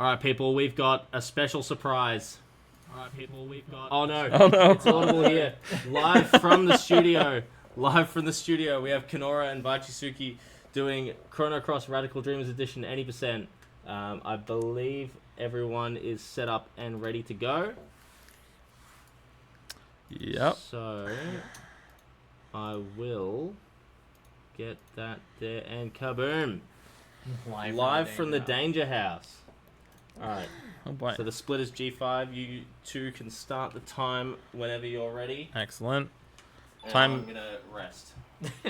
Alright, people, we've got a special surprise. Alright, people, we've got... Oh no. Oh no. It's audible here. Live from the studio. Live from the studio, we have Kenorah and Vaichisuke doing Chrono Cross Radical Dreamers Edition 80%. I believe everyone is set up and ready to go. Yep. So, I will get that there and kaboom. Live from the Danger House. Alright. Oh boy. So the split is G5. You two can start the time whenever you're ready. Excellent. And Time. I'm gonna rest.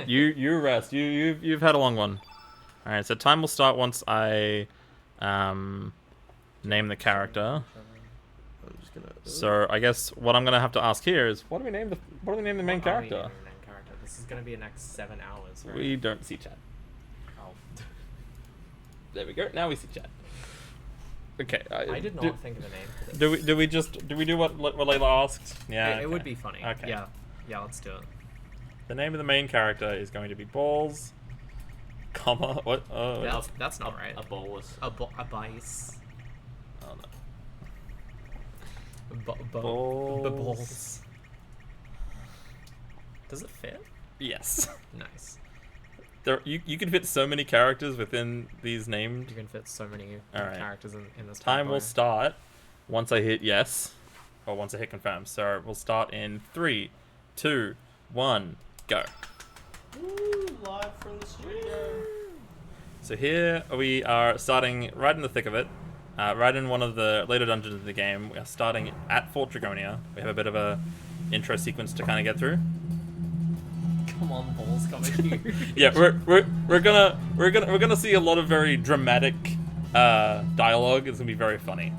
You rest. You've had a long one. All right. So time will start once I name the character. I'm just gonna. So I guess what I'm gonna have to ask here is what do we name the main character? This is gonna be the next 7 hours. Right? We don't see chat. Oh. There we go. Now we see chat. Okay. I did not think of a name for this. Do we do what Layla asked? Yeah. It would be funny. Okay. Yeah, let's do it. The name of the main character is going to be Balls, comma, what? Oh, That's not right. A bolus. A bice. oh no. Balls. Balls. Does it fit? Yes. Nice. You can fit so many characters within these named. You can fit so many Alright. characters in this Time category. will start once I hit yes, or once I hit confirm. So we'll start in 3, 2, 1, go. Woo, live from the studio. So here we are starting right in the thick of it, right in one of the later dungeons of the game. We are starting at Fort Dragonia. We have a bit of a intro sequence to kind of get through. Come on, balls coming here. Yeah, we're gonna see a lot of very dramatic dialogue. It's gonna be very funny.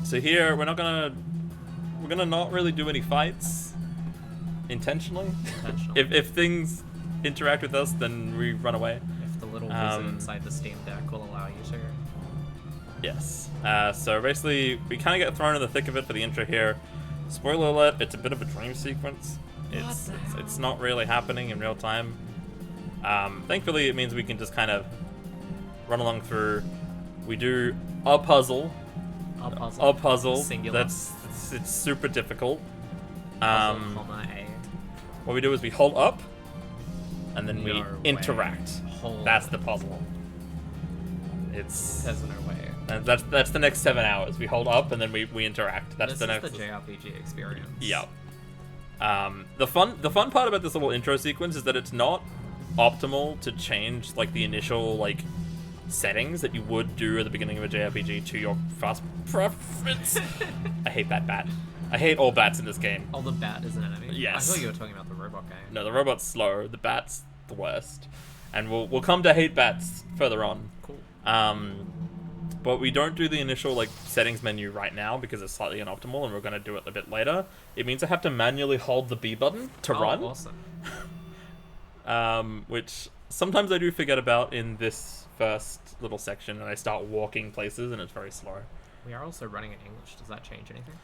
So here we're gonna not really do any fights intentionally. If things interact with us, then we run away. If the little wizard inside the Steam Deck will allow you to. Yes. So basically, we kind of get thrown in the thick of it for the intro here. Spoiler alert: it's a bit of a dream sequence. It's not really happening in real time. Thankfully, it means we can just kind of run along through. We do a puzzle. A puzzle. Singular. It's super difficult. Puzzle, comma, A. What we do is we hold up, and then we No interact. Hold. That's the puzzle. It's There's no way. and that's the next 7 hours. We hold up and then we interact. That's This the is next. the JRPG experience. Yeah. The fun part about this little intro sequence is that it's not optimal to change like the initial like settings that you would do at the beginning of a JRPG to your fast preference. I hate that bat. I hate all bats in this game. Oh, the bat is an enemy? Yes. I thought you were talking about the robot game. No, the robot's slow. The bat's the worst. And we'll come to hate bats further on. Cool. But we don't do the initial like settings menu right now because it's slightly inoptimal, and we're going to do it a bit later. It means I have to manually hold the B button to run. Awesome. Which sometimes I do forget about in this first little section, and I start walking places, and it's very slow. We are also running in English. Does that change anything?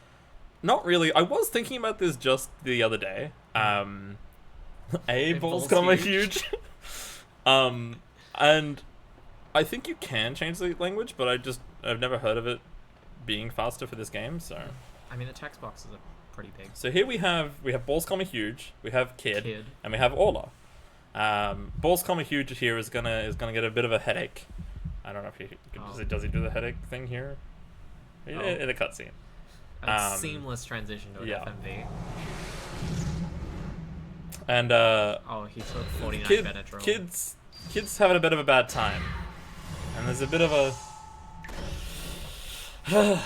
Not really. I was thinking about this just the other day. Balls comma huge. And I think you can change the language, but I've never heard of it being faster for this game, so. I mean, the text boxes are pretty big. So here we have Balls comma huge, we have Kid, and we have Orla. Balls comma huge here is gonna get a bit of a headache. I don't know if does he do the headache thing here? In a cutscene. A seamless transition to an FMV. And he took 49 Benadryl. Kids having a bit of a bad time, and there's a bit of a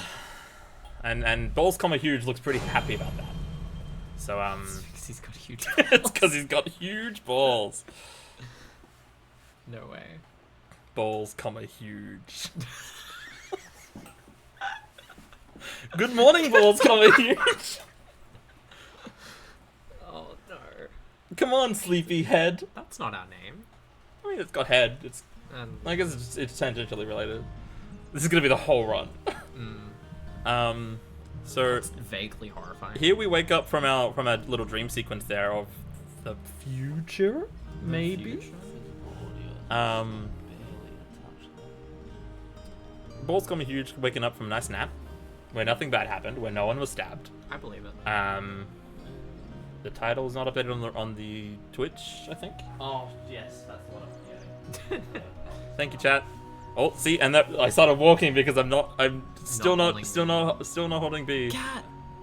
and Balls comma huge looks pretty happy about that. So Because he's got huge balls. it's because he's got huge balls. No way. Balls comma huge. Good morning, Balls comma huge. Oh no. Come on, sleepy head. That's not our name. I mean, it's got head. I guess it's tangentially related. This is gonna be the whole run. So It's vaguely horrifying. here we wake up from our little dream sequence there of the future, maybe. balls got me huge waking up from a nice nap, where nothing bad happened, where no one was stabbed. I believe it. The title is not updated on the Twitch, I think. Oh yes, that's what I'm getting. Thank you, chat. Oh, see, and that I started walking because I'm still not holding B.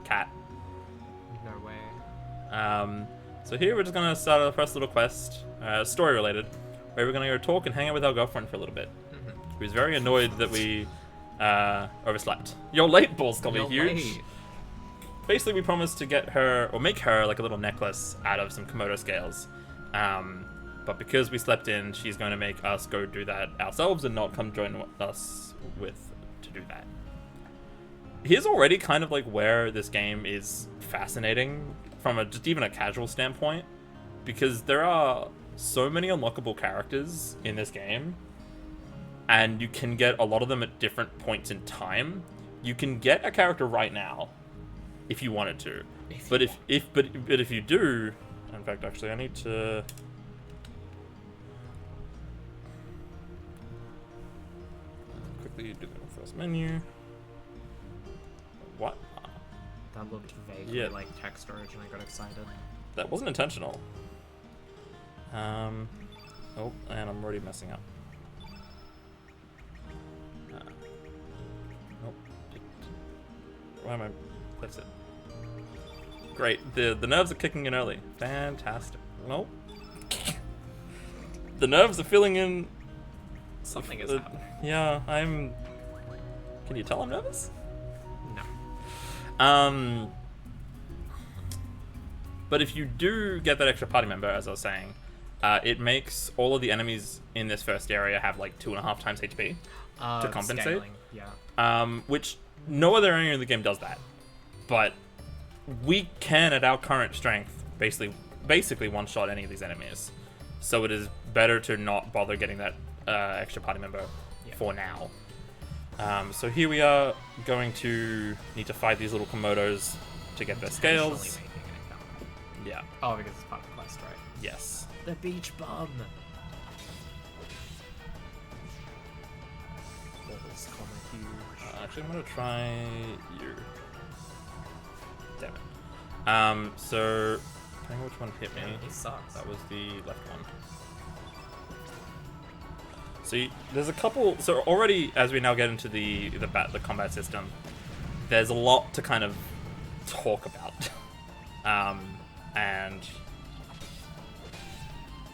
Cat. No way. So here we're just gonna start our first little quest, story related, where we're gonna go talk and hang out with our girlfriend for a little bit. Who's very annoyed that we overslept. You're late, balls got me huge. Late. Basically, we promised to get her or make her like a little necklace out of some Komodo scales. But because we slept in, she's going to make us go do that ourselves and not come join us to do that. Here's already kind of like where this game is fascinating from just even a casual standpoint, because there are so many unlockable characters in this game, and you can get a lot of them at different points in time. You can get a character right now if you wanted to, but if you do, in fact, actually, I need to. Quickly do the first menu. What? That looked vaguely Yeah. like text storage, and I got excited. That wasn't intentional. Oh, and I'm already messing up. Nope. Why am I? That's it. Great. The nerves are kicking in early. Fantastic. Nope. The nerves are filling in. Something is happening. Yeah, I'm. Can you tell I'm nervous? No. But if you do get that extra party member, as I was saying, it makes all of the enemies in this first area have like 2.5 times HP to compensate. Scaling, yeah. Which no other area in the game does that. But we can, at our current strength, basically one-shot any of these enemies. So it is better to not bother getting that extra party member for now. So here we are going to need to fight these little Komodos to get their scales. Intentionally making an encounter. Yeah. Oh, because it's part of the quest, right? Yes. The beach bum. Balls call me huge. Actually, I'm gonna try you. Damn it. So depending on which one hit me. Yeah, he sucks. That was the left one. So there's a couple. So already, as we now get into the combat system, there's a lot to kind of talk about. And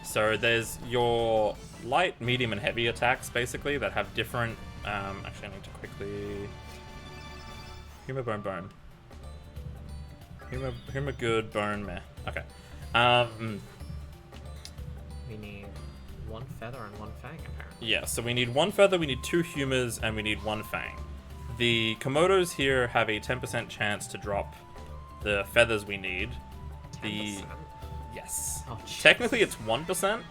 so there's your light, medium, and heavy attacks basically that have different. Actually, I need to quickly. Humor, burn. Humor, good, burn, meh. Okay. We need one feather and one fang, apparently. Yeah, so we need one feather, we need 2 humors, and we need 1 fang. The Komodos here have a 10% chance to drop the feathers we need. 10%? Yes. Oh, jeez. Technically it's 1%,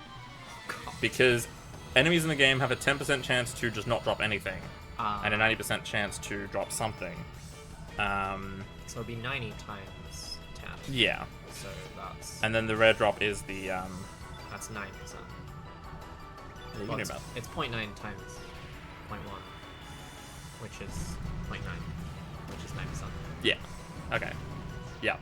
God. because enemies in the game have a 10% chance to just not drop anything, and a 90% chance to drop something. So it'd be 90 times 10. Yeah. So that's And then the rare drop is the, that's 9%. you Well, know it's, about. it's 0.9 times 0.1, which is 0.9, which is 9%. Yeah. Okay. Yeah.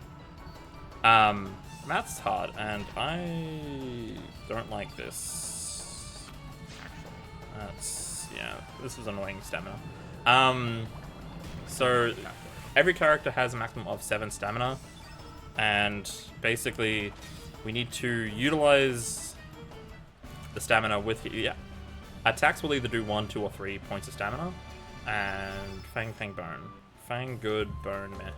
Math's hard, and I don't like this. This is annoying stamina. So every character has a maximum of 7 stamina, and basically we need to utilize the stamina with attacks will either do 1, 2, or 3 points of stamina, and fang burn. Fang good, burn meh.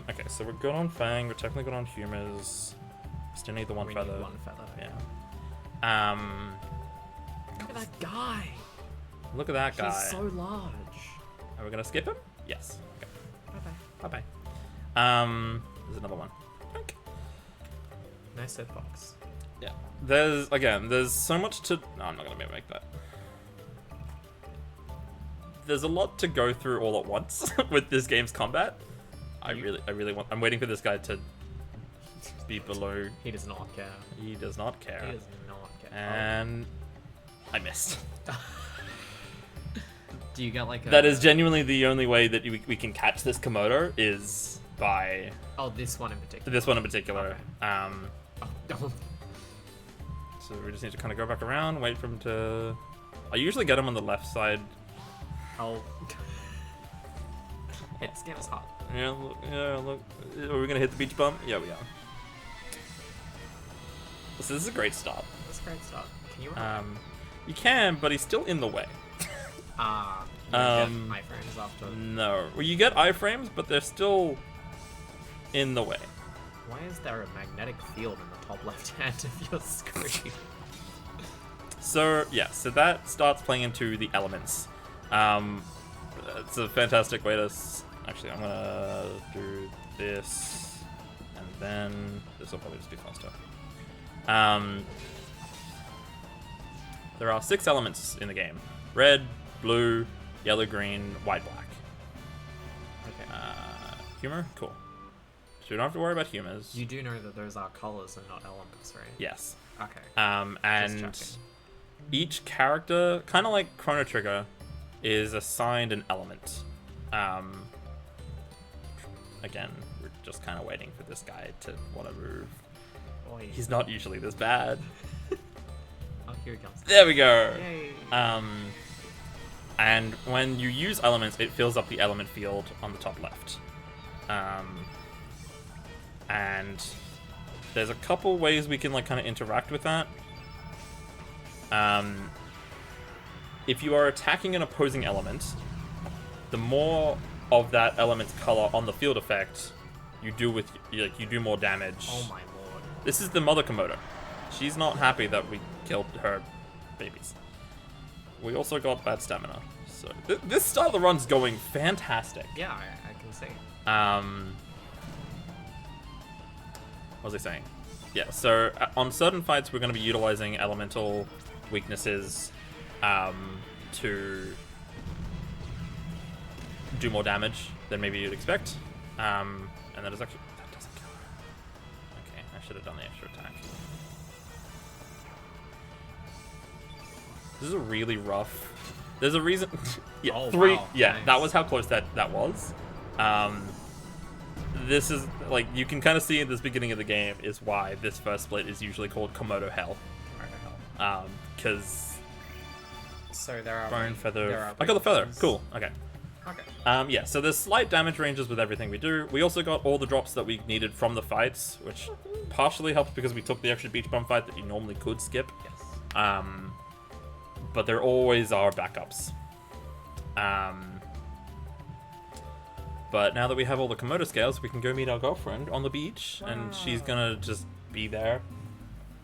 Okay, so we're good on fang. We're technically good on humors. Still need the one We feather. need one feather. Yeah. Look at that guy. Look at that guy. He's so large. Are we gonna skip him? Yes. Okay. Bye-bye. Bye. There's another one. Okay. Nice hitbox. Yeah. There's so much to. No, I'm not gonna be able to make that. There's a lot to go through all at once with this game's combat. I'm waiting for this guy to be below. He does not care. He does not care. He does not care. And I missed. Do you get like a... That is genuinely the only way that we can catch this Komodo is by Oh, this one in particular. this one in particular. Okay. Oh, So we just need to kind of go back around, wait for him to... I usually get him on the left side. oh. It's getting hot. Yeah, look. Are we gonna hit the beach bump? Yeah, we are. So this is a great start. That's a great start. Can you run? You can, but he's still in the way. You get iframes after. No. Well, you get iframes, but they're still in the way. Why is there a magnetic field in the top left hand of your screen? So, yeah, so that starts playing into the elements. It's a fantastic way to... Actually, I'm gonna do this, and then this will probably just be faster. There are 6 elements in the game. Red, blue, yellow, green, white, black. Okay. Humor? Cool. So we don't have to worry about humors. You do know that those are colors and not elements, right? Yes. Okay. And Just each character, kind of like Chrono Trigger, is assigned an element. Again, we're just kind of waiting for this guy to want to move. Oi. He's not usually this bad. Oh, here he comes. There we go. Yay. And when you use elements, it fills up the element field on the top left. And there's a couple ways we can like kind of interact with that. If you are attacking an opposing element, the more of that element's color on the field effect you do with you do more damage. Oh my lord. This is the mother Komodo. She's not happy that we killed her babies. We also got bad stamina. So this start of the run's going fantastic. Yeah, I can see. What was I saying? Yeah, so on certain fights we're going to be utilizing elemental weaknesses to do more damage than maybe you'd expect. And that is actually... That doesn't kill her. Okay, I should have done the extra attack. This is a really rough... There's a reason... yeah, Oh, 3... wow, Yeah, nice. that was how close that was. This is... Like, you can kind of see at this beginning of the game is why this first split is usually called Komodo Hell. Because... So there are... Bone, feather... there are I got the feather. weaknesses. Cool. Okay. Okay. Yeah, so there's slight damage ranges with everything we do. We also got all the drops that we needed from the fights, which partially helped because we took the extra beach bum fight that you normally could skip. Yes. But there always are backups. But now that we have all the Komodo scales, we can go meet our girlfriend on the beach, and she's gonna just be there.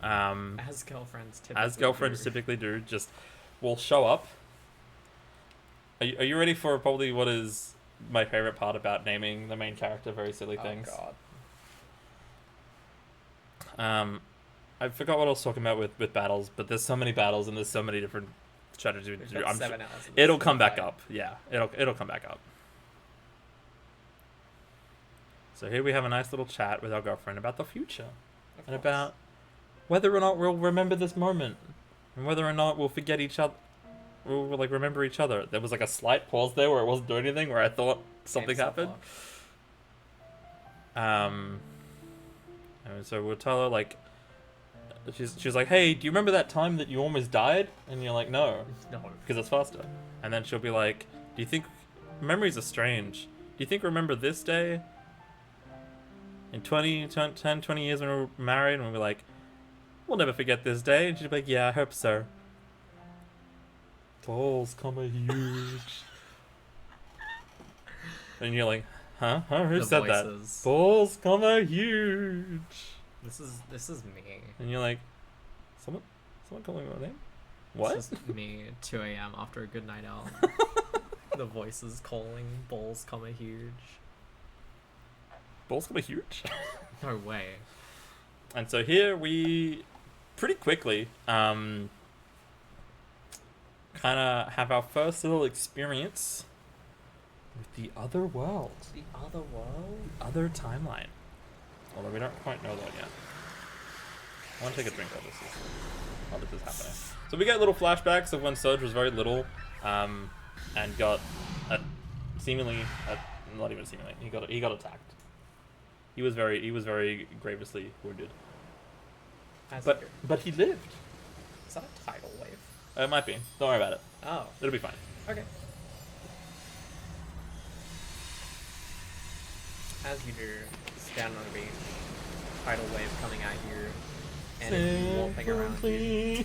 As girlfriends typically do, just will show up. Are you ready for probably what is my favorite part about naming the main character very silly things? Oh god. I forgot what I was talking about with battles, but there's so many battles and there's so many different strategies to We've do. got 7 hours. It'll come back up. Yeah, it'll come back up. So here we have a nice little chat with our girlfriend about the future and about whether or not we'll remember this moment and whether or not we'll forget each other. We'll like remember each other. There was like a slight pause there where it wasn't doing anything, where I thought something happened. And so we'll tell her like, she's like, hey, do you remember that time that you almost died? And you're like, no, because it's faster. And then she'll be like, do you think memories are strange? Do you think remember this day? In 10, 20 years when we were married, and we'll be like, we'll never forget this day. And she'll be like, yeah, I hope so. Balls, huge. And you're like, huh? Who The said voices. that? Balls, huge. This is me. And you're like, someone calling my name? What? This is me at 2 a.m. after a good night out. The voices calling. Balls, huge. Balls, huge? No way. And so here we pretty quickly kind of have our first little experience with the other world. The other world? The other timeline. Although we don't quite know that yet. I want to take a drink while this is happening. So we get little flashbacks of when Surge was very little. and got not even seemingly, he got attacked. He was very grievously wounded. But he lived. Is that a tidal wave? It might be. Don't worry about it. Oh. It'll be fine. Okay. As you do, stand on a beach, tidal wave coming at you, and it's warping around you.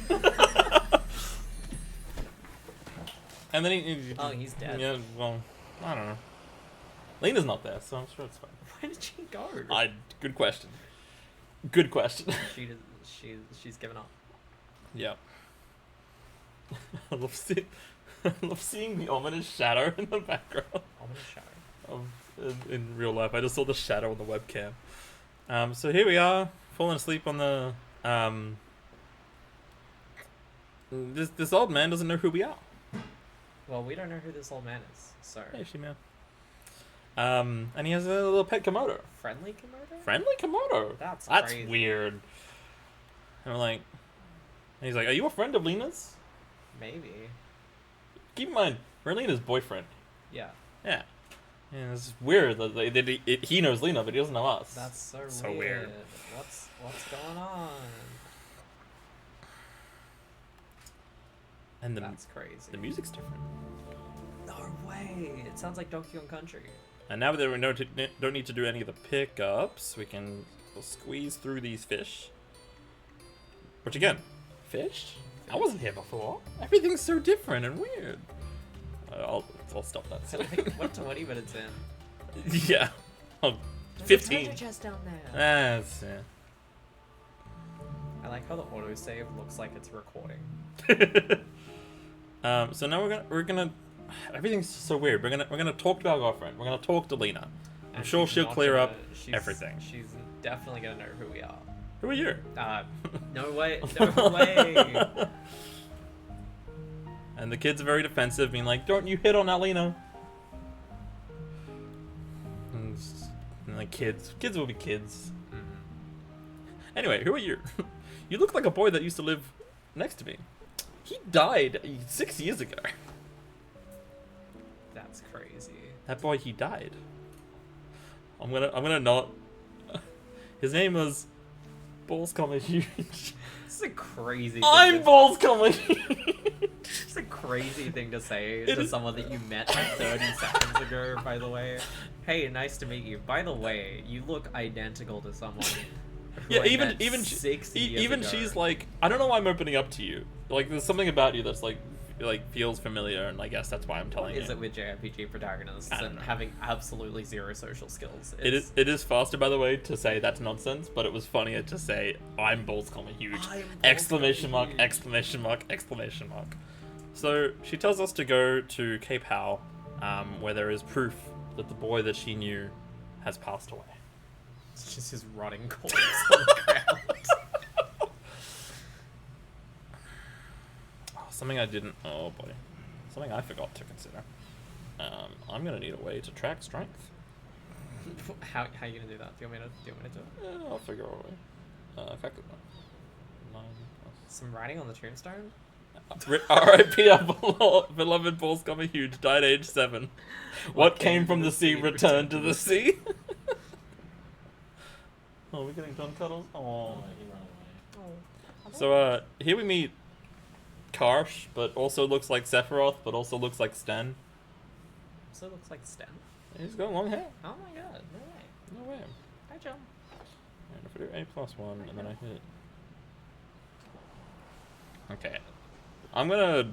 And then he Oh, he's dead. Yeah, well, I don't know. Lena's not there, so I'm sure it's fine. Where did she go? Good question. Good question. She's given up. Yeah. I love seeing the ominous shadow in the background. Ominous shadow. In real life, I just saw the shadow on the webcam. So here we are, falling asleep on the. This old man doesn't know who we are. Well, we don't know who this old man is, so. Hey, she man. And he has a little pet Komodo. Friendly Komodo? Friendly Komodo. That's crazy. Weird. And we're like, and he's like, "Are you a friend of Lena's?" Maybe. Keep in mind, we're Lena's boyfriend. Yeah. Yeah. And it's weird that he knows Lena, but he doesn't know us. That's So weird. What's going on? And That's crazy. The music's different. No way! It sounds like Donkey Kong Country. And now that we don't need to do any of the pickups, we'll squeeze through these fish. Which again, fish? I wasn't here before. Everything's so different and weird. I'll stop that. So like, what 20 minutes in? Yeah. Oh, There's 15. a treasure chest down there. That's yeah. I like how the autosave looks like it's recording. So now we're gonna. Everything's so weird. We're gonna talk to our girlfriend. We're gonna talk to Lena. I'm sure she'll clear up everything. She's definitely gonna know who we are. Who are you? No way. No way. And the kids are very defensive, being like, "Don't you hit on that, Lena." And like kids will be kids. Mm-hmm. Anyway, who are you? You look like a boy that used to live next to me. He died 6 years ago. That's crazy. That boy, he died. I'm gonna not. His name was Balls Comma Huge. This is a crazy. I'm Balls Comma Huge. It's a crazy thing to say to someone that you met like 30 seconds ago. By the way, hey, nice to meet you. By the way, you look identical to someone. Yeah, even even she's like, I don't know why I'm opening up to you. Like, there's something about you that's like feels familiar, and I guess that's why I'm telling you. Is it with JRPG protagonists and having absolutely zero social skills? It is faster, by the way, to say that's nonsense, but it was funnier to say I'm Balls Comma Huge! Exclamation mark! Exclamation mark! Exclamation mark! So she tells us to go to Cape Howe, where there is proof that the boy that she knew has passed away. It's just his rotting corpse on the ground. Something I didn't. Oh boy, something I forgot to consider. I'm gonna need a way to track strength. How are you gonna do that? Do you want me to do it? Yeah, I'll figure out a way. Calculate. 9 plus. Some writing on the tombstone. R.I.P. our beloved Balls Comma Huge died age 7. What came from the sea returned to the sea. Oh, we're getting done cuddles. Oh. So here we meet Karsh, but also looks like Sephiroth, but also looks like Sten. Also looks like Sten. He's got long hair. Oh my god, no way. No way. Hi, John. And if I do A+1 and then I hit. Okay. I'm gonna.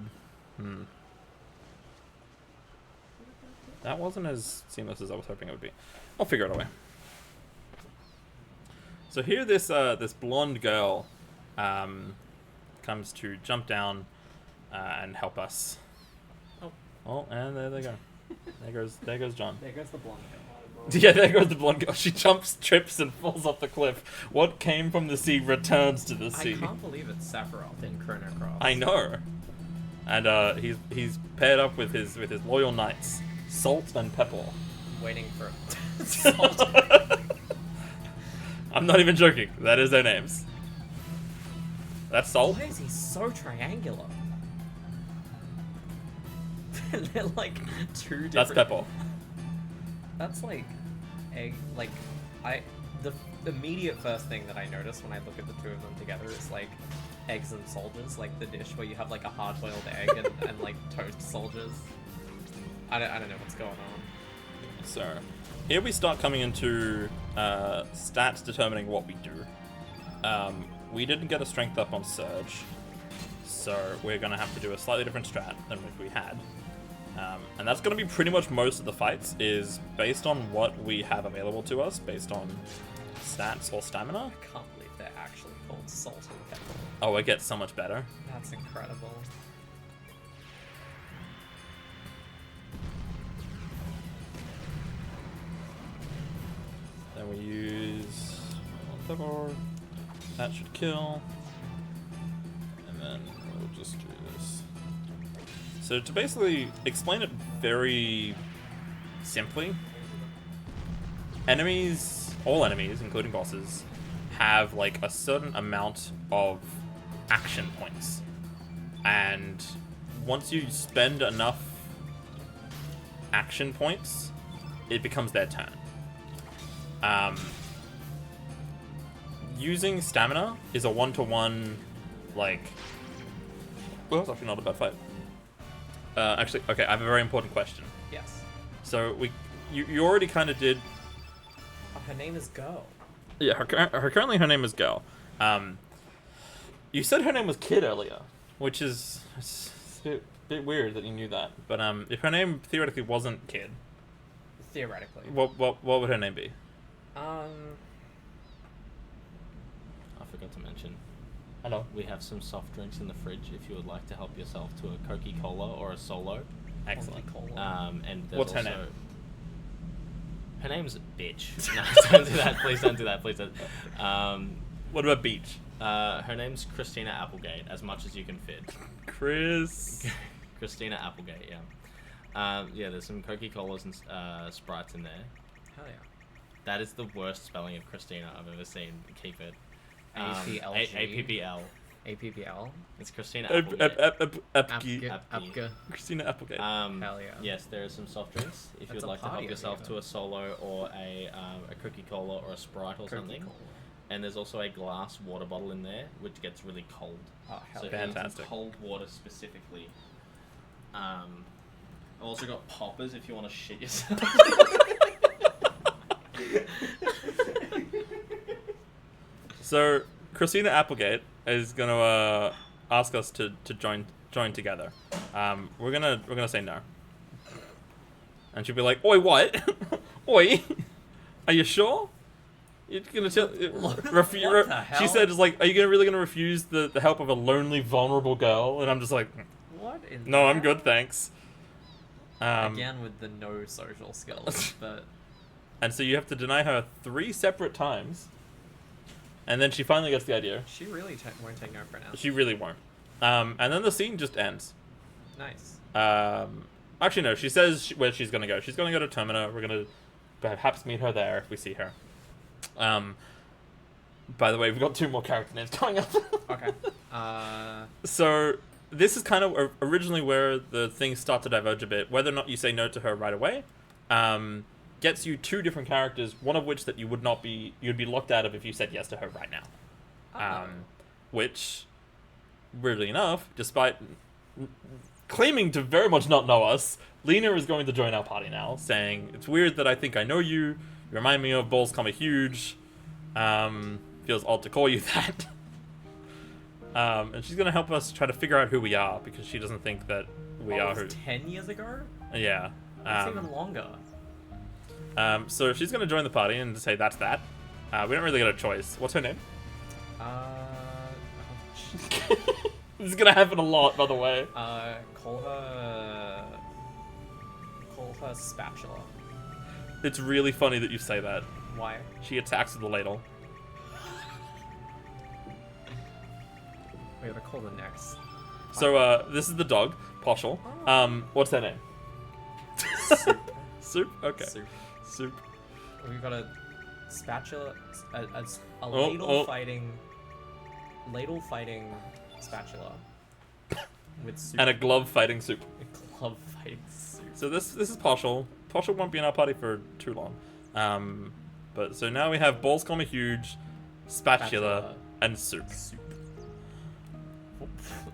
That wasn't as seamless as I was hoping it would be. I'll figure out a way. So here, this blonde girl comes to jump down and help us. Oh. Oh, and there they go. There goes John. There goes the blonde girl. Yeah, there goes the blonde girl. She jumps, trips, and falls off the cliff. What came from the sea returns to the sea. I can't believe it's Sephiroth in Chrono Cross. I know. And he's paired up with his loyal knights, Salt and Pepper. Waiting for Salt. I'm not even joking. That is their names. That's Salt. Why is he so triangular? And they're like two different. That's Pepper. That's like egg. Like the immediate first thing that I notice when I look at the two of them together is like eggs and soldiers, like the dish where you have like a hard-boiled egg and like toast soldiers. I don't know what's going on. So, here we start coming into stats determining what we do. We didn't get a strength up on Surge, so we're going to have to do a slightly different strat than what we had. And that's going to be pretty much most of the fights, is based on what we have available to us, based on stats or stamina. I can't believe they're actually called salt and pepper. Oh, it gets so much better. That's incredible. Then we use pepper. That should kill. And then we'll just do this. So to basically explain it very simply, enemies, all enemies, including bosses, have like a certain amount of action points. And once you spend enough action points, it becomes their turn. Using stamina is a one-to-one, like... Well, that's actually not a bad fight. Actually, okay, I have a very important question. Yes. So, you already kind of did... Oh, her name is Go. Yeah, currently her name is Girl. You said her name was Kid earlier, which is it's a bit weird that you knew that. But if her name theoretically wasn't Kid... Theoretically. What would her name be? I forgot to mention, Hello. we have some soft drinks in the fridge if you would like to help yourself to a Coca-Cola or a Solo. Excellent. And there's What's her also... name? Her name's Bitch. No, don't do that. Please don't do that. Please don't. What about Beach? Her name's Christina Applegate, as much as you can fit. Chris. Christina Applegate, yeah. Yeah, there's some Coca-Colas and Sprites in there. Hell yeah. That is the worst spelling of Christina I've ever seen. Keep it. APLG. APPL. APPL. It's Christina Applegate. Apka. Christina Applegate. Hell yeah. Yes, there are some soft drinks if That's you'd a like to help party yourself over to a Solo or a Coca-Cola or a Sprite or something. Coca-Cola. And there's also a glass water bottle in there, which gets really cold. Oh, hell So yeah. if you want Fantastic. cold water specifically. I've also got poppers if you want to shit yourself. So Christina Applegate is gonna ask us to join together. We're gonna say no, and she'll be like, "Oi, what? Oi, are you sure? You're gonna tell?" What the hell? She said, "Is like, are you really gonna refuse the help of a lonely, vulnerable girl?" And I'm just like, What in "No, the I'm hell? good, thanks." Again with the no social skills, but And so you have to deny her 3 separate times, and then she finally gets the idea. she really won't take no for now. She really won't. And then the scene just ends. Nice. Actually, no. She says where she's gonna go. She's gonna go to Termina. We're gonna perhaps meet her there if we see her. By the way, we've got 2 more character names coming up. Okay. So this is kind of originally where the things start to diverge a bit. Whether or not you say no to her right away, gets you 2 different characters. One of which that you'd be locked out of if you said yes to her right now. Which, weirdly enough, despite claiming to very much not know us, Lena is going to join our party now, saying, "It's weird that I think I know you. You remind me of Balls Comma Huge. Feels odd to call you that." And she's going to help us try to figure out who we are, because she doesn't think that we are it who... was 10 years ago? Yeah. That's even longer. So she's going to join the party and say that's that. We don't really get a choice. What's her name? This is going to happen a lot, by the way. Call her Spatula. It's really funny that you say that. Why? She attacks with the ladle. We gotta call the next. So, this is the dog, Poshel. What's her name? Soup. Soup? Okay. Soup. Soup. We've got a spatula, a Oh. ladle fighting spatula with soup. And a glove fighting Soup. Glove fighting suit. So this is Partial. Partial won't be in our party for too long. But so now we have Balls Comma Huge, Spatula, and Soup.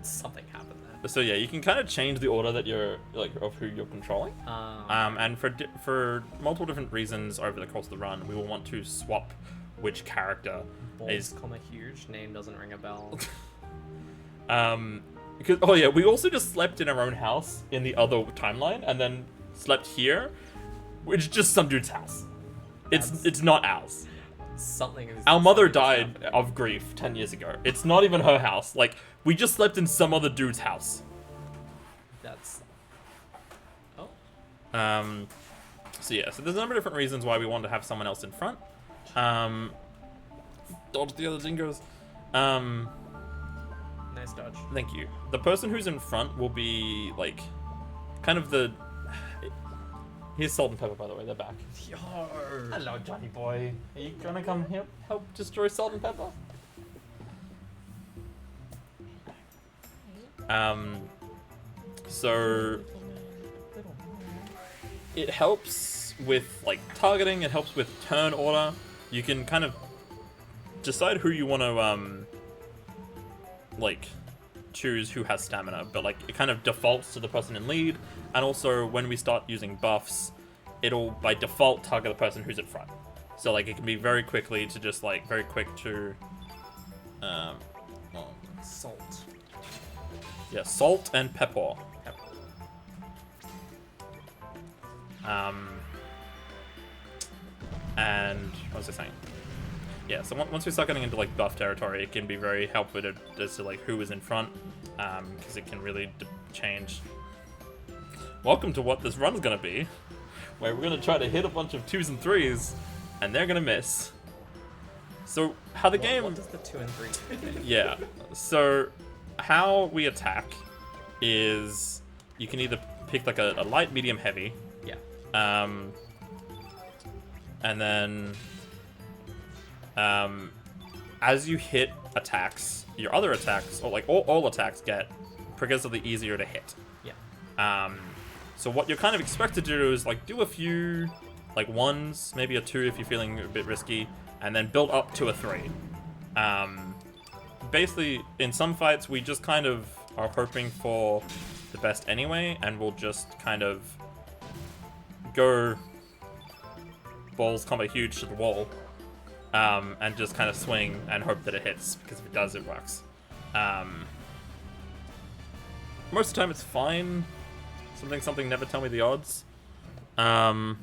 Something happened there. So yeah, you can kind of change the order that you're of who you're controlling. And for multiple different reasons over the course of the run, we will want to swap which character Balls comma huge. Name doesn't ring a bell. Because we also just slept in our own house in the other timeline, and then slept here, which is just some dude's house. It's not ours. Something is. Our mother died of grief 10 years ago. It's not even her house. Like, we just slept in some other dude's house. That's. Oh. So there's a number of different reasons why we want to have someone else in front. Dodge the other dingos. Nice dodge. Thank you. The person who's in front will be, like, kind of the... Here's Salt and Pepper, by the way. They're back. Yo. Hello, Johnny boy. Are you gonna come help destroy Salt and Pepper? So... It helps with, like, targeting. It helps with turn order. You can kind of decide who you want to, like, choose who has stamina, but like it kind of defaults to the person in lead, and also when we start using buffs, it'll by default target the person who's in front. So like it can be very quickly to just like very quick to Salt. Yeah, Salt and Pepper. And what was I saying? Yeah, so once we start getting into like buff territory, it can be very helpful as to like who is in front, because it can really change. Welcome to what this run's gonna be, where we're gonna try to hit a bunch of 2s and 3s, and they're gonna miss. So how the game? What does the 2 and 3 do? Yeah. So how we attack is you can either pick like a light, medium, heavy. Yeah. And then. As you hit attacks, your other attacks, or like all attacks get progressively easier to hit. Yeah. So what you're kind of expected to do is like do a few, like 1s, maybe a 2 if you're feeling a bit risky, and then build up to a 3. Basically, in some fights, we just kind of are hoping for the best anyway, and we'll just kind of go balls combo huge to the wall. And just kind of swing and hope that it hits, because if it does, it works. Most of the time it's fine. Something, never tell me the odds. It's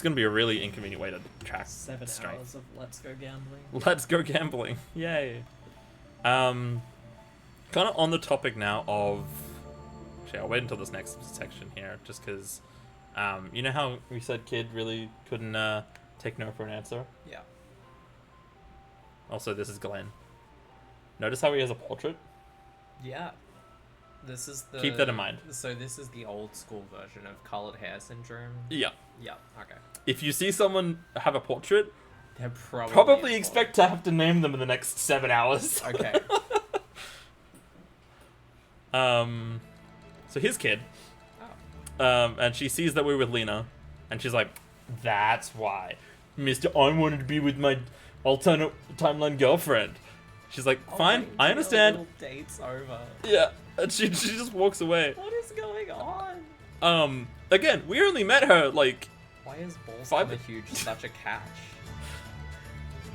going to be a really inconvenient way to track 7 strength. hours of Let's Go Gambling. Let's go gambling. Yay. Kind of on the topic now of... Actually, I'll wait until this next section here, just because... you know how we said Kid really couldn't... take no for an answer? Yeah. Also, this is Glenn. Notice how he has a portrait? Yeah. This is the... Keep that in mind. So this is the old school version of colored hair syndrome? Yeah. Yeah, okay. If you see someone have a portrait, They're probably expect to have to name them in the next 7 hours. Okay. So here's Kid. Oh. And she sees that we're with Lena, and she's like, that's why. Mr. I wanted to be with my alternate timeline girlfriend. She's like, fine, I understand. Little date's over. Yeah, and she just walks away. What is going on? Again, we only met her, like... Why is Balls 5 Comma Huge such a catch?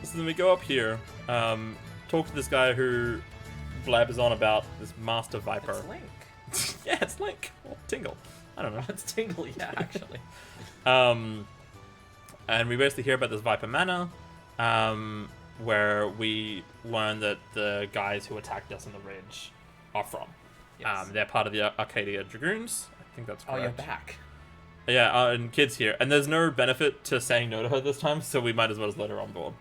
So then we go up here, talk to this guy who blabbers on about this Master Viper. It's Link. Yeah, it's Link. Or Tingle. I don't know. It's Tingle, yeah, actually. And we basically hear about this Viper Manor, where we learn that the guys who attacked us on the ridge are from. Yes. They're part of the Arcadia Dragoons. I think that's correct. Oh, you're back. Yeah, and Kid's here. And there's no benefit to saying no to her this time, so we might as well just let her on board.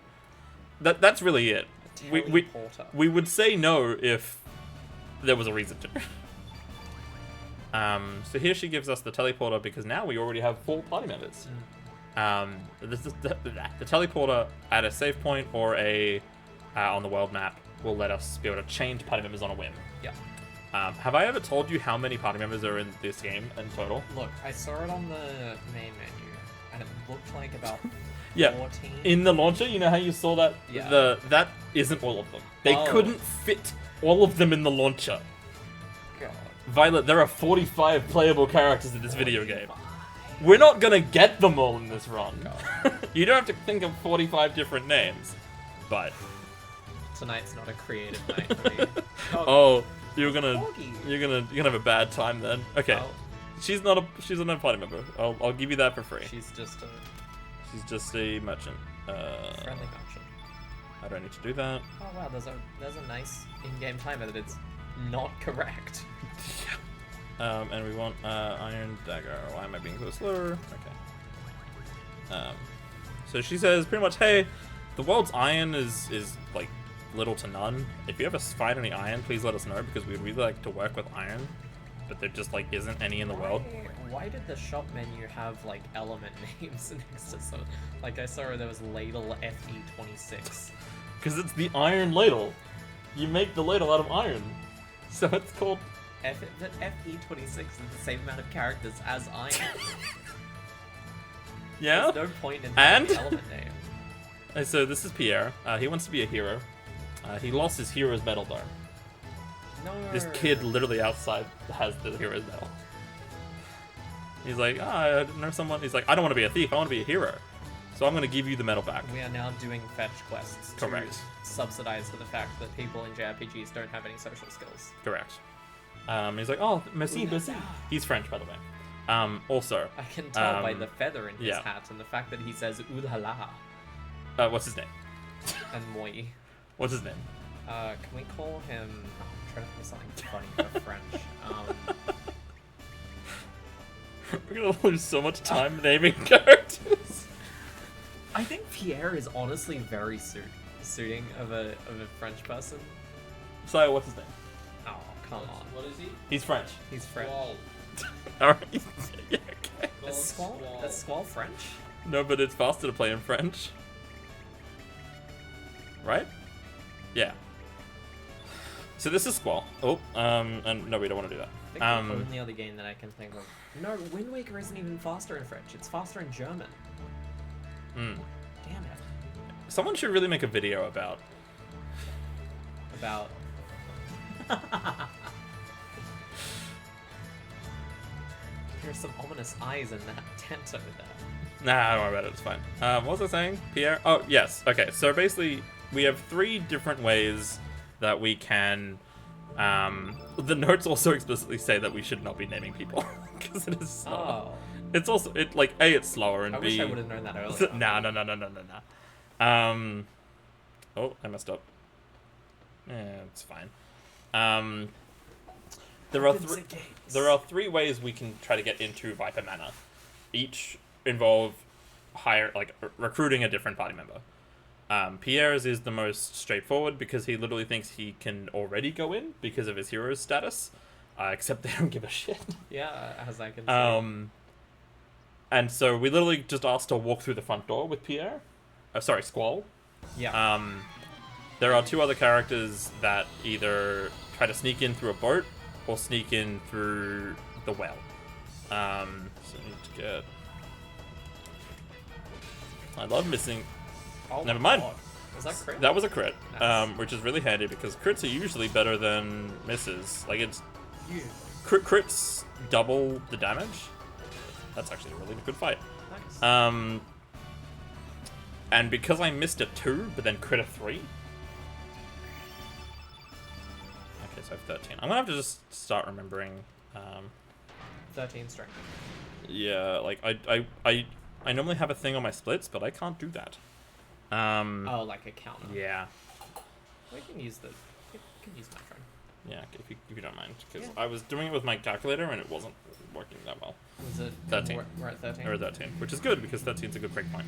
That's really it. We would say no if there was a reason to. So here she gives us the teleporter, because now we already have 4 party members. This is the teleporter at a save point or a on the world map will let us be able to change party members on a whim. Yeah. Have I ever told you how many party members are in this game in total? Look, I saw it on the main menu, and it looked like about Yeah. 14. In the launcher, you know how you saw that? Yeah. That isn't all of them. They Oh. couldn't fit all of them in the launcher. God. Violet, there are 45 playable characters in this video game. We're not gonna get them all in this run. You don't have to think of 45 different names. But Tonight's not a creative night for me. oh, you're gonna Foggy. have a bad time then. Okay. Oh, She's not a party member. I'll give you that for free. she's just a She's just a merchant. friendly merchant. I don't need to do that. Oh wow, there's a nice in-game timer that it's not correct. And we want iron dagger. Why am I being so slow? Okay. So she says pretty much, hey, the world's iron is like little to none. If you ever find any iron, please let us know because we'd really like to work with iron, but there just like isn't any in the world. Why did the shop menu have like element names next to some? Like I saw there was ladle FE26. Because it's the iron ladle. You make the ladle out of iron, so it's called. But FE26 is the same amount of characters as iron. Yeah. There's no point in And? the element name. And so this is Pierre. He wants to be a hero. He lost his hero's medal though. No. This kid literally outside has the hero's medal. He's like, I know someone. He's like, I don't want to be a thief. I want to be a hero. So I'm going to give you the medal back. We are now doing fetch quests Correct. to subsidize for the fact that people in JRPGs don't have any social skills. Correct. He's like, oh, merci, merci. He's French, by the way. Also, I can tell by the feather in his yeah. hat and the fact that he says "ooh la la" what's his name? and "moi." What's his name? Can we call him? I'm trying to think of something funny for French. We're going to lose so much time naming characters. I think Pierre is honestly very suiting of a French person. So, what's his name? Oh, come on. What is he? He's French. He's French. Squall. Alright. Yeah, okay. Is Squall French? No, but it's faster to play in French. Right? Yeah. So this is Squall. Oh, and no, we don't want to do that. I think the only other game that I can think of. No, Wind Waker isn't even faster in French. It's faster in German. Hmm. Damn it. Someone should really make a video about. About. There's some ominous eyes in that tent over there. Nah, don't worry about it. It's fine. What was I saying? Pierre? Oh, yes. Okay, so basically, we have 3 different ways that we can. The notes also explicitly say that we should not be naming people because it is slow. Oh. It's also like A, it's slower, and I B. wish I would have known that earlier. No. Oh, I messed up. It's fine. There are 3 ways we can try to get into Viper Manor. Each involve recruiting a different party member. Pierre's is the most straightforward because he literally thinks he can already go in because of his hero's status, except they don't give a shit. Yeah, as I can see. And so we literally just asked to walk through the front door with Pierre. Squall. Yeah. There are 2 other characters that either try to sneak in through a boat or sneak in through the well. So I need to get. I love missing. Oh Never my mind. God. Was that crit? That was a crit, Nice. which is really handy because crits are usually better than misses. Like it's You. crits double the damage. That's actually a really good fight. Nice. And because I missed a 2, but then crit a 3. Okay, so I have 13. I'm gonna have to just start remembering. 13 strength. Yeah, like I normally have a thing on my splits, but I can't do that. Oh, like a counter. Yeah. We can use my friend. Yeah, if you don't mind, because Yeah. I was doing it with my calculator and it wasn't working that well. Was it 13. We're at 13. Or 13, which is good because 13 is a good break point.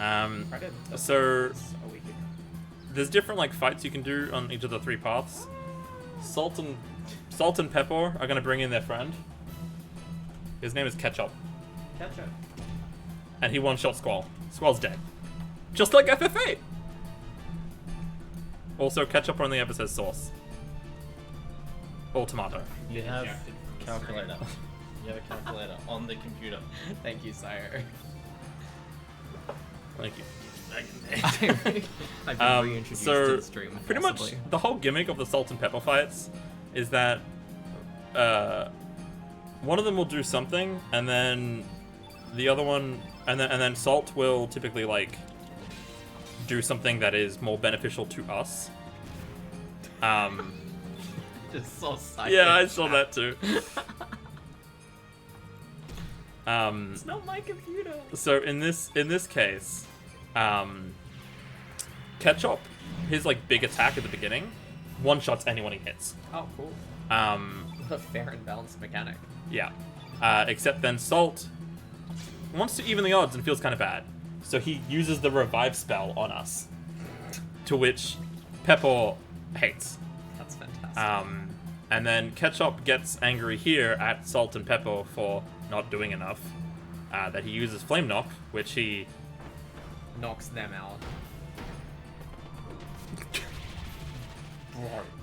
I did. So A week ago. there's different like fights you can do on each of the 3 paths. Salt and Pepper are gonna bring in their friend. His name is Ketchup, Ketchup. and he one-shot Squall. Squall's dead, just like FFA. Also, ketchup on the ever says sauce. Or tomato. You have Rejected from the calculator. You have a calculator on the computer. Thank you, sire. Thank you. I've been reintroduced to So the stream. pretty much forcibly. the whole gimmick of the salt and pepper fights is that one of them will do something, and then the other one, and then salt will typically like do something that is more beneficial to us. Just so psychic. Yeah, I saw that too. It's not my computer. So in this case, Ketchup, his like big attack at the beginning, one-shots anyone he hits. Oh, cool. Um, A fair and balanced mechanic. yeah. Except then Salt wants to even the odds and feels kind of bad. So he uses the revive spell on us. To which Pepper hates. That's fantastic. And then Ketchup gets angry here at Salt and Pepper for not doing enough. That he uses Flame Knock, which he Knocks them out.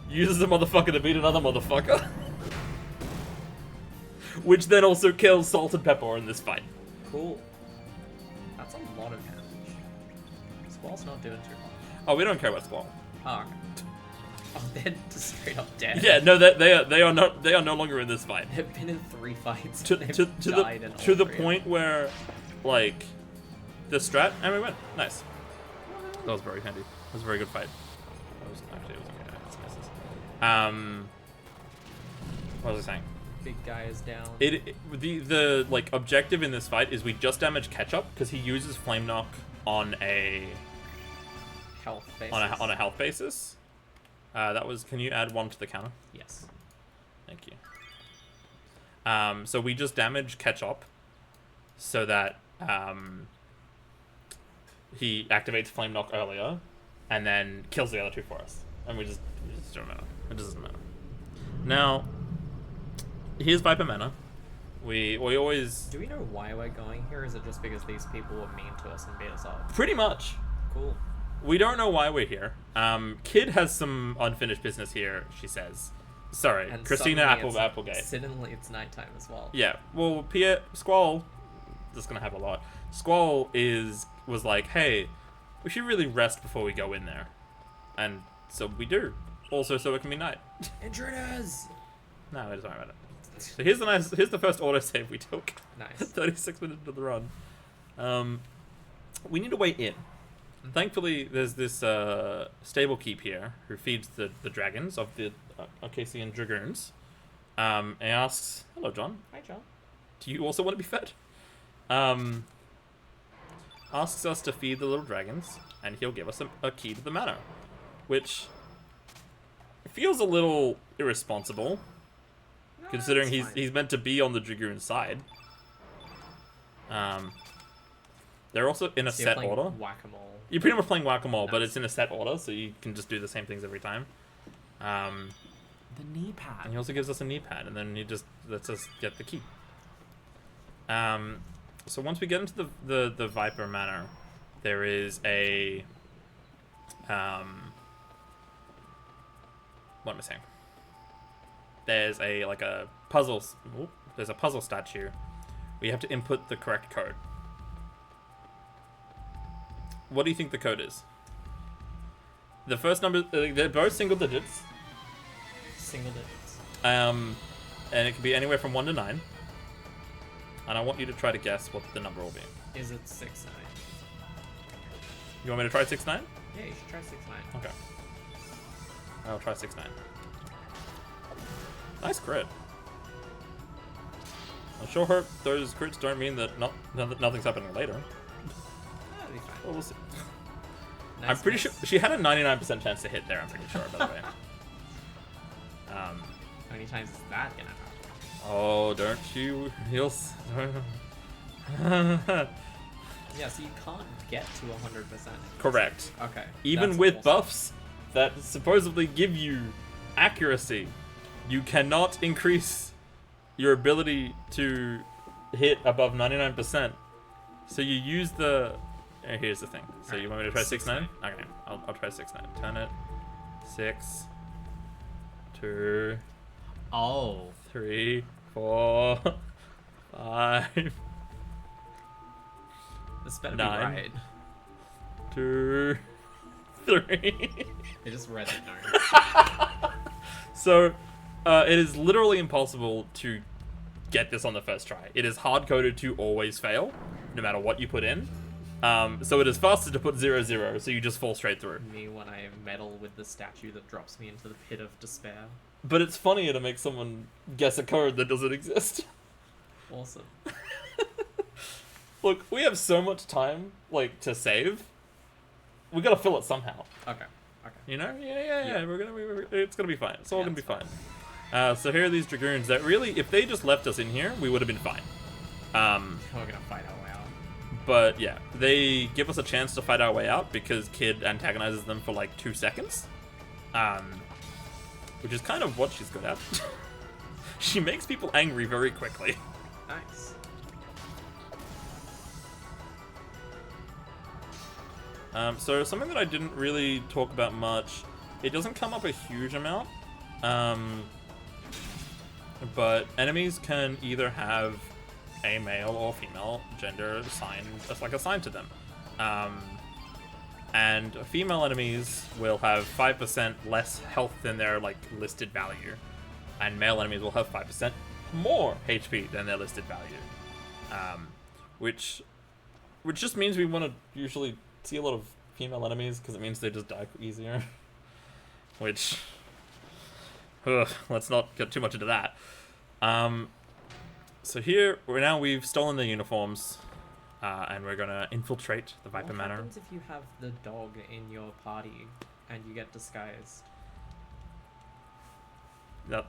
uses a motherfucker to beat another motherfucker. Which then also kills Salt and Pepper in this fight. Cool. That's a lot of damage. Squall's not doing too much. Oh, we don't care about Squall. Oh, okay. Oh, they're just straight up dead. Yeah, no, they are no longer in this fight. They've been in 3 fights. To They've the died in all to the 3. point where, like, the strat and we went nice. That was very handy. That was a very good fight. That was actually it was okay. It's misses. What was I saying? Big guy is down. The like objective in this fight is we just damage Ketchup because he uses Flame Knock on a Health basis. on a health basis. That was. Can you add 1 to the counter? Yes. Thank you. So we just damage Ketchup so that he activates Flame Knock earlier and then kills the other 2 for us. And we just don't matter. It doesn't matter. Now, here's Viper Mana. We always... Do we know why we're going here? Or is it just because these people were mean to us and beat us up? Pretty much. Cool. We don't know why we're here. Kid has some unfinished business here, she says. Sorry, And Christina suddenly Applegate. Suddenly it's nighttime as well. Yeah, well, Squall, this is gonna have a lot. Squall was like, hey, we should really rest before we go in there, and so we do. Also, so it can be night. Intruders! No, we just worry about it. So here's the first autosave we took. Nice. 36 minutes into the run. We need a way in. Thankfully, there's this stable keep here who feeds the dragons of the Arcasian Dragoons. And asks, hello, John. Hi, John. Do you also want to be fed? Asks us to feed the little dragons, and he'll give us a key to the manor. Which feels a little irresponsible, considering it's fine. he's meant to be on the Dragoon side. They're also in a So you're set playing order. Whack-a-mole. You're pretty much playing Whack-a-Mole, but Nice. it's in a set order, so you can just do the same things every time. The knee pad. And he also gives us a knee pad, and then he just lets us get the key. So once we get into the Viper Manor, there is a... what am I saying? There's a puzzle... There's a puzzle statue where you have to input the correct code. What do you think the code is? The first number... they're both single digits. Single digits. And it can be anywhere from 1 to 9. And I want you to try to guess what the number will be. Is it 6-9? You want me to try 6-9? Yeah, you should try 6-9. Okay. I'll try 6-9. Nice crit. I sure hope those crits don't mean that nothing's happening later. That'll be fine. Well, we'll see. Nice I'm pretty miss. sure she had a 99% chance to hit there, I'm pretty sure, by the way. How many times is that gonna happen? Oh, don't you... You'll... Yeah, so you can't get to 100%. Correct. Okay. Even that's with awesome. buffs that supposedly give you accuracy, you cannot increase your ability to hit above 99%. So you use the... Here's the thing. So you want me to try 6-9? Okay, I'll try 6-9. Turn it. 6, 2, Oh. 3, 4, 5, This better 9. be right. 2, 3. They just read it no. So, it is literally impossible to get this on the first try. It is hard-coded to always fail, no matter what you put in. So it is faster to put 0, 0, so you just fall straight through. Me when I meddle with the statue that drops me into the pit of despair. But it's funnier to make someone guess a code that doesn't exist. Awesome. Look, we have so much time, like, to save. We gotta fill it somehow. Okay. Okay. You know? Yeah. It's gonna be fine. It's all Yeah, gonna be it's fine. So here are these Dragoons that really, if they just left us in here, we would have been fine. We're gonna fight our way out. But yeah, they give us a chance to fight our way out because Kid antagonizes them for like 2 seconds. Which is kind of what she's good at. She makes people angry very quickly. Nice. So something that I didn't really talk about much, it doesn't come up a huge amount, but enemies can either have a male or female gender assigned to them. And female enemies will have 5% less health than their like listed value, and male enemies will have 5% more HP than their listed value. Which just means we want to usually see a lot of female enemies because it means they just die easier. Which, let's not get too much into that. So here, we've stolen their uniforms, and we're gonna infiltrate the Viper What Manor. happens if you have the dog in your party and you get disguised? That,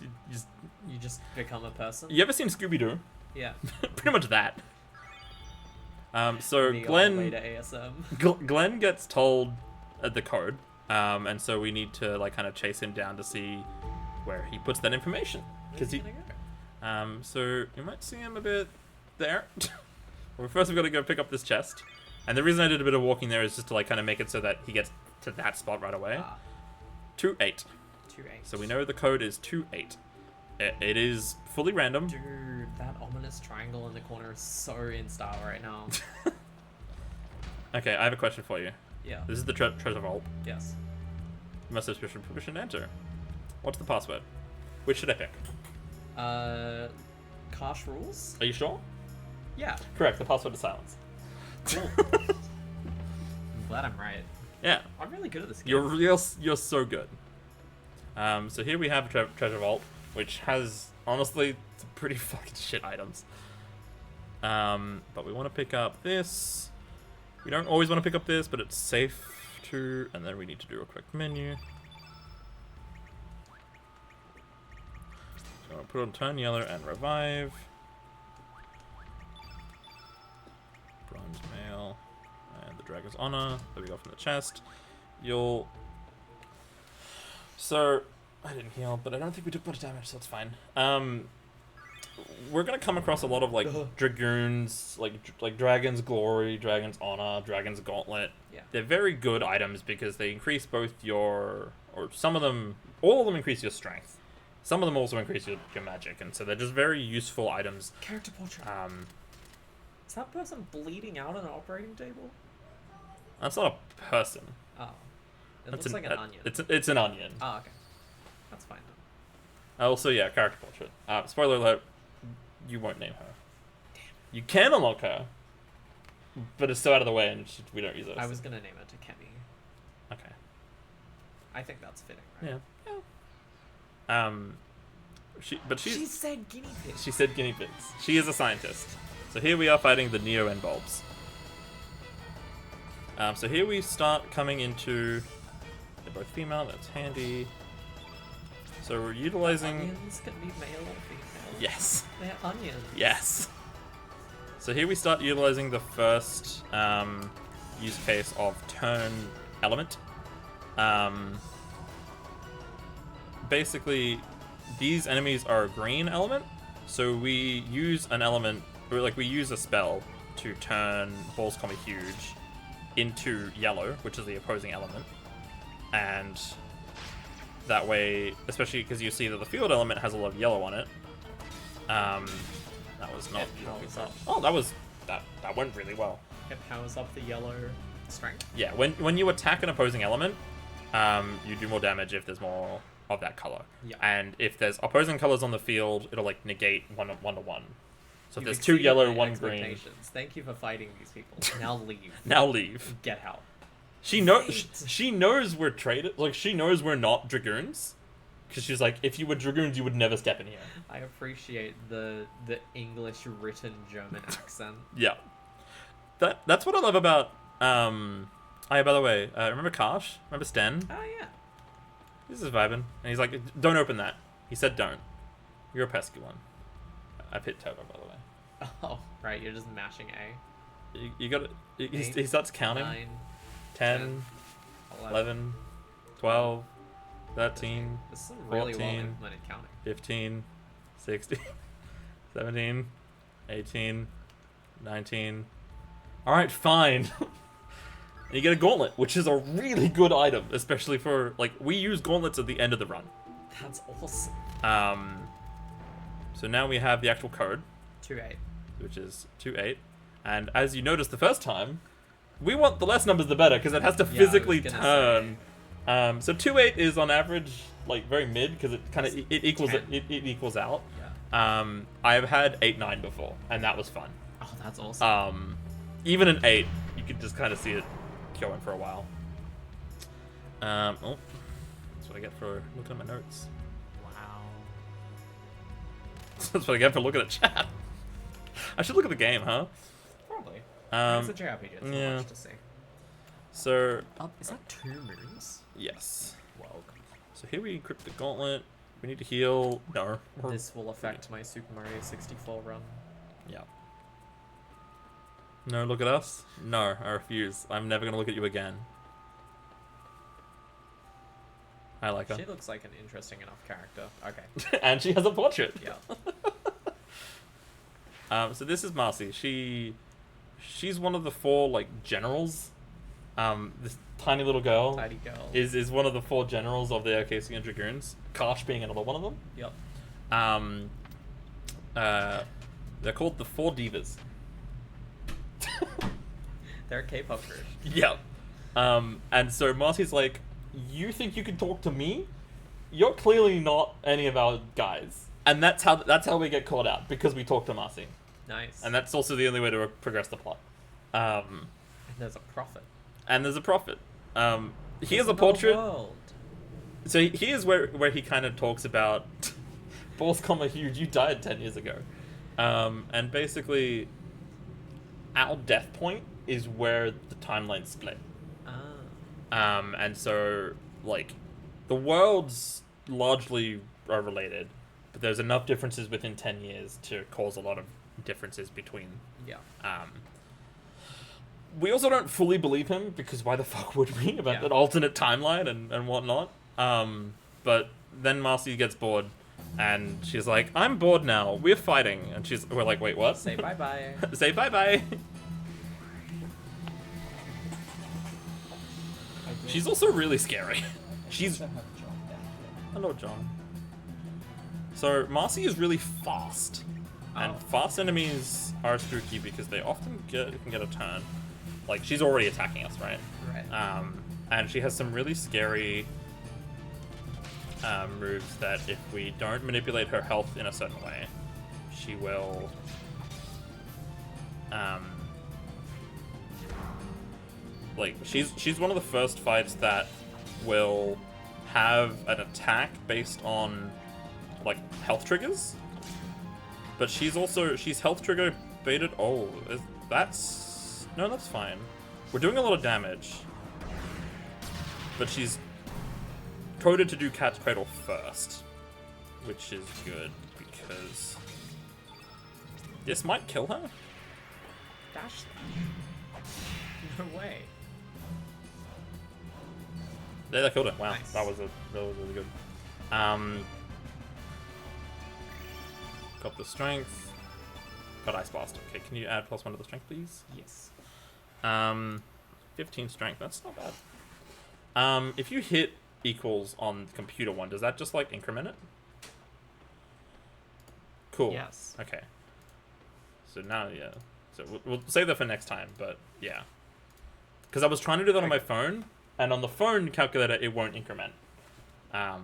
You just become a person? you ever seen Scooby-Doo? Yeah. Pretty much that. So The old Glenn way to ASM. Glenn gets told the code, and so we need to like kind of chase him down to see where he puts that information. Where's he Because gonna go? so you might see him a bit there. Well, first we've got to go pick up this chest, and the reason I did a bit of walking there is just to like kind of make it so that he gets to that spot right away. 2-8. 2-8. So we know the code is 2-8. It is fully random. Dude, that ominous triangle in the corner is so in style right now. Okay, I have a question for you. Yeah. This is the treasure vault. Yes. You must have permission to enter. What's the password? Which should I pick? Karsh rules? Are you sure? Yeah. Correct. The password is silence. Cool. I'm glad I'm right. Yeah. I'm really good at this game. You're so good. So here we have a treasure vault, which has honestly some pretty fucking shit items. But we want to pick up this. We don't always want to pick up this, but it's safe to. And then we need to do a quick menu. So I'll put on turn yellow and revive. Bronze mail and the Dragon's Honor that we got from the chest. So I didn't heal, but I don't think we took much damage, so it's fine. We're gonna come across a lot of like dragoons, like Dragon's Glory, Dragon's Honor, Dragon's Gauntlet. Yeah. They're very good items because they increase both all of them increase your strength. Some of them also increase your magic, and so they're just very useful items. Character portrait. Is that person bleeding out on an operating table? That's not a person. Oh. It looks like an onion. It's an onion. Oh, okay. That's fine then. Also, yeah, character portrait. Spoiler alert, you won't name her. Damn. You can unlock her, but it's so out of the way and we don't use it. I was gonna name it to Kemi. Okay. I think that's fitting, right? Yeah. She said guinea pigs. She said guinea pigs. She is a scientist. So here we are fighting the Neo and Bulbs. So here we start coming into. They're both female. That's handy. So we're utilizing. Onions can be male or female. Yes. They're onions. Yes. So here we start utilizing the first use case of turn element. Basically, these enemies are a green element, so we use an element, or like we use a spell to turn Balls, Huge into yellow, which is the opposing element. and that way, especially because you see that the field element has a lot of yellow on it. That was not. It powers up. Oh, that went really well. It powers up the yellow strength. Yeah, when you attack an opposing element, you do more damage if there's more of that color. Yeah. And if there's opposing colors on the field, it'll like negate one to one. So if You've there's 2 exceeded yellow, my 1 green. expectations. Thank you for fighting these people. Now leave. Now leave. Get out. She knows we're traded. Like she knows we're not dragoons, because she's like, if you were dragoons, you would never step in here. I appreciate the English written German accent. Yeah. That's what I love about. By the way, remember Karsh? Remember Sten? Oh yeah. This is vibing, and he's like, "Don't open that." He said, "Don't." You're a pesky one. I've hit Turbo, by the way. Oh right, you're just mashing A. You got it. He starts counting. 9, 10, 11, 12, 13, This is some really 14, well implemented counting. 15, 16, 17, 18, 19. Alright, fine. And you get a gauntlet, which is a really good item, especially for, like, we use gauntlets at the end of the run. That's awesome. So now we have the actual code, 2-8. which is 28. And as you noticed the first time, we want the less numbers the better, because it has to Yeah, I was physically gonna turn. So 28 is on average like very mid, because it kind of it equals 10. it equals out. Yeah. I have had 8-9 before, and that was fun. Oh, that's awesome. Even an 8, you could just kind of see it going for a while. Oh, that's what I get for looking at my notes. Wow. That's what I get for looking at chat. I should look at the game, huh? Probably. Um, It's a JRPG. It's not yeah. much to see. So Is that 2 moons? yes. Well, So here we encrypt the gauntlet. We need to heal. No. this will affect my Super Mario 64 run. Yeah. No, look at us. No, I refuse. I'm never gonna look at you again. I like her. She looks like an interesting enough character. Okay. And she has a portrait. Yeah. So this is Marcy. She's one of the 4 like generals. This tiny little girl Tidy girl. is one of the 4 generals of the Arcasian Dragoons. Karsh being another one of them. Yep. They're called the 4 Divas. They're a K-pop group. Yep. And so Marcy's like, you think you can talk to me? You're clearly not any of our guys. And that's how we get caught out, because we talk to Marcy. Nice. And that's also the only way to progress the plot. And there's a prophet. And there's a prophet. Here's There's a portrait. another world. So here's where he kind of talks about balls, huge. You died 10 years ago. And basically, our death point is where the timelines split. Ah. And so, like, the worlds largely are related, but there's enough differences within 10 years to cause a lot of differences between. Yeah. We also don't fully believe him, because why the fuck would we about an alternate timeline and whatnot? But then Marcy gets bored, and she's like, I'm bored now, we're fighting. And we're like, wait, what? Say bye-bye. Say bye-bye. She's also really scary. She's... Hello, John. So, Marcy is really fast. And fast enemies are spooky because they often can get a turn. Like, she's already attacking us, right? Right. And she has some really scary moves that if we don't manipulate her health in a certain way, she will... like, she's one of the first fights that will have an attack based on, like, health triggers. But she's health trigger baited. Oh, that's... No, that's fine. We're doing a lot of damage. But she's coded to do Cat's Cradle first. Which is good, because... this might kill her? Dash slash. No way. Yeah, that killed her. Wow, Nice. that was really good. Got the strength. Got Ice Blast. Okay, can you add +1 to the strength, please? Yes. 15 strength. That's not If you hit equals on the computer one, does that just like increment it? Cool. Yes. Okay. So now, yeah. So we'll save that for next time, but yeah. Because I was trying to do that on my phone, and on the phone calculator, it won't increment. Well,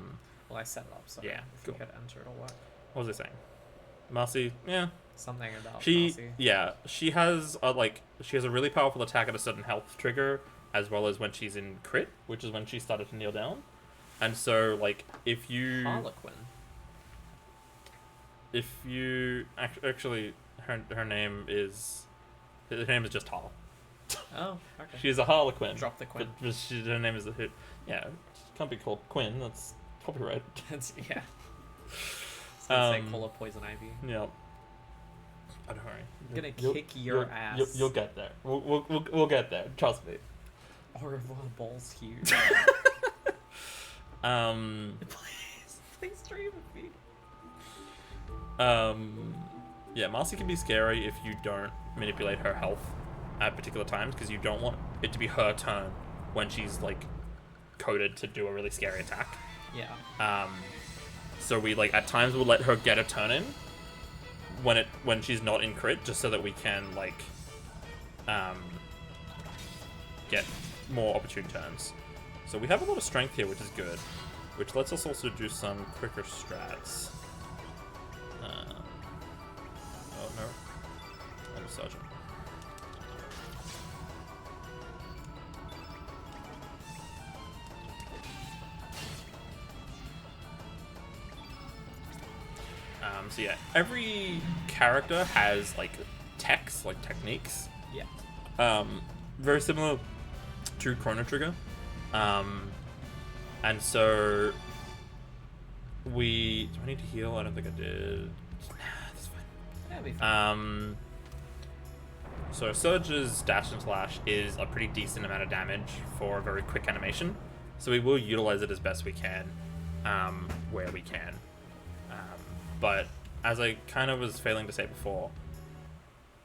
I set it up, so Yeah, if cool. you hit enter, it'll work. What was I saying? Marcy, yeah. Something about She, Marcy. yeah, she has a really powerful attack at a certain health trigger, as well as when she's in crit, which is when she started to kneel down. And so, like, if you... Harlequin. If you... Actually, her name is... Her name is just Harl. Oh, okay. She's a Harlequin. Drop the Quinn. But her name is... Yeah, she can't be called Quinn, that's copyright. Yeah. I was gonna say call her Poison Ivy. Yeah. Oh, don't worry. I'm gonna kick your ass. You'll get there. We'll get there. Trust me. Au revoir, balls huge. Please stream with me. Yeah, Marcy can be scary if you don't manipulate her health at particular times, because you don't want it to be her turn when she's like coded to do a really scary attack. Yeah. So we like at times we'll let her get a turn in when she's not in crit, just so that we can like get more opportune turns. So we have a lot of strength here, which is good, which lets us also do some quicker strats. Oh no, I'm a sergeant. So yeah, every character has like techs, like techniques. Yeah. Very similar to Chrono Trigger. And so do I need to heal? I don't think I did. Nah, that's fine. That'll be fine. So Surge's dash and slash is a pretty decent amount of damage for a very quick animation. So we will utilize it as best we can, where we can. But as I kind of was failing to say before,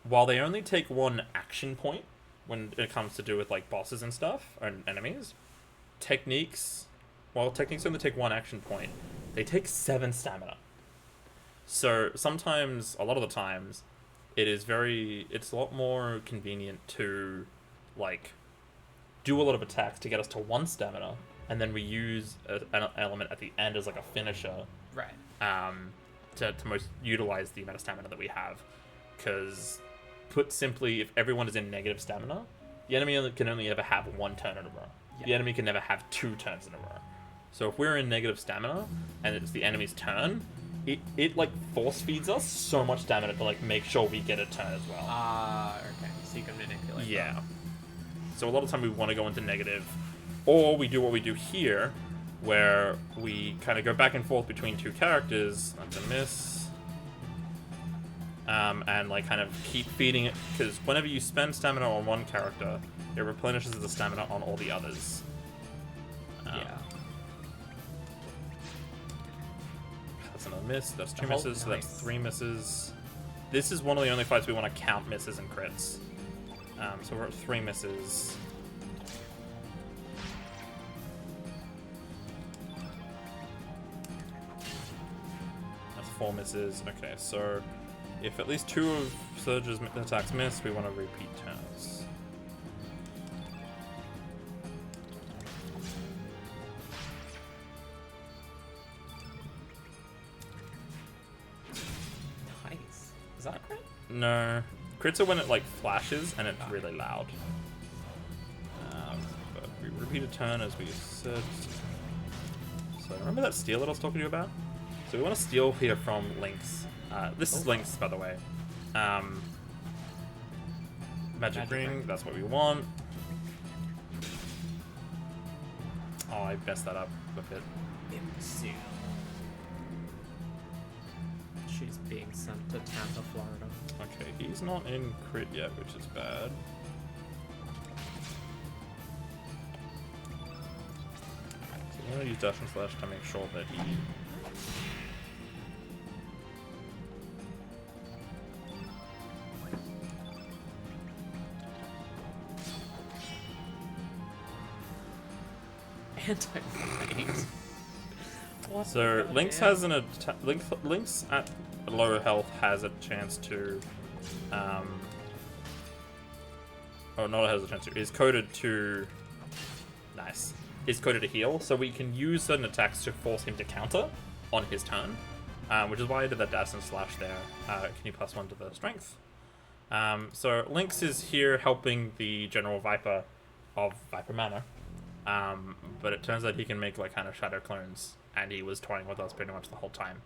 while they only take one action point when it comes to do with like bosses and stuff, or enemies, while techniques only take one action point, they take 7 stamina. So sometimes, a lot of the times, it's a lot more convenient to like do a lot of attacks to get us to 1 stamina, and then we use an element at the end as like a finisher. Right. To most utilize the amount of stamina that we have. Because, put simply, if everyone is in negative stamina, the enemy can only ever have 1 turn in a row. Yeah. The enemy can never have 2 turns in a row. So if we're in negative stamina, and it's the enemy's turn, it like force feeds us so much stamina to like make sure we get a turn as well. Okay. So you can manipulate. Yeah. Them. So a lot of time we want to go into negative, or we do what we do here, where we kind of go back and forth between 2 characters. That's a miss. And like kind of keep feeding it, because whenever you spend stamina on one character, it replenishes the stamina on all the others. Yeah. That's another miss. That's 2 Oh, misses. So that's nice. 3 misses. This is one of the only fights we want to count misses and crits. So we're at 3 misses. That's 4 misses. Okay, so if at least 2 of Surge's attacks miss, we want to repeat turns. Nice. Is that a crit? No. Crits are when it like flashes and it's really loud. But we repeat a turn as we said. So remember that steal that I was talking to you about? So we want to steal here from Lynx. This is Lynx, by the way. Magic ring, that's what we want. Oh, I messed that up a bit. Imbecile. She's being sent to Tampa, Florida. Okay, he's not in crit yet, which is bad. So I'm gonna use dash and slash to make sure that he... Anti-fight. What So the Lynx hell? has an Lynx at lower health has a chance to, oh, not has a chance to. Is coded to. Nice. Is coded to heal, so we can use certain attacks to force him to counter on his turn, which is why I did that dash and slash there. Can you plus 1 to the strength? So Lynx is here helping the General Viper of Viper Manor, but it turns out he can make like kind of shadow clones, and he was toying with us pretty much the whole time.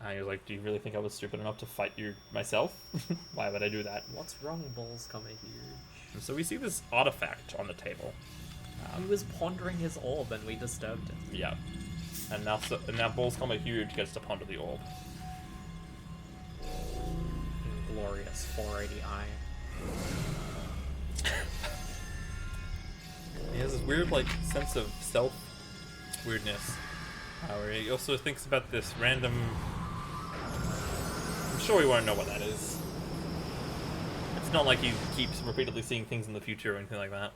He was like, "Do you really think I was stupid enough to fight you myself? Why would I do that?" What's wrong, balls come huge? And so we see this artifact on the table. He was pondering his orb and we disturbed him. Yeah, and now Balls Comma Huge gets to ponder the orb. Glorious 480i. He has this weird like sense of self weirdness, where he also thinks about this random. I'm sure we won't know what that is. It's not like he keeps repeatedly seeing things in the future or anything like that.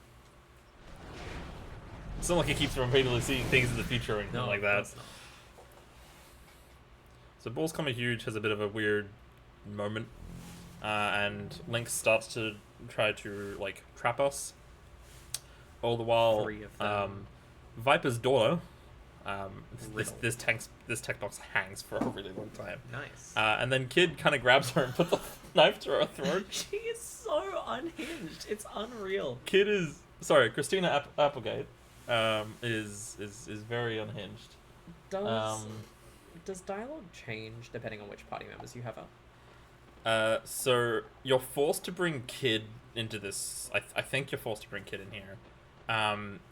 It's not like he keeps repeatedly seeing things in the future or anything like that. It's not. So Balls Comma Huge has a bit of a weird moment, and Lynx starts to try to like trap us. All the while, 3 of them. Viper's daughter, this Riddle. this tech box hangs for a really long time. Nice. And then Kid kind of grabs her and puts the knife to her throat. She is so unhinged. It's unreal. Kid is Christina Applegate, is very unhinged. Does dialogue change depending on which party members you have up? So you're forced to bring Kid into this. I think you're forced to bring Kid in here.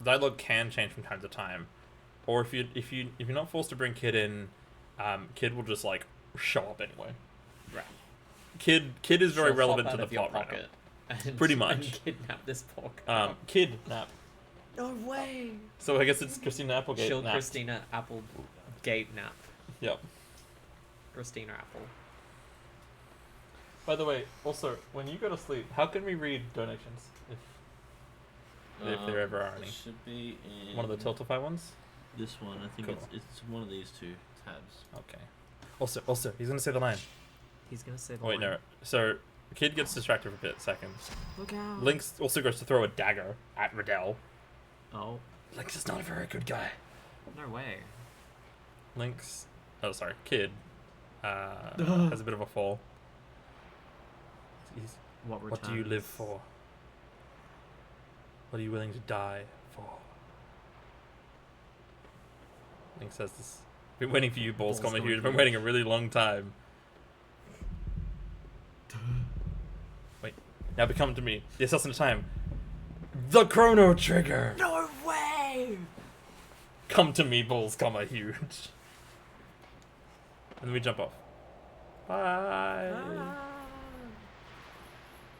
Dialogue can change from time to time, or if you're not forced to bring Kid in, Kid will just like show up anyway. Right. Kid is very She'll relevant hop to out the of your plot right now. pocket and- Pretty and much. kidnap this poor guy. Kidnap. No way. So I guess it's Christina Applegate. She'll napped. Christina Applegate nap. Yep. Christina Apple. By the way, also when you go to sleep, how can we read donations if there ever are any? It should be in One of the Tiltify ones. This one. I think Cool. it's one of these 2 tabs. Okay. Also, he's gonna say the line. He's gonna say the Oh, wait, line. no. So Kid gets distracted for a bit. Second. Look out. Lynx also goes to throw a dagger at Riddell. Oh, Lynx is not a very good guy. no way. Lynx. Oh, sorry. Kid. Has a bit of a fall. He's, what do you live for? What are you willing to die for? Lynx says this. Been waiting for you, Balls Comma Huge. Been waiting a really long time. Wait. Now become to me. The assassin of time. The Chrono Trigger! No way! Come to me, Balls Comma Huge. And then we jump off. Bye.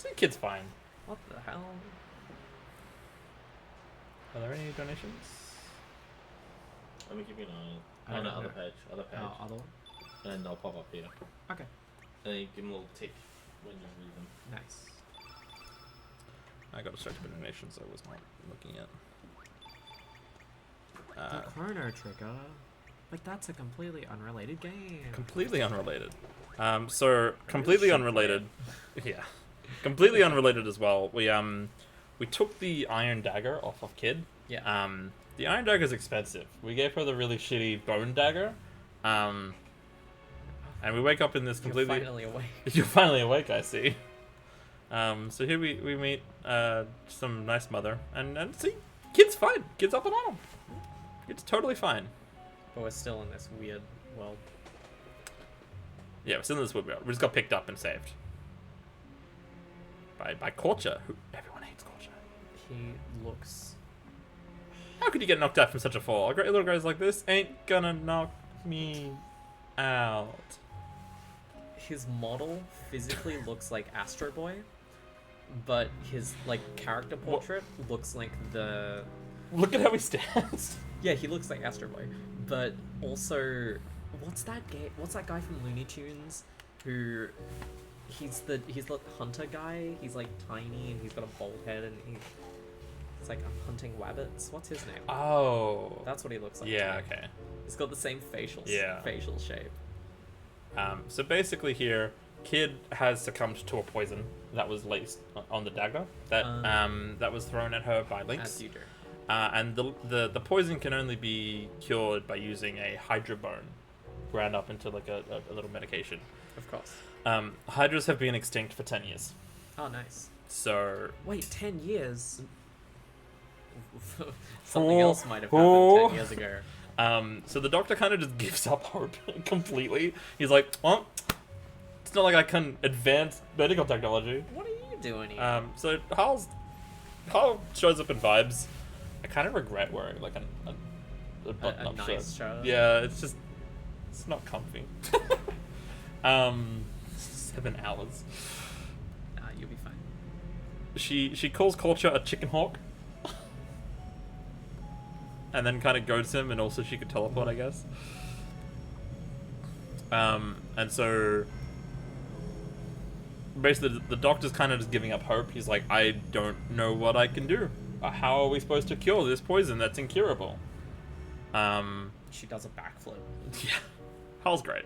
The kid's fine. What the hell? Are there any donations? Let me give you an I eye on the don't other know. page. Other page. Oh, other one? And they'll pop up here. Okay. And then you give them a little tick when you read them. Nice. I got distracted by donations, so I was not looking at. The Chrono Trigger. Like, that's a completely unrelated game. Completely unrelated. So completely unrelated. Yeah, completely unrelated as well. We took the iron dagger off of Kid. Yeah. The iron dagger is expensive. We gave her the really shitty bone dagger. And we wake up in this completely. You're finally awake. You're finally awake, I see. So here we meet some nice mother, and see, Kid's fine. Kid's up and on him. It's totally fine. But we're still in this weird world. Yeah, we're still in this weird world. We just got picked up and saved. By Culture, who everyone hates Culture. He looks... How could you get knocked out from such a fall? A great little guys like this ain't gonna knock me out. His model physically looks like Astro Boy, but his, like, character portrait looks like the... Look at how he stands. Yeah, he looks like Astro Boy, but also... What's that guy from Looney Tunes who... He's the hunter guy. He's like tiny and he's got a bald head and he's It's like, I'm hunting wabbits. What's his name? Oh. That's what he looks like. Yeah, to me. okay. He's got the same facial shape. So basically here, Kid has succumbed to a poison that was laced on the dagger that was thrown at her by Lynx. As you do. And the poison can only be cured by using a Hydra bone ground up into like a little medication. Of course. Hydras have been extinct for 10 years. Oh, nice. So... Wait, 10 years? Something else might have happened 10 years ago. So the doctor kind of just gives up hope completely. He's like, well, it's not like I can advance medical technology. What are you doing here? So Hal shows up in vibes. I kind of regret wearing like a button-up nice shirt. Yeah, it's not comfy. 7 hours. Nah, you'll be fine. She calls Culture a chicken hawk. And then kind of goads him, and also she could teleport, I guess. And so basically the doctor's kind of just giving up hope. He's like, I don't know what I can do. How are we supposed to cure this poison that's incurable? She does a backflip. Yeah, Hal's great.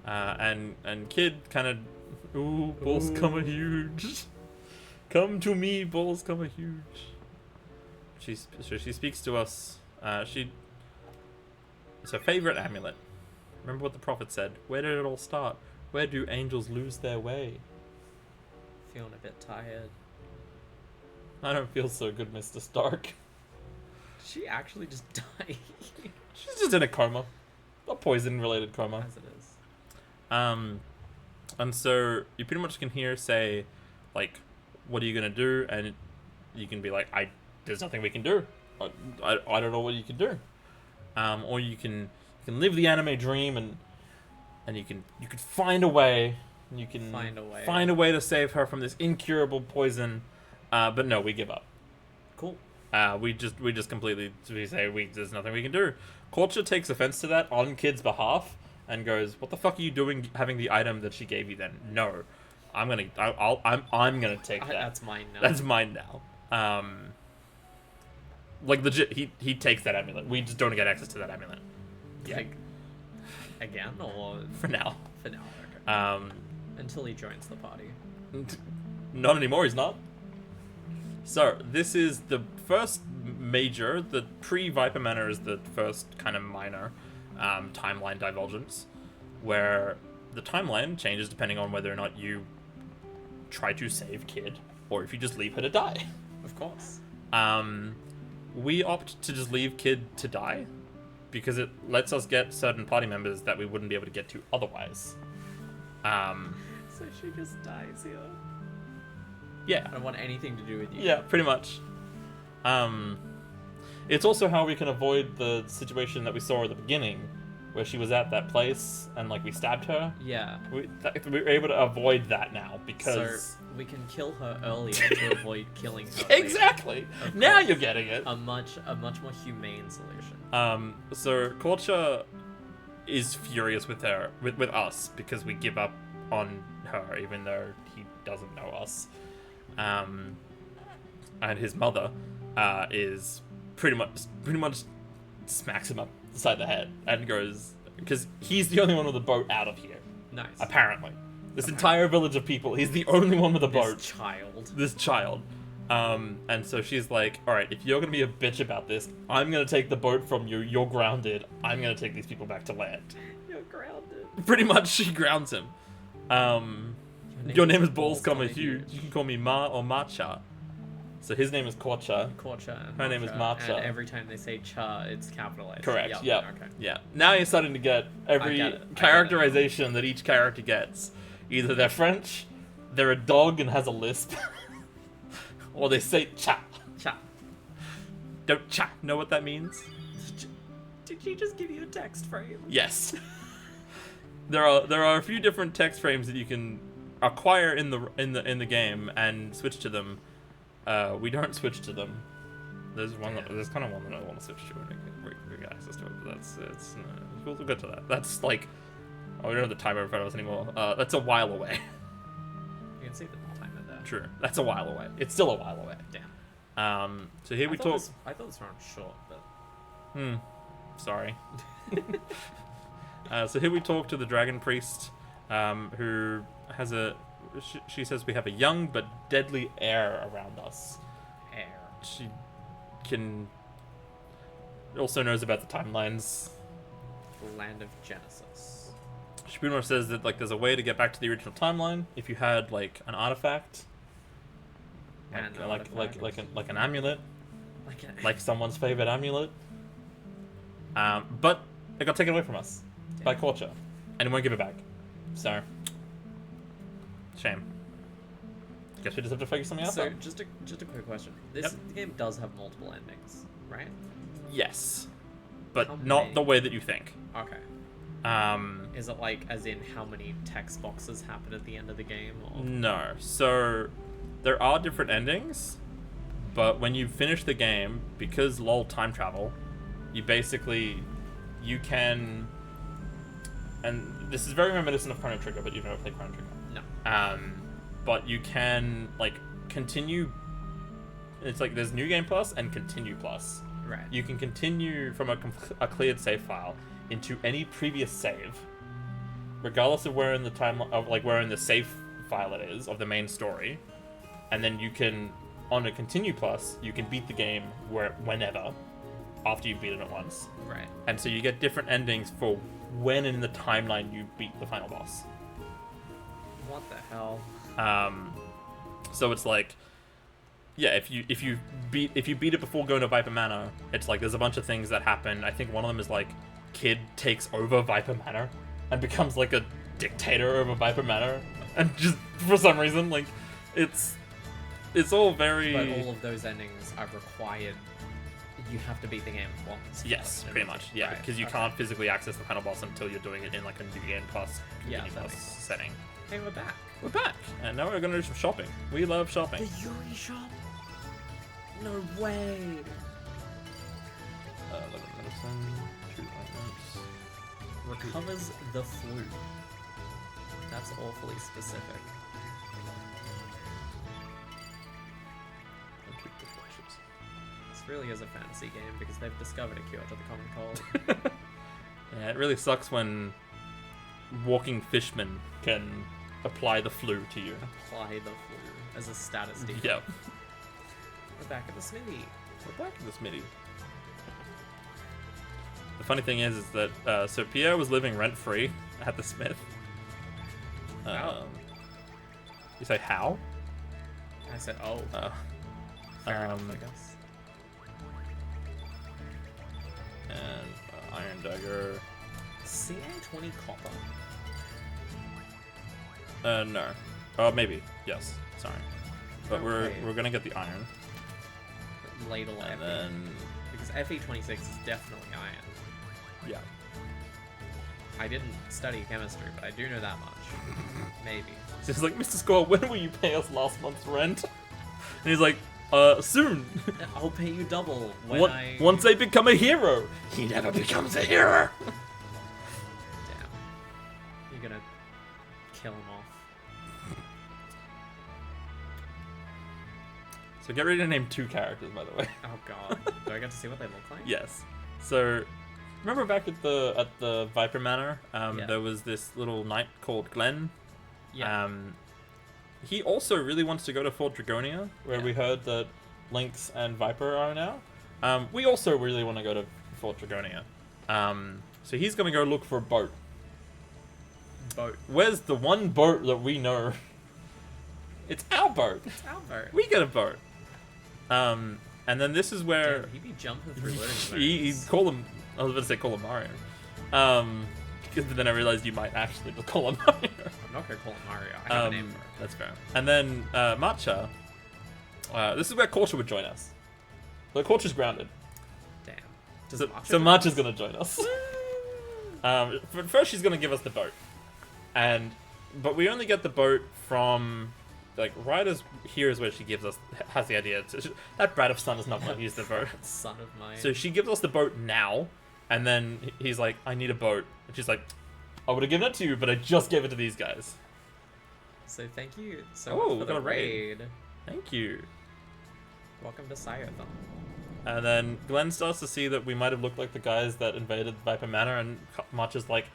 And Kid kind of, ooh, balls come a huge. Come to me, balls come a huge. So she speaks to us. It's her favorite amulet. Remember what the prophet said. Where did it all start? Where do angels lose their way? Feeling a bit tired. I don't feel so good, Mr. Stark. Did she actually just die? She's just in a coma. A poison-related coma. As it is. And so you pretty much can hear say, like, what are you gonna do? And you can be like, there's nothing we can do. I don't know what you can do. Or you can live the anime dream and you can find a way. You can find a way to save her from this incurable poison. But no, we give up. Cool. We just completely say there's nothing we can do. Culture takes offense to that on Kid's behalf and goes, "What the fuck are you doing having the item that she gave you then?" No, I'm gonna take that. That's mine now. That's mine now. Like legit, he takes that amulet. We just don't get access to that amulet. Yeah. Like, again, or For now. For now, okay. Until he joins the party. Not anymore. He's not. So this is the first major. The pre-Viper Manor is the first kind of minor timeline divergence, where the timeline changes depending on whether or not you try to save Kid or if you just leave her to die. Of course. We opt to just leave Kid to die because it lets us get certain party members that we wouldn't be able to get to otherwise. So she just dies here. Yeah. I don't want anything to do with you. Yeah, pretty much. It's also how we can avoid the situation that we saw at the beginning, where she was at that place and like we stabbed her. Yeah. We're able to avoid that now because So we can kill her earlier to avoid killing her. exactly. Later. Now you're getting it. A much more humane solution. So Culture is furious with her, with us, because we give up on her, even though he doesn't know us. And his mother is pretty much smacks him up the side of the head and goes, because he's the only one with a boat out of here. Nice. Apparently, this entire village of people, he's the only one with a boat. This child. And so she's like, all right, if you're gonna be a bitch about this, I'm gonna take the boat from you. You're grounded. I'm gonna take these people back to land. You're grounded. Pretty much, she grounds him. Your name is Balls, huge. You can call me Ma or Macha. So his name is Korcha. Her name is Macha. And every time they say cha, it's capitalized. Correct. Yep. Yeah. Okay. Yeah. Now you're starting to get every characterization that each character gets. Either they're French, they're a dog and has a lisp, or they say cha. Cha. Don't cha know what that means? Did she just give you a text frame? Yes. There are a few different text frames that you can acquire in the game and switch to them. We don't switch to them. There's kind of one that I want to switch to and we get access to it, but we'll get to that. That's like, we don't have the timer in front of us anymore. That's a while away. You can see the timer there. True. That's a while away. It's still a while away. Damn. So here we talk. I thought this round was short, but Sorry. So here we talk to the Dragon Priest, who has she says we have a young but deadly air around us. air. She also knows about the timelines. The land of Genesis. She pretty much says that there's a way to get back to the original timeline if you had an artifact, like an amulet, like someone's favorite amulet. But it got taken away from us by culture, and we won't give it back. So, shame. Guess we just have to figure something out. So just a quick question. This game does have multiple endings, right? Yes, but How not many? the way that you think. Okay. Is it as in how many text boxes happen at the end of the game? Or? No. So there are different endings, but when you finish the game, because LOL time travel, you can, and this is very reminiscent of Chrono Trigger, but you've never played Chrono Trigger. No. But you can continue. It's there's New Game Plus and Continue Plus. Right. You can continue from a cleared save file into any previous save, regardless of where in the timeline of where in the save file it is of the main story, and then you can, on a Continue Plus, you can beat the game whenever after you've beaten it once. Right. And so you get different endings for when in the timeline you beat the final boss. What the hell? So it's if you beat it before going to Viper Manor, it's there's a bunch of things that happen. I think one of them is Kid takes over Viper Manor and becomes a dictator over Viper Manor, and just for some reason it's all very. But all of those endings are required. You have to beat the game once. Yes, pretty much. Yeah, because you can't physically access the final boss until you're doing it in a New Game Plus, Continue Plus setting. Hey, we're back. We're back, and now we're gonna do some shopping. We love shopping. The Yuri shop? No way. 11 medicine, 2 ointments. Recovers the flu. That's awfully specific. And keep the flashes. This really is a fantasy game because they've discovered a cure to the common cold. Yeah, it really sucks when walking fishmen can apply the flu to you. Apply the flu as a status debuff. Yep. We're back at the smithy. We're back in the smitty. The funny thing is that so Pierre was living rent free at the Smith. How? You say how? I said, oh. Fair enough, I guess. And Iron Dagger. CA20 copper. No. Maybe. Yes. Sorry. But Okay. we're gonna get the iron. Ladle And Fe. then Because Fe26 is definitely iron. yeah. I didn't study chemistry, but I do know that much. Maybe. So he's Mr. Score, when will you pay us last month's rent? And he's soon. I'll pay you double when I... Once I become a hero. He never becomes a hero. Damn. You're gonna kill him off. So get ready to name 2 characters, by the way. Oh god. Do I get to see what they look like? Yes. So remember back at the Viper Manor, there was this little knight called Glenn. Yeah. He also really wants to go to Fort Dragonia, where we heard that Lynx and Viper are now. We also really want to go to Fort Dragonia. So he's going to go look for a boat. Boat. Where's the one boat that we know? It's our boat. It's Albert. We get a boat. And then this is where... Damn, he'd be jumping through loading He'd zones. call him... I was about to say call him Mario. But then I realized you might actually just call him Mario. I'm not gonna call him Mario. I have a name for him. That's fair. And then Matcha. This is where Culture would join us. But Culture's grounded. Damn. Does So, Matcha so do Matcha's this? going to join us. But first she's going to give us the boat. But we only get the boat from... right as here is where she has the idea. That brat of son is not going to use the boat. Son of mine. So she gives us the boat now, and then he's like, I need a boat. And she's like, I would have given it to you, but I just gave it to these guys. So thank you so Oh, much we for got the a raid. raid. Thank you. Welcome to Syothon. And then Glenn starts to see that we might have looked like the guys that invaded Viper Manor, and Matcha's like,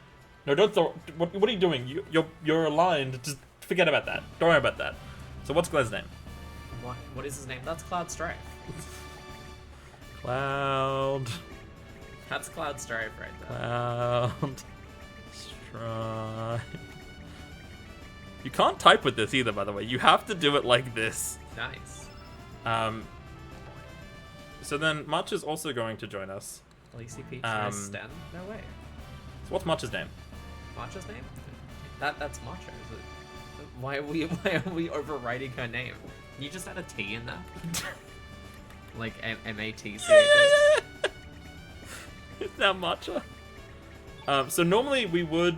no, don't throw. What are you doing? You're aligned. Just forget about that. Don't worry about that. So what's Glenn's name? What is his name? That's Cloud Strife. Cloud. That's Cloud Strife right there. Cloud. Strife. You can't type with this either, by the way. You have to do it like this. Nice. So then Match is also going to join us. Lacey Peach, nice Sten? No way. So what's Matcha's name? Matcha's name? That's Matcha, is it? Why are we overwriting her name? You just add a T in there? Like M-A-T-C. It's now Matcha. So normally we would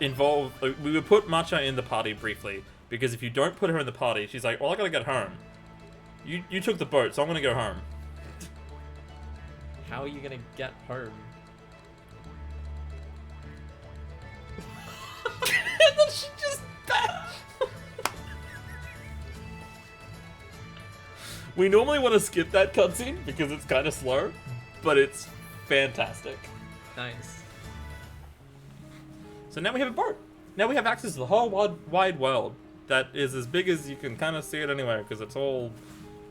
we would put Matcha in the party briefly, because if you don't put her in the party, she's like, well, I gotta get home. You took the boat, so I'm gonna go home. How are you gonna get home? And then she just We normally want to skip that cutscene because it's kind of slow, but it's fantastic. Nice. So now we have a boat. Now we have access to the whole wide world that is as big as you can kind of see it anywhere, because it's all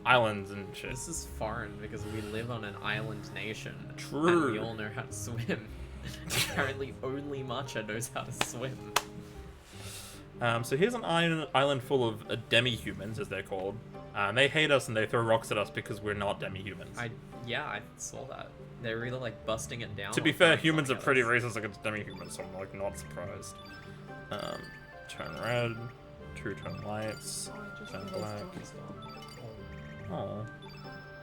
islands and shit. This is foreign because we live on an island nation. True. And we all know how to swim. Apparently only Matcha knows how to swim. So here's an island full of demi-humans, as they're called. They hate us and they throw rocks at us because we're not demi-humans. I saw that. They're either like busting it down. To be fair, humans are pretty racist against demi-humans, so I'm like not surprised. Turn red, turn lights, turn black. Oh,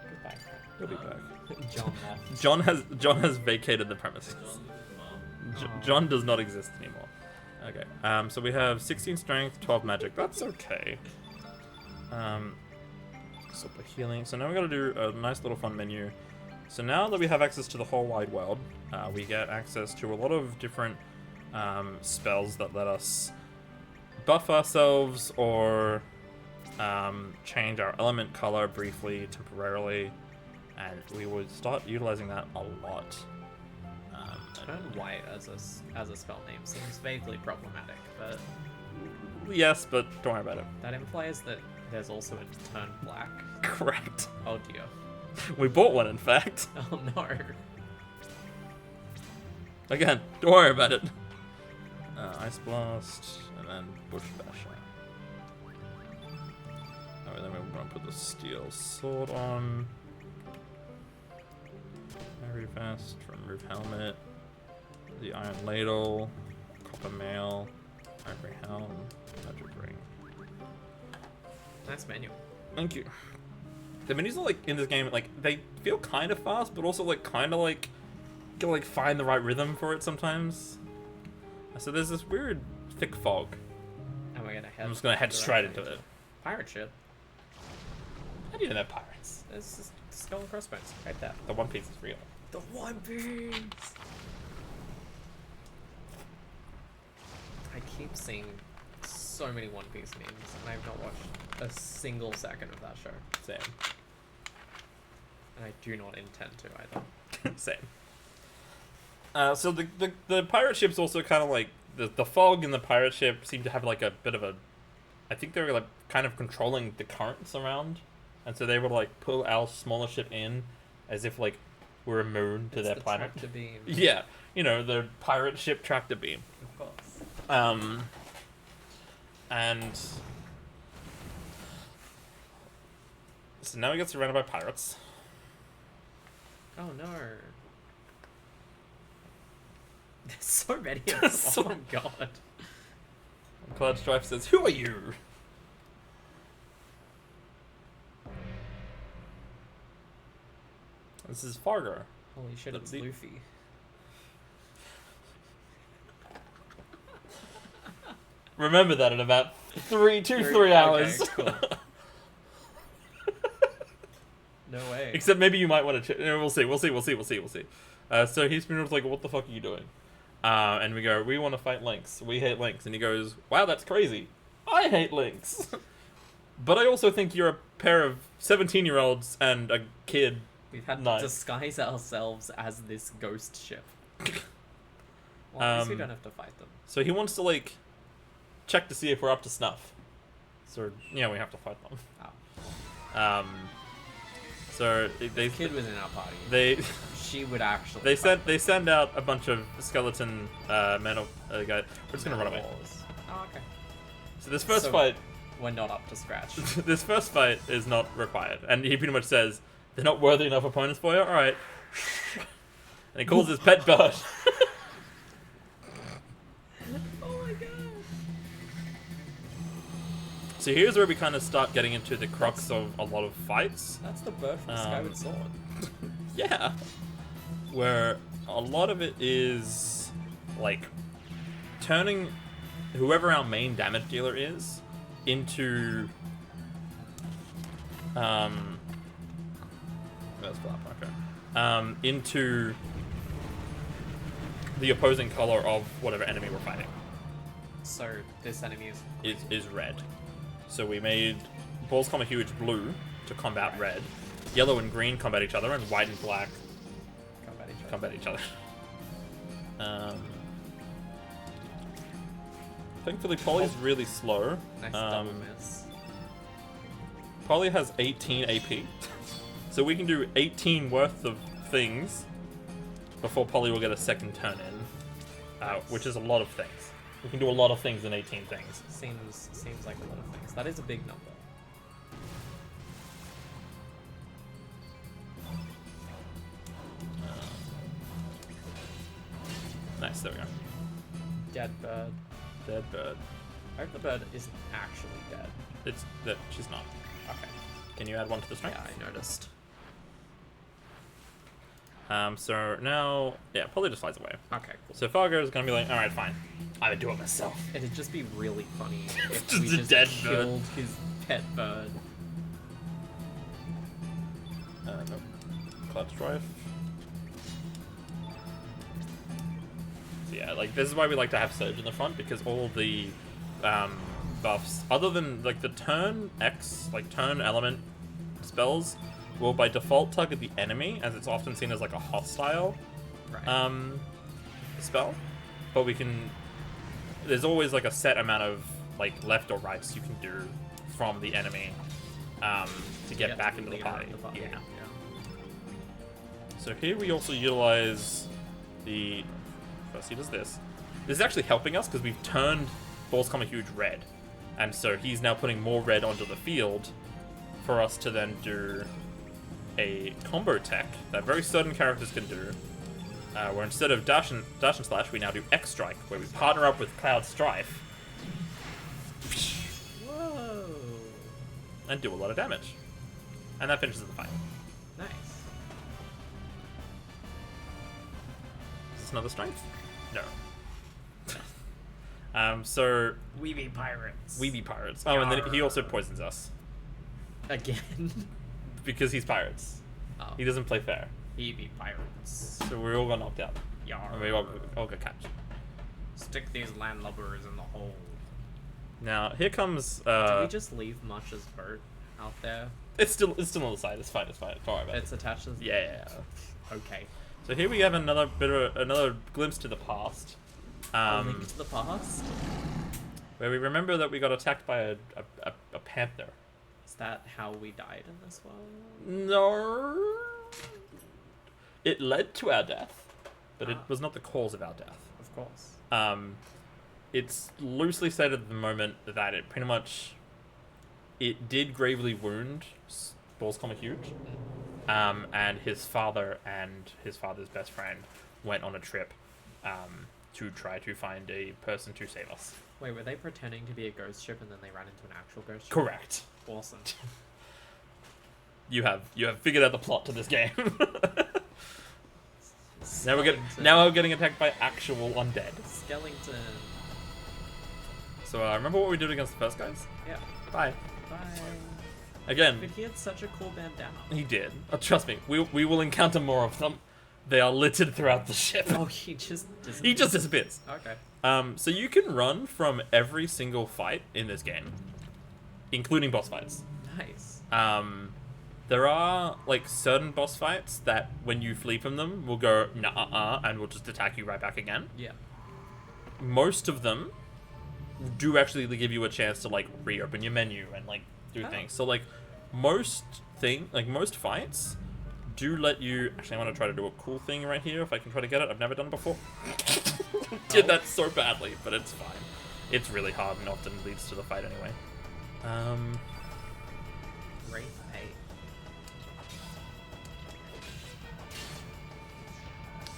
Goodbye. he'll be back. John left. John has vacated the premises. John does not exist anymore. Okay. So we have 16 strength, 12 magic. That's okay. Super healing. So now we got to do a nice little fun menu. So now that we have access to the whole wide world, we get access to a lot of different spells that let us buff ourselves or change our element color briefly, temporarily, and we would start utilizing that a lot. Turn white as a spell name seems vaguely problematic, but Yes, but don't worry about it. that implies that there's also a turn black. Correct. Oh dear. We bought one, in fact. Oh no. Again, don't worry about it. Ice Blast, and then Bush Basher. Alright, then we're going to put the Steel Sword on. Very fast, remove helmet. The Iron Ladle, Copper Mail, Ivory Helm, Magic Ring. Nice menu. Thank you. The menus are like in this game, like they feel kind of fast, but also like kind of like you gotta like find the right rhythm for it sometimes. So there's this weird thick fog. And we're gonna head. I'm just gonna head straight into it. Pirate ship. How do you know they're pirates? There's just skull and crossbones right there. The One Piece is real. The One Piece. I keep seeing so many One Piece memes, and I've not watched a single second of that show. Same. And I do not intend to either. Same. So the pirate ship's also kind of like the fog in the pirate ship seem to have like a bit of a, I think they were like kind of controlling the currents around, and so they would like pull our smaller ship in as if like we're a moon to It's their the planet. tractor beam. Yeah, you know, the pirate ship tractor beam. Of course. And so now we get surrounded by pirates. Oh no. There's so many of them. So- Oh my god. Cloud Strife says, "Who are you?" This is Fargo. Holy shit, it's The- Luffy. Remember that in about 3 Okay, hours. cool. No way. Except maybe you might want to. We'll see. So he's been like, "What the fuck are you doing?" And we go, "We want to fight Lynx. We hate Lynx." And he goes, "Wow, that's crazy. I hate Lynx." But I also think you're a pair of 17-year-olds and a kid. We've had Nice. to disguise ourselves as this ghost ship. Well, at least we don't have to fight them. So he wants to, like, check to see if we're up to snuff. So, yeah, we have to fight them. Oh. So The they kid was in our party. they She would actually. they send out a bunch of skeleton men of guys. We're just gonna run away. Oh, okay. So this first So- fight, We're not up to scratch. this first fight is not required, and he pretty much says they're not worthy enough opponents for you. All right, and he calls his pet bird. Oh my god. So here's where we kind of start getting into the crux of a lot of fights. That's the bird from Skyward Sword. Yeah. Where a lot of it is like turning whoever our main damage dealer is into that's flap, okay. Into the opposing color of whatever enemy we're fighting. So this enemy Is red. So we made balls comma huge blue to combat red, yellow and green combat each other, and white and black combat each other. Thankfully, Polly's really slow. Nice double miss. Polly has 18 AP, so we can do 18 worth of things before Polly will get a second turn in, which is a lot of things. We can do a lot of things in 18 things. Seems like a lot of things. That is a big number. Nice, there we go. Dead bird. Dead bird. I hope the bird isn't actually dead. It's that she's not. Okay. Can you add one to the strength? Yeah, I noticed. So now, yeah, Polly just flies away. Okay, cool. So Fargo's gonna be like, alright, fine. I would do it myself. It'd just be really funny if Just we a just dead killed his pet bird. Nope. Cloud Strife. So yeah, like, this is why we like to have Surge in the front, because all the buffs, other than, like, the turn X, like, turn element spells, will by default target the enemy, as it's often seen as, like, a hostile Right. spell. But we can... There's always, like, a set amount of, like, left or rights you can do from the enemy to get back into the party. Yeah. So here we also utilize the... First he does this. This is actually helping us because we've turned Balls Comma Huge red. And so he's now putting more red onto the field for us to then do a combo tech that very certain characters can do. Where instead of dash and slash, we now do X Strike, where we partner up with Cloud Strife Whoa. and do a lot of damage. And that finishes the fight. Nice. Is this another strength? No. So We be pirates. we be pirates. Oh, and then he also poisons us Again. because he's pirates. Oh. He doesn't play fair. We be pirates. So we all got knocked out. Yar. And we all got captured. Stick these landlubbers in the hole. Now here comes. Do we just leave much as Bert out there? It's still on the side. It's fine. It's fine. Don't worry about It's attached to it. Yeah. Okay. So here we have another another glimpse to the past. A link to the past? Where we remember that we got attacked by a panther. Is that how we died in this one? No. It led to our death, but it was not the cause of our death. Of course. It's loosely said at the moment that it pretty much it did gravely wound Balls Comma Huge, and his father and his father's best friend went on a trip to try to find a person to save us. Wait, were they pretending to be a ghost ship and then they ran into an actual ghost ship? Correct. Awesome. You have figured out the plot to this game. Now Skellington. we're getting attacked by actual undead. Skellington. So remember what we did against the first guys? Yeah. Bye. Bye. Again, But he had such a cool bandana. he did. Trust me, we will encounter more of them. They are littered throughout the ship. Oh, he just disappeared. He just disappears. Okay. So you can run from every single fight in this game. including boss fights. Nice. There are like certain boss fights that when you flee from them will go nah and will just attack you right back again. Yeah. Most of them do actually give you a chance to like reopen your menu and like do things. So like most fights do let you. Actually, I want to try to do a cool thing right here if I can try to get it. I've never done it before. Did that so badly, but it's fine. It's really hard and often leads to the fight anyway. Great.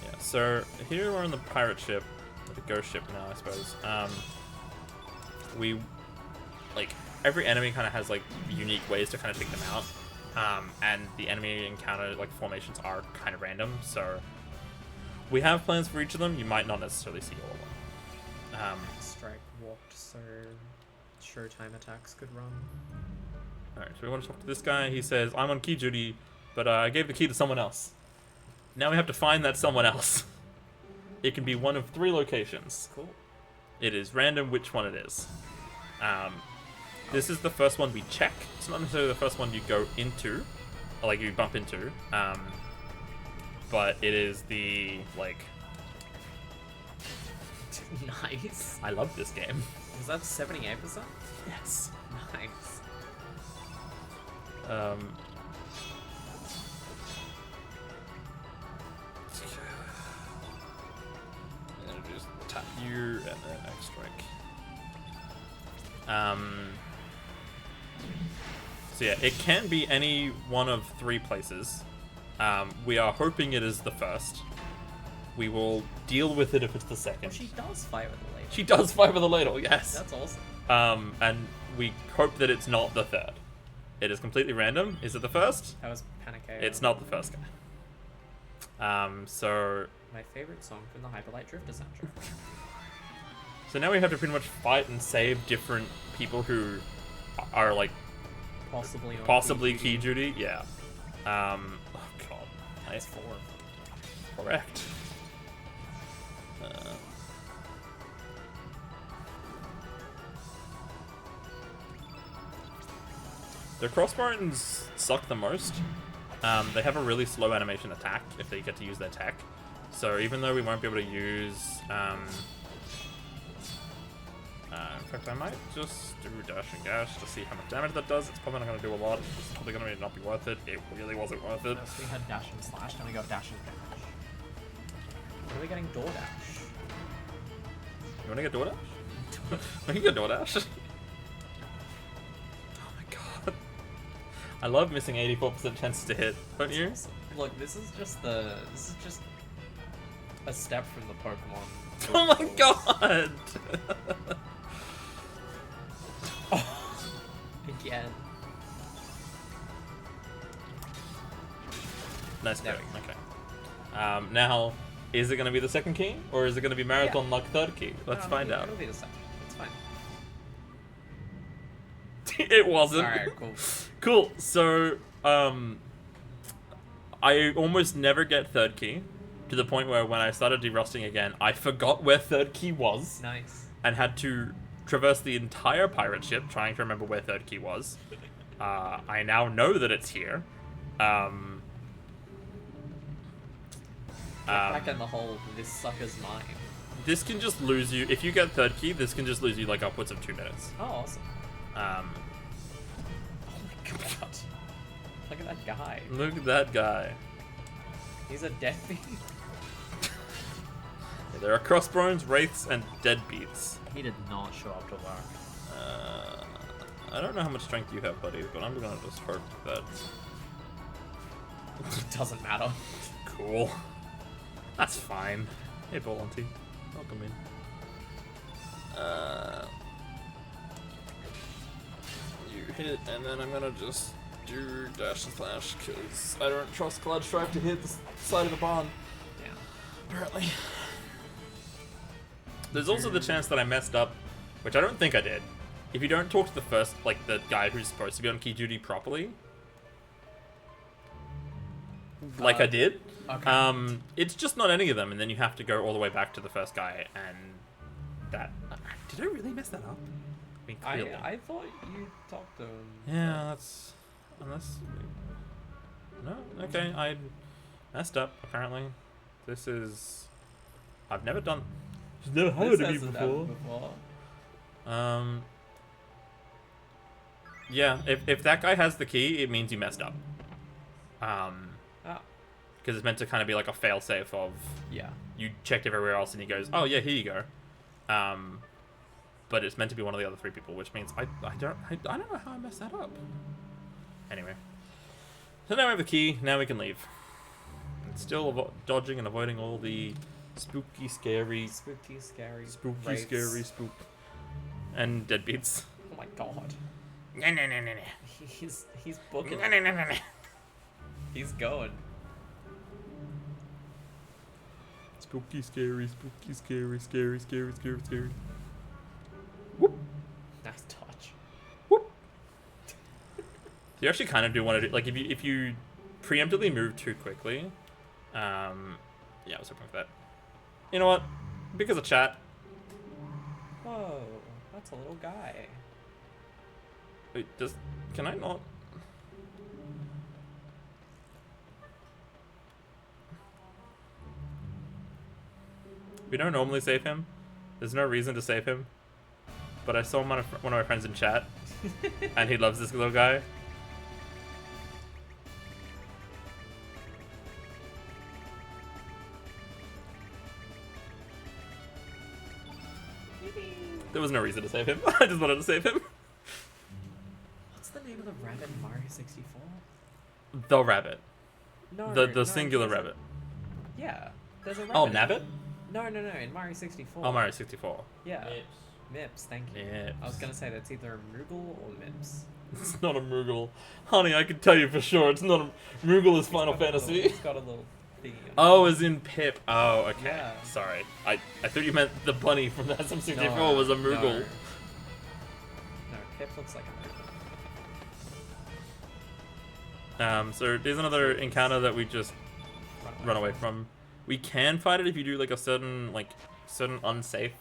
Yeah, so here we're on the pirate ship, or the ghost ship now, I suppose. We, like, every enemy kind of has, like, unique ways to kind of take them out. And the enemy encounter, like, formations are kind of random, so we have plans for each of them. You might not necessarily see all of them. Strike, walked, so showtime attacks could run. Alright, so we want to talk to this guy. He says, I'm on key duty, but I gave the key to someone else. Now we have to find that someone else. It can be one of 3 locations. Cool. It is random which one it is. This is the first one we check. It's not necessarily the first one you go into, or like you bump into, but it is the, like... Nice. I love this game. Was that 78%? Yes. Nice. And just tap you and then X strike. So yeah, it can be any one of 3 places. We are hoping it is the first. We will deal with it if it's the second. Oh, she does fight with the lady. She does fight with a ladle, yes. That's awesome. And we hope that it's not the third. It is completely random. Is it the first? That was Panic AO. It's not the first guy. So My favorite song from the Hyperlight Drifter soundtrack. So now we have to pretty much fight and save different people who are like Possibly key duty. Yeah. Oh god. That's 4. Correct. The crossbones suck the most. They have a really slow animation attack if they get to use their tech. So even though we won't be able to use... in fact, I might just do dash and gash to see how much damage that does. It's probably not going to do a lot. It's probably going to not be worth it. It really wasn't worth it. So we had dash and slash, now we got dash and gash. When are we getting DoorDash? You want to get DoorDash? We can get DoorDash. Oh my god. I love missing 84% chances to hit, don't you? Awesome. Look, this is just a step from the Pokemon. Oh my god! Again. Nice There go. we go. Okay. Now, is it going to be the second key, or is it going to be Marathon Luck third key? Let's find out. It'll be the second. It's fine. It wasn't. Alright, cool. Cool. So, I almost never get third key, to the point where when I started derusting again, I forgot where third key was. Nice. And had to traverse the entire pirate ship trying to remember where third key was. I now know that it's here. Back in the hole, this sucker's mine. This can just lose you, if you get third key, this can just lose you like upwards of 2 minutes. Oh, awesome. Um, Oh my god. Look at that guy. Look at that guy. He's a deadbeat. There are crossbones, wraiths, and deadbeats. He did not show up to work. I don't know how much strength you have, buddy, but I'm gonna just hope that... It doesn't matter. Cool. That's fine. Hey, Volunteer. Welcome in. You hit, and then I'm gonna just do dash and slash, because I don't trust Cloud Stripe to hit the side of the barn. Damn. Apparently. There's also the chance that I messed up, which I don't think I did. If you don't talk to the first, like, the guy who's supposed to be on key duty properly, like I did, Okay. it's just not any of them, and then you have to go all the way back to the first guy, and that... Did I really mess that up? me clearly. I thought you talked to him. Yeah, that's... Unless... No? Okay, I messed up, apparently. This is... I've never done... It's never happened to me before. Yeah, if that guy has the key, it means you messed up. Because it's meant to kind of be like a fail-safe of... Yeah. You checked everywhere else and he goes, oh yeah, here you go. But it's meant to be one of the other 3 people, which means I don't know how I messed that up. Anyway. So now we have the key, now we can leave. And still dodging and avoiding all the spooky, scary... Spooky, scary... Spooky, rates. scary, spook... And deadbeats. Oh my god. No. He's booking. No. He's going. Spooky, scary, scary. Nice touch. You actually kind of do want to do, like, if you preemptively move too quickly, yeah, I was hoping for that. You know what? Because of chat. Whoa, that's a little guy. Wait, can I not? We don't normally save him. There's no reason to save him. But I saw one of my friends in chat, and he loves this little guy. There was no reason to save him. I just wanted to save him. What's the name of the rabbit in Mario 64? The rabbit. No, The singular there's a- rabbit. Yeah, there's a rabbit. Oh, in it. Nabbit? No, in Mario 64. Oh, Mario 64. Yeah. Mips. Mips, thank you. Mips. I was gonna say that's either a Moogle or Mips. It's not a Moogle. Honey, I can tell you for sure it's not a... Moogle is Final Fantasy. He's got a little thingy on Oh, as in Pip. Oh, okay. Yeah. Sorry. I thought you meant the bunny from the SM64 No, was a Moogle. No, Pip looks like a Moogle. So there's another encounter that we just run away from. We can fight it if you do like a certain unsafe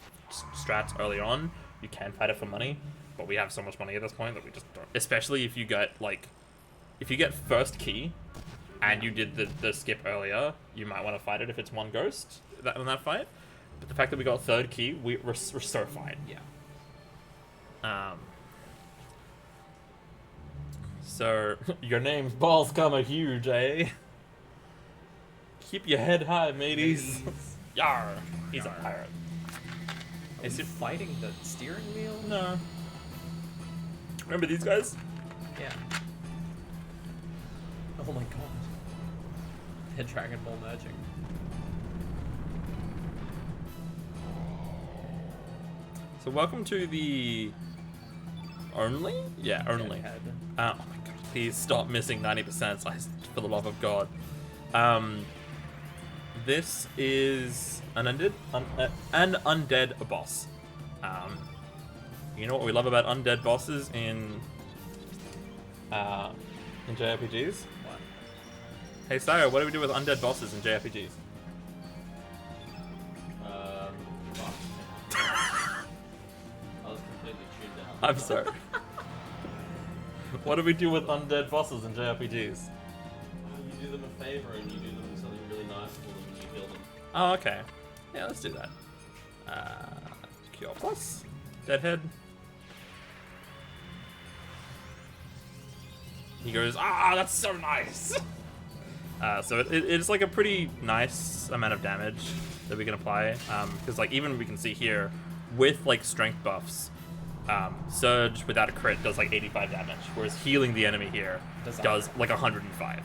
strats early on. You can fight it for money, but we have so much money at this point that we just don't. Especially if you get first key, and you did the skip earlier, you might want to fight it if it's one ghost in that fight. But the fact that we got third key, we're so fine. Yeah. So your name's Balls Comma Huge, eh? Keep your head high, mateys. Yarr. He's a pirate. Is he fighting the steering wheel? No. Remember these guys? Yeah. Oh my god. They're Dragon Ball merging. So welcome to the... Only? Yeah, only. Deadhead. Oh my god, please stop missing 90%, for the love of God. This is an undead boss. You know what we love about undead bosses in JRPGs? What? Hey Sire, what do we do with undead bosses in JRPGs? Fuck. I was completely tuned out. I'm sorry. What do we do with undead bosses in JRPGs? You do them a favor and you do them something really nice for them and you kill them. Oh, okay. Yeah, let's do that. Cure Plus. Deadhead. He goes, ah, that's so nice! So it's like a pretty nice amount of damage that we can apply. Because like even we can see here, with like strength buffs, Surge without a crit does like 85 damage, whereas healing the enemy here does like 105.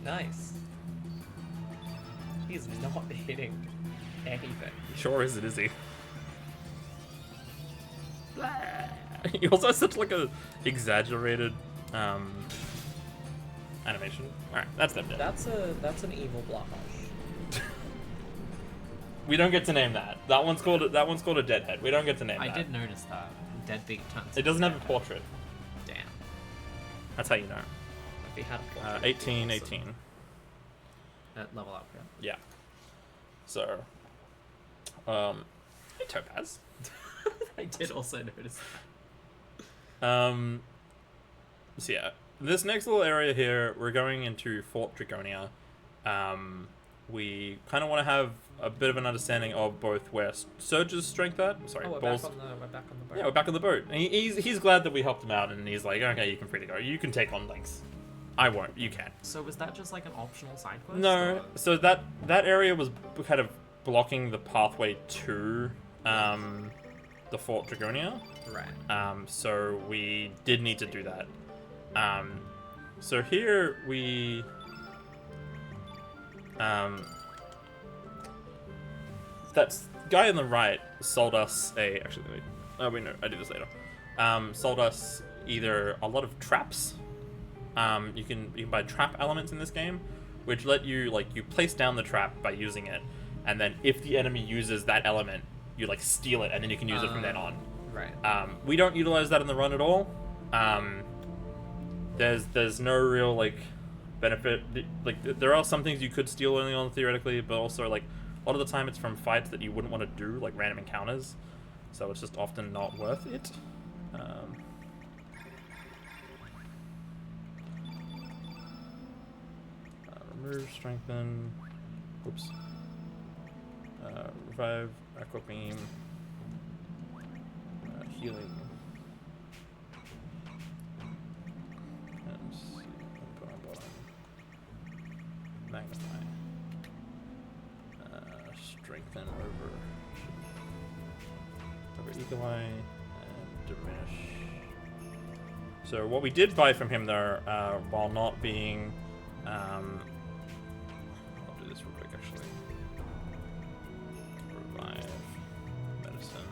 Nice. He's not hitting anything. He sure is, is he? He also has such like a exaggerated animation. Alright, that's them dead. That's an evil blockage. We don't get to name that. That one's called a deadhead. We don't get to name that. I did notice that. Deadbeat turns. It doesn't have a portrait. Damn. That's how you know. If he had a portrait. 18, it'd be 18. At level up, yeah. Yeah. So, Hey, Topaz. I did also notice So yeah, this next little area here, we're going into Fort Dragonia. We kind of want to have a bit of an understanding of both where Surge's strength at. Sorry, that. Oh, Balls. we're back on the boat. Yeah, we're back on the boat. And he's glad that we helped him out, and he's like, okay, you can free to go. You can take on Lynx. I won't. You can. So was that just like an optional side quest? No. or- So that area was kind of blocking the pathway to the Fort Dragonia. Right. So we did need to do that. So here we that guy on the right sold us a I do this later. Sold us either a lot of traps. You can buy trap elements in this game, which let you you place down the trap by using it, and then if the enemy uses that element, you steal it, and then you can use it from then on. Right. We don't utilize that in the run at all. There's no real benefit. There are some things you could steal early on theoretically, but also a lot of the time it's from fights that you wouldn't want to do, like random encounters. So it's just often not worth it. Remove, strengthen. Oops. Revive, aqua beam. Healing. Let's see. Put on bottom. Magnify. Strengthen over Eagle Eye and diminish. So what we did buy from him there, while not being, I'll do this real quick actually. Revive, medicine.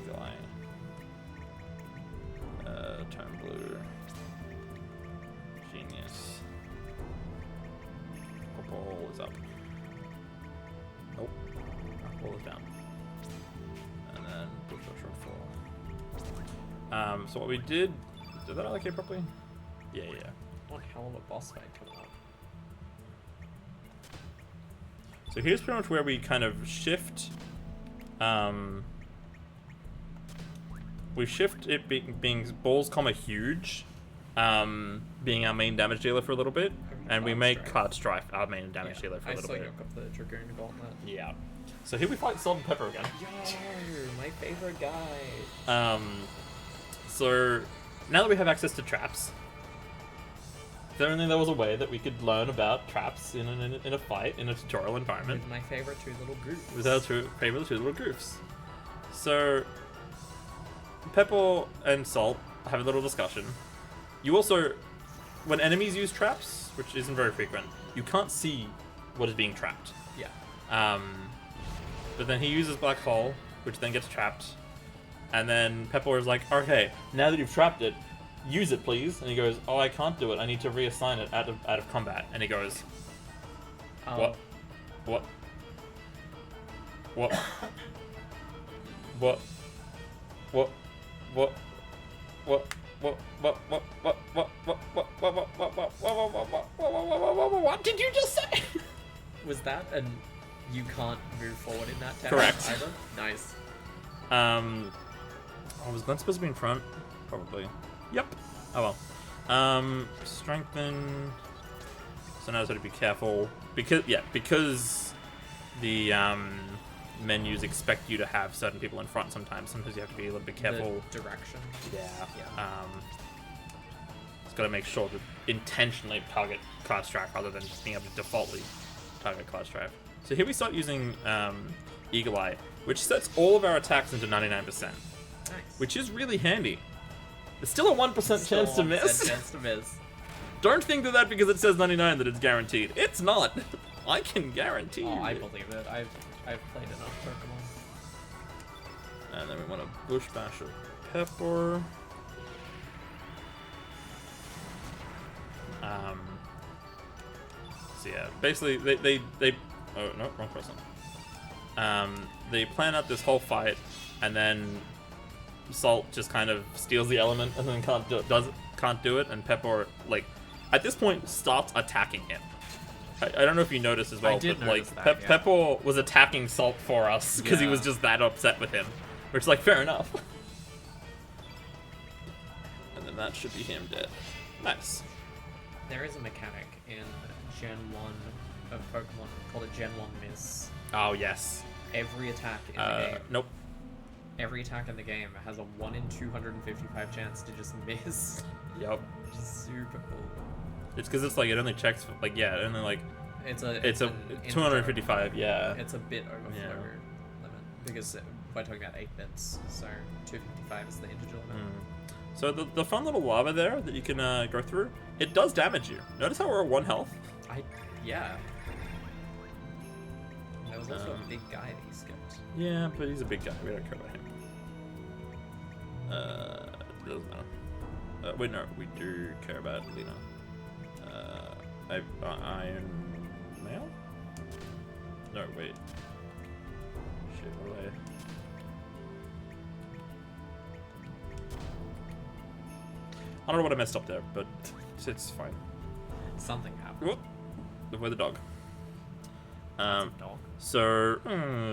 Eagle Eye. Turn blue. Genius. Ball is up. Nope. Ball is down. And then push fall. So what we did that allocate properly? Yeah. One hell of a boss fight coming up. So here's pretty much where we kind of shift. We shift it being balls, huge, being our main damage dealer for a little bit, and we make Card Strife our main damage dealer for a little bit. I saw you up the Dragoon Gauntlet. Yeah. So here we fight Salt and Pepper again. Yo, my favorite guy. So now that we have access to traps, if only there was a way that we could learn about traps in a fight in a tutorial environment. With my favorite two little goofs. With our favorite two little goofs. So Pepper and Salt have a little discussion. You also, when enemies use traps, which isn't very frequent, you can't see what is being trapped. Yeah. But then he uses Black Hole, which then gets trapped. And then Pepper is like, okay, now that you've trapped it, use it, please. And he goes, oh, I can't do it. I need to reassign it out of combat. And he goes, what? What did you just say? Was that an you can't move forward in that tab? Correct. Either? Nice. Was Glenn supposed to be in front? Probably. Yep. Oh well. Strengthen. So now I have to be careful because the menus expect you to have certain people in front sometimes. Sometimes you have to be a little bit careful. The direction. Yeah. It's got to make sure to intentionally target Card Strife rather than just being able to defaultly target Card Strife. So here we start using Eagle Eye, which sets all of our attacks into 99%, Nice. which is really handy. There's still a 1% chance to miss. Chance to miss. Don't think that because it says 99 that it's guaranteed. It's not. I can guarantee Oh, I it. believe it. I've played enough Pokemon. And then we want to Bush Bash of Pepper. So yeah, basically they oh no, wrong person. They plan out this whole fight, and then Salt just kind of steals the element and then can't do it, and Pepper at this point starts attacking him. I don't know if you noticed as well, did but like notice that, yeah. Pepper was attacking Salt for us because he Yeah. was just that upset with him. Which is like fair enough. And then that should be him dead. Nice. There is a mechanic in Gen 1 of Pokemon called a Gen 1 Miss. Oh yes. Every attack in the game. Nope. Every attack in the game has a 1 in 255 chance to just miss. Yep. Which is super cool. It's because it's like it only checks for, like yeah, and then like It's a it's a an 255. integer. Yeah. It's a bit overflow Yeah. limit because we're talking about 8 bits, so 255 is the integer limit. So the fun little lava there that you can go through, it does damage you. Notice how we're at 1 health. Yeah. There was also a big guy that he skipped. Yeah, but he's a big guy. We don't care about him. Doesn't matter. Wait, no, we do care about Lena. Iron Mail? No, wait. Shit, what are they? I don't know what I messed up there, but it's fine. Something happened. Whoop. With the dog. Dog. So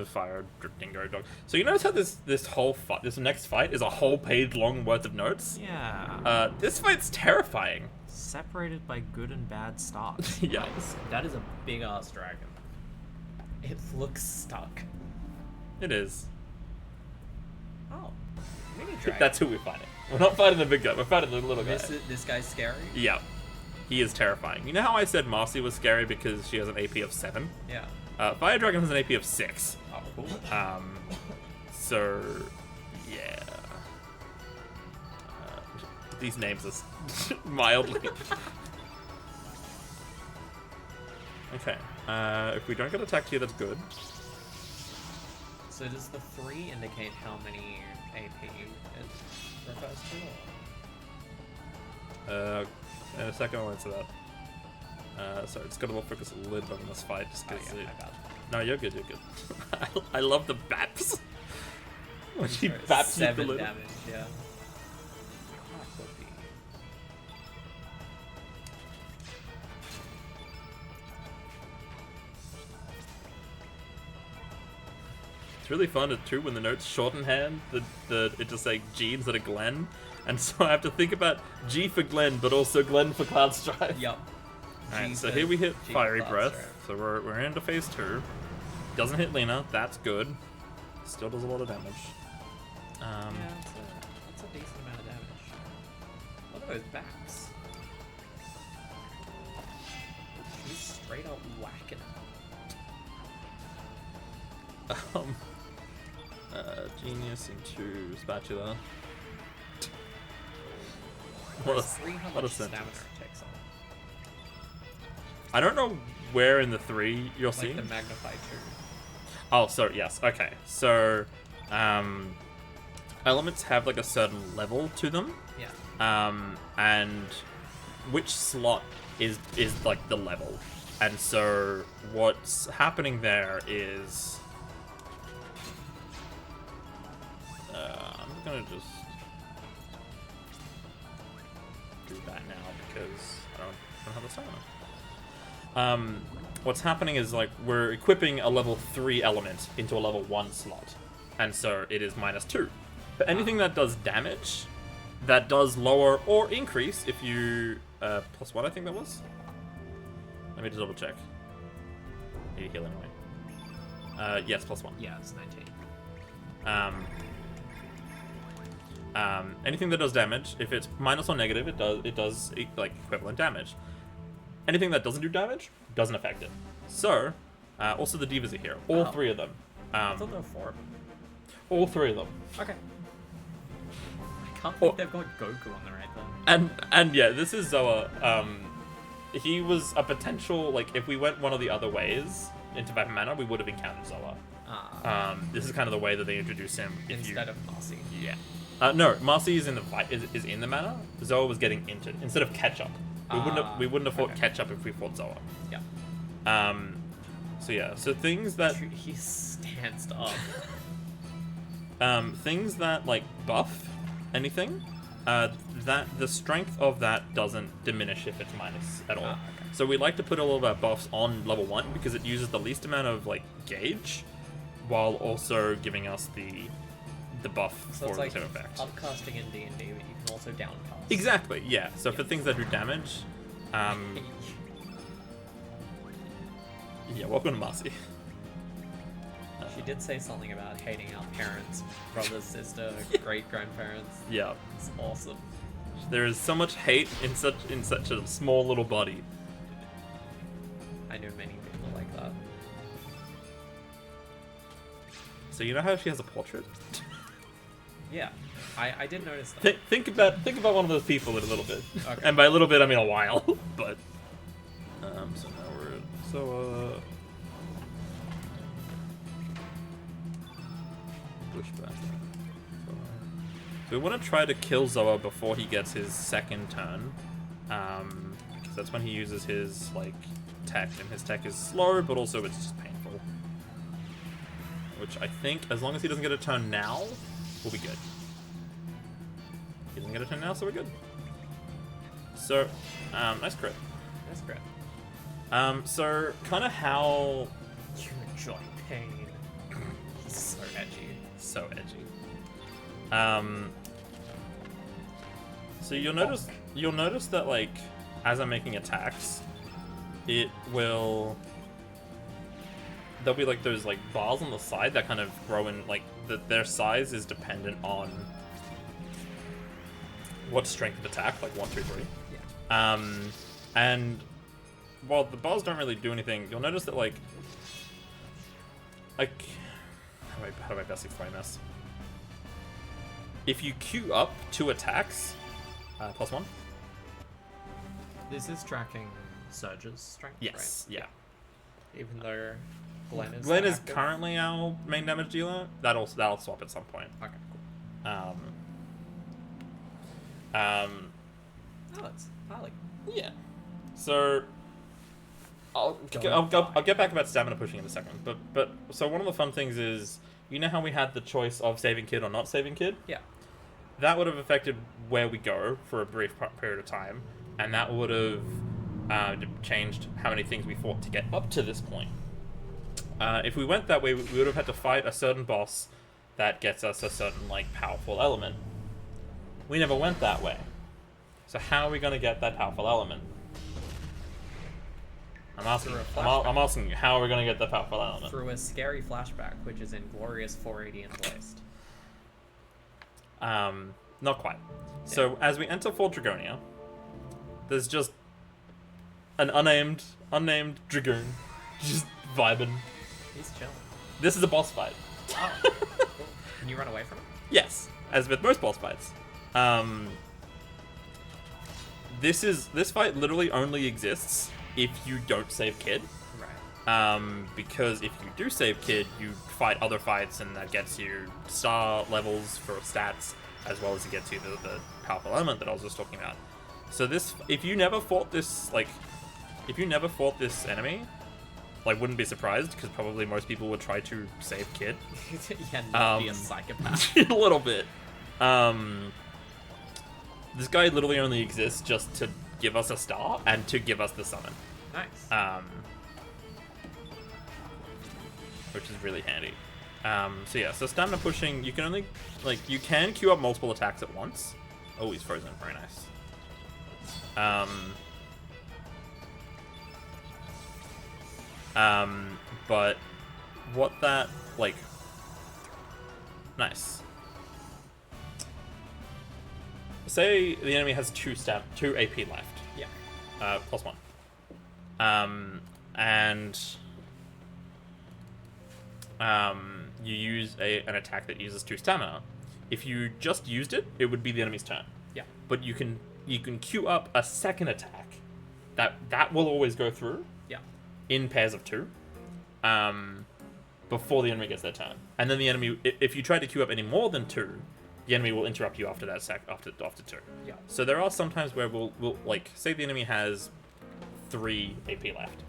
fire dingo dog. So you notice how this whole fight, this next fight, is a whole page long worth of notes. Yeah. This fight's terrifying. Separated by good and bad stocks. Yeah. That is a big ass dragon. It looks stuck. It is. Oh, mini dragon. That's who we're fighting. We're not fighting the big guy. We're fighting the little guy. This guy's scary. Yeah. He is terrifying. You know how I said Marcy was scary because she has an AP of 7? Yeah. Fire Dragon has an AP of 6. Oh, cool. So yeah. These names are mildly. Okay. If we don't get attacked here, that's good. So does the 3 indicate how many AP it refers to? In a second, I'll answer that. So it's gonna focus a little bit on this fight, just Oh, because. yeah, my bad. No, you're good. You're good. I love the baps. When she Sorry, baps you 7 the little. damage, yeah. That could be. It's really fun too when the notes shortenhand. It just like G instead of Glenn, and so I have to think about G for Glenn, but also Glenn for Cloud Strife. Yup. Alright, so here we hit G Fiery Cloud Breath. Strife. So we're into phase 2. Doesn't hit Lena. That's good. Still does a lot of damage. Yeah, that's a decent amount of damage. What are those backs? She's straight up whacking it. Genius into Spatula. What Let's see how what a much stamina sentence. it takes on. I don't know where in the 3 you're Like seeing. the Magnify 2. Oh, so yes, okay. So, elements have like a certain level to them, Yeah. and which slot is like the level, and so what's happening there is, I'm gonna just do that now because I don't have the stamina. What's happening is like we're equipping a level 3 element into a level 1 slot, and so it is -2. But anything that does damage, that does lower or increase if you +1, I think that was. Let me just double check. Need to heal anyway. Yes, +1. Yeah, it's 19. Anything that does damage, if it's minus or negative, it does like equivalent damage. Anything that doesn't do damage doesn't affect it. So, also the divas are here, all 3 of them. I thought there were 4 of them. All 3 of them. Okay. I can't think they've got Goku on the right then. And yeah, this is Zoa. He was a potential, like if we went one of the other ways into Vapor Manor, we would have encountered Zoa. This is kind of the way that they introduce him. Instead of Marcy. Yeah. No, Marcy is in the is in the manor. Zoa was getting injured instead of catch up. We wouldn't have fought catch up if we fought Zoa. Yeah. So yeah. So things that He stands up. things that like buff anything that the strength of that doesn't diminish if it's minus at all. Okay. So we like to put all of our buffs on level 1 because it uses the least amount of like gauge, while also giving us the buff So for it's the like same effect. upcasting in D&D, but you can also downcast. Exactly, yeah. So for things that do damage, yeah, welcome to Marcy. She did say something about hating our parents, brother, sister, great-grandparents. Yeah. It's awesome. There is so much hate in such a small little body. I know many people like that. So you know how she has a portrait? Yeah, I did notice that. Think about one of those people in a little bit. Okay. And by a little bit I mean a while. But so now we're pushback. So we want to try to kill Zoa before he gets his second turn, because that's when he uses his like tech, and his tech is slow, but also it's just painful. Which I think, as long as he doesn't get a turn now, we'll be good. He doesn't get a turn now, so we're good. So, nice crit. That's great. So kind of how You enjoy pain. He's so edgy. so edgy. So you'll notice that like as I'm making attacks, there'll be like those like bars on the side that kind of grow in, like their size is dependent on what strength of attack, like 1, 2, 3. Yeah. And while the bars don't really do anything, you'll notice that like how do I best explain this? If you queue up 2 attacks, +1. This is tracking Surge's strength. Yes, yeah. Even though Glenn is Glenn is active. currently our main damage dealer. That'll swap at some point. Okay, Um, cool. Oh, it's Harley. yeah. So I'll get back about stamina pushing in a second. But so one of the fun things is, you know how we had the choice of saving kid or not saving kid? Yeah. That would have affected where we go for a brief period of time, and that would have changed how many things we fought to get up to this point. If we went that way, we would have had to fight a certain boss that gets us a certain like powerful element. We never went that way. So how are we going to get that powerful element? I'm asking you, how are we going to get that powerful element? Through a scary flashback, which is in Glorious 480 and Blazed. Not quite. So as we enter Fort Dragonia, there's just an unnamed dragoon just vibing. He's chilling. This is a boss fight. Oh, cool. Can you run away from him? Yes, as with most boss fights. This fight literally only exists if you don't save Kid. Right. Because if you do save Kid, you fight other fights, and that gets you star levels for stats, as well as it gets you the powerful element that I was just talking about. So if you never fought this enemy, like, wouldn't be surprised, because probably most people would try to save Kid. Yeah, not be a psychopath. A little bit. This guy literally only exists just to give us a star and to give us the summon. Nice. Which is really handy. So yeah, so stamina pushing, you can only, like, you can queue up multiple attacks at once. Oh, he's frozen. Very nice. But what that, like, nice. Say the enemy has 2 AP left. Yeah. +1. And you use an attack that uses 2 stamina. If you just used it, it would be the enemy's turn. Yeah. But you can queue up a second attack that will always go through. Yeah. In pairs of 2. Before the enemy gets their turn. And then the enemy, if you try to queue up any more than 2, the enemy will interrupt you after that after 2. Yeah. So there are some times where we'll like, say the enemy has 3 AP left.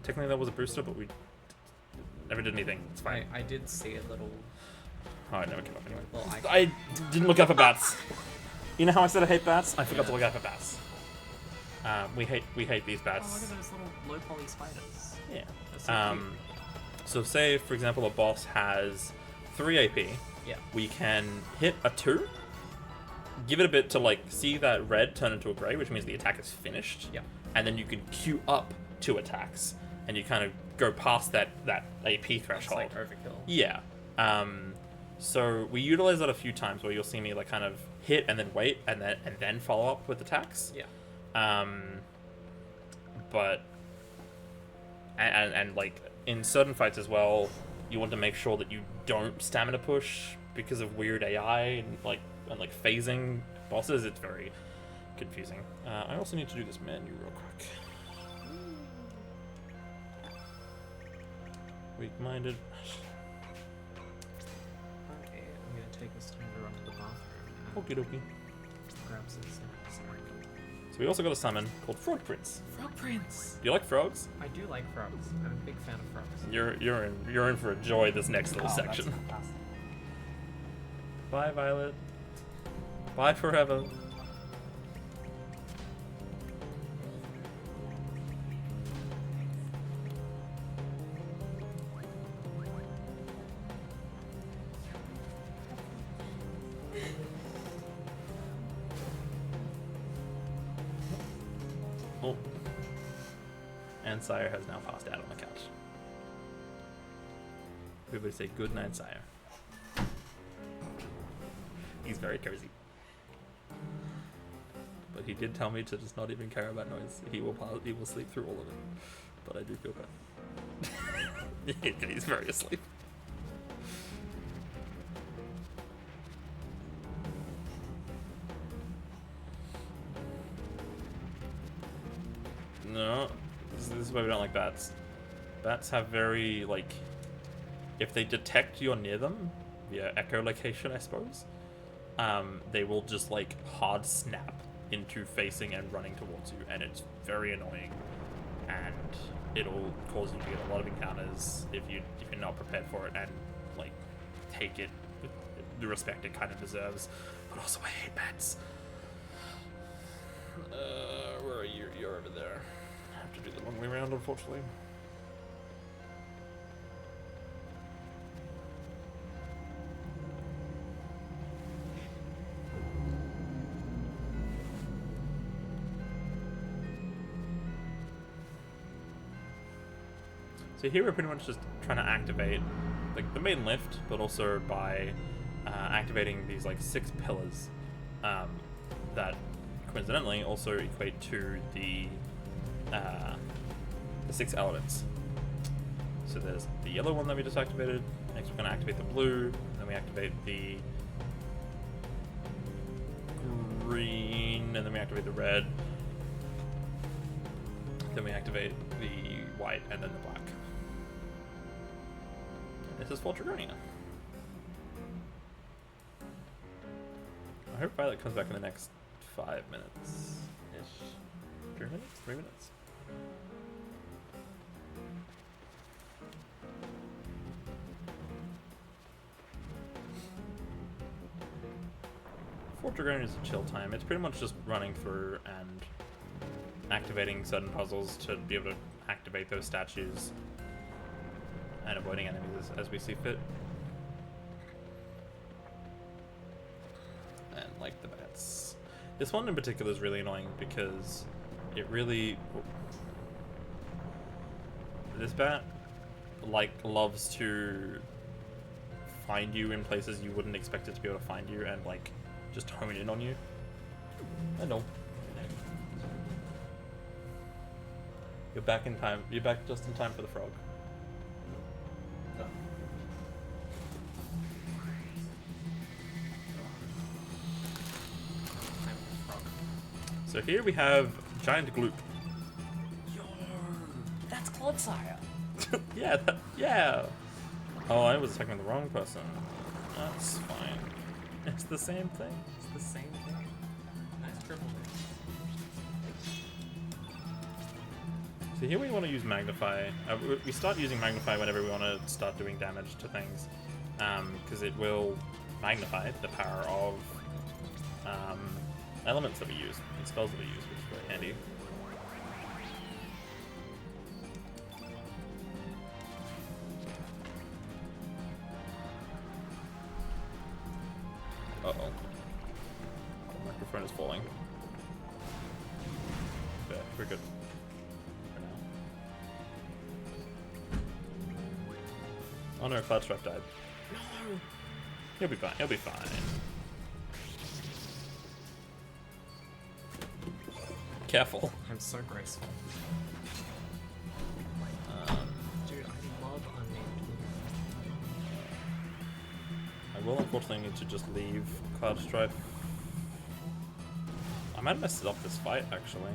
Technically that was a booster, but we never did anything. It's fine. I did see a little Oh, I never came up anyway. Well, I didn't look out for bats. You know how I said I hate bats? I forgot to look out for bats. We hate these Oh, bats. look at those little low poly spiders. Yeah. They're so cute. So say, for example, a boss has 3 AP. Yeah. We can hit a 2, give it a bit to like see that red turn into a grey, which means the attack is finished. Yeah. And then you can queue up 2 attacks, and you kind of go past that AP It's threshold. like overkill. Yeah. So we utilize that a few times where you'll see me like kind of hit and then wait and then follow up with attacks. Yeah. But and like in certain fights as well, you want to make sure that you don't stamina push because of weird AI and like phasing bosses. It's very confusing. I also need to do this menu real quick. Weak-minded. Okay, I'm gonna take this time to run to the bathroom. Okie dokie. Grab some snacks. So we also got a summon called Frog Prince. Frog Prince! Do you like frogs? I do like frogs. I'm a big fan of frogs. You're in for a joy this next little section. That's fantastic. Bye, Violet. Bye forever. Oh. And Sire has now passed out on the couch. Everybody say good night, Sire. He's very cozy. But he did tell me to just not even care about noise. He will sleep through all of it. But I do feel bad. He's very asleep. No, this is why we don't like bats. Bats have very, like, if they detect you're near them, via echolocation, I suppose, they will just, like, hard snap into facing and running towards you, and it's very annoying, and it'll cause you to get a lot of encounters if you're not prepared for it, and, like, take it with the respect it kind of deserves. But also, I hate bats. Where are you? You're over there. I have to do the long way around, unfortunately. So here we're pretty much just trying to activate like the main lift, but also by activating these like 6 pillars that coincidentally also equate to the 6 elements. So there's the yellow one that we just activated. Next we're going to activate the blue. Then we activate the green, and then we activate the red. Then we activate the white, and then the black. This is for Dragonia. I hope Violet comes back in the next 5 minutes-ish. 3 minutes? 3 minutes? Fort Dragonia is a chill time. It's pretty much just running through and activating certain puzzles to be able to activate those statues and avoiding enemies as we see fit. And like the bats. This one in particular is really annoying because it really... This bat, like, loves to find you in places you wouldn't expect it to be able to find you and, like, just hone in on you. I know. You're back in time. You're back just in time for the frog. So here we have Giant Gloop. That's Clodsire. Yeah. Oh, I was attacking the wrong person. That's fine. It's the same thing. It's the same thing. Nice triple hit. So here we want to use Magnify. We start using Magnify whenever we want to start doing damage to things. because it will magnify the power of elements that we use and spells that we use, which is very handy. Uh-oh. The microphone is falling. Okay, we're good. For now. Oh no, Cloud Strife died. No! He'll be fine, he'll be fine. Careful. I'm so graceful. Dude, I love unnamed. I will unfortunately need to just leave Cloud Strife. I might mess up this fight actually.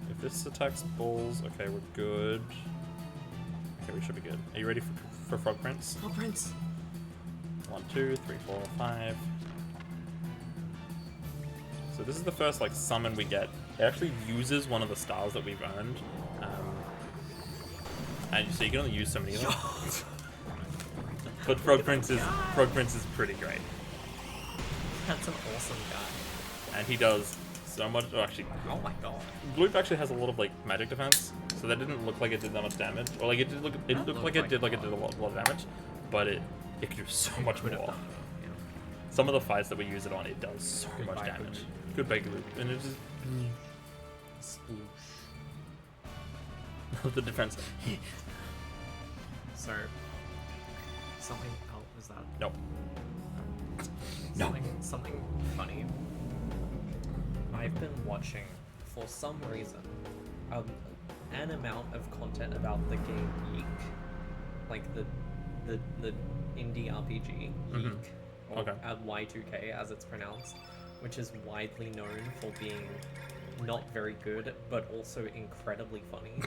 If this attacks balls, okay, we're good. Okay, we should be good. Are you ready for Frog Prince? Oh, Prince! 1, 2, 3, 4, 5. So this is the first like summon we get. It actually uses one of the stars that we've earned. And so you can only use so many of them. But Frog Prince is pretty great. That's an awesome guy. And he does so much. Oh, actually, Oh my god. Gloop actually has a lot of like magic defense, so that didn't look like it did that much damage. Or like it did look, it looked like it did a lot of damage, but it could do so much Could have more. done it, yeah. Some of the fights that we use it on, it does so much Goodbye, damage. Goodbye Gloop, and it just the defense. So, something else is that? Nope. No. Something funny. I've been watching, for some reason, an amount of content about the game Yeek, like the indie RPG Yeek, or Okay. Y2K as it's pronounced, which is widely known for being not very good, but also incredibly funny.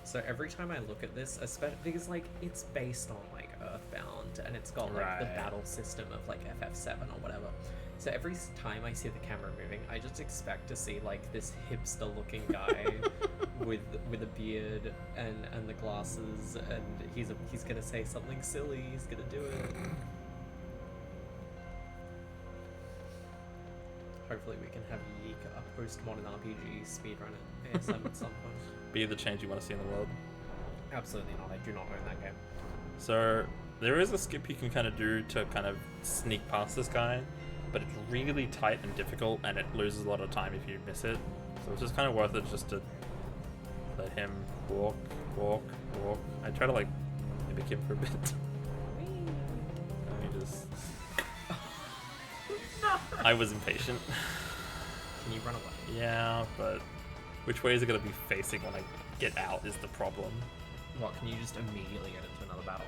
So every time I look at this, especially because like it's based on like Earthbound and it's got like the Right. battle system of like FF7 or whatever. So every time I see the camera moving, I just expect to see like this hipster looking guy with a beard and the glasses, and he's gonna say something silly, he's gonna do it. Hopefully we can have Yeek, a post-modern RPG speedrun at ASM at some point. Be the change you want to see in the world. Absolutely not. I do not own that game. So there is a skip you can kind of do to kind of sneak past this guy, but it's really tight and difficult, and it loses a lot of time if you miss it. So it's just kind of worth it just to let him walk. I try to like mimic him for a bit. Let me just. I was impatient. Can you run away? Yeah, but which way is it gonna be facing when I get out is the problem. What, can you just immediately get into another battle?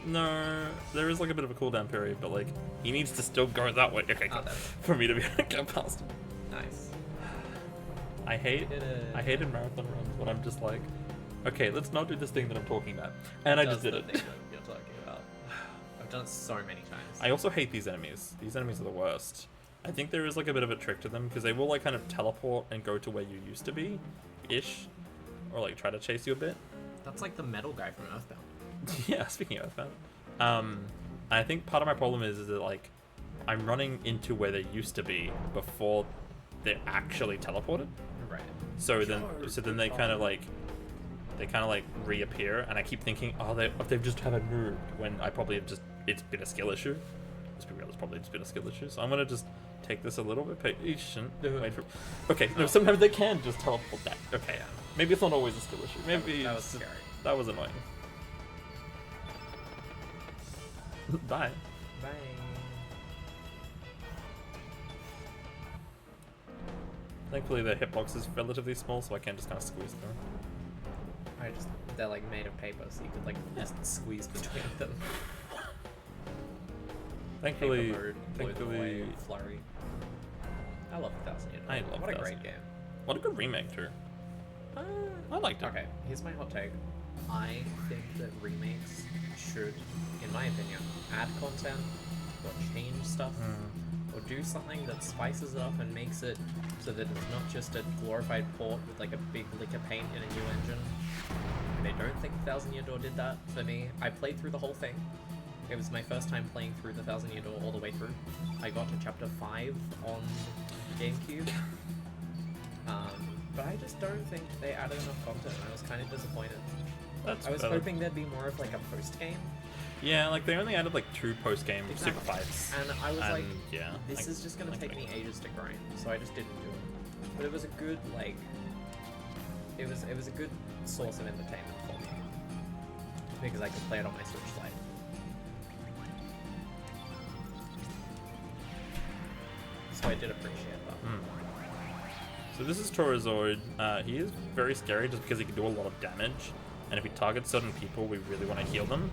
No, there is like a bit of a cooldown period, but like he needs to still go that way. Okay, cool. there. For me to be able to get past him. Nice. I hate Did it. I hated marathon runs when I'm just like, okay, let's not do this thing that I'm talking about, and I just did the it. thing that you're talking about. I've done it so many times. I also hate these enemies. These enemies are the worst. I think there is like a bit of a trick to them because they will like kind of teleport and go to where you used to be, ish, or like try to chase you a bit. That's like the metal guy from Earthbound. Yeah, speaking of Earthbound. I think part of my problem is that like I'm running into where they used to be before they're actually teleported. Right. So then they kind of like reappear, and I keep thinking, oh, they've just haven't moved, when I probably have just, it's been a skill issue. Let's be real, it's probably just been a skill issue. So I'm gonna just take this a little bit patient. Wait for. Okay, no, sometimes they can just teleport back. Okay, yeah. Maybe it's not always a skill issue. Maybe That was it's just- scary. That was annoying. Bye. Bye. Thankfully, the hitbox is relatively small, so I can just kind of squeeze through. They're like made of paper, so you could like just squeeze between them. Thankfully, Paper mode, blew them away, flurry. I love 1000 Year Door. I love What a 1000 great game. what a good remake too. I liked it. Okay, here's my hot take. I think that remakes should, in my opinion, add content or change stuff or do something that spices it up and makes it so that it's not just a glorified port with like a big lick of paint in a new engine. and I don't think the Thousand Year Door did that for me. I played through the whole thing. It was my first time playing through the Thousand Year Door all the way through. I got to chapter 5 on GameCube. But I just don't think they added enough content, and I was kind of disappointed. I was hoping there'd be more of like a post-game. Yeah, like they only added like 2 post-game super fights. And I was like, yeah, this is just gonna take me ages to grind, so I just didn't do it. But it was a good like, it was a good source of entertainment for me because I could play it on my Switch Lite. So I did appreciate that. So this is Torazord. He is very scary just because he can do a lot of damage, and if he targets certain people, we really want to heal them.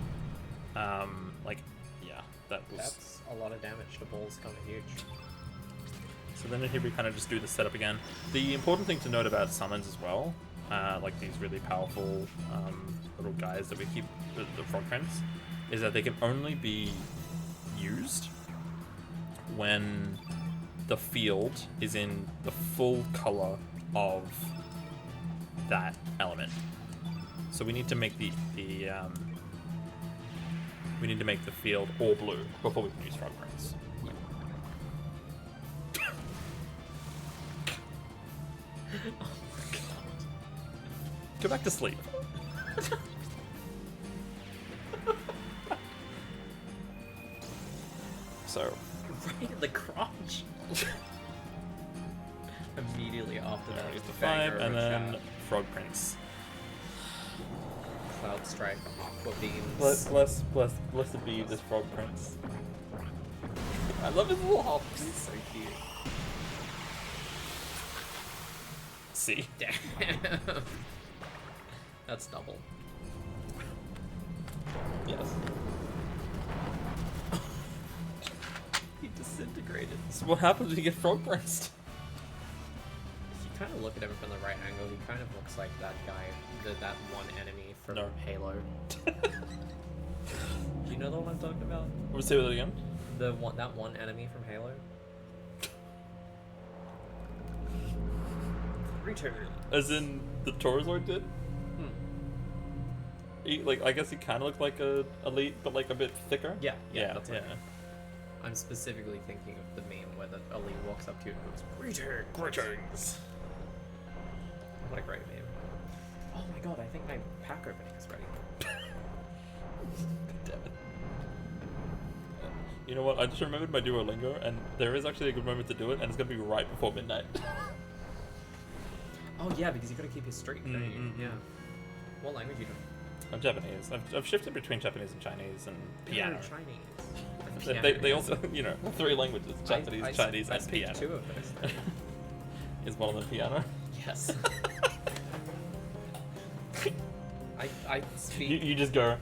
Like, yeah, That's a lot of damage. The ball's kind of huge. So then here we kind of just do the setup again. The important thing to note about summons as well, like these really powerful little guys that we keep, the frog prince, is that they can only be used when the field is in the full color of that element. So we need to make the field all blue before we can use frog prints. Oh my god. Go back to sleep. So Right in the crotch. Immediately after that, use the banger 5 of and a then shot. frog prince. Cloud Strike, Aqua Beams. Blessed be this frog prince. I love his little hops. He's so cute. See? Damn. That's double. Yes. He disintegrated. So what happens when you get frog princed? If you kind of look at him from the right angle, he kind of looks like that guy, that one enemy from No. Halo. Do you know the one I'm talking about? We'll say that again. That one enemy from Halo. Return. As in the Torazord did? He, like, I guess he kind of looked like a elite, but like a bit thicker. Yeah, That's that's it. I'm specifically thinking of the meme where the elite walks up to you and goes, Greetings! What a great meme. Oh my god, I think my pack opening is ready. Damn it. You know what? I just remembered my Duolingo, and there is actually a good moment to do it, and it's gonna be right before midnight. Oh yeah, because you gotta keep your streak, don't you? Yeah. What language are you doing? I'm Japanese. I've shifted between Japanese and Chinese and piano. Chinese. They also, you know, 3 languages: Japanese, Chinese, I and speak piano. 2 of those. Is one of them piano? Yes. I speak. You just go,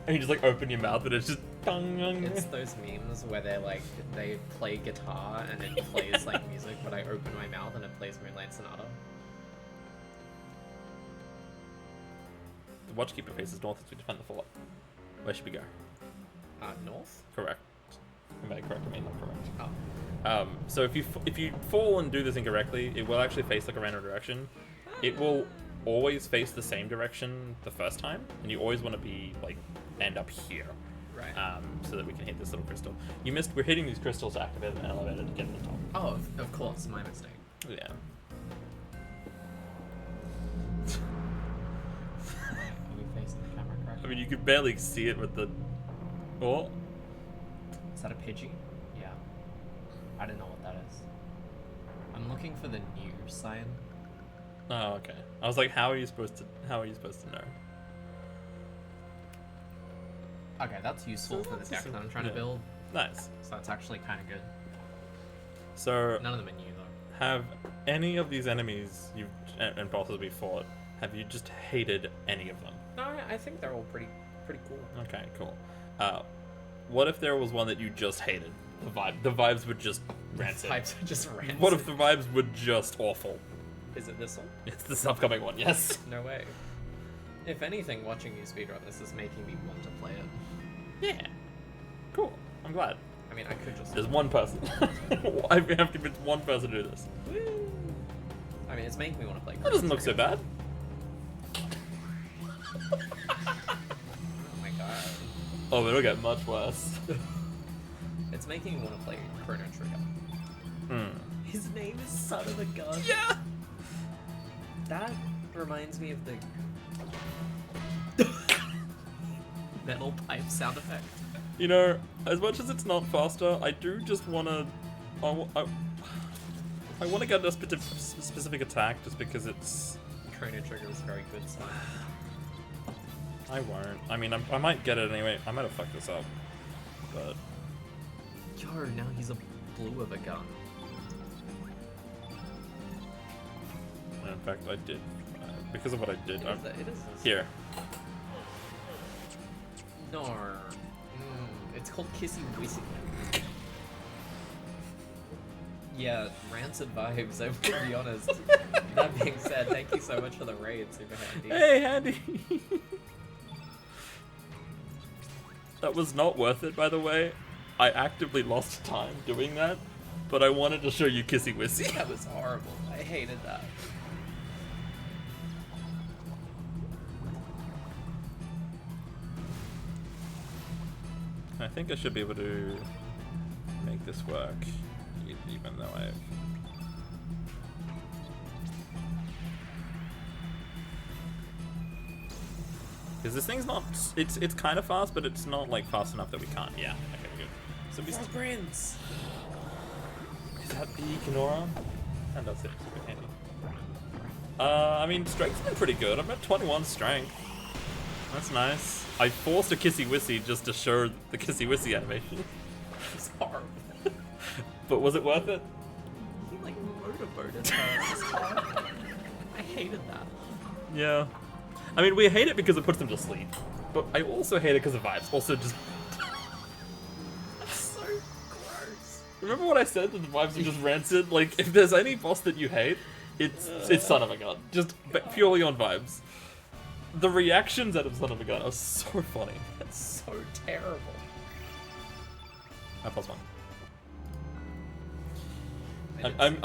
and you just like open your mouth, and it's just. It's those memes where they play guitar and it plays like music, but I open my mouth and it plays Moonlight Sonata. The Watchkeeper faces north as we defend the fort. Where should we go? North? Correct. By correct, I mean not correct. Oh. So if you fall and do this incorrectly, it will actually face like a random direction. It will always face the same direction the first time, and you always want to be like end up here. Right. So that we can hit this little crystal. You missed. We're hitting these crystals to activate an elevator to get to the top. Oh, of course, my mistake. Yeah. Are we facing the camera correctly? I mean, you could barely see it with the. Oh. Is that a Pidgey? Yeah. I don't know what that is. I'm looking for the new sign. Oh, okay. I was like, how are you supposed to know? Okay, that's useful So for the that's deck just that I'm trying to build. Nice. So that's actually kind of good. So, None of them are new though. have any of these enemies you've and bosses we fought? Have you just hated any of them? No, I think they're all pretty cool. Okay, cool. What if there was one that you just hated? The vibes were just rancid. Types are just rancid. What if the vibes were just awful? Is it this one? It's this upcoming one, yes. No way. If anything, watching you speedrun this is making me want to play it. Yeah. Cool. I'm glad. I mean, I could just. There's one person. I have to convince one person to do this. Woo! I mean, it's making me want to play. That doesn't look so bad. Oh my god. Oh, it'll get much worse. It's making me want to play Chrono Trigger. Hmm. His name is Son of a Gun. Yeah! That reminds me of the metal pipe sound effect. You know, as much as it's not faster, I do just want to... I want to get a specific attack just because it's... Chrono Trigger is very good stuff. I won't. I mean, I might get it anyway. I might have fucked this up. But... Yo, now he's a blue of a gun. in fact, I did. Because of what I did. It is Here. No. It's called Kissy Wissy. Yeah, rancid vibes, I will be honest. That being said, thank you so much for the raid, Super Handy. Hey, Handy! That was not worth it, by the way. I actively lost time doing that, but I wanted to show you Kissy Wissy. That was horrible. I hated that. I think I should be able to make this work, even though I've... Because this thing's not... It's kind of fast, but it's not, like, fast enough that we can't. Yeah, okay, good. So we Four Prince! Is that the Kenorah? And that's it, super handy. I mean, strength's been pretty good. I'm at 21 strength. That's nice. I forced a Kissy Wissy just to show the Kissy Wissy animation. It's horrible. But was it worth it? He, like, motorboated her. It's horrible. I hated that. Yeah. I mean, we hate it because it puts them to sleep. But I also hate it because of vibes. Also, just... That's so gross. Remember what I said? That the vibes are just rancid? Like, if there's any boss that you hate, it's Son of a Gun. Just purely on vibes. The reactions out of Son of a Gun are so funny. That's so terrible. I +1.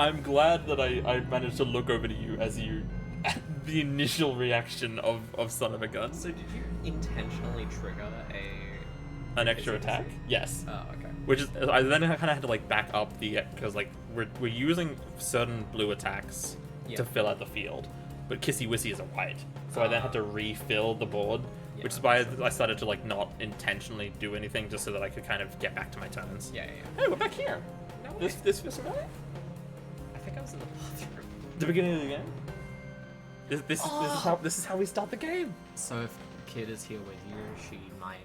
I'm glad that I managed to look over to you as you... the initial reaction of Son of a Gun. So did you intentionally trigger An extra attack? Yes. Oh, okay. Which is, I then kind of had to like back up the, because like we're using certain blue attacks to fill out the field, but Kissy Wissy is a white, so I then had to refill the board, which is why I started to like not intentionally do anything just so that I could kind of get back to my turns. Yeah. Hey, we're back here. No way. This feels familiar. I think I was in the bathroom. The beginning of the game. This is how we start the game. So if Kid is here with you, she might.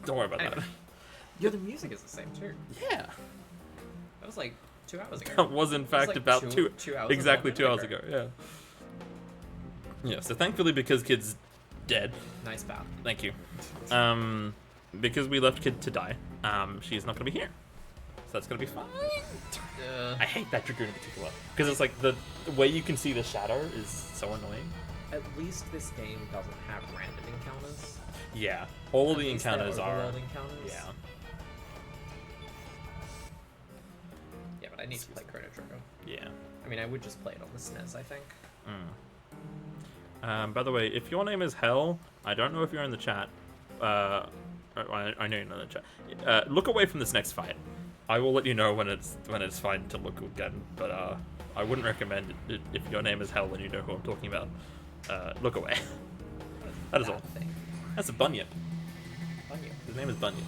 Don't worry about that. Yeah, the music is the same too. Yeah. That was like 2 hours ago. That was in fact like about two hours exactly ago. 2 hours ago. Yeah. Yeah. So thankfully, because Kid's dead. Nice bat. Thank you. Because we left Kid to die. She's not gonna be here. So that's gonna be fine. I hate that Dragoon in particular because it's like the way you can see the shadow is so annoying. At least this game doesn't have random encounters. Yeah. All of the At least they're encounters are. overworld encounters. Yeah. Yeah, but I need to play Chrono Trigger. Yeah. I mean, I would just play it on the SNES, I think. By the way, if your name is Hell, I don't know if you're in the chat. I know you're not in the chat. Look away from this next fight. I will let you know when it's fine to look again, but I wouldn't recommend it if your name is Hell and you know who I'm talking about. Look away. That is all. Thing. That's a Bunyip. Bunyip. His name is Bunyip.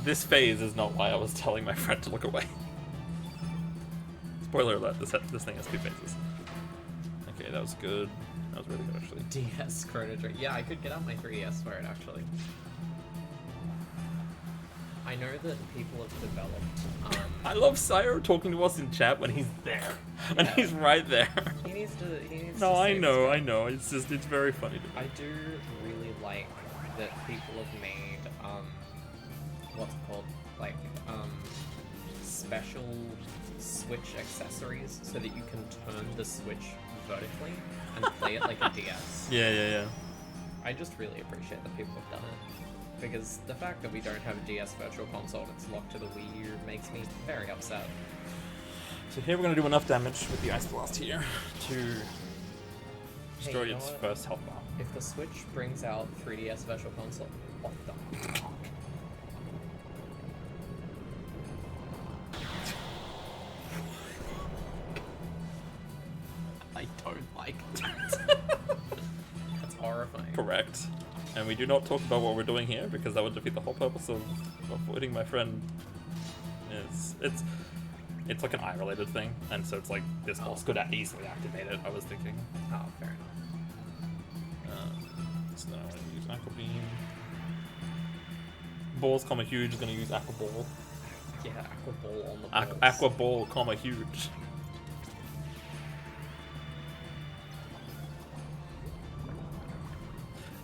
This phase is not why I was telling my friend to look away. Spoiler alert, this thing has 2 phases. Okay, that was good. That was really good, actually. DS Chrono Trigger. Yeah, I could get out my 3DS for it, actually. I know that people have developed. I love Sayo talking to us in chat when he's there, and he's right there. He needs to. No, I save know, his I know. It's just, it's very funny to me. I do really like that people have made what's it called, like special Switch accessories so that you can turn the Switch vertically and play it like a DS. Yeah. I just really appreciate that people have done it. Because the fact that we don't have a DS Virtual Console and it's locked to the Wii U makes me very upset. So here we're gonna do enough damage with the Ice Blast here to destroy you know its what? first health bar. If the Switch brings out 3DS Virtual Console, what the fuck? I don't like that. That's horrifying. Correct. And we do not talk about what we're doing here because that would defeat the whole purpose of avoiding my friend. It's like an eye-related thing, and so it's like this boss could easily activate it. I was thinking. Oh, fair enough. So then I want to use Aqua Beam. Balls, comma huge. Is going to use Aqua Ball. Yeah, Aqua Ball on the balls. Aqua Ball, comma huge.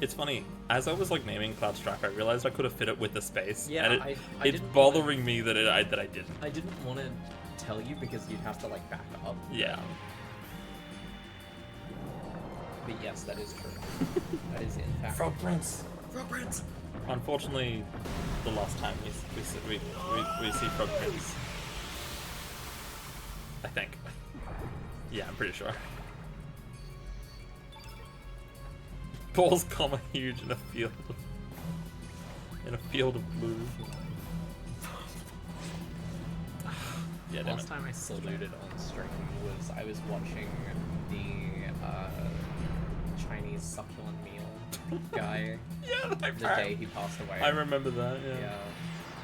It's funny, as I was like naming Cloud Strike, I realized I could have fit it with the space. Yeah, and I it's didn't bothering me that I didn't. I didn't want to tell you because you'd have to like back up. Yeah. But yes, that is true. That is in fact. Frog Prince. Unfortunately, the last time we see Frog Prince. I think. Yeah, I'm pretty sure. Balls, comma huge in a field. In a field of blue. Yeah, damn Last it. time I saluted on stream was I was watching the Chinese succulent meal guy Yeah, the day he passed away. I remember that. Yeah. Yeah,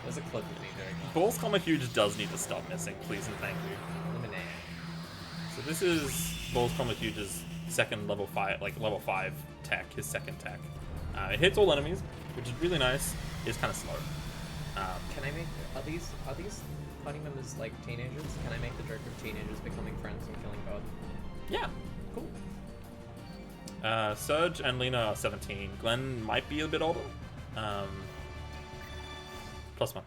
there's a clip of me doing that. Balls, comma huge does need to stop missing, please and thank you. Lemonade. So this is Balls, comma huge's second level 5 tech, his second tech. It hits all enemies, which is really nice. It's kind of slow. Can I make are these party members like teenagers? Can I make the joke of teenagers becoming friends and killing God? Yeah, Cool. Surge and Lena are 17. Glenn might be a bit older. Plus one.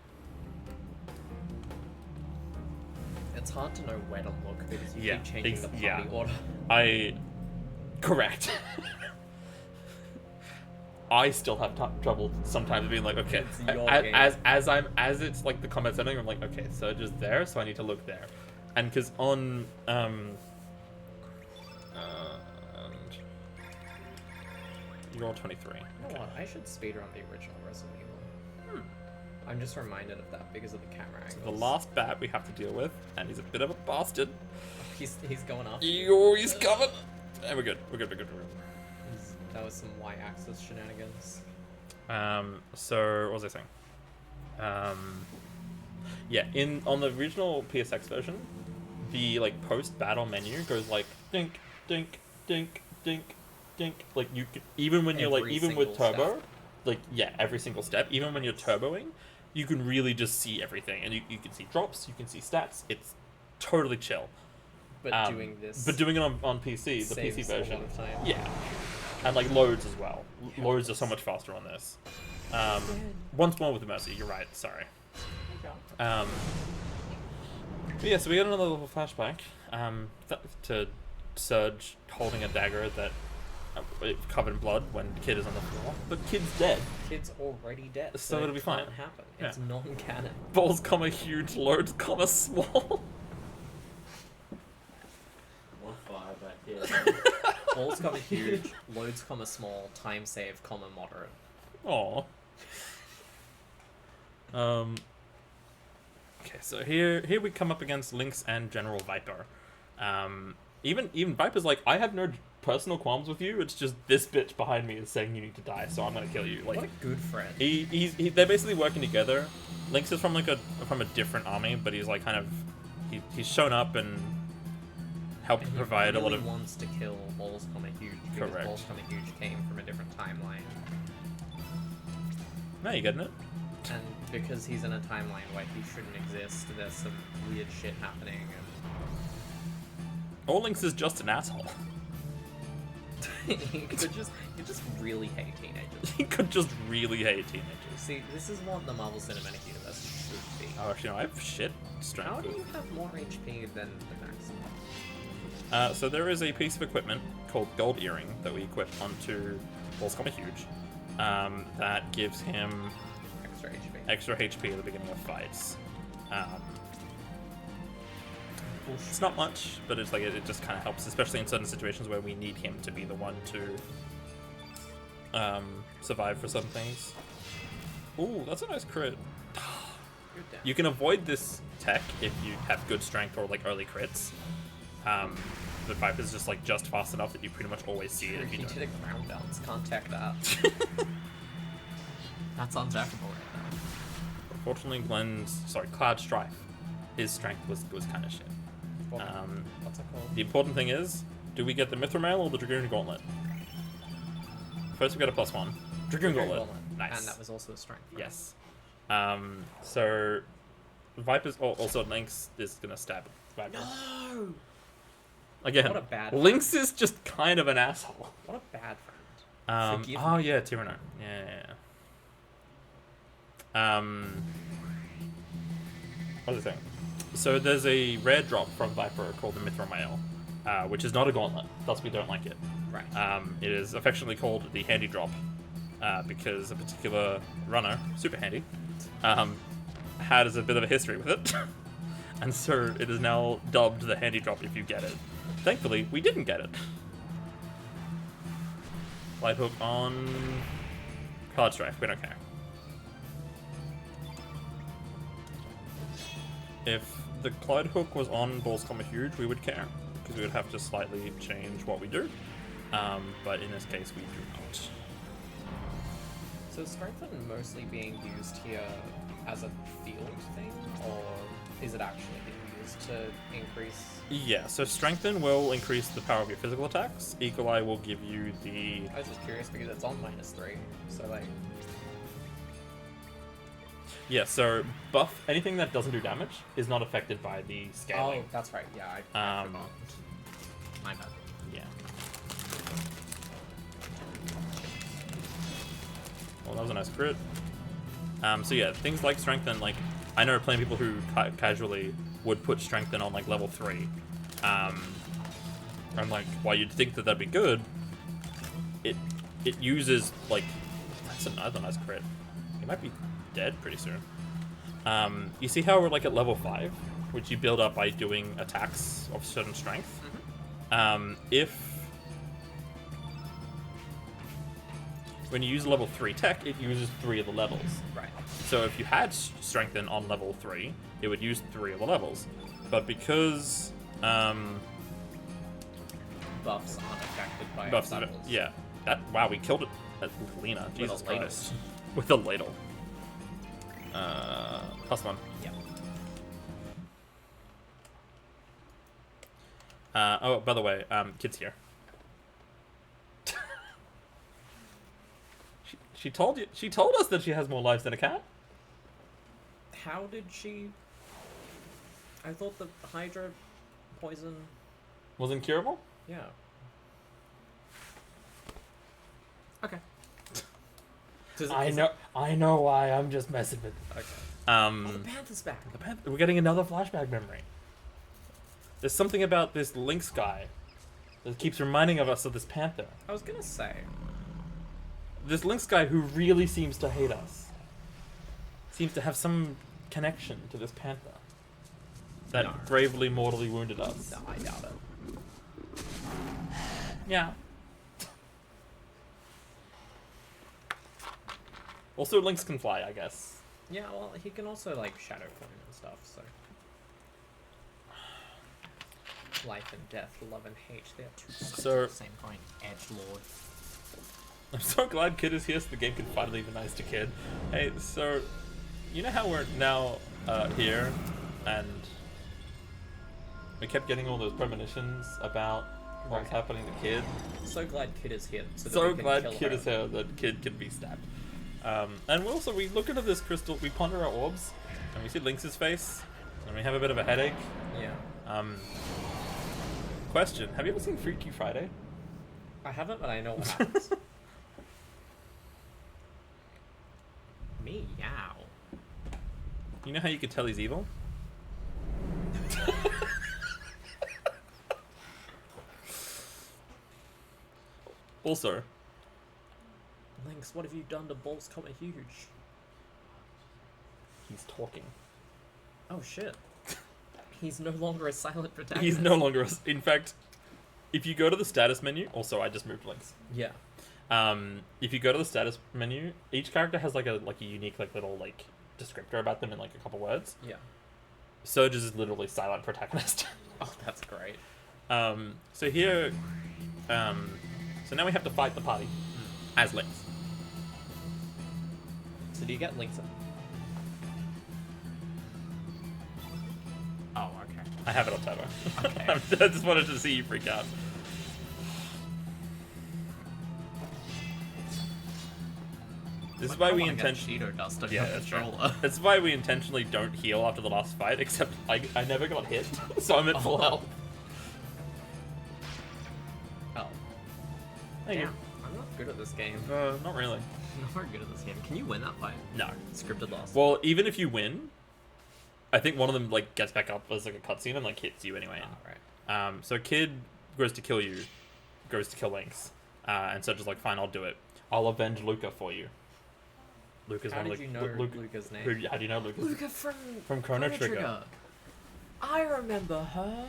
It's hard to know where to look because you Yeah, keep changing the party order. Correct. I still have trouble sometimes being like, okay, It's your game. as it's like the comment setting, I'm like, okay, Surge is there, so I need to look there, and because on and you're all 23. You know what? I should speedrun the original Resident Evil. I'm just reminded of that because of the camera angles. The last bat we have to deal with, and he's a bit of a bastard. He's going up. He's coming, and we're good. That was some Y-axis shenanigans. So what was I saying? Yeah, on the original PSX version, the like post battle menu goes like dink, dink, dink, dink, dink. Like you could, even when you're like Every even with single turbo, step. like yeah, every single step. Even when you're turboing, you can really just see everything, and you can see drops, you can see stats. It's totally chill. But doing this. But doing it on PC, the saves PC a lot version, of time. yeah. And like loads as well. Loads are so much faster on this. Once more with the Mercy, you're right, sorry. But yeah, so we got another little flashback to Surge holding a dagger that covered in blood when Kid is on the floor. But Kid's dead. Kid's already dead. So it'll be fine. Can't happen. Yeah. It's non-canon. Balls, comma huge, loads, comma small. 1-5 back here. Balls, comma huge, loads, comma small, time save, comma moderate. Aw. Okay, so here we come up against Lynx and General Viper. Even Viper's like, I have no personal qualms with you. It's just this bitch behind me is saying you need to die, so I'm gonna kill you. Like, What a good friend. they're basically working together. Lynx is from a different army, but he's like he's shown up and helped And he provide really a lot of. wants to kill Balls, comma huge because Correct. Balls, comma huge came from a different timeline. No, you getting it? And because he's in a timeline where he shouldn't exist, there's some weird shit happening. Or Lynx is just an asshole. And he could just really hate teenagers. He could just really hate teenagers. See, this is what the Marvel Cinematic Universe should be. Oh, actually, no, I have shit strength. How do you have more HP than the maximum? So there is a piece of equipment called Gold Earring that we equip onto Balls, comma huge. That gives him Extra HP. extra HP at the beginning of fights. It's not much, but it's like it just kind of helps, especially in certain situations where we need him to be the one to survive for some things. Ooh, that's a nice crit. You can avoid this tech if you have good strength or like early crits. The Viper's just like just fast enough that you pretty much always see it if you He don't. did a ground bounce. Can't tech that. That's unjackable right now. Unfortunately, Cloud Strife, his strength was kind of shit. What's it called? The important thing is, do we get the Mithril Mail or the Dragoon Gauntlet? First we got a +1. Dragoon Gauntlet. Nice. And that was also a strength. Right? Yes. So Viper's also Lynx is gonna stab Viper. No! Again, What a bad Lynx is just kind of an asshole. What a bad friend. Forgive Oh me. yeah, Tyranno. Yeah. What was I saying? So there's a rare drop from Viper called the Mithril Mail, which is not a gauntlet, thus we don't like it. Right. It is affectionately called the Handy Drop, because a particular runner, super handy, has a bit of a history with it, and so it is now dubbed the Handy Drop if you get it. Thankfully, we didn't get it. Light Hook on Cloud Strife, we don't care. If the Cloud Hook was on Balls Comma Huge, we would care, because we would have to slightly change what we do. But in this case, we do not. So is Strengthen mostly being used here as a field thing, or is it actually being used to increase? Yeah, so Strengthen will increase the power of your physical attacks. Eagle Eye will give you the... I was just curious because it's on -3, so like... Yeah, so buff, anything that doesn't do damage is not affected by the scaling. Oh, that's right, yeah, I forgot. My bad. Yeah. Well, that was a nice crit. So yeah, things like Strengthen, like, I know plenty of people who casually would put Strengthen on, like, level 3. I'm like, while you'd think that that'd be good, it uses, like, that's another nice crit. He might be dead pretty soon. You see how we're, like, at level 5, which you build up by doing attacks of certain strength? When you use level 3 tech, it uses 3 of the levels. Right. So if you had Strengthen on level 3, it would use 3 of the levels. But because Buffs aren't affected by buffs, levels. yeah, wow, we killed it at Lena. With Jesus a ladle. Christ, with a ladle. +1. Yep. Oh, by the way, kid's here. She told us that she has more lives than a cat. How did she... I thought the Hydra poison... Was incurable? Yeah. Okay. I know why. I'm just messing with it. Okay. The Panther's back. We're getting another flashback memory. There's something about this Lynx guy that keeps reminding of us of this panther. I was gonna say... This Lynx guy who really seems to hate us. Seems to have some connection to this panther. That No. bravely, mortally wounded us. No, I doubt it. Yeah. Also, Lynx can fly, I guess. Yeah, well, he can also, like, shadow clone and stuff, so... Life and death, love and hate, they are two sides So- of the same coin. Edgelord. I'm so glad Kid is here so the game can finally be nice to Kid. Hey, so, you know how we're now here, and we kept getting all those premonitions about what was Right. happening to Kid? So glad Kid is here. So, that So we can glad kill Kid her. is here that Kid can be stabbed. And we look into this crystal, we ponder our orbs, and we see Lynx's face, and we have a bit of a headache. Yeah. Question, have you ever seen Freaky Friday? I haven't, but I know what happens. Meow. You know how you can tell he's evil? Also, Lynx, what have you done to Balls Comma Huge? he's talking. Oh shit. He's no longer a silent protagonist. He's no longer. In fact, if you go to the status menu, also I just moved links. Yeah. If you go to the status menu, each character has like a unique little descriptor about them in like a couple words. Yeah. Surge is literally silent protagonist. Oh, that's great. So here, so now we have to fight the party as Lynx. So do you get links in? Oh, okay. I have it on turbo. Okay. I just wanted to see you freak out. This is why we intentionally. Cheeto dust on Yeah, your that's right. controller. That's why we intentionally don't heal after the last fight. Except I never got hit, so I'm at full health. Oh. Thank you. Damn. I'm not good at this game. Not really. I'm not very good at this game. Can you win that fight? No. Scripted loss. Well, even if you win, I think one of them gets back up as a cutscene and hits you anyway. Alright. So Kid goes to kill you, goes to kill Lynx, and so just fine, I'll do it. I'll avenge Luca for you. Luca's How one did of the you know Luca's name? How do you know Luca? Luca from Chrono Trigger. I remember her.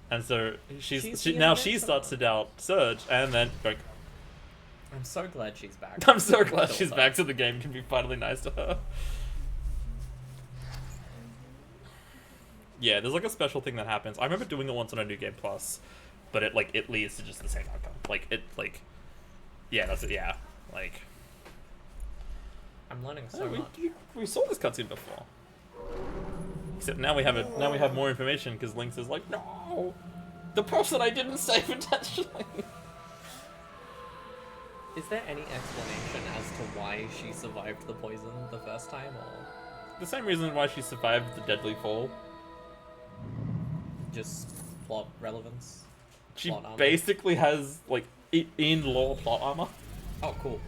And so She's she the now inventor. she starts to doubt Surge, and then I'm so glad she's back. I'm so glad she's Kill her. back, so the game can be finally nice to her. Yeah, there's a special thing that happens. I remember doing it once on a New Game Plus, but it leads to just the same outcome. Yeah, that's it. Yeah, I'm learning so much. we saw this cutscene before. Except now we have more information because Lynx is like, no, the person I didn't save intentionally. Is there any explanation as to why she survived the poison the first time, or The same reason why she survived the deadly fall. just plot relevance? She Plot armor? basically has in lore plot armor. Oh, cool.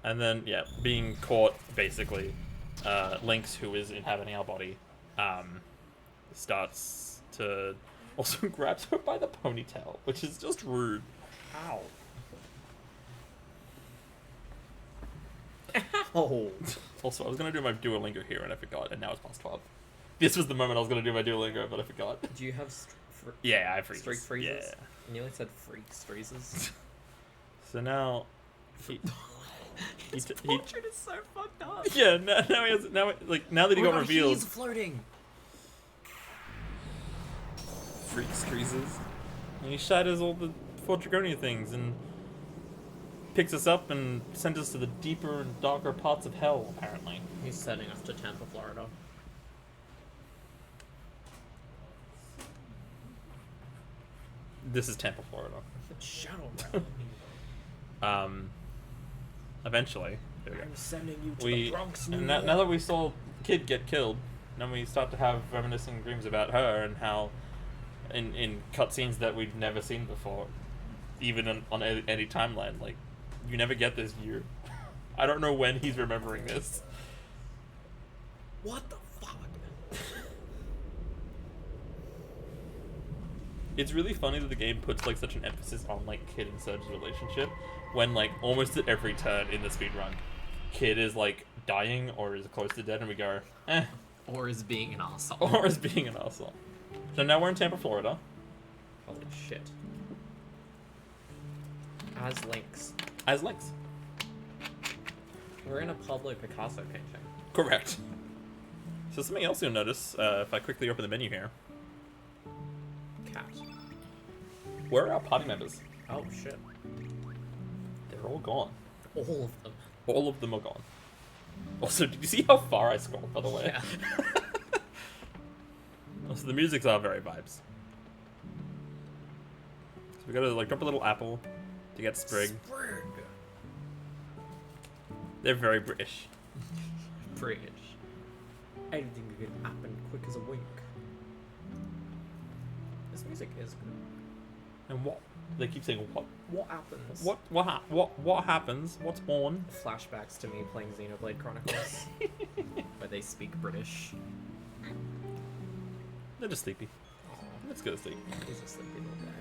And then being caught basically, Lynx, who is inhabiting our body, starts to also grabs her by the ponytail, which is just rude. Ow. Ow. Also, I was gonna do my Duolingo here and I forgot, and now it's past 12. This was the moment I was gonna do my Duolingo, but I forgot. Do you have Yeah, I have freezes. streak freezes? Yeah. I nearly said freak freezes. So now, His portrait is so fucked up. yeah, now he has now that he got revealed. He's floating. Freaks creases. And he shatters all the 4 Dragonia things and picks us up and sends us to the deeper and darker parts of hell, apparently. He's sending us to Tampa, Florida. This is Tampa, Florida. Shadow Eventually, there we go. I'm sending you to the Bronx, New and York. now that we saw Kid get killed, then we start to have reminiscing dreams about her and how, in cutscenes that we've never seen before, even on any timeline, you never get this view. I don't know when he's remembering this. What the fuck? It's really funny that the game puts such an emphasis on Kid and Surge's relationship when almost at every turn in the speedrun, Kid is dying or is close to dead, and we go, eh. Or is being an asshole. Or is being an asshole. So now we're in Tampa, Florida. Holy shit. As Lynx. As Lynx. We're in a Pablo Picasso painting. Correct. So something else you'll notice, if I quickly open the menu here, Cat. where are our party members? Oh shit. They're all gone. All of them. All of them are gone. Also, did you see how far I scrolled, by the way? Yeah. Also, the musics are very vibes. So we gotta drop a little apple to get Sprig. Sprig. They're very British. British. Anything can happen quick as a wink. This music is good. And what? They keep saying what? What happens? What happens? What's born? Flashbacks to me playing Xenoblade Chronicles, where they speak British. They're just sleepy. Let's go to sleep. He's a sleepy little guy.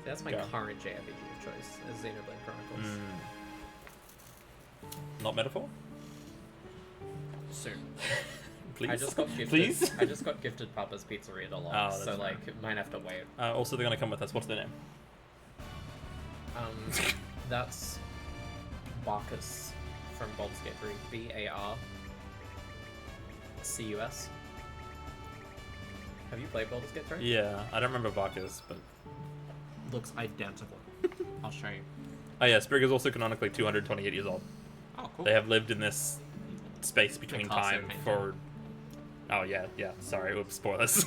That's my Yeah. current JRPG of choice, is Xenoblade Chronicles. Not metaphor? Soon. please. I just got gifted. Please. I just got gifted Papa's Pizzeria a lot, Oh, that's so fair. like might have to wait. Also, they're gonna come with us. What's their name? That's Barcus from Baldur's Gate 3. Barcus. Have you played Baldur's Gate 3? Yeah, I don't remember Bacchus, but Looks identical. I'll show you. oh yeah, Sprig is also canonically 228 years old. Oh, cool. They have lived in this space between Picasso time painting. for. Oh yeah, yeah. Sorry, oops, spoilers.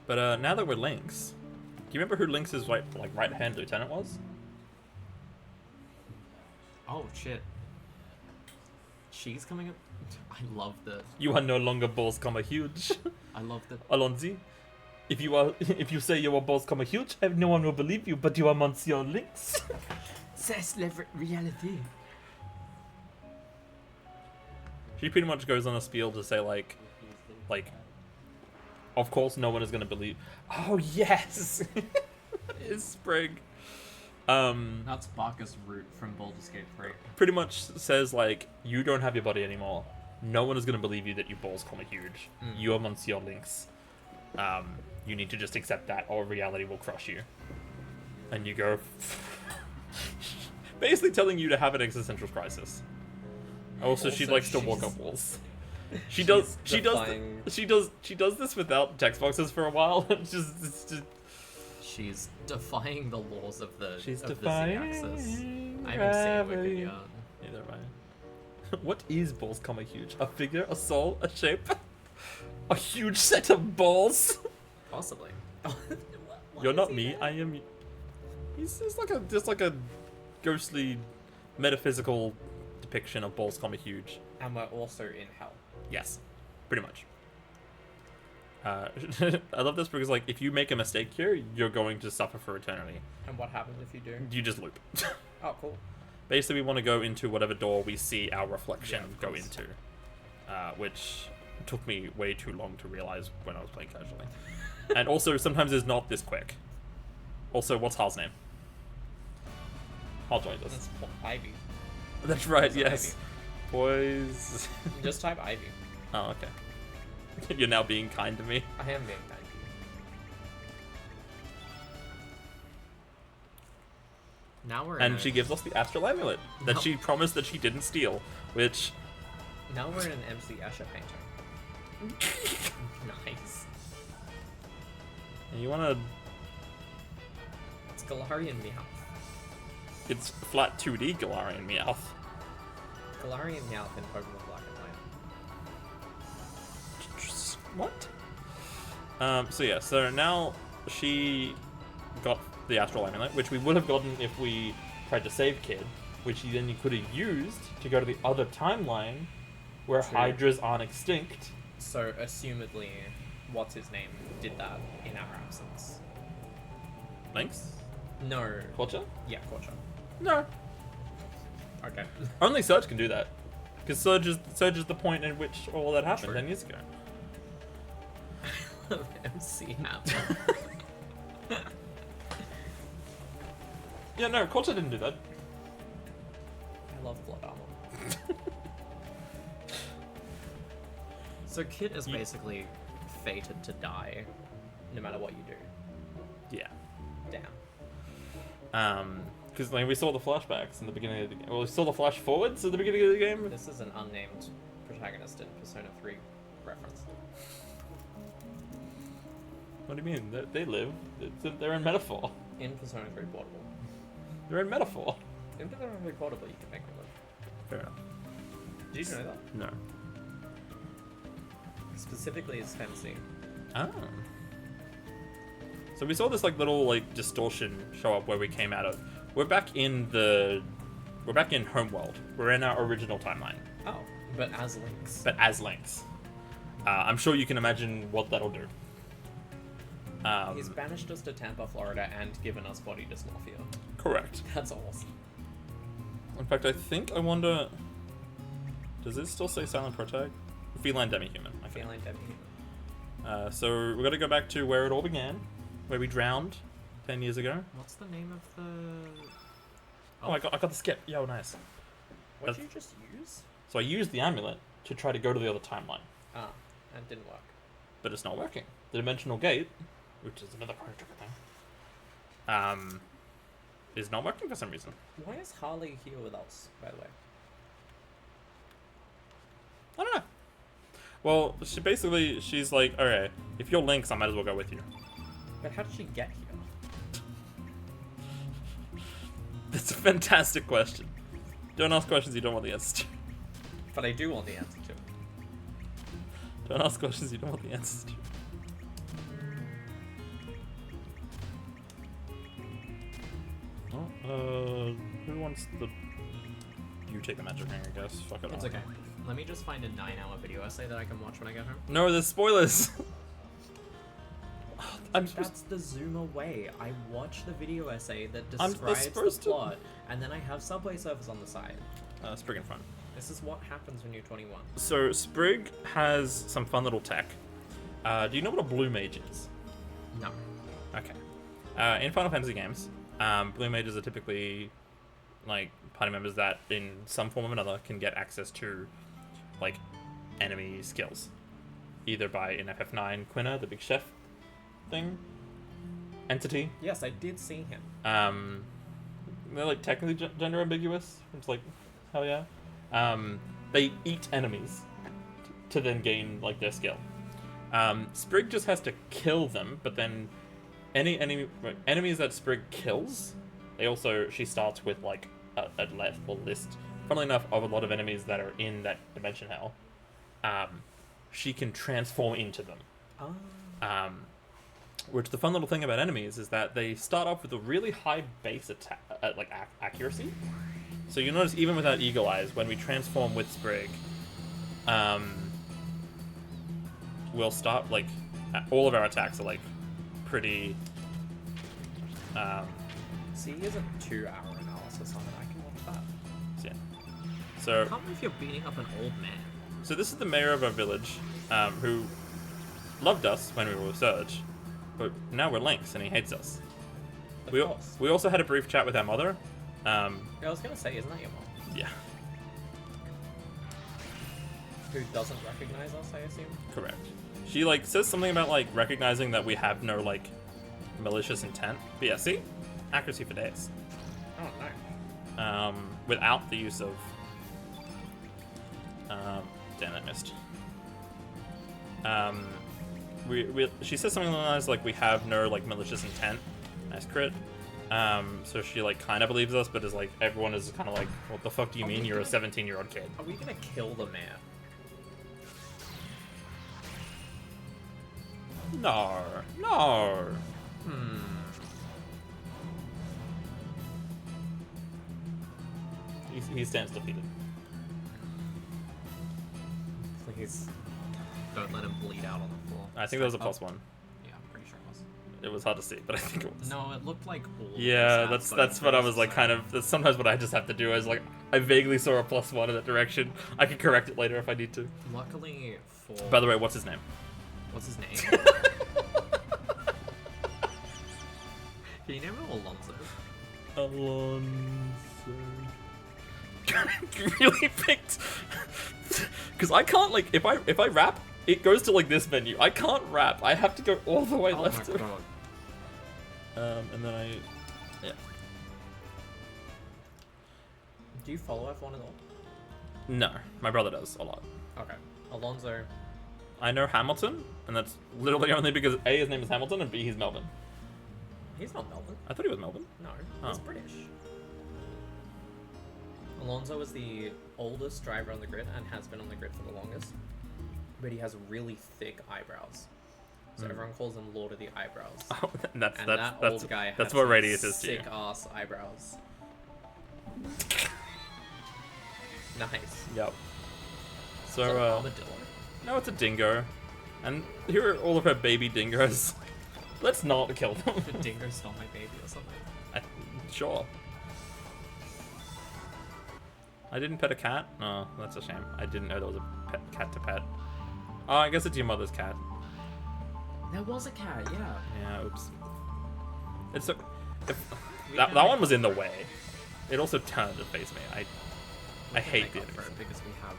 But now that we're Lynx, do you remember who Lynx's right hand lieutenant was? Oh shit. She's coming up. I love the. You are no longer balls, huge. I love the. Alonzi, if you say you are balls, huge, no one will believe you. But you are Monsieur Lynx. C'est la reality. She pretty much goes on a spiel to say like, of course no one is gonna believe. Oh yes, it's Sprig. That's Bacchus Root from Baldur's Gate 3. Pretty much says like, you don't have your body anymore. No one is gonna believe you that you balls, huge. You are Monsieur Lynx. You need to just accept that, or reality will crush you. And you go, basically telling you to have an existential crisis. Also, she likes to walk up walls. She does this without text boxes for a while. It's just She's defying the laws of the she's of defying the Z-axis. I haven't seen Wicked yet. Neither have I. What is balls, huge? A figure, a soul, a shape, a huge set of balls. Possibly. You're not me. I am. He's just like a ghostly, metaphysical depiction of balls, huge. And we're also in hell. Yes, pretty much. I love this because, like, if you make a mistake here, you're going to suffer for eternity. And what happens if you do? You just loop. Oh, cool. Basically, we want to go into whatever door we see our reflection go course. into, which took me way too long to realize when I was playing casually. And also, sometimes it's not this quick. Also, what's Hal's name? Hal joins us. That's Ivy. That's right, It's yes. Boys. Just type Ivy. Oh, okay. You're now being kind to me. I am being kind to Now we're. And in she a, gives us the astral amulet that No. she promised that she didn't steal, which... you. Now we're in an MC Escher painting. Nice. And you want to... It's Galarian Meowth. It's flat 2D Galarian Meowth. Galarian Meowth in Pokemon Black and White. What? So yeah, so now she got the astral amulet, which we would have gotten if we tried to save Kid, which then you could have used to go to the other timeline where True. hydras aren't extinct. So, assumedly, what's his name did that in our absence. Lynx? No. Quacha? Yeah, Quacha. No. Okay. Only Surge can do that. Because Surge is the point in which all that happened True. 10 years ago. MC Hammer. Yeah, no, Quacha didn't do that. I love Blood Armor. So Kit is basically fated to die, no matter what you do. Yeah. Damn. Because like we saw the flashbacks in the beginning of the game. Well, we saw the flash forwards at the beginning of the game. This is an unnamed protagonist in Persona 3 reference. What do you mean? They live. They're in metaphor. In Persona 3 Portable. They're in metaphor. In Persona 3 Portable, you can make them live. Fair enough. Did you know that? No. Specifically as fantasy. Oh. So we saw this like little like distortion show up where we came out of. We're back in Homeworld. We're in our original timeline, Oh, but as Lynx. but as Lynx. I'm sure you can imagine what that'll do. He's banished us to Tampa, Florida, and given us body dysmorphia. Correct. That's awesome. In fact, I wonder. Does it still say Silent Protag? Feline Demi-Human. Okay. Feline Demi-Human. So we're gonna go back to where it all began, where we drowned 10 years ago. What's the name of the? Oh, I got the skip. Yo, nice. What did you just use? So I used the amulet to try to go to the other timeline, Ah, and it didn't work. but it's not working. The dimensional gate, which is another Chrono Trigger thing, is not working for some reason. Why is Harley here with us, by the way? I don't know. Well, she's like, okay, if you're Lynx, I might as well go with you. But how did she get here? That's a fantastic question. Don't ask questions you don't want the answers to. But I do want the answer to it. Don't ask questions you don't want the answers to. Who wants the... You take the magic ring, I guess. Fuck it. It's all. okay. Let me just find a 9-hour video essay that I can watch when I get home. No, there's spoilers. That's the zoom away. I watch the video essay that I'm describes the supposed to- plot, and then I have Subway Surfers on the side. It's friggin' fun. This is what happens when you're 21. So Sprig has some fun little tech. Do you know what a blue mage is? No. Okay. In Final Fantasy games, blue mages are typically like party members that, in some form or another, can get access to like enemy skills, either by in FF9 Quina, the big chef thing entity. Yes, I did see him. They're like technically gender ambiguous. It's like hell yeah. They eat enemies to then gain like their skill. Sprig just has to kill them, but then enemies that Sprig kills, she starts with like a list. Funnily enough, of a lot of enemies that are in that dimension hell, she can transform into them. Oh. Which the fun little thing about enemies is that they start off with a really high base attack, accuracy. So you notice even without Eagle Eyes, when we transform with Sprig, we'll start like all of our attacks are like pretty. See, here's a 2-hour analysis on it. I can watch that. Yeah. So I can't believe you're beating up an old man. So this is the mayor of our village, who loved us when we were with Surge, but now we're Lynx and he hates us. Of We course. we also had a brief chat with our mother. I was gonna say, isn't that your mom? Yeah, Who doesn't recognize us, I assume? correct. She like says something about like recognizing that we have no like malicious intent. But yeah, see, accuracy for days. Oh, no. Without the use of. Damn, I missed. She says something along the lines like we have no like malicious intent. Nice crit. So she like kind of believes us, but is like everyone is kind of like, what the fuck do you mean? You're a 17-year-old kid. Are we gonna kill the mayor? No, no. He stands defeated. Please. Don't let him bleed out on the floor. I think that was a Oh, +1. yeah, I'm pretty sure it was. It was hard to see, but I think it was. No, it looked like all of Yeah, the stats, that's but what I it's was like so- kind of. That's sometimes what I just have to do is like I vaguely saw a +1 in that direction. I can correct it later if I need to. Luckily for... By the way, what's his name? What's his name? Can you name him Alonso? Alonso. You really picked. Because I can't like if I rap, it goes to like this menu. I can't rap. I have to go all the way Oh left. my god. And then yeah. Do you follow F1 at all? No, my brother does a lot. Okay. Alonso. I know Hamilton, and that's literally only because A, his name is Hamilton, and B, he's Melbourne. He's not Melbourne. I thought he was Melbourne. No, he's Oh. British. Alonso is the oldest driver on the grid and has been on the grid for the longest. But he has really thick eyebrows. So everyone calls him Lord of the Eyebrows. Oh, that's And that old guy that's has what some Radius is to you. sick ass eyebrows. Nice. Yep. Is that an So armadillo? no, it's a dingo, and here are all of her baby dingoes. Let's not kill them. The dingo stole my baby or something. Sure. I didn't pet a cat. No, that's a shame. I didn't know there was a cat to pet. Oh, I guess it's your mother's cat. There was a cat, yeah. Yeah, oops. It's a, We that can one make- was in the way. It also turned to face me. I hate make the up for enemies. it because we have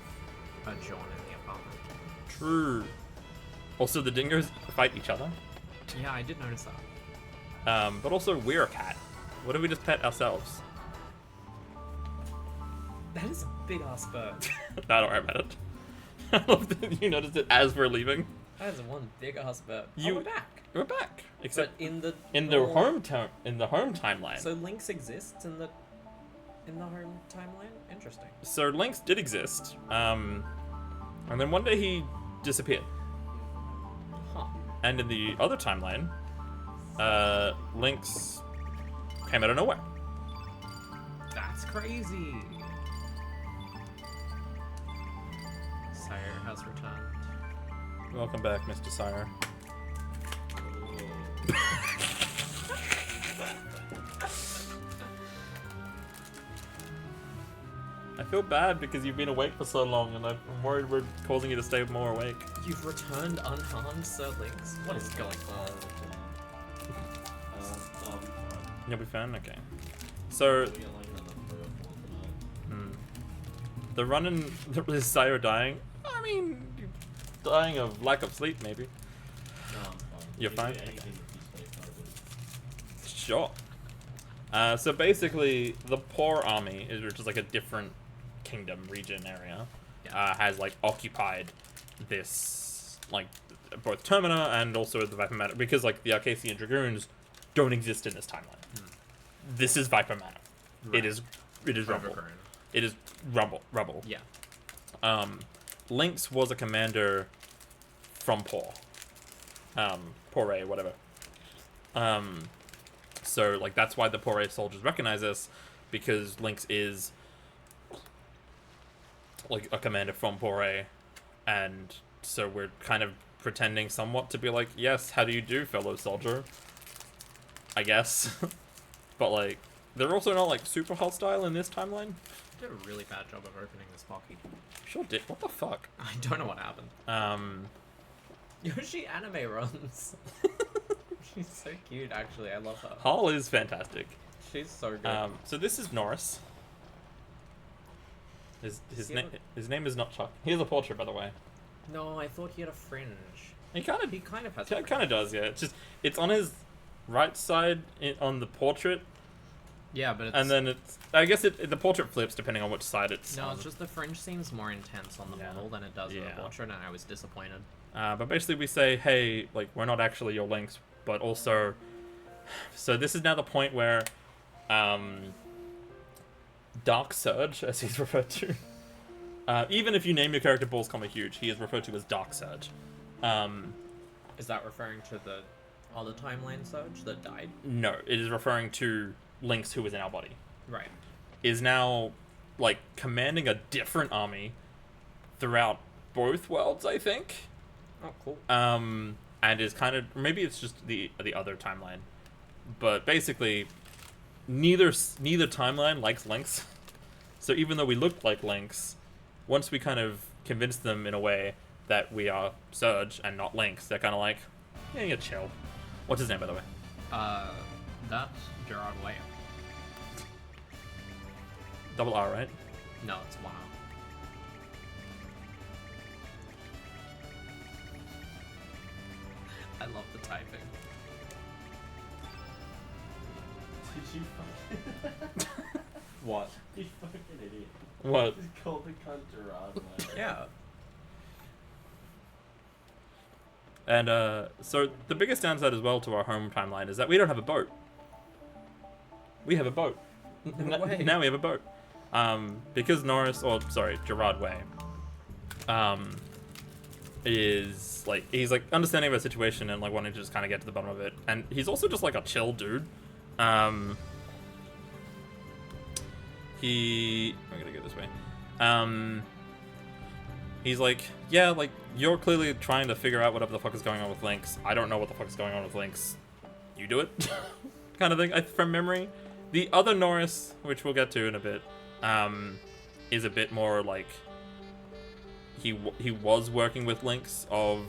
a John in the apartment. True. Also, the dingoes fight each other. Yeah, I did notice that. But also, we're a cat. What if we just pet ourselves? That is a big ass bird. I don't worry about it. I love that you noticed it as we're leaving. That is one big ass bird. You- Oh, we're back. We're back. Except But in the home timeline. So Lynx exists in the home timeline. Interesting. So Lynx did exist. And then one day he disappeared. Huh. And in the other timeline, Lynx came out of nowhere. That's crazy. Sire has returned. Welcome back, Mr. Sire. I feel bad because you've been awake for so long, and I'm worried we're causing you to stay more awake. You've returned unharmed, Sir Lynx. What is going on? You'll be fine? Okay. So, the running, is Sire dying? I mean, dying of lack of sleep, maybe. You're fine? Sure. So basically, the poor army, which is like a different kingdom, region, area, has like occupied this, like, both Termina and also the Viper Manor, because like the Arcasian Dragoons don't exist in this timeline. This is Viper Manor. Right. It is Rumble. Overgrown. It is Rubble. Yeah. Lynx was a commander from Por. Poray, whatever. So, like, that's why the Poray soldiers recognize us, because Lynx is, like, a commander from Poray, and so we're kind of pretending somewhat to be like, yes, how do you do, fellow soldier? I guess. But, like, they're also not, like, super hostile in this timeline. Did a really bad job of opening this pocket. Sure did. What the fuck? I don't know what happened. Yoshi anime runs. She's so cute, actually. I love her. Hall is fantastic. She's so good. So this is Norris. His Does he name have his name is not Chuck. He has a portrait, by the way. No, I thought he had a fringe. He kind of He kind of has. a kind fringe. of does, yeah. It's just it's on his right side on the portrait, Yeah, but it's... and then it's I guess the portrait flips depending on which side it's No, on. it's just the fringe seems more intense on the Yeah. model than it does in Yeah. the portrait, and I was disappointed. But basically we say, hey, like, we're not actually your Lynx, but also, so this is now the point where, Dark Surge, as he's referred to, even if you name your character Balls, Huge, he is referred to as Dark Surge. Is that referring to the other timeline Surge that died? No, it is referring to Lynx, who is in our body, Right. is now, like, commanding a different army throughout both worlds, I think. Oh, cool. And is kind of, maybe it's just the other timeline, but basically neither timeline likes Lynx. So even though we look like Lynx, once we kind of convince them in a way that we are Surge and not Lynx, they're kind of like, yeah, you chill. What's his name, by the way? That's Gerard Way. Double R, right? No, it's one R. I love the typing. Did you fucking... What? You fucking idiot. What? He's called the cunt Gerard. Yeah. And so the biggest downside as well to our home timeline is that we don't have a boat. We have a boat. No way. Now we have a boat. Because Gerard Way, is like, he's like understanding of our situation and like wanting to just kind of get to the bottom of it. And he's also just like a chill dude. I'm gonna go this way. He's like, yeah, like, you're clearly trying to figure out whatever the fuck is going on with Lynx. I don't know what the fuck is going on with Lynx. You do it. Kind of thing, from memory. The other Norris, which we'll get to in a bit, is a bit more like, he was working with Lynx of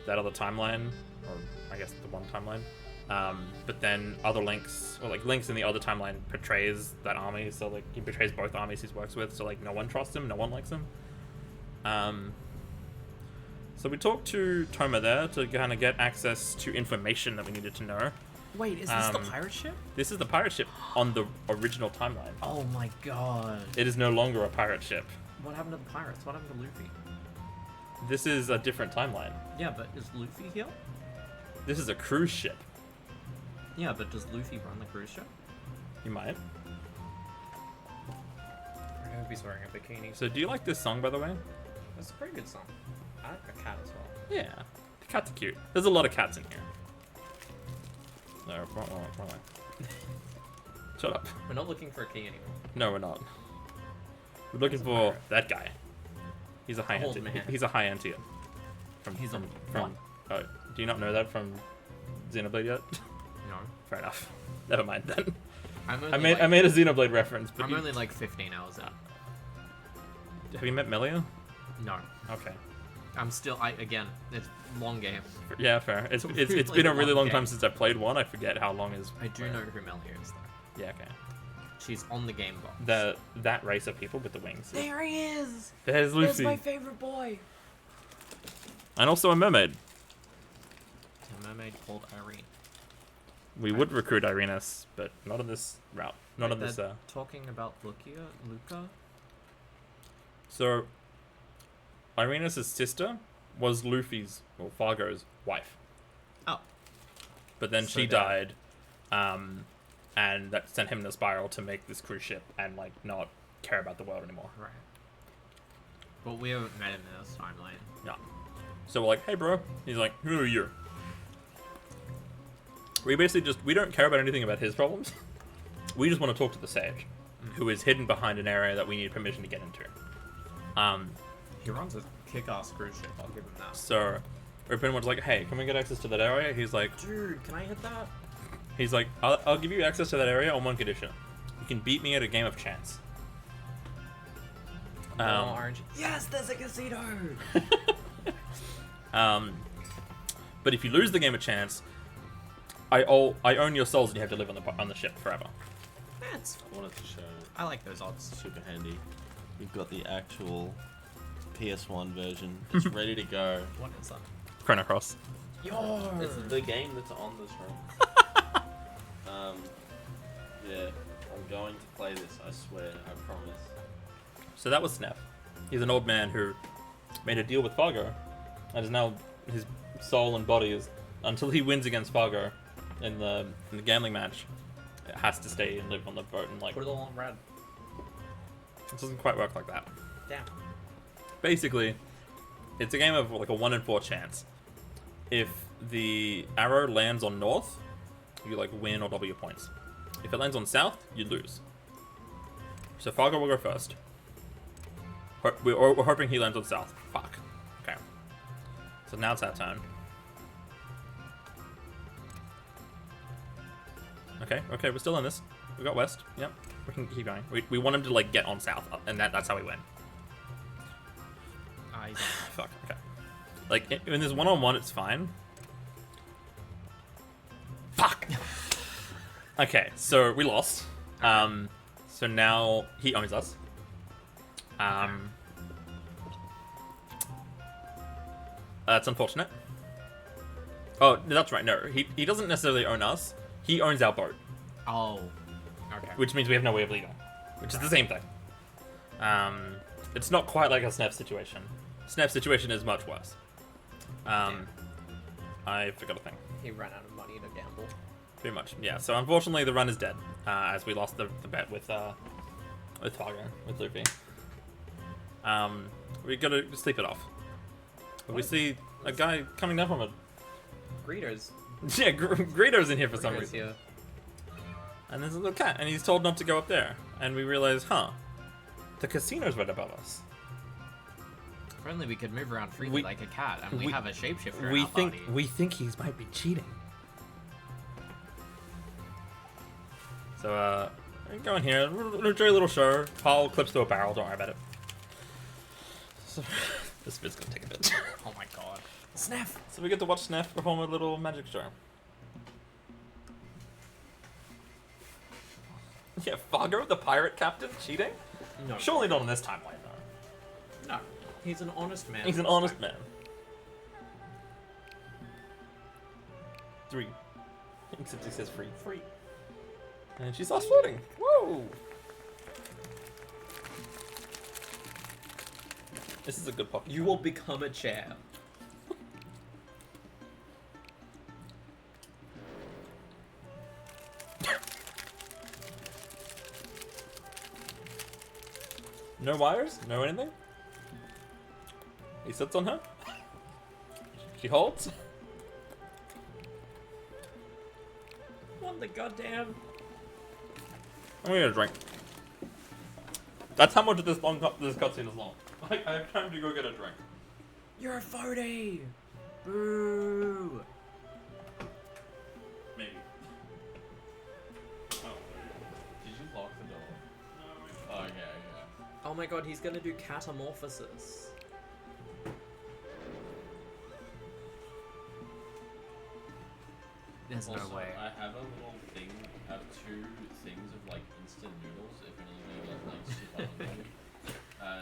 that other timeline, or I guess the one timeline. But then other Links, or like Links in the other timeline, portrays that army. So like he portrays both armies he works with. So like no one trusts him, no one likes him. So we talked to Toma there to kind of get access to information that we needed to know. Wait, is this the pirate ship? This is the pirate ship on the original timeline. Oh my god. It is no longer a pirate ship. What happened to the pirates? What happened to Luffy? This is a different timeline. Yeah, but is Luffy here? This is a cruise ship. Yeah, but does Luffy run the cruise ship? You might. I hope he's wearing a bikini. So do you like this song, by the way? That's a pretty good song. I like the cat as well. Yeah. The cats are cute. There's a lot of cats in here. No, wrong way. Shut up. We're not looking for a key anymore. No, we're not. We're looking for that guy. He's a high Old Antian. man. He's a high Antian. He's a from. Oh, do you not know that from Xenoblade yet? No. Fair enough. Never mind then. I'm only I made a Xenoblade reference, but I'm only like 15 hours out. have you met Melia? No. Okay. I'm still, again, it's long game. Yeah, fair. It's Really been a really long long time game. since I played one. I forget how long is. I do know who Melia is though. Yeah, okay. She's on the game box. That race of people with the wings. There he is! There's Lucy. That's my favorite boy! And also a mermaid. A mermaid called Irene. We would recruit Irenas, but not on this route. Not on this. They're talking about Luca? So, Irenas' sister was Luffy's, or Fargo's, wife. Oh. But then So she dead. died, and that sent him in a spiral to make this cruise ship and like not care about the world anymore. Right. But we haven't met him in this timeline. Yeah. So we're like, hey bro. He's like, who are you? We basically we don't care about anything about his problems. We just want to talk to the sage, who is hidden behind an area that we need permission to get into. He runs a kick-ass cruise ship, I'll give him that. So we're pretty much like, hey, can we get access to that area? He's like, Dude, can I hit that? He's like, I'll give you access to that area on one condition. You can beat me at a game of chance. Orange. Yes, there's a casino! But if you lose the game of chance, I own your souls and you have to live on the ship forever. That's... I wanted to show. I like those odds. Super handy. You've got the actual PS1 version. It's ready to go. What is that? Chrono Cross. It's the game that's on this room. Yeah, I'm going to play this. I swear. I promise. So that was Snap. He's an old man who made a deal with Fargo, and is now his soul and body is until he wins against Fargo in the gambling match. It has to stay and live on the boat and like. Put it all on red. It doesn't quite work like that. Damn. Basically, it's a game of like a 1 in 4 chance. If the arrow lands on north, you like win or double your points. If it lands on south, you lose. So Fargo will go first. We're hoping he lands on south. Fuck. Okay. So now it's our turn. Okay, we're still in this. We got west. Yep. We can keep going. We want him to like get on south, and that's how we win. Fuck. Okay. Like when there's 1-on-1, it's fine. Fuck. Okay, so we lost. So now he owns us. That's unfortunate. Oh, no, that's right. No, he doesn't necessarily own us. He owns our boat, Oh. Okay. which means we have no way of leaving, which is the same thing. It's not quite like a Snap situation. Snap situation is much worse. I forgot a thing. He ran out of money to gamble. Pretty much, yeah. So unfortunately, the run is dead, as we lost the bet with Fargo, with Luffy. We gotta sleep it off. We see a guy coming down from it. Greeters. Yeah, Greedo's in here for some Greeters reason. here. And there's a little cat, and he's told not to go up there. And we realize, the casino's right above us. If only we could move around freely like a cat, and we have a shapeshifter in our body. We think he might be cheating. So go in here, enjoy a little show. Paul clips to a barrel. Don't worry about it. So, this bit's gonna take a bit. Oh my god. Sniff! So we get to watch Snef perform a little magic show. Yeah, Fargo, the pirate captain, cheating? No. Surely not on this timeline, though. No. He's an honest man. He's an honest man. 3. Except he says free. Free. And she starts floating. Whoa! This is a good pocket. You will become a chair. No wires? No anything? He sits on her. She holds. What the goddamn? I'm gonna get a drink. That's how much of this cutscene is long. I have time to go get a drink. You're a 40! Boo! Maybe. Oh. Did you lock the door? No. Oh, okay, okay. Oh my god, he's gonna do catamorphosis. There's Also, no way. I have a little thing, I have 2 things of like instant noodles if anyone get like super hungry.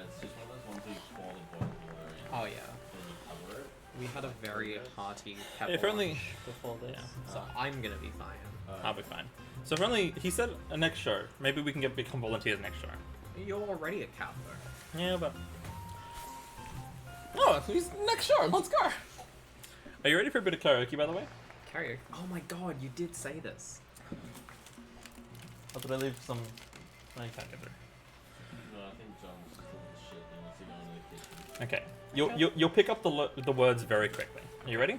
It's just one of those ones that you pour the boiled water in. Oh yeah. Then you cover it. We had a very hearty pepper If only- lunch before this, Yeah. so I'm gonna be fine. I'll be fine. So if only he said a next show. Maybe we can become volunteers next show. You're already a cat though. Yeah, but oh, he's next show. Let's go. Are you ready for a bit of karaoke, by the way? Karaoke. Oh my god, you did say this. Or did I leave some? I can't get through. No, I think John's just full of shit. He wants to go into the kitchen. Okay, you'll pick up the words very quickly. Are you ready?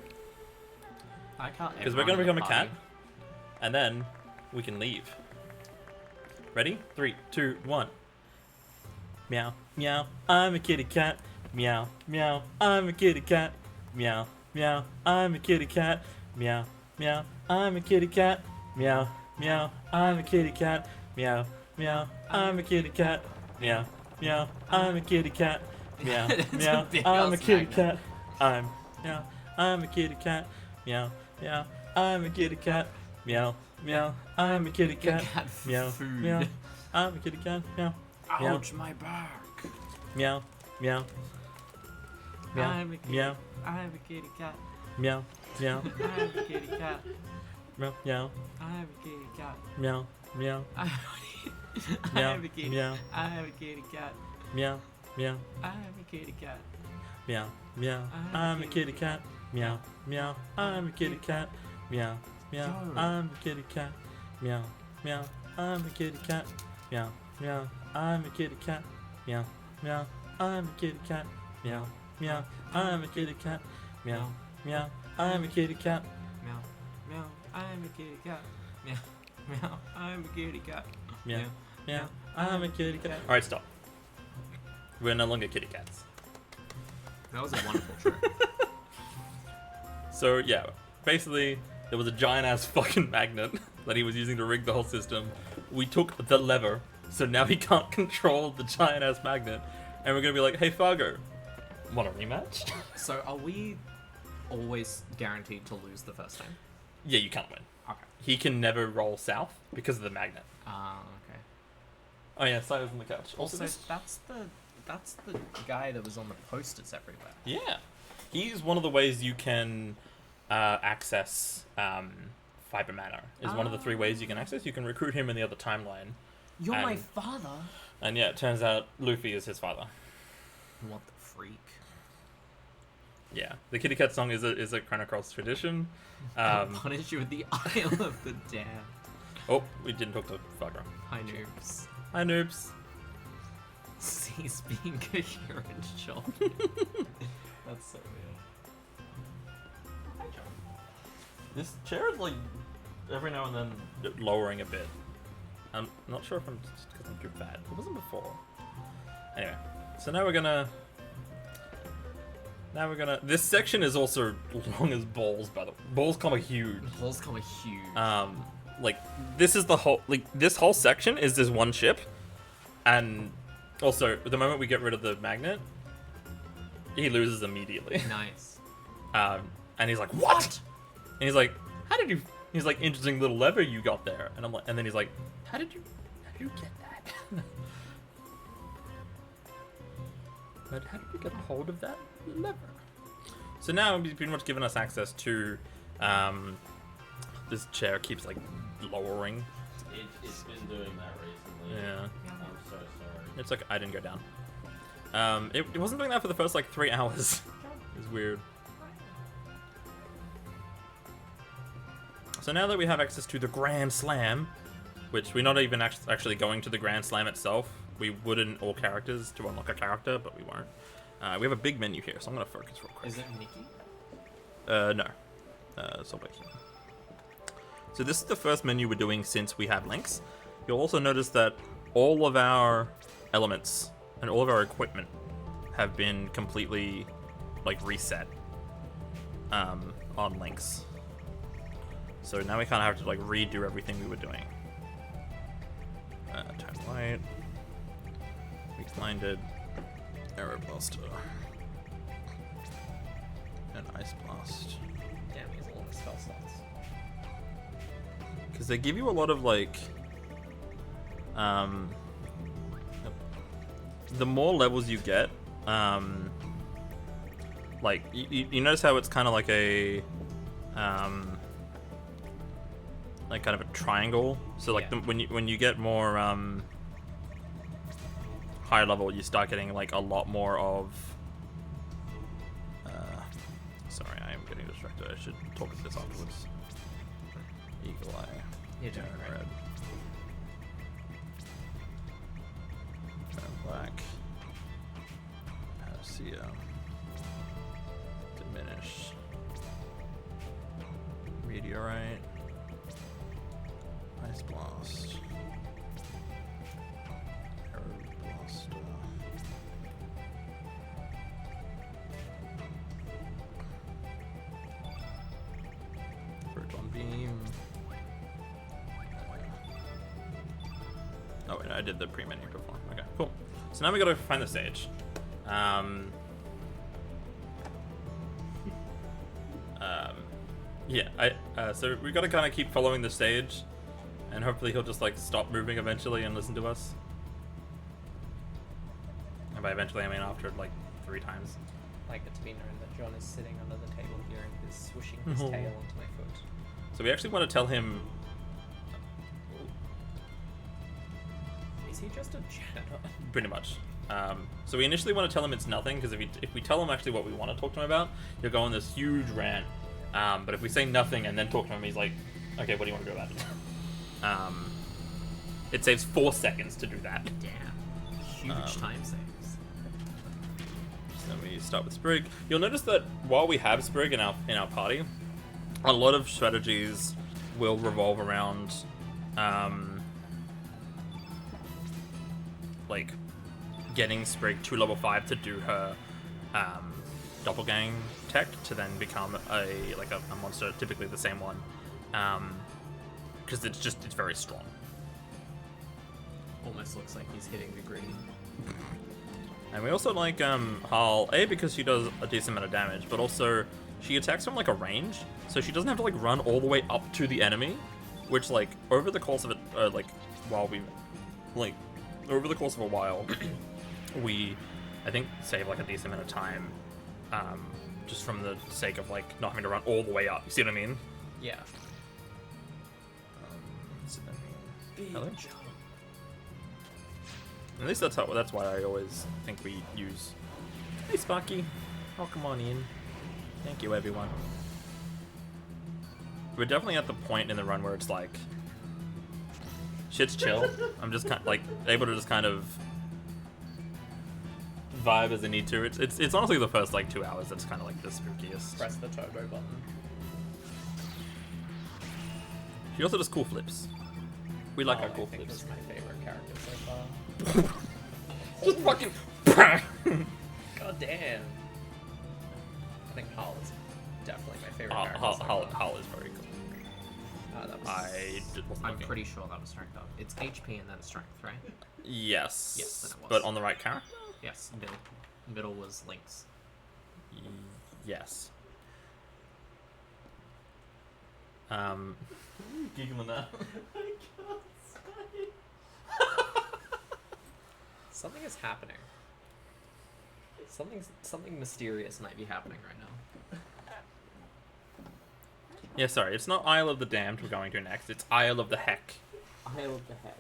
I can't. Because we're gonna become a cat, and then we can leave. Ready? 3, 2, 1. Meow, meow. I'm a kitty cat. Meow, meow. I'm a kitty cat. Meow, meow. I'm a kitty cat. Meow, meow. I'm a kitty cat. Meow, meow. I'm a kitty cat. Meow, meow. I'm a kitty cat. Meow, meow. I'm a kitty cat. Meow, meow. I'm a kitty cat. I'm a kitty cat. Meow, meow. I'm a kitty cat. Meow, meow. I'm a kitty cat. Meow, meow. I'm a kitty cat. Meow, meow. Ouch, my back. Meow, meow. Meow, I'm a kitty. meow, I'm a kitty cat. meow, meow, I'm a kitty cat. meow, meow, I'm a kitty cat. meow, meow, I'm meow, a kitty. meow, I'm a kitty cat. meow, meow, I'm a kitty cat. meow, meow. I'm a kitty cat. Meow, meow. I'm a kitty cat. Meow, meow. I'm a kitty cat. Meow, meow. I'm a kitty cat. Meow, meow. I'm a kitty cat. Meow, meow. I'm a kitty cat. Meow, meow. I'm a kitty cat. Meow, meow. I'm a kitty cat. Meow, meow. I'm a kitty cat. Meow, meow. I'm a kitty cat. Meow, meow. I'm a kitty cat. All right, stop. We're no longer kitty cats. That was a wonderful trick. So yeah, basically there was a giant ass fucking magnet that he was using to rig the whole system. We took the lever, so now he can't control the giant ass magnet, and we're gonna be like, hey Fargo, want a rematch? So are we always guaranteed to lose the first time? Yeah, you can't win. Okay. He can never roll south because of the magnet. Ah, okay. Oh yeah, Silas on the couch. Also, this- that's the guy that was on the posters everywhere. yeah, he's one of the ways you can access Fiber Manor. Is one of the 3 ways you can access. You can recruit him in the other timeline. You're my And- father. And yeah, it turns out Luffy is his father. What the freak? Yeah, the Kitty Cat song is a Chrono Cross tradition. I'll punish you with the Isle of the Damned. Oh, we didn't talk to Fargo. Hi, noobs. Hi, noobs. Cease being coherent, John. That's so weird. This chair is like every now and then lowering a bit. I'm not sure if I'm just because I'm too fat. It wasn't before. Anyway, so now we're gonna. This section is also long as balls. By the way, balls come huge. Balls come huge. Like this is the whole this whole section is this one ship, and also the moment we get rid of the magnet, he loses immediately. Nice. And he's like, what? And he's like, how did you? He's like, interesting little lever you got there. And I'm like, and then he's like, how did did you get that? But how did you get a hold of that lever? So now he's pretty much given us access to this chair keeps like lowering. It's been doing that recently. Yeah. I'm so sorry. It's like I didn't go down. It wasn't doing that for the first like 3 hours. It was weird. So now that we have access to the Grand Slam, which we're not even actually going to the Grand Slam itself. We would in all characters to unlock a character, but we won't. We have a big menu here, so I'm going to focus real quick. Is it Nikki? No. It's over here. So this is the first menu we're doing since we have links. You'll also notice that all of our elements and all of our equipment have been completely like reset on links. So now we kind of have to like redo everything we were doing. Turn light, weak minded, arrow blaster, and ice blast. Damn, he's a lot of spell slots. Because they give you a lot of like, the more levels you get, like you notice how it's kind of like a, like kind of a triangle. So like Yeah. when you get more higher level, you start getting like a lot more of. Sorry, I am getting distracted. I should talk about this afterwards. Eagle eye. You're doing Turn great. red. Turn black. Panacea. Diminish. Meteorite. Ice blast. Arrow blaster. Proton beam. Oh wait, I did the pre-menu before. Okay, cool. So now we gotta find the stage. Yeah, so we gotta kind of keep following the stage, and hopefully he'll just like stop moving eventually and listen to us. And by eventually, I mean after like 3 times. Like it to be known that John is sitting under the table here and is swishing his Oh. tail onto my foot. So we actually want to tell him. Is he just a janitor? Pretty much. So we initially want to tell him it's nothing, because if we tell him actually what we want to talk to him about, he'll go on this huge rant. But if we say nothing and then talk to him, he's like, okay, what do you want to do about it? It saves 4 seconds to do that. Damn. Huge time saves. So we start with Sprig. You'll notice that while we have Sprig in our party, a lot of strategies will revolve around like getting Sprig to level 5 to do her doppelgang tech to then become a monster, typically the same one, because it's very strong. Almost looks like he's hitting the green. And we also like Harl, A, because she does a decent amount of damage, but also she attacks from like a range, so she doesn't have to like run all the way up to the enemy, which like over the course of it, over the course of a while, we I think save like a decent amount of time, just from the sake of like not having to run all the way up. You see what I mean? Yeah. Hello? At least that's why I always think we use. Hey Sparky, welcome on in. Thank you everyone. We're definitely at the point in the run where it's like shit's chill. I'm just kind of like able to just kind of vibe as I need to. It's honestly the first like 2 hours that's kind of like the spookiest. Press the turbo button. She also does cool flips. We like our I cool think flips. that's my favorite character so far. Just fucking. God damn. I think Harl is definitely my favorite character so far. Harl is very cool. That was... I'm looking. pretty sure that was strength up. It's HP and then strength, right? Yes. Yes, then it was. But on the right character? Yes, middle was Link's. Yes. Giggling that. I can't say. Something is happening. Something mysterious might be happening right now. Yeah, sorry, it's not Isle of the Damned we're going to next, it's Isle of the Heck. Isle of the Heck.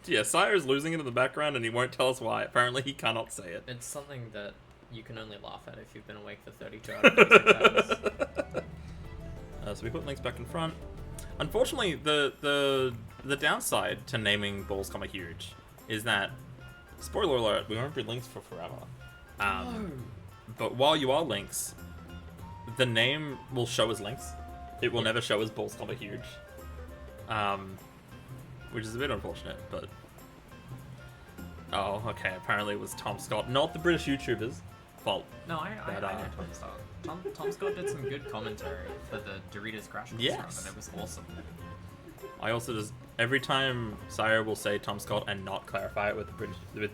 Yeah, Sire's losing it in the background and he won't tell us why. Apparently he cannot say it. It's something that you can only laugh at if you've been awake for 32 out of 36 hours. So we put links back in front. Unfortunately, the downside to naming balls, huge is that, spoiler alert, we won't be links for forever. But while you are links, the name will show as links. It will never show as balls, huge. Which is a bit unfortunate, but... Oh, okay, apparently it was Tom Scott, not the British YouTuber's fault. No, I know Tom Scott. Tom Scott did some good commentary for the Doritos Crash Course run, and it was awesome. I also just... Every time Sire will say Tom Scott and not clarify it with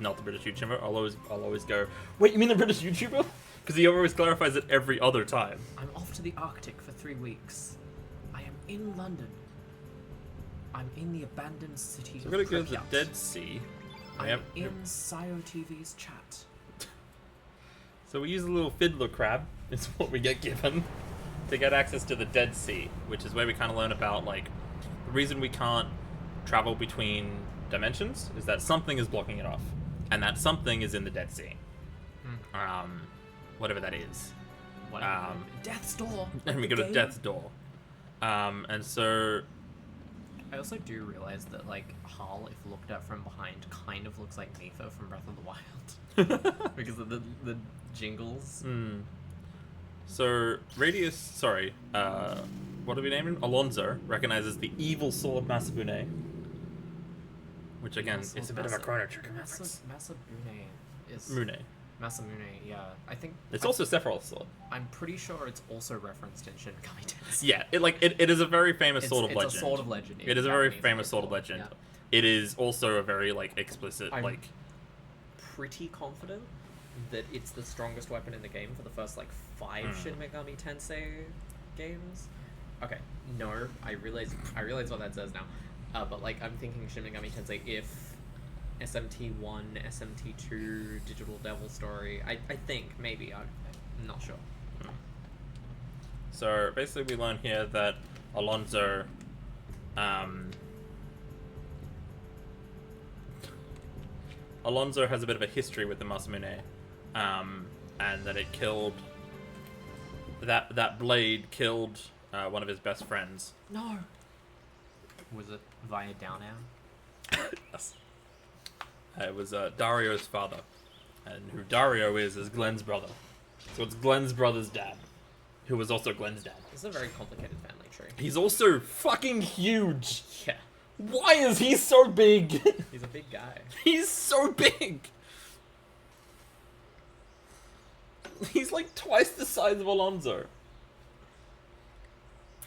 not the British YouTuber, I'll always go, wait, you mean the British YouTuber? Because he always clarifies it every other time. I'm off to the Arctic for 3 weeks. I am in London. I'm in the abandoned city So we're gonna of go to the Pripyat. Dead Sea. I'm in Syo TV's chat. So we use a little fiddler crab, is what we get given, to get access to the Dead Sea, which is where we kind of learn about, like, the reason we can't travel between dimensions is that something is blocking it off. And that something is in the Dead Sea. Whatever that is. Death's Door. And we go to Death's Door. And so... I also do realize that, like, Harl, if looked at from behind, kind of looks like Neither from Breath of the Wild. Because of the jingles. So, what are we naming? Alonso recognizes the evil sword Masabune. Which, again, it's a bit of a Chrono Trigger reference. Masabune is... Mune. Masamune, yeah. I think... It's also Sephiroth's sword. I'm pretty sure it's also referenced in Shin Megami Tensei. Yeah, it is a very famous sword of legend. It's a sword of legend. It is a very Japanese famous sword of legend. Yeah. It is also a very, like, explicit, I'm like... pretty confident that it's the strongest weapon in the game for the first, like, 5 Shin Megami Tensei games. Okay, no, I realize what that says now. But, like, I'm thinking Shin Megami Tensei if... SMT1, SMT2, Digital Devil Story. I think, maybe. I'm not sure. So, basically we learn here that Alonso... Alonso has a bit of a history with the Masamune. And that it killed... That blade killed one of his best friends. No! Was it via Down Air? Yes. It was Dario's father. And who Dario is Glenn's brother. So it's Glenn's brother's dad. Who was also Glenn's dad. This is a very complicated family tree. He's also fucking huge! Yeah. Why is he so big? He's a big guy. He's so big! He's like twice the size of Alonso.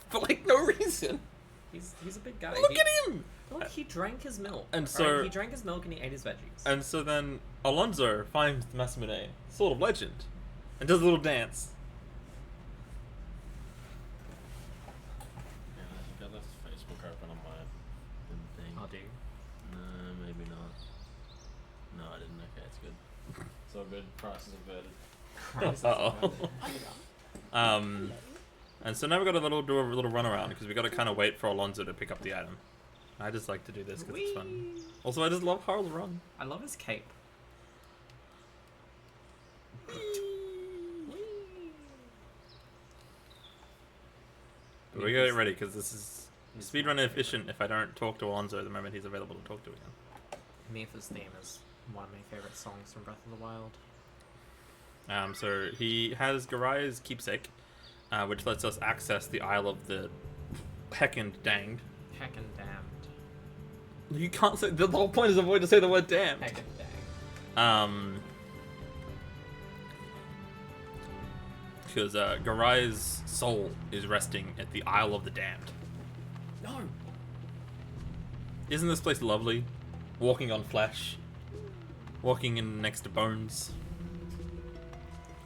For like no reason. He's a big guy. Look at him! Look, he drank his milk. And so... he drank his milk and he ate his veggies. And so then Alonso finds the Masamune, Sword of Legend, and does a little dance. Yeah, I got this Facebook open on my thing. Oh, do you? No, maybe not. No, I didn't. Okay, it's good. It's all good. Prices averted. And so now we've got to do a little run around because we've got to kind of wait for Alonso to pick up the item. I just like to do this because it's fun. Also, I just love Harl's run. I love his cape. But we're getting ready because this is speedrun efficient if I don't talk to Alonso the moment he's available to talk to again. Mipha's theme is one of my favorite songs from Breath of the Wild. So he has Garai's keepsake, which lets us access the Isle of the Heckin' Danged. Heckin' damned. You can't say... The whole point is avoid to say the word damned. Heckin' dang. Because Garai's soul is resting at the Isle of the Damned. No! Isn't this place lovely? Walking on flesh. Walking in next to bones.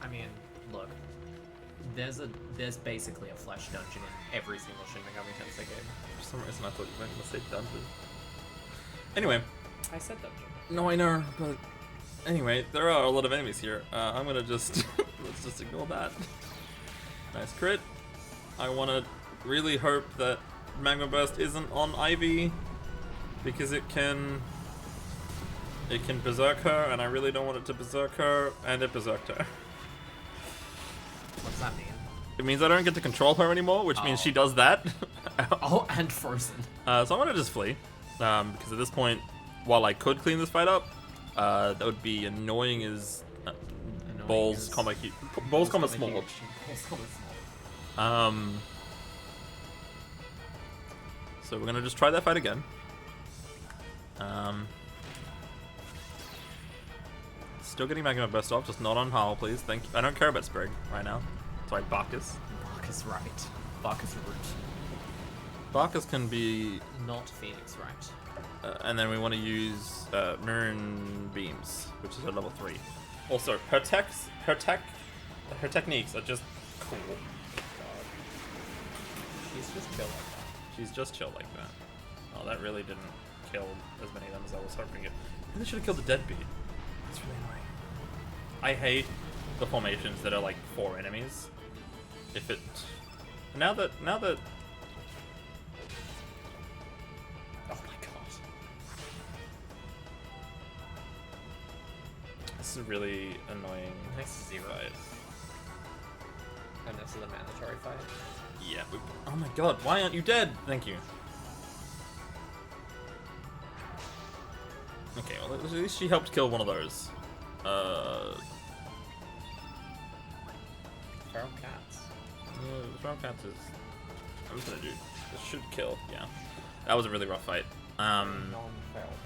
I mean, look. There's basically a flesh dungeon in every single Shin Megami Tensei game. For some reason I thought you were going to say dungeon. Anyway. I said dungeon. No, I know, but anyway, there are a lot of enemies here. I'm gonna just let's just ignore that. Nice crit. I want to really hope that Magma Burst isn't on Ivy because it can berserk her, and I really don't want it to berserk her, and it berserked her. What does that mean? It means I don't get to control her anymore, which means she does that. Oh, and frozen. So I'm gonna just flee, because at this point, while I could clean this fight up, that would be annoying as balls, comma huge. Balls, comma small. Balls, comma small. So we're gonna just try that fight again. Still getting Magma Burst off, just not on Harl, please. Thank you. I don't care about Sprig right now. Sorry, Barkus. Barkus right. Barkus root. Barkus can be, Not Phoenix right. and then we want to use Mirren Beams, which is at level 3. Also, her techniques are just cool. She's just chill like that. She's just chill like that. Oh, that really didn't kill as many of them as I was hoping it. Really should have killed the deadbeat. That's really annoying. I hate the formations that are like 4 enemies. If it now that Oh my god. this is a really annoying. Nice 0. Fight. And this is a mandatory fight. Yeah. Oh my god, why aren't you dead? Thank you. Okay, well at least she helped kill one of those. Feral cats. Feral cats is. I'm just gonna do. This should kill. Yeah, that was a really rough fight. Non-feral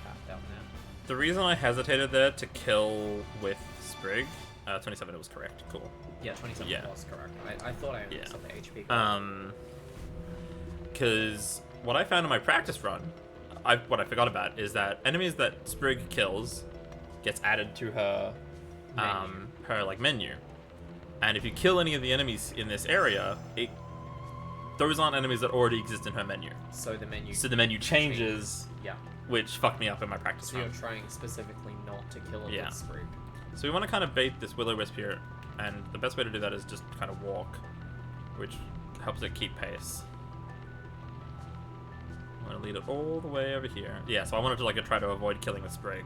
cat down there. The reason I hesitated there to kill with Sprig, 27 it was correct. Cool. Yeah, 27 Yeah. was correct. I thought I Yeah. saw the HP. Because what I found in my practice run, what I forgot about is that enemies that Sprig kills gets added to her menu. And if you kill any of the enemies in this area, those aren't enemies that already exist in her menu. So the menu changes, Yeah. which fucked me up in my practice So run. you're trying specifically not to kill it Yeah. with Sprig. So we want to kind of bait this Will-O-Wisp here, and the best way to do that is just kind of walk, which helps it keep pace. I'm going to lead it all the way over here. Yeah, so I wanted to try to avoid killing the Sprig,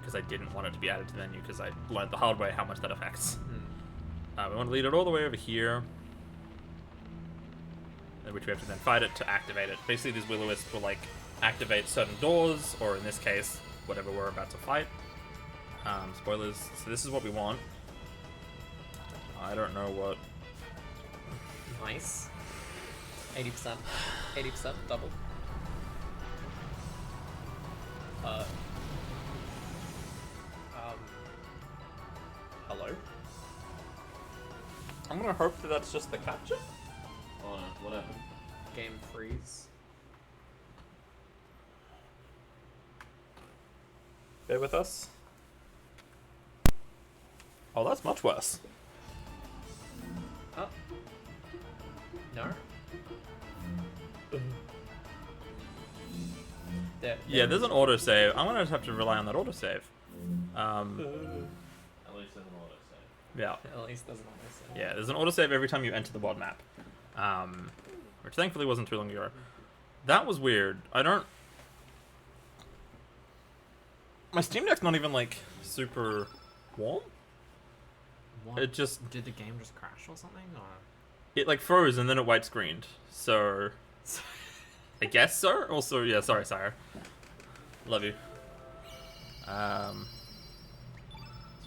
because I didn't want it to be added to the menu, because I learned the hard way how much that affects. We want to lead it all the way over here, which we have to then fight it to activate it. Basically, these Will-O-Wisps will activate certain doors, or in this case, whatever we're about to fight. Spoilers. So this is what we want. I don't know what. Nice. 80%. 80% double. Hello? I'm gonna hope that that's just the capture. Oh no, what happened? Game freeze. Bear with us. Oh, that's much worse. Oh. No? Yeah, there's an autosave. I'm gonna have to rely on that autosave. At least there's an autosave. Yeah. At least there's an autosave. Yeah, there's an autosave every time you enter the WOD map. Which thankfully wasn't too long ago. That was weird. My Steam Deck's not even super warm. What? It just Did the game just crash or something? Or it froze and then it white screened. So I guess so. Also, yeah, sorry, sire. Love you. So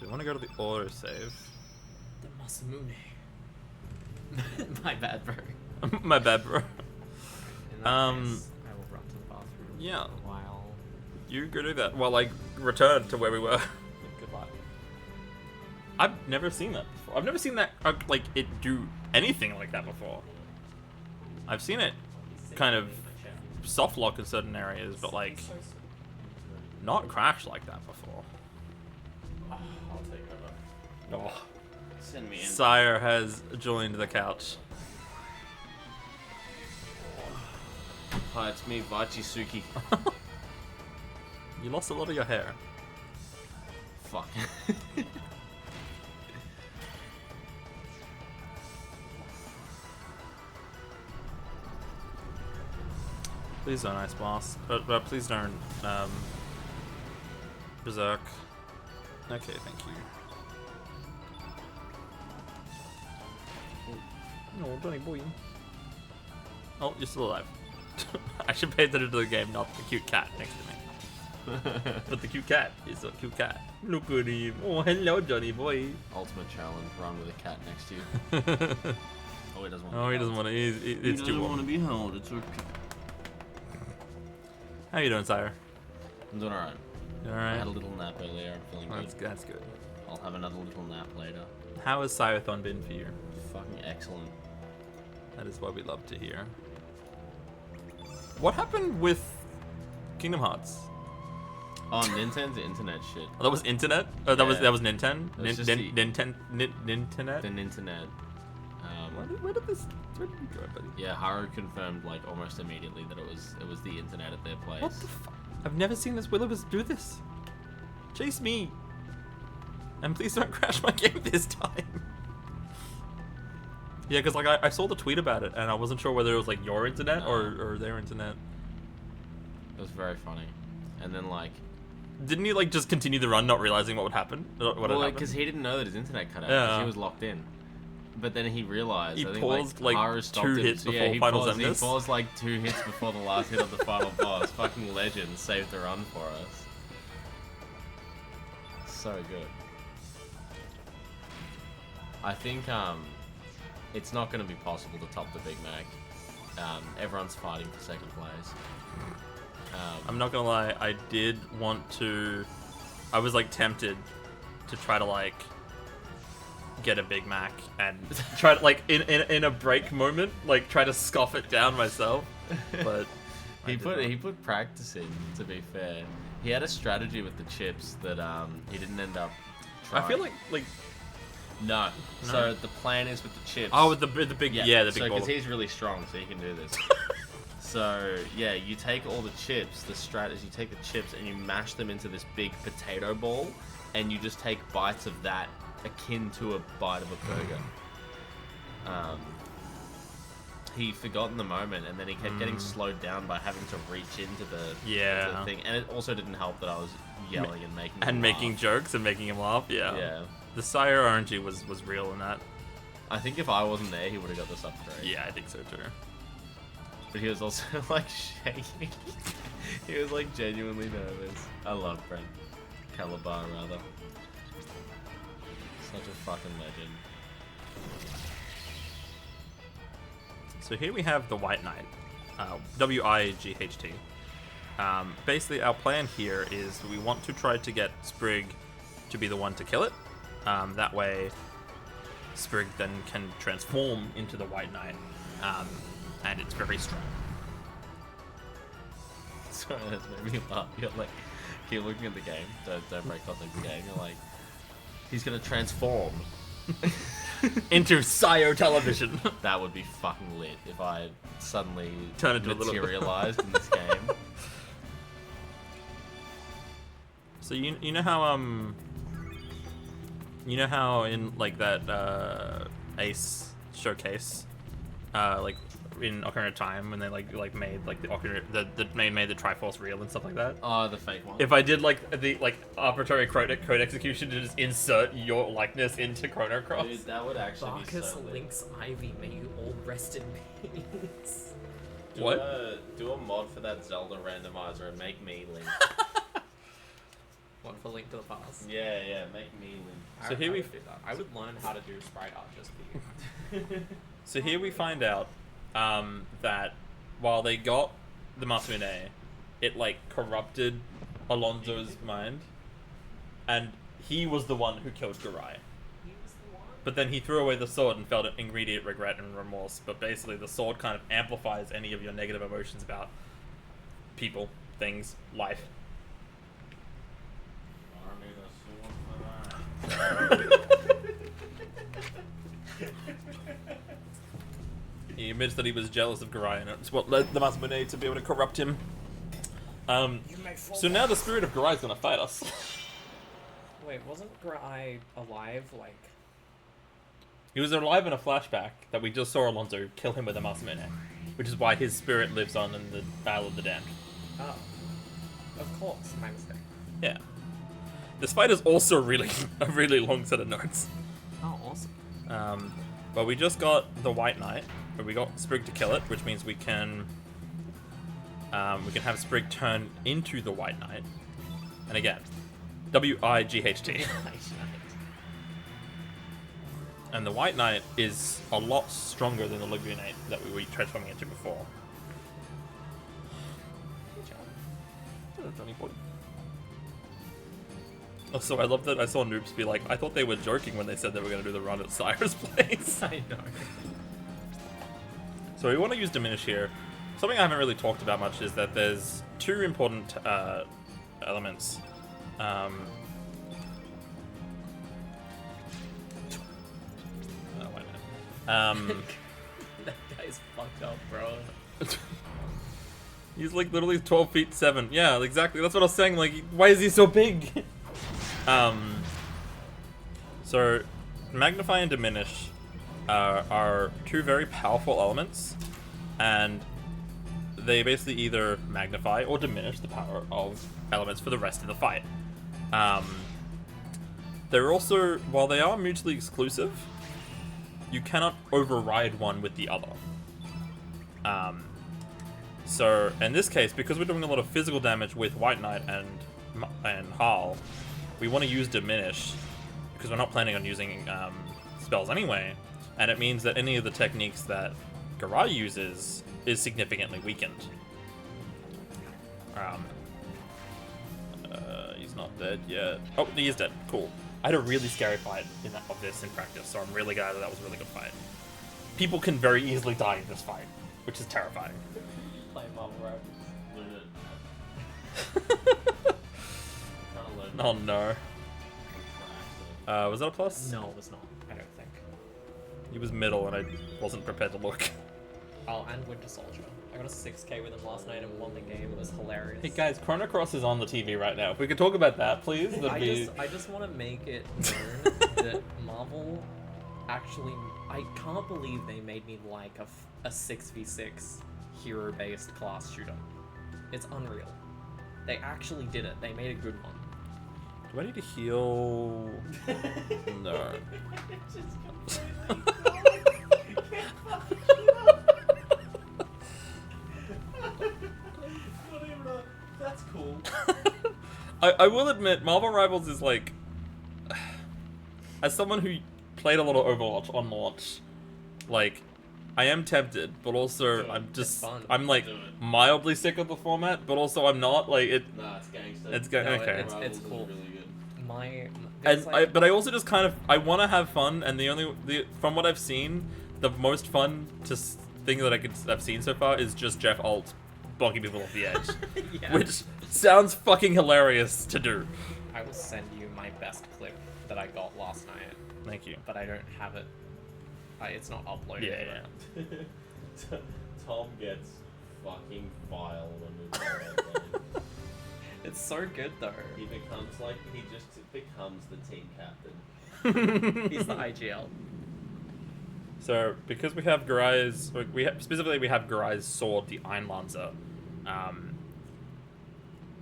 we want to go to the autosave. the Masamune. My bad, bro. My bad, bro. In that case, I will run to the bathroom. Yeah. While. You go do that while I return to where we were. Good luck. I've never seen that before. I've never seen that it do anything like that before. I've seen it kind of soft lock in certain areas, but not crash like that before. I'll take over. Oh. Send me in. Sire has joined the couch. Hi, it's me, Vachisuki. You lost a lot of your hair. Fuck. Please don't ice boss. But please don't berserk. Okay, thank you. No, Johnny boy. Oh, you're still alive. I should pay attention to the game, not the cute cat next to me. But the cute cat is a cute cat. Look at him. Oh, hello, Johnny boy. Ultimate challenge, run with a cat next to you. Oh, he doesn't want to Oh, he doesn't want to. It's too warm. want to be held. It's okay. How you doing, sire? I'm doing alright. You I alright? had a little nap earlier. I'm feeling good. That's good. I'll have another little nap later. How has syothon been for you? Fucking excellent. That is what we love to hear. What happened with Kingdom Hearts? Oh, Nintendo's internet shit. Oh, that was internet? Oh, that was Yeah. Nintendo? It was just the- Ninternet? The Ninternet. Where did we go, buddy? Yeah, Haru confirmed like almost immediately that it was the internet at their place. What the fuck? I've never seen this Willibus do this. Chase me. And please don't crash my game this time. Yeah, because like I saw the tweet about it and I wasn't sure whether it was like your internet No. or their internet. It was very funny. And then like, Didn't he like just continue the run not realizing what would happen? What had well, happened? because he didn't know that his internet cut out because Yeah. he was locked in. But then he realized. He I think, paused, like, Haru stopped 2 him. hits So, yeah, before he Final paused, he Xemnas. paused like 2 hits before the last hit of the final boss. Fucking legend saved the run for us. So good. I think it's not going to be possible to top the Big Mac. Everyone's fighting for second place. I'm not gonna lie, I did want to. I was like tempted to try to like get a Big Mac and try to like in a break moment like try to scoff it down myself, but I He did put practice in. To be fair, he had a strategy with the chips that he didn't end up. not. Trying. I feel like no. No? So the plan is with the chips. oh with the big yeah the big so ball. because he's really strong, so he can do this. So yeah, you take all the chips. The strat is you take the chips and you mash them into this big potato ball, and you just take bites of that, akin to a bite of a burger. He forgot in the moment, and then he kept getting slowed down by having to reach into the Yeah. thing. And it also didn't help that I was yelling and making him making laugh. jokes and making him laugh. Yeah. Yeah, The Sire RNG was real in that. I think if I wasn't there, he would have got this upgrade. Yeah, I think so too. But he was also like shaking. He was like genuinely nervous. I love Brent Calabar rather. Such a fucking legend. So here we have the White Knight, W-I-G-H-T. Basically, our plan here is we want to try to get Sprig to be the one to kill it. That way, Sprig then can transform into the White Knight, and it's very strong. Sorry, that's made me laugh. You're like, keep looking at the game. Don't break context of the game. You're like, he's gonna transform. Into Sio television. That would be fucking lit if I suddenly Turn into a little- materialized in this game. So you know how in like that Ace showcase, like in Ocarina of Time when they like made like the Ocarina the made the Triforce reel and stuff like that. Oh, the fake one. If I did like the arbitrary code execution to just insert your likeness into Chrono Cross. Dude, that would actually be Barkus, so lit. Link's Ivy, may you all rest in peace. What? Do a mod for that Zelda randomizer and make me Link. One for Link to the Past. Yeah, make me Link. So here we would do that. I would learn how to do sprite art just for you. So here we find out that while they got the Masumune, it like corrupted Alonso's mind, and he was the one who killed Garai. But then he threw away the sword and felt immediate regret and remorse. But basically, the sword kind of amplifies any of your negative emotions about people, things, life. He admits that he was jealous of Garai, and it's what led the Masamune to be able to corrupt him. So now the spirit of Garai is going to fight us. Wait, wasn't Grai alive? Like, He was alive in a flashback that we just saw Alonso kill him with a Masamune, which is why his spirit lives on in the Battle of the Damned. oh, of course, my mistake. Yeah. This fight is also really a really long set of notes. Oh, awesome. But we just got the White Knight, but we got Sprig to kill it, which means we can have Sprig turn into the White Knight. And again, W-I-G-H-T. And the White Knight is a lot stronger than the Lagoonate that we were transforming into before. Johnny boy. Also, I love that I saw Noobs be like, I thought they were joking when they said they were going to do the run at Cyrus' place. I know. So we want to use Diminish here. Something I haven't really talked about much is that there's two important elements. Oh, wait a minute. That guy's fucked up, bro. He's like literally 12 feet 7. Yeah, exactly. That's what I was saying. Like, why is he so big? So Magnify and Diminish are two very powerful elements, and they basically either magnify or diminish the power of elements for the rest of the fight. They're also, while they are mutually exclusive, you cannot override one with the other. So in this case, because we're doing a lot of physical damage with White Knight and Harl, we want to use Diminish because we're not planning on using spells anyway, and it means that any of the techniques that Garai uses is significantly weakened. He's not dead yet. Oh, he is dead. Cool. I had a really scary fight of this in practice, so I'm really glad that was a really good fight. People can very easily die in this fight, which is terrifying. Play Marvel Rivals. Oh no. Was that a plus? No, it was not. I don't think. He was middle and I wasn't prepared to look. Oh, and Winter Soldier. I got a 6k with him last night and won the game. It was hilarious. Hey guys, Chrono Cross is on the TV right now. If we could talk about that, please, that'd I just want to make it known that Marvel actually... I can't believe they made me like a 6v6 hero-based class shooter. It's unreal. They actually did it. They made a good one. Do I need to heal? No. That's cool. I will admit, Marvel Rivals is like... As someone who played a lot of Overwatch on launch, like, I am tempted, but also I'm just... fun. I'm like Do it. mildly sick of the format, but also I'm not, like, it... Nah, it's gangster. It's No, okay. it's Rivals is cool. really good. But I also just kind of I want to have fun, and from what I've seen, the most fun thing that I've seen so far is just Jeff Alt blocking people off the edge, Yeah. which sounds fucking hilarious to do. I will send you my best clip that I got last night, Thank you. but I don't have it. It's not uploaded. Yeah. Tom gets fucking vile when we play that game. It's so good though. He just becomes the team captain. He's the IGL. So because we have Garai's, we have Garai's sword, the Einlanzer,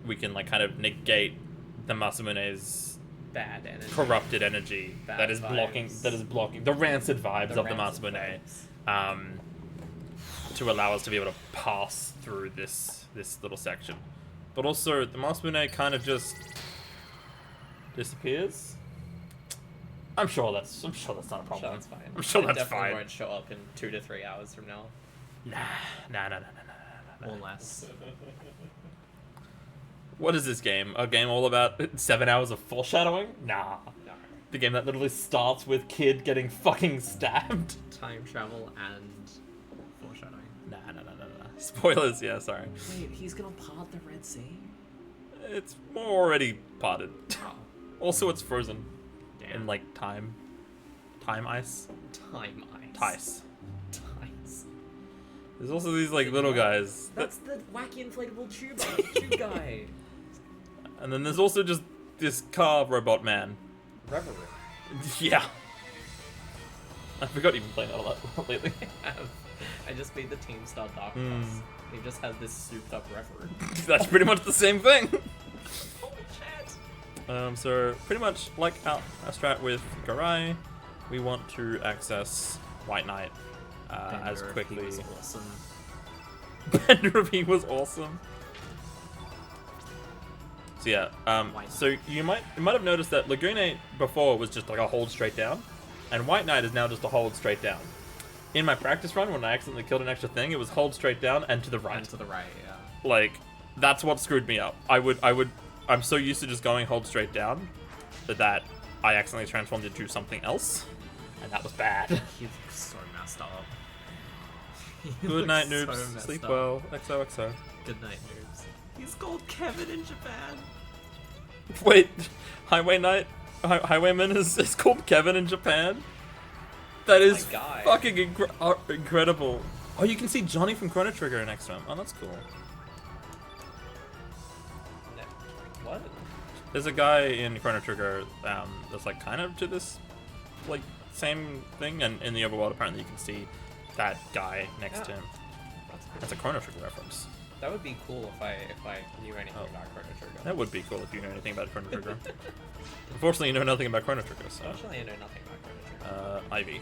we can like kind of negate the Masamune's Bad energy. corrupted energy Bad that is vibes. blocking the rancid vibes The of the rancid Masamune, vibes. to allow us to be able to pass through this little section. But also the Masamune kind of just disappears. I'm sure that's not a I'm sure problem. that's fine. I'm sure It that's definitely fine. won't show up in 2 to 3 hours from now. Nah. Or less. What is this game? A game all about 7 hours of foreshadowing? Nah. No. The game that literally starts with Kid getting fucking stabbed? Time travel and foreshadowing. Nah. Spoilers, yeah, sorry. Wait, he's gonna part the Red Sea? It's already parted. Oh, Also, it's frozen damn. in like time ice. Time ice. Tice. Tice. There's also these like little guys. That's the wacky inflatable tube guy. And then there's also just this car robot man. Reverie. Yeah. I forgot you've been playing that a lot lately. I just made the Team Star Dark Hmm. Cross. He just has this souped up Reverie. That's pretty much the same thing. Holy shit! So pretty much like our strat with Garai, we want to access White Knight as Bender, quickly. he was awesome. Bender if he was awesome. So yeah, White so you might have noticed that Lagune before was just like a hold straight down, and White Knight is now just a hold straight down. In my practice run, when I accidentally killed an extra thing, it was hold straight down and to the right. And to the right, yeah. Like, that's what screwed me up. I'm so used to just going hold straight down that I accidentally transformed into something else, and that was bad. He looks so messed up. He Good night, looks noobs. so messed Sleep up. well. XOXO. Good night, noobs. He's called Kevin in Japan. Wait, Highwayman is called Kevin in Japan? That is My guy. fucking incredible. Oh, you can see Johnny from Chrono Trigger next to him. Oh, that's cool. No. What? There's a guy in Chrono Trigger that's like kind of to this like same thing, and in the overworld apparently you can see that guy next to him. That's cool. That's a Chrono Trigger reference. That would be cool if I knew anything Oh. about Chrono Trigger. That would be cool if you know anything about Chrono Trigger. Unfortunately, you know nothing about Chrono Trigger, so. Actually, I know nothing about Chrono Trigger. Ivy.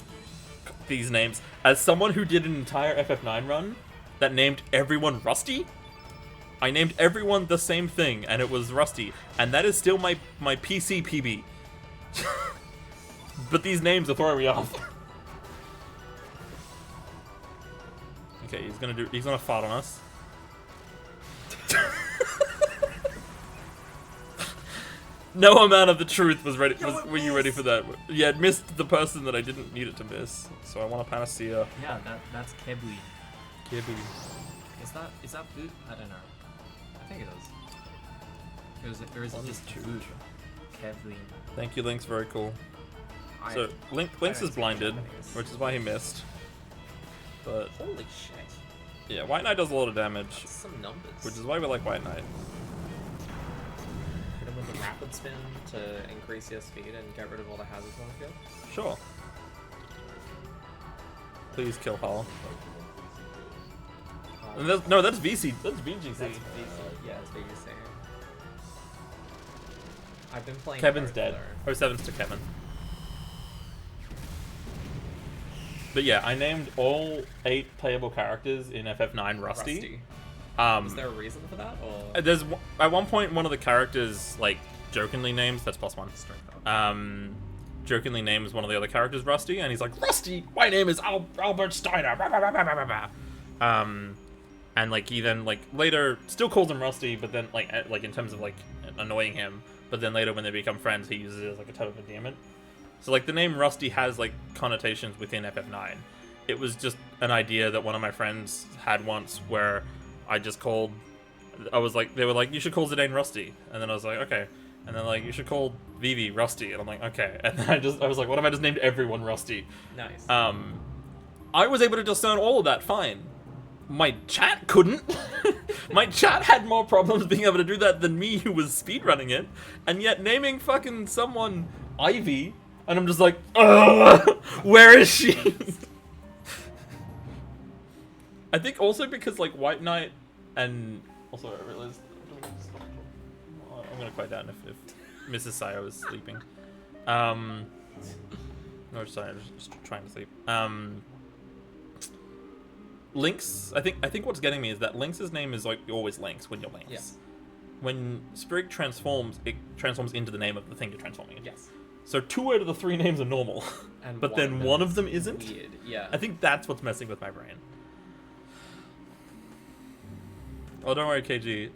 These names. As someone who did an entire FF9 run that named everyone Rusty, I named everyone the same thing, and it was Rusty. And that is still my PC PB. But these names are throwing me off. Okay, he's gonna fart on us. No amount of the truth was ready. Were you ready for that? Yeah, it missed the person that I didn't need it to miss. So I want a panacea. Yeah, that's Kebui. Gibby. Is that boot? I don't know. I think it is. Or is it just boot? Kevin. Thank you, Link's very cool. I- So Link's don't is speak blinded, Japanese. which is why he missed. But Holy shit. yeah, White Knight does a lot of damage, That's some numbers. which is why we like White Knight. Hit him with a rapid spin to increase your speed and get rid of all the hazards on the field. Sure. Please kill Hull. And no, that's VC. That's VGC. That's VC. Yeah, it's VC. I've been playing. Kevin's both, dead. though. 07's to Kevin. But yeah, I named all 8 playable characters in FF9 Rusty. Is there a reason for that, or There's at one point one of the characters like jokingly names that's +1. strength up? Jokingly names one of the other characters Rusty, and he's like, Rusty, my name is Albert Steiner. Blah, blah, blah, blah, blah, blah. And like he then like later still calls him Rusty, but then like in terms of like annoying him. But then later when they become friends, he uses it as like a type of endearment. So like the name Rusty has like connotations within FF9. It was just an idea that one of my friends had once where I was like, they were like, you should call Zidane Rusty. And then I was like, okay. And then like, you should call Vivi Rusty. And I'm like, okay. And then I was like, what if I just named everyone Rusty? Nice. I was able to discern all of that fine. My chat couldn't. My chat had more problems being able to do that than me, who was speedrunning it. And yet naming fucking someone Ivy, and I'm just like, ugh, where is she? I think also because like White Knight and also I realized I'm gonna quiet down if Mrs. Sayo is sleeping. No, sorry, I'm just trying to sleep. Lynx, I think what's getting me is that Lynx's name is like always Lynx when you're Lynx. Yes. When Sprig transforms, it transforms into the name of the thing you're transforming into. Yes. So 2 out of the 3 names are normal, And but then one of them is isn't. weird. Yeah. I think that's what's messing with my brain. Oh, don't worry, KG.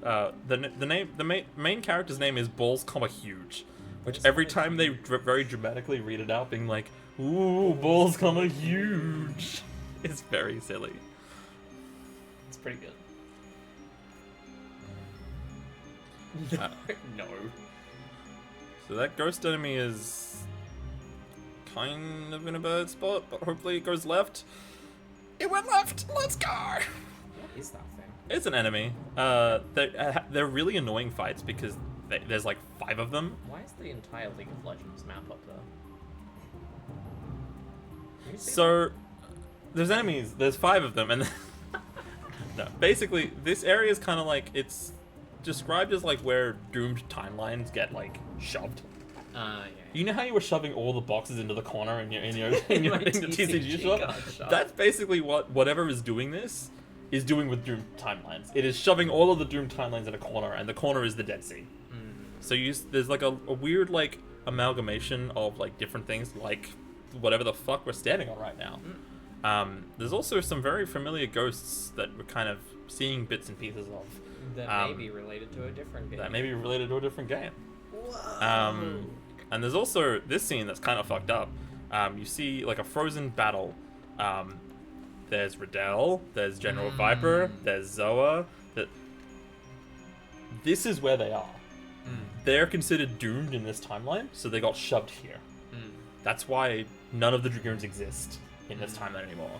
The main character's name is Balls, huge, which Balls, every comma time they very dramatically read it out, being like, "Ooh, Balls, huge," is very silly. It's pretty good. Uh, No. So that ghost enemy is kind of in a bad spot, but hopefully it goes left. It went left. Let's go. What is that thing? It's an enemy. They're really annoying fights because there's like 5 of them. Why is the entire League of Legends map up there? Can you see So there's enemies. There's 5 of them, and no, basically this area is kind of like it's described as like where doomed timelines get like shoved. yeah. You know how you were shoving all the boxes into the corner in your in your My TCG got shop? shoved. That's basically whatever is doing this is doing with doomed timelines. It is shoving all of the doomed timelines in a corner, and the corner is the Dead Sea. So there's like a weird like amalgamation of like different things, like whatever the fuck we're standing on right now. There's also some very familiar ghosts that we're kind of seeing bits and pieces of. That may be related to a different game. That may be related to a different game. And there's also this scene that's kind of fucked up. You see like a frozen battle. There's Riddell, there's General Viper, there's Zoa. This is where they are. They're considered doomed in this timeline, so they got shoved here. That's why none of the Dragoons exist in this timeline anymore.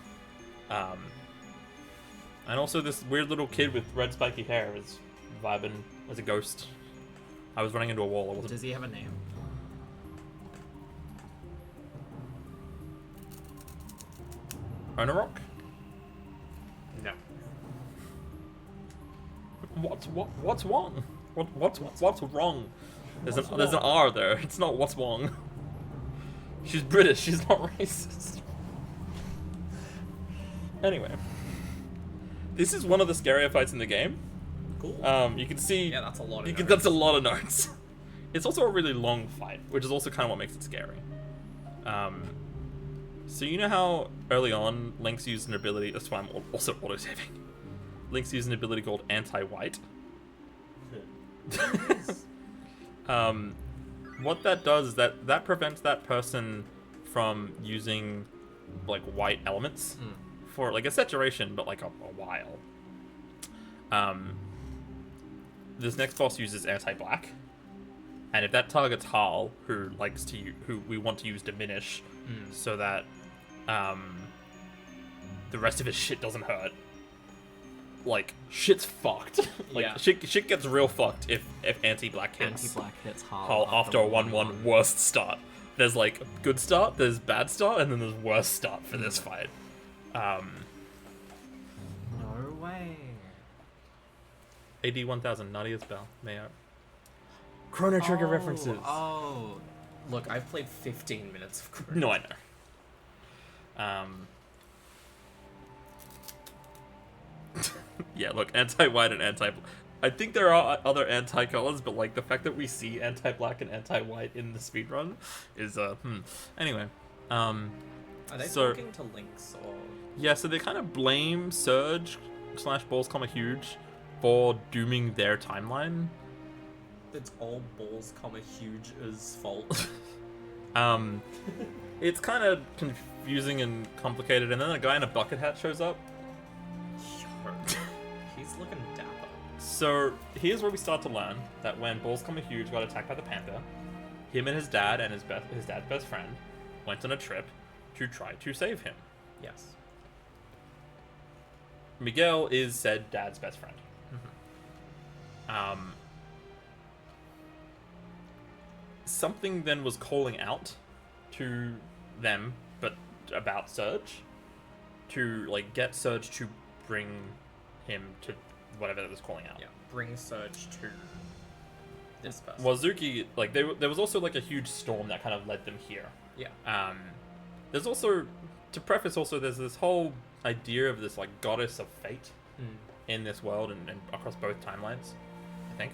And also this weird little kid with red spiky hair is vibing as a ghost. I was running into a wall. I wasn't. Does he have a name? Kenorah? No. What's wrong? What's wrong? There's an R there. It's not what's wrong. She's British. She's not racist. Anyway, this is one of the scarier fights in the game. Cool. You can see. Yeah, that's a lot of notes. That's a lot of notes. It's also a really long fight, which is also kind of what makes it scary. So you know how early on Link's used an ability. That's why I'm also auto-saving. Link's used an ability called anti-white. What that does is that prevents that person from using like white elements for like a set duration, but like a while. This next boss uses anti-black, and if that targets Harl, who we want to use diminish, so that the rest of his shit doesn't hurt. Like shit's fucked. Shit gets real fucked if anti-black hits. Anti-black hits Harl after a 1-1 worst start. There's like good start, there's bad start, and then there's worst start for this fight. No way. AD 1000, Nadia's Bell, Mayo. Chrono Trigger references. Oh. Look, I've played 15 minutes of Chrono. No, I know. Yeah, look, anti-white and I think there are other anti-colors, but like the fact that we see anti-black and anti-white in the speedrun is Anyway, Are they so- talking to Lynx or? yeah, so they kind of blame Surge / Balls, Huge for dooming their timeline. It's all Balls, Huge's fault. It's kind of confusing and complicated, and then a guy in a bucket hat shows up. He's looking dapper. So here's where we start to learn that when Balls, Huge got attacked by the Panther, him and his dad and his dad's best friend went on a trip to try to save him. Yes. Miguel is said dad's best friend. Something then was calling out to them, but about Surge, to like get Surge to bring him to whatever that was calling out. Yeah. Bring Surge to this person. Wazuki, like there was also like a huge storm that kind of led them here. Yeah. There's also, to preface, also there's this whole idea of this like goddess of fate in this world and across both timelines, I think.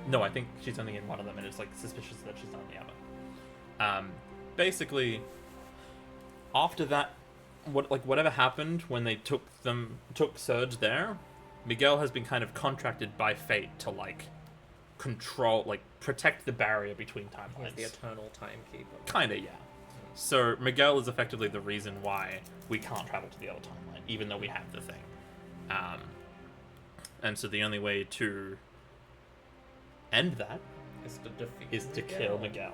No, I think she's only in one of them, and it's like suspicious that she's not in the other. Basically, after that, whatever happened when they took Surge there, Miguel has been kind of contracted by fate to like control, like protect the barrier between timelines. He's the eternal timekeeper. Kinda, yeah. So Miguel is effectively the reason why we can't travel to the other timeline, even though we have the thing. And so the only way to end that Is to defeat is to kill Miguel.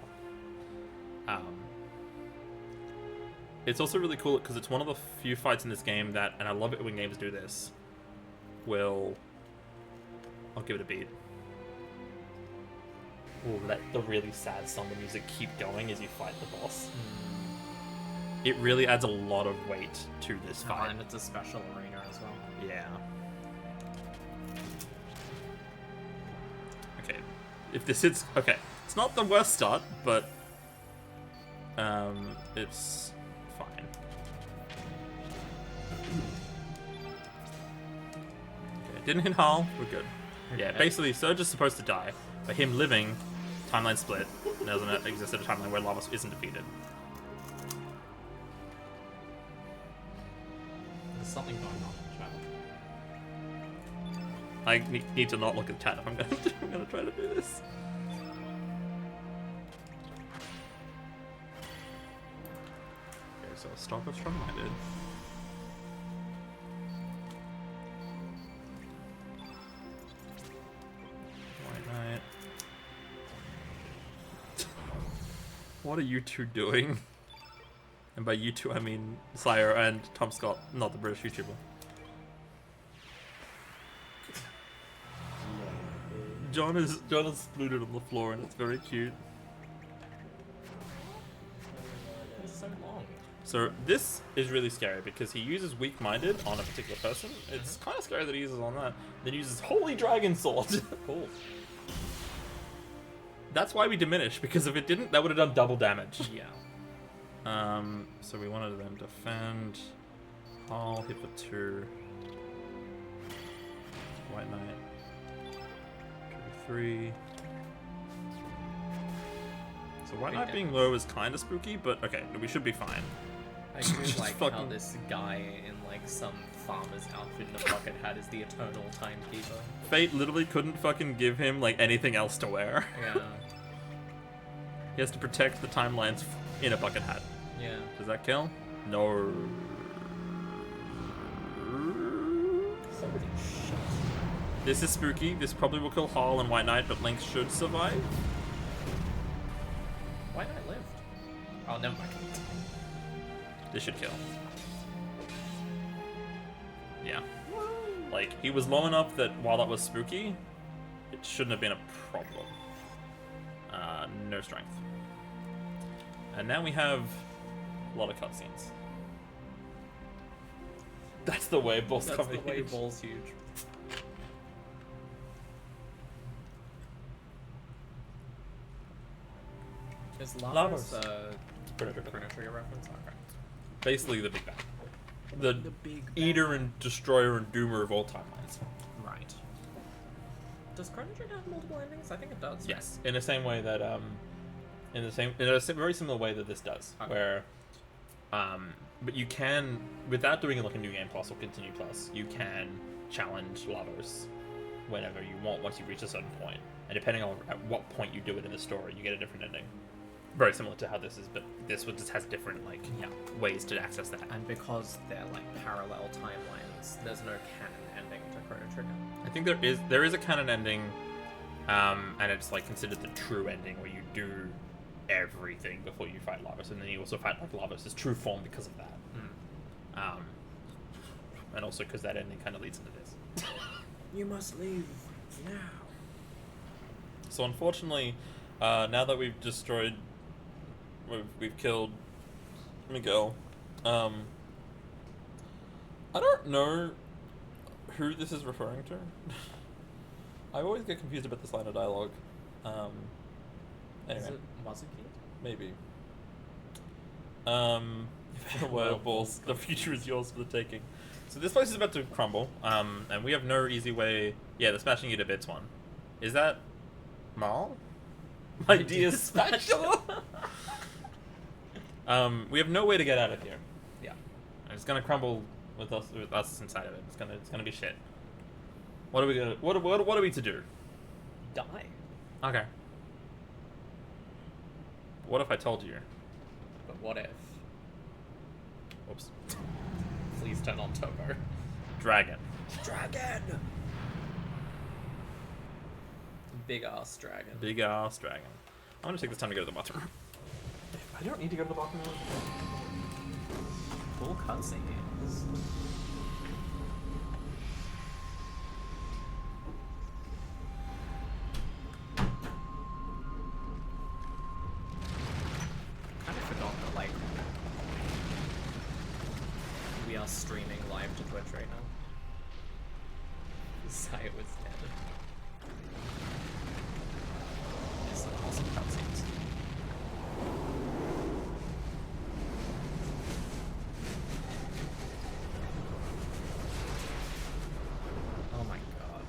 it's also really cool because it's one of the few fights in this game that, and I love it when games do this, will... I'll give it a beat. Will let the really sad somber music keep going as you fight the boss. It really adds a lot of weight to this fight. And it's a special arena as well. Yeah. Okay. If this hits... Okay. It's not the worst start, but... it's... fine. Okay, didn't hit Hull. We're good. Yeah, basically, Surge is supposed to die. But him living, timeline split, and doesn't exist at a timeline where Lava isn't defeated. There's something going on in chat. I need to not look at chat if I'm gonna try to do this. Okay, so I'll stop us from minded. White Knight. What are you two doing? And by you two, I mean Sire and Tom Scott, not the British YouTuber. John is splooted on the floor and it's very cute. It's so long. So this is really scary because he uses weak-minded on a particular person. It's kind of scary that he uses on that. Then he uses Holy Dragon Sword. Cool. That's why we diminish, because if it didn't, that would have done double damage. Yeah. So we wanted them to defend. I'll hit for 2. White Knight. 2, 3. So White Knight being low is kind of spooky, but okay, we should be fine. I do Just like how fucking- this guy in like some farmer's outfit and a bucket hat is the eternal timekeeper. Fate literally couldn't fucking give him like anything else to wear. Yeah. He has to protect the timelines in a bucket hat. Yeah. Does that kill? No. Holy shit. This is spooky. This probably will kill Hall and White Knight, but Link should survive. Why not lived? Oh, never mind. This should kill. Yeah. Like, he was low enough that while that was spooky, it shouldn't have been a problem. No strength. And now we have a lot of cutscenes. That's the way Ball's That's coming the way huge. Ball's huge. Is Lava's Chrono Chrono Trigger reference? Okay. Basically the Big Bang. The big Eater and Destroyer and Doomer of all timelines. Right. Does Chrono Trigger have multiple endings? I think it does. Yes, in the same way that in a very similar way that this does, Okay. where but you can, without doing like a new game plus or continue plus, you can challenge Lavos whenever you want once you reach a certain point, and depending on at what point you do it in the story, you get a different ending. Very similar to how this is, but this one just has different like ways to access that. And because they're like parallel timelines, there's no canon ending to Chrono Trigger. I think there is a canon ending, and it's like considered the true ending where you do everything before you fight Lavos, and then you also fight like Lavos' true form because of that. And also because that ending kind of leads into this. You must leave now. So unfortunately, now that we've destroyed, we've killed Miguel, I don't know who this is referring to. I always get confused about this line of dialogue. Anyway, Is it Wazuki? maybe. Well, balls. The future is yours for the taking. So this place is about to crumble, and we have no easy way. Yeah, the smashing you to bits one. Is that Mal? My dear spatula. We have no way to get out of here. Yeah. And it's gonna crumble with us inside of it. It's gonna be shit. What are we gonna? What are we to do? Die. Okay. What if I told you? But what if? Oops. Please turn on turbo. Dragon. Dragon! Big ass dragon. Big ass dragon. I'm gonna take this time to go to the bathroom. I don't need to go to the bathroom. Cool cutscenes. Kind of forgot that, like, we are streaming live to Twitch right now. Saya was dead. There's some awesome cutscenes. Oh my god.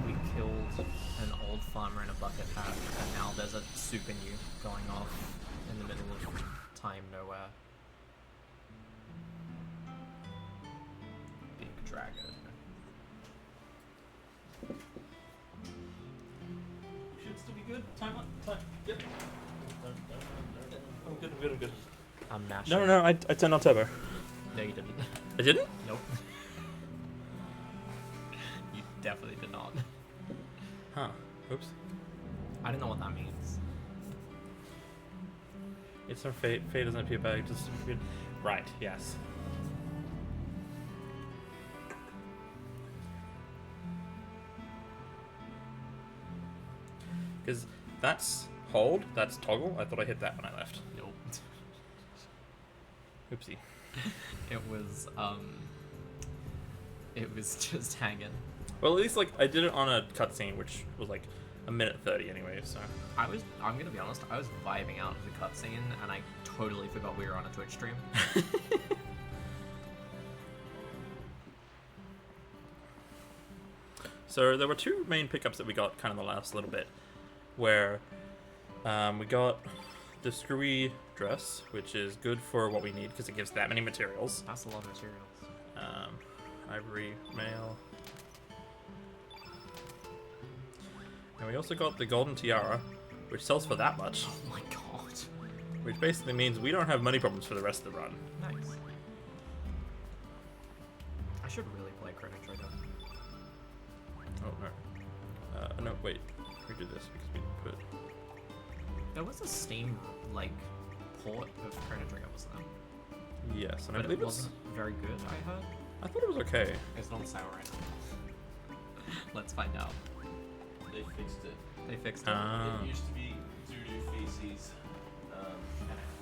We killed an old farmer in a bucket hat, and now there's a super nuke going off in the middle of time nowhere. Big dragon. Should still be good. Time. Yep. I'm good. I'm mashing. No, I turned on turbo. No, you didn't. I didn't? Nope. You definitely did not. Huh. Oops. I don't know what that means. It's our fate. Fate doesn't appear back. Just right. Yes. Because that's hold. That's toggle. I thought I hit that when I left. Nope. Oopsie. It was just hanging. Well, at least like I did it on a cutscene, which was like a minute 30 anyway. So I'm gonna be honest, I was vibing out of the cutscene and I totally forgot we were on a Twitch stream. So there were two main pickups that we got kind of the last little bit, where we got the screwy dress, which is good for what we need because it gives that many materials. That's a lot of materials. Ivory, mail. And we also got the golden tiara, which sells for that much, Oh my god. which basically means we don't have money problems for the rest of the run. Nice. I should really play Chrono Trigger. Oh no. No, wait. We did this because we put. There was a Steam like port of Chrono Trigger, wasn't there? Yes, and I But believe it it's. wasn't very good, I heard. I thought it was okay. It's not sour right now. Let's find out. They fixed it. They fixed it. Ah. It used to be doo-doo feces.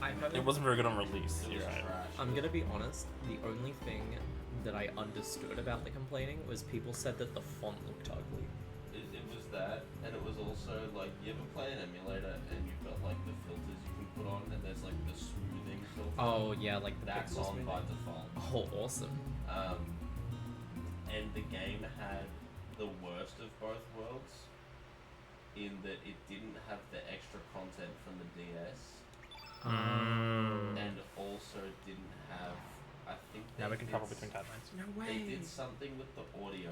I heard It wasn't very good on release. It You're was right. trash. I'm gonna be honest, the only thing that I understood about the complaining was people said that the font looked ugly. It was that, and it was also like you ever play an emulator and you've got like the filters you can put on, and there's like the smoothing filter. Oh yeah, like the That's pixels on maybe? by default. Oh, awesome. And the game had the worst of both worlds in that it didn't have the extra content from the DS, and also didn't have. I think Now we can they toggle did between timelines. No They did something with the audio.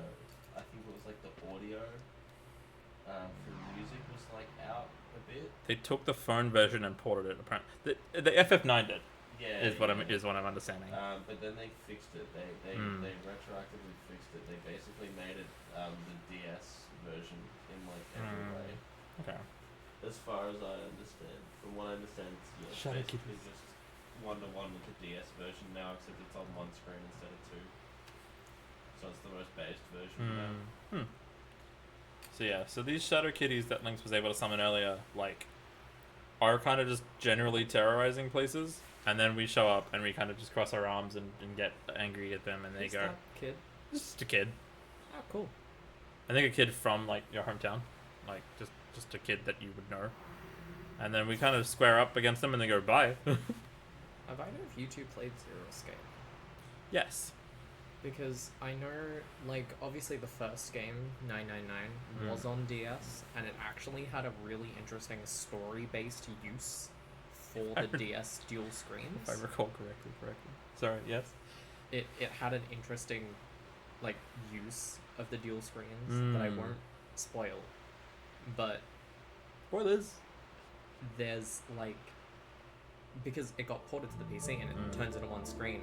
I think it was like the audio for music was like out a bit. They took the phone version and ported it. Apparently, the FF9 did. Yeah, Is what I'm understanding. But then they fixed it. They retroactively fixed it. They basically made it the DS version in like every way. Okay. As far as I understand, from what I understand, it's Shadow basically Kitties. just 1-to-1 with the DS version now, except it's on one screen instead of two. So it's the most based version now. So yeah, so these shadow kitties that Lynx was able to summon earlier, like, are kind of just generally terrorizing places, and then we show up and we kind of just cross our arms and get angry at them, and they Who's go, that kid? just a kid. Oh, cool. I think a kid from like your hometown, like just a kid that you would know, and then we kind of square up against them and they go bye. Have either of you two played Zero Escape? Yes. Because I know, like, obviously the first game, 999, was on DS, and it actually had a really interesting story-based use for the DS dual screens. If I recall correctly. Sorry. Yes. It had an interesting, like, use of the dual screens that I won't spoil. But Spoilers. there's, like, because it got ported to the PC and it turns into one screen,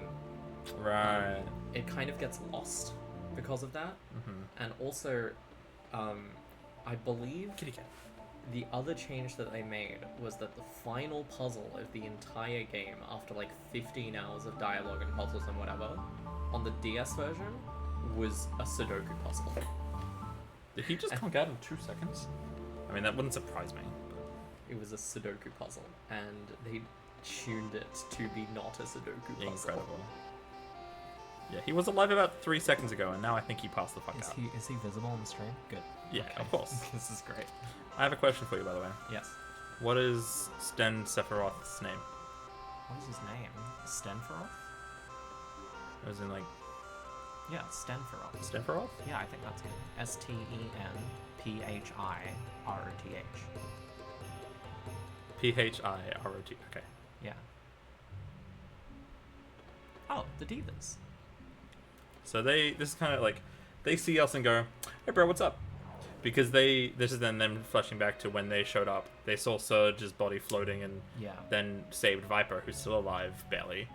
Right. it kind of gets lost because of that. Mm-hmm. And also, I believe Kitty cat. The other change that they made was that the final puzzle of the entire game, after like 15 hours of dialogue and puzzles and whatever, on the DS version, was a Sudoku puzzle. Did he just conk out in 2 seconds? I mean, that wouldn't surprise me. It was a Sudoku puzzle, and they tuned it to be not a Sudoku puzzle. Incredible. Yeah, he was alive about 3 seconds ago, and now I think he passed the fuck out. Is he visible on the stream? Good. Yeah, of course. This is great. I have a question for you, by the way. Yes. What is Sten Sephiroth's name? What is his name? Stenferoth? As in, like, Yeah, Stenferoth. Sephiroth? Yeah, I think that's good. Stenphirot. Phirot. Okay. Yeah. Oh, the Divas. So this is kind of like, they see us and go, hey bro, what's up? Because this is then them flashing back to when they showed up. They saw Surge's body floating and Yeah. then saved Viper, who's still alive, barely.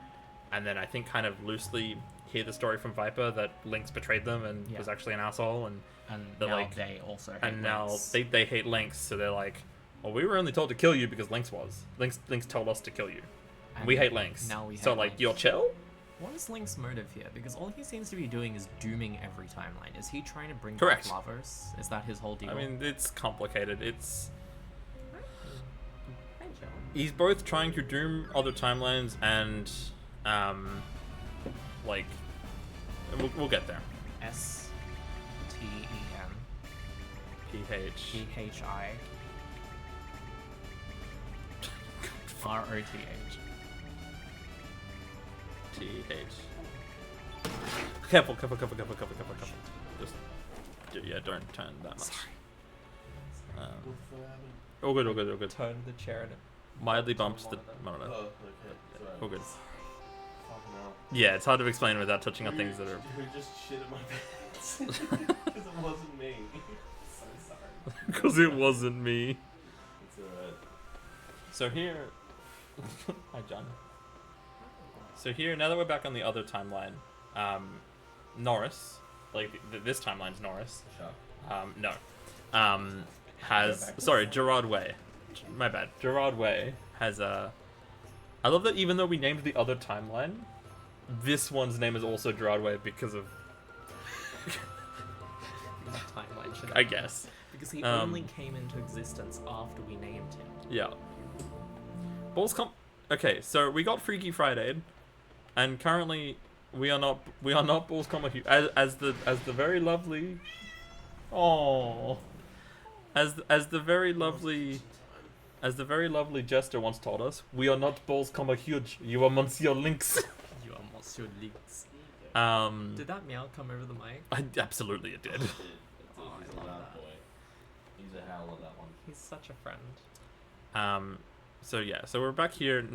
And then I think kind of loosely hear the story from Viper that Lynx betrayed them and Yeah. was actually an asshole. And Now like, they also hate and now Lynx. they hate Lynx, so they're like, well, we were only told to kill you because Lynx was. Lynx told us to kill you. And We hate Lynx. Now we hate So like, Lynx. you're chill? What is Link's motive here? Because all he seems to be doing is dooming every timeline. Is he trying to bring Correct. back lovers? Is that his whole deal? I mean, it's complicated. It's... Hey, Joe. He's both trying to doom other timelines and, like... We'll get there. STENPHIROTH. PH. TH. Careful. Just, yeah, don't turn that much. All good. Turned the chair and it Mildly bumped the monitor. Oh, okay. Sorry. All good. Fucking hell. Yeah, it's hard to explain without touching on things that are... Who just shit in my pants? Because it wasn't me. So sorry. Because it wasn't me. It's alright. So here... Hi, John. So here, now that we're back on the other timeline, Norris, like this timeline's Norris, Sure. no, has, sorry, Gerard Way, my bad, Gerard Way has a, I love that even though we named the other timeline, this one's name is also Gerard Way because of, timeline should I guess, because he Um, only came into existence after we named him. yeah. Okay, so we got Freaky Friday, and currently we are not Balls Comma as the very lovely, as the very lovely jester once told us, we are not Balls Comma Huge. You are Monsieur Lynx. You are Monsieur Lynx. Um, Did that meow come over the mic? absolutely it did. He's Oh, I a love loud that. boy. He's a howler, that one. He's such a friend. So yeah, so we're back here.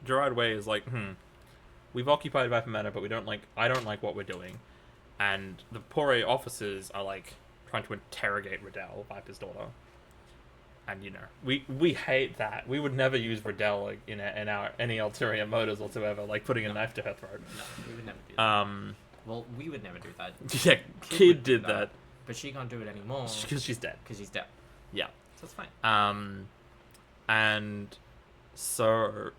Gerard Way is like, we've occupied Viper Manor, but I don't like what we're doing. And the Pore officers are like trying to interrogate Riddell, Viper's daughter. And you know, we hate that. We would never use Riddell like, in our any ulterior motives whatsoever, like putting a knife to her throat. No, we would never do that. Well, we would never do that. Yeah, Kid would do did that But she can't do it anymore because she's dead. because she's dead. Yeah. So it's fine. And so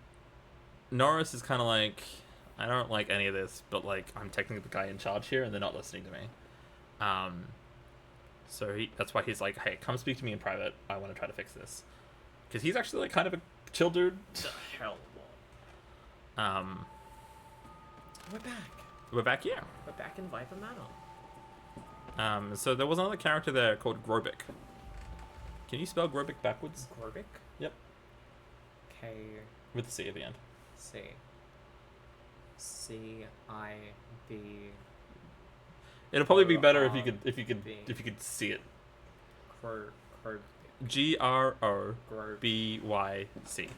Norris is kind of like, I don't like any of this, but like I'm technically the guy in charge here, and they're not listening to me. So that's why he's like, hey, come speak to me in private. I want to try to fix this, because he's actually like kind of a chill dude. The hell. We're back. We're back here. We're back in Viper Manor. So there was another character there called Grobik. Can you spell Grobik backwards? Grobik? Yep. K With the C at the end. C C I B. It'll probably be better if you B. could see it. Grobik. GROBYC.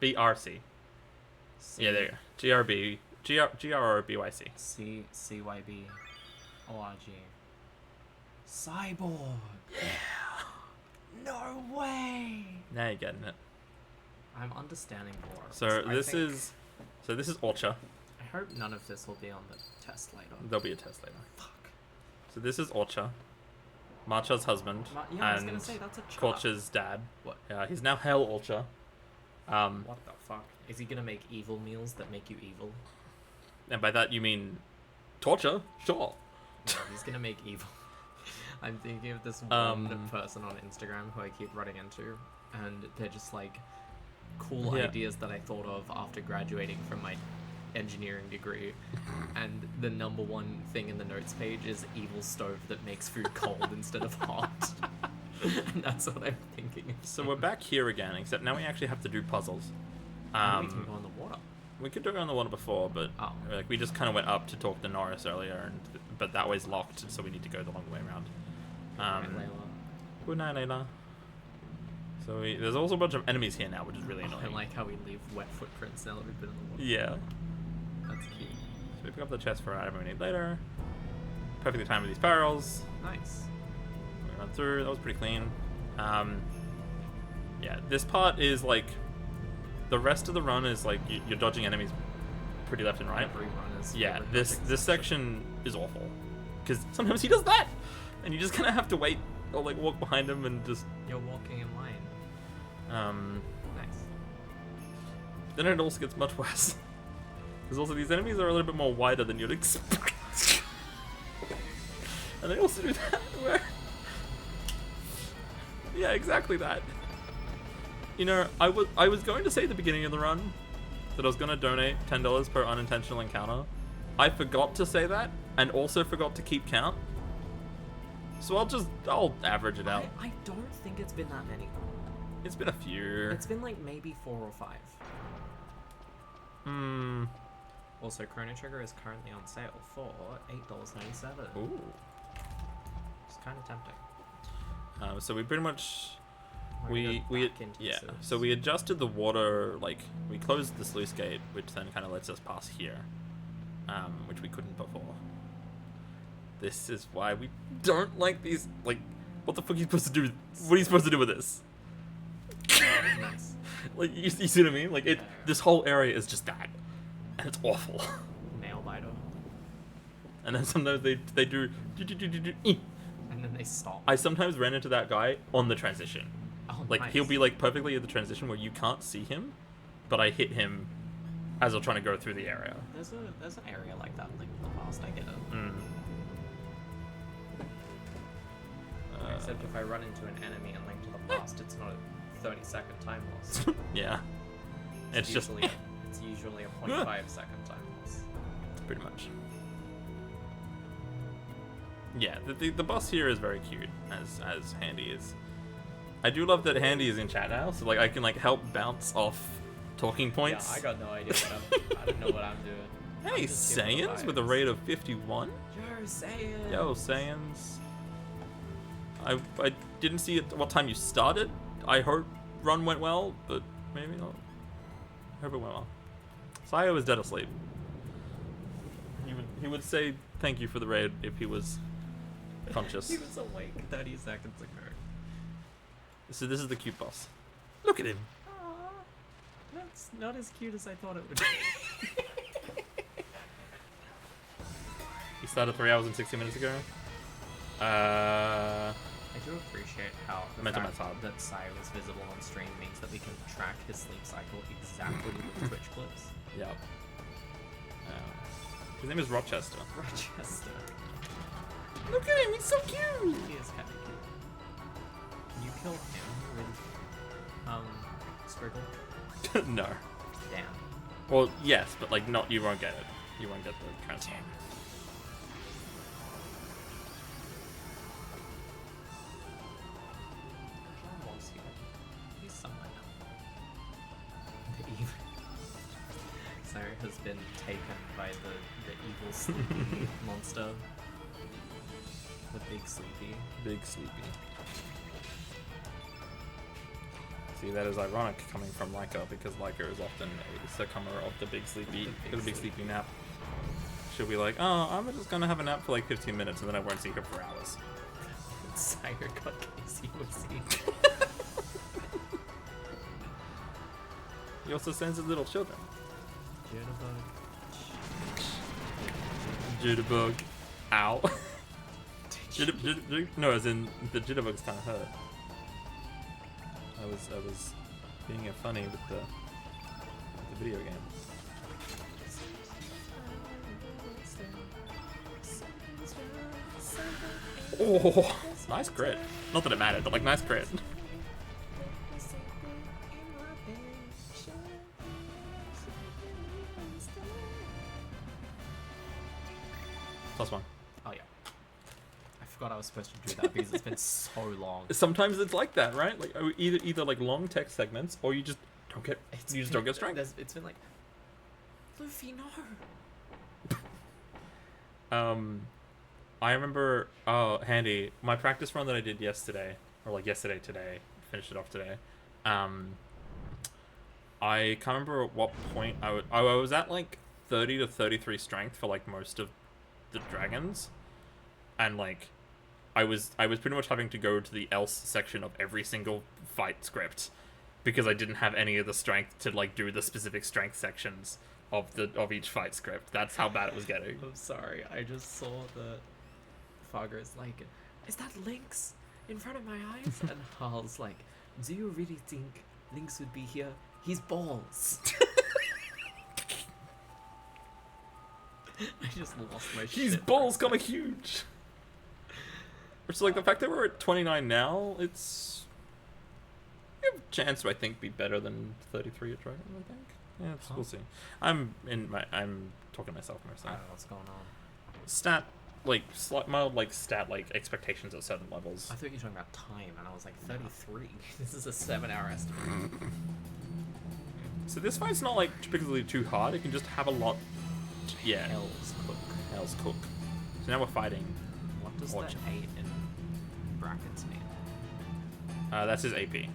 BRC. Yeah, there you go. GROBYC. CYB ORG. Cyborg. Yeah. No way. Now you're getting it. I'm understanding more. So I this think- is Orcha. I hope none of this will be on the test later. There'll be a test later. Fuck. So this is Orcha. Marcha's husband, Yeah, I was and gonna say that's a chart. Torch's dad. What? He's now Hail Ultra. What the fuck? Is he gonna make evil meals that make you evil? And by that you mean Torture? Sure. No, he's gonna make evil. I'm thinking of this one person on Instagram who I keep running into, and they're just like cool Yeah. ideas that I thought of after graduating from my engineering degree. And the number one thing in the notes page is evil stove that makes food cold instead of hot. And that's what I'm thinking of. So we're back here again, except now we actually have to do puzzles. And we can go in the water. We could do it on the water before, but Oh. like we just kind of went up to talk to Norris earlier, but that way's locked, so we need to go the long way around. Right, Layla. Good night, Layla. So there's also a bunch of enemies here now, which is really I annoying. like how we leave wet footprints now that we've been in the water. Yeah. That's cute. So we pick up the chest for an item we need later. Perfectly timed with these barrels. Nice. We run through. That was pretty clean. Yeah, this part is like the rest of the run is like you're dodging enemies pretty left and right. Every run is Yeah, every this project this is section is awful because sometimes he does that, and you just kind of have to wait or like walk behind him and just. You're walking in line. Nice. Then it also gets much worse because also these enemies are a little bit more wider than you'd expect, and they also do that where. Yeah, exactly that. You know, I was going to say at the beginning of the run that I was going to donate $10 per unintentional encounter. I forgot to say that and also forgot to keep count. So I'll average it out. I don't think it's been that many. It's been a few. It's been like maybe 4 or 5. Also, Chrono Trigger is currently on sale for $8.97. Ooh. It's kind of tempting. So we pretty much We're gonna we back into the yeah. sewers. So we adjusted the water, like we closed the sluice gate, which then kind of lets us pass here, which we couldn't before. This is why we don't like these. Like, what the fuck are you supposed to do? What are you supposed to do with this? Nice. Like, you see what I mean? Like, this whole area is just that, and it's awful. Nail biter. And then sometimes they do. And then they stop. I sometimes ran into that guy on the transition. Oh, Like, nice. he'll be like perfectly at the transition where you can't see him, but I hit him as I'm trying to go through the area. There's an area like that in Link to the Past. I get it. Except if I run into an enemy in Link to the Past, it's not a 30-second time loss. Yeah. It's just it's usually a 0.5-second time loss. pretty much. Yeah, the boss here is very cute, as Handy is. I do love that Handy is in chat now, so like I can like help bounce off talking points. Yeah, I got no idea I don't know what I'm doing. Hey, I'm just giving the Saiyans with a vibes. rate of 51. Yo, Saiyan. Yo, Saiyans. I didn't see at what time you started. I hope run went well, but maybe not. I hope it went well. Sayo is dead asleep. He would say thank you for the raid if he was conscious. He was awake 30 seconds ago. So this is the cute boss. Look at him. Aww, that's not as cute as I thought it would be. He started 3 hours and 60 minutes ago. I do appreciate how the Mental fact maths hard. that Sai was visible on stream means that we can track his sleep cycle exactly with Twitch clips. Yep. His name is Rochester. Rochester. Look at him, he's so cute! He is kind of cute. Can you kill him with, Scriggle? No. Damn. Well, yes, but like not. You won't get it. You won't get the transform. John wants you. He's somewhere now. The evil. Sarah has been taken by the evil sleepy monster. The big sleepy. Big Sleepy. See, that is ironic coming from Leica because Leica is often a succumber of the Big Sleepy, The the big Big Sleepy nap. She'll be like, oh, I'm just gonna have a nap for like 15 minutes and then I won't see her for hours. Sire got Casey was he? He also sends his little children. Jitterbug. Jitterbug. Ow. No, as in the jitterbugs kind of hurt. I was being a funny with the video game. Oh, nice crit. Not that it mattered, but like nice crit. +1. Oh yeah. I forgot I was supposed to do that because it's been so long. Sometimes it's like that, right? Like either like long text segments, or you just don't get strength. It's been like, Luffy, no. I remember. Oh, handy. My practice run that I did yesterday, or like yesterday today, finished it off today. I can't remember at what point I was at like 30 to 33 strength for like most of the dragons, and like I was pretty much having to go to the else section of every single fight script because I didn't have any of the strength to like do the specific strength sections of each fight script. That's how bad it was getting. I'm sorry. I just saw that Fargo's like, is that Lynx in front of my eyes? And Harl's like, do you really think Lynx would be here? He's balls. I just lost my shit. His balls kind of huge. Which is like the fact that we're at 29 now, it's we have a chance to I think be better than 33 at Dragon, I think. Yeah, we'll see. I'm talking to myself mostly. I don't know what's going on. Stat like mild like stat like expectations at certain levels. I thought you were talking about time, and I was like 33. This is a 7-hour estimate. So this fight's not like particularly too hard. It can just have a lot. Yeah. Hell's cook. So now we're fighting. What does that 8 in brackets mean? That's his AP.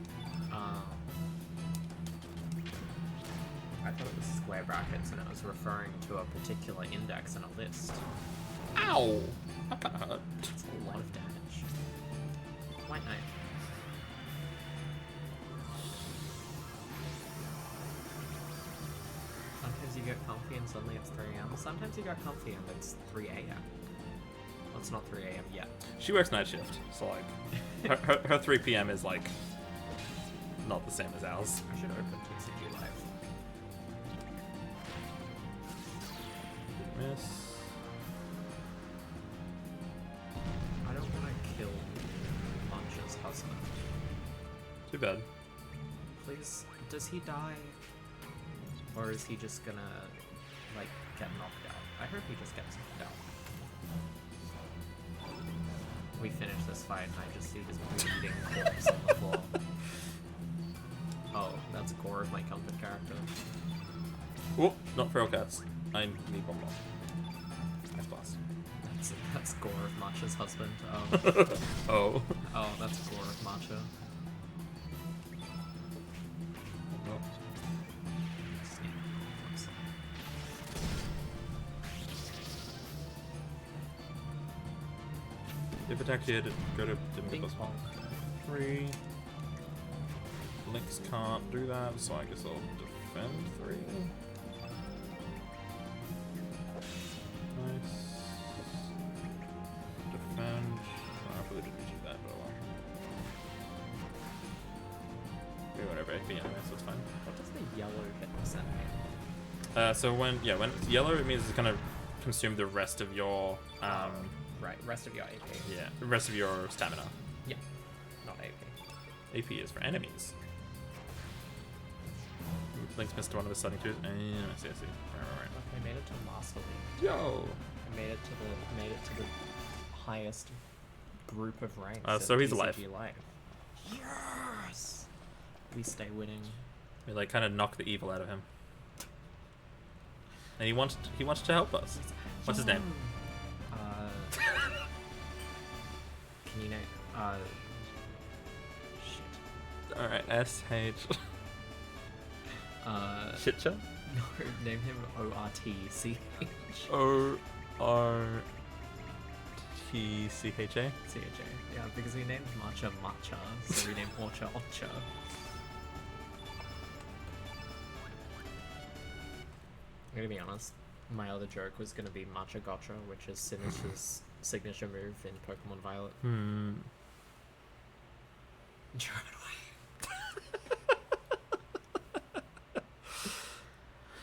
I thought it was square brackets and it was referring to a particular index in a list. Ow! That kind of hurt. That's a lot of damage. White Knight. Sometimes you get comfy and suddenly it's 3 a.m. Sometimes you got comfy and it's 3 a.m. Well, it's not 3 a.m. yet. She works night shift, so like her 3 p.m. is like not the same as ours. I should open TCG Live. Miss. I don't want to kill Munch's husband. Too bad. Please, does he die? Or is he just gonna, like, get knocked out? I hope he just gets knocked out. We finish this fight and I just see his bleeding corpse on the floor. Oh, that's core of my comfort character. Whoop, not feral cats. I need one more. Nice blast. That's gore of Matcha's husband. Oh. Oh, that's gore of Matcha. Oh. If attack here, go to Bing +1. pong. 3. Lynx can't do that, so I guess I'll defend 3. Nice. Defend. I really didn't do that, but well. Maybe whatever, AP anyway, so it's fine. What does the yellow hit percent mean? So when it's yellow, it means it's gonna consume the rest of your Right, rest of your AP. yeah, the rest of your stamina. Yeah, not AP. AP is for enemies. Link's missed one of his starting twos. I see. Right. I made it to Master League. Yo. I made it to the highest group of ranks. So in he's TCG alive. Live. Yes. We stay winning. We like kind of knock the evil out of him. And he wants to help us. What's his name? Can you name? Shit. All right, S-H. Shitcha? No, name him O-R-T-C-H. O-R-T-C-H-A? C-H-A. Yeah, because we named Matcha Matcha, so we named Orcha Orcha. I'm gonna be honest, my other joke was gonna be Matcha Gotcha, which is Sinish's signature move in Pokemon Violet.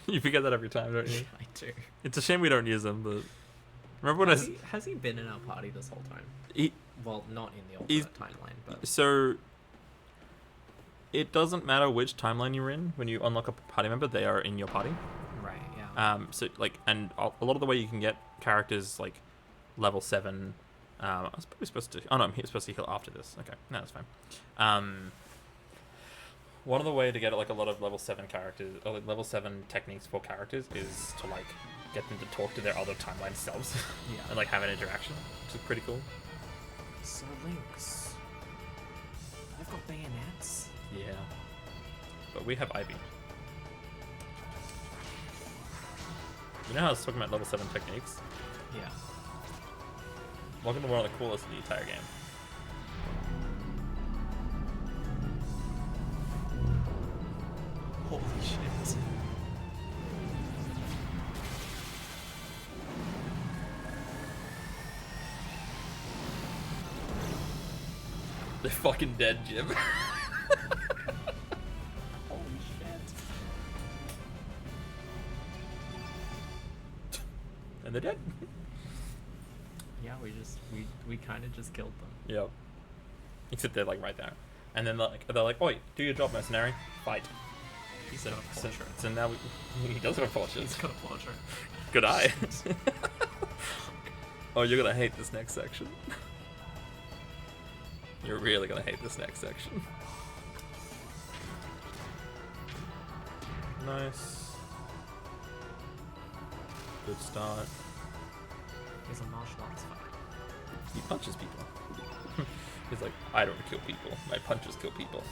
You forget that every time, don't you? I do. It's a shame we don't use them, but remember when Has he been in our party this whole time? Well, not in the he's- alternate timeline, but So it doesn't matter which timeline you're in when you unlock a party member; they are in your party. right, yeah. So like, and a lot of the way you can get characters like level 7. I was probably supposed to. Oh no, I'm supposed to heal after this. Okay, no, that's fine. One of the way to get like a lot of level 7 characters, or like level 7 techniques for characters, is to like get them to talk to their other timeline selves Yeah. and like have an interaction, which is pretty cool. So Lynx. I've got bayonets. Yeah. But we have Ivy. You know how I was talking about level 7 techniques? Yeah. Welcome to one of the coolest in the entire game. Holy shit. They're fucking dead, Jim. Holy shit. And they're dead. Yeah, we kind of just killed them. Yep. Except they're like right there. And then they're like, oi, do your job, mercenary. Fight. He's So, got a so, portrait. so now he does have a portrait. He's got a portrait. Good eye. Oh, you're gonna hate this next section. You're really gonna hate this next section. Nice. Good start. He's a martial arts fighter. He punches people. He's like, I don't kill people. My punches kill people.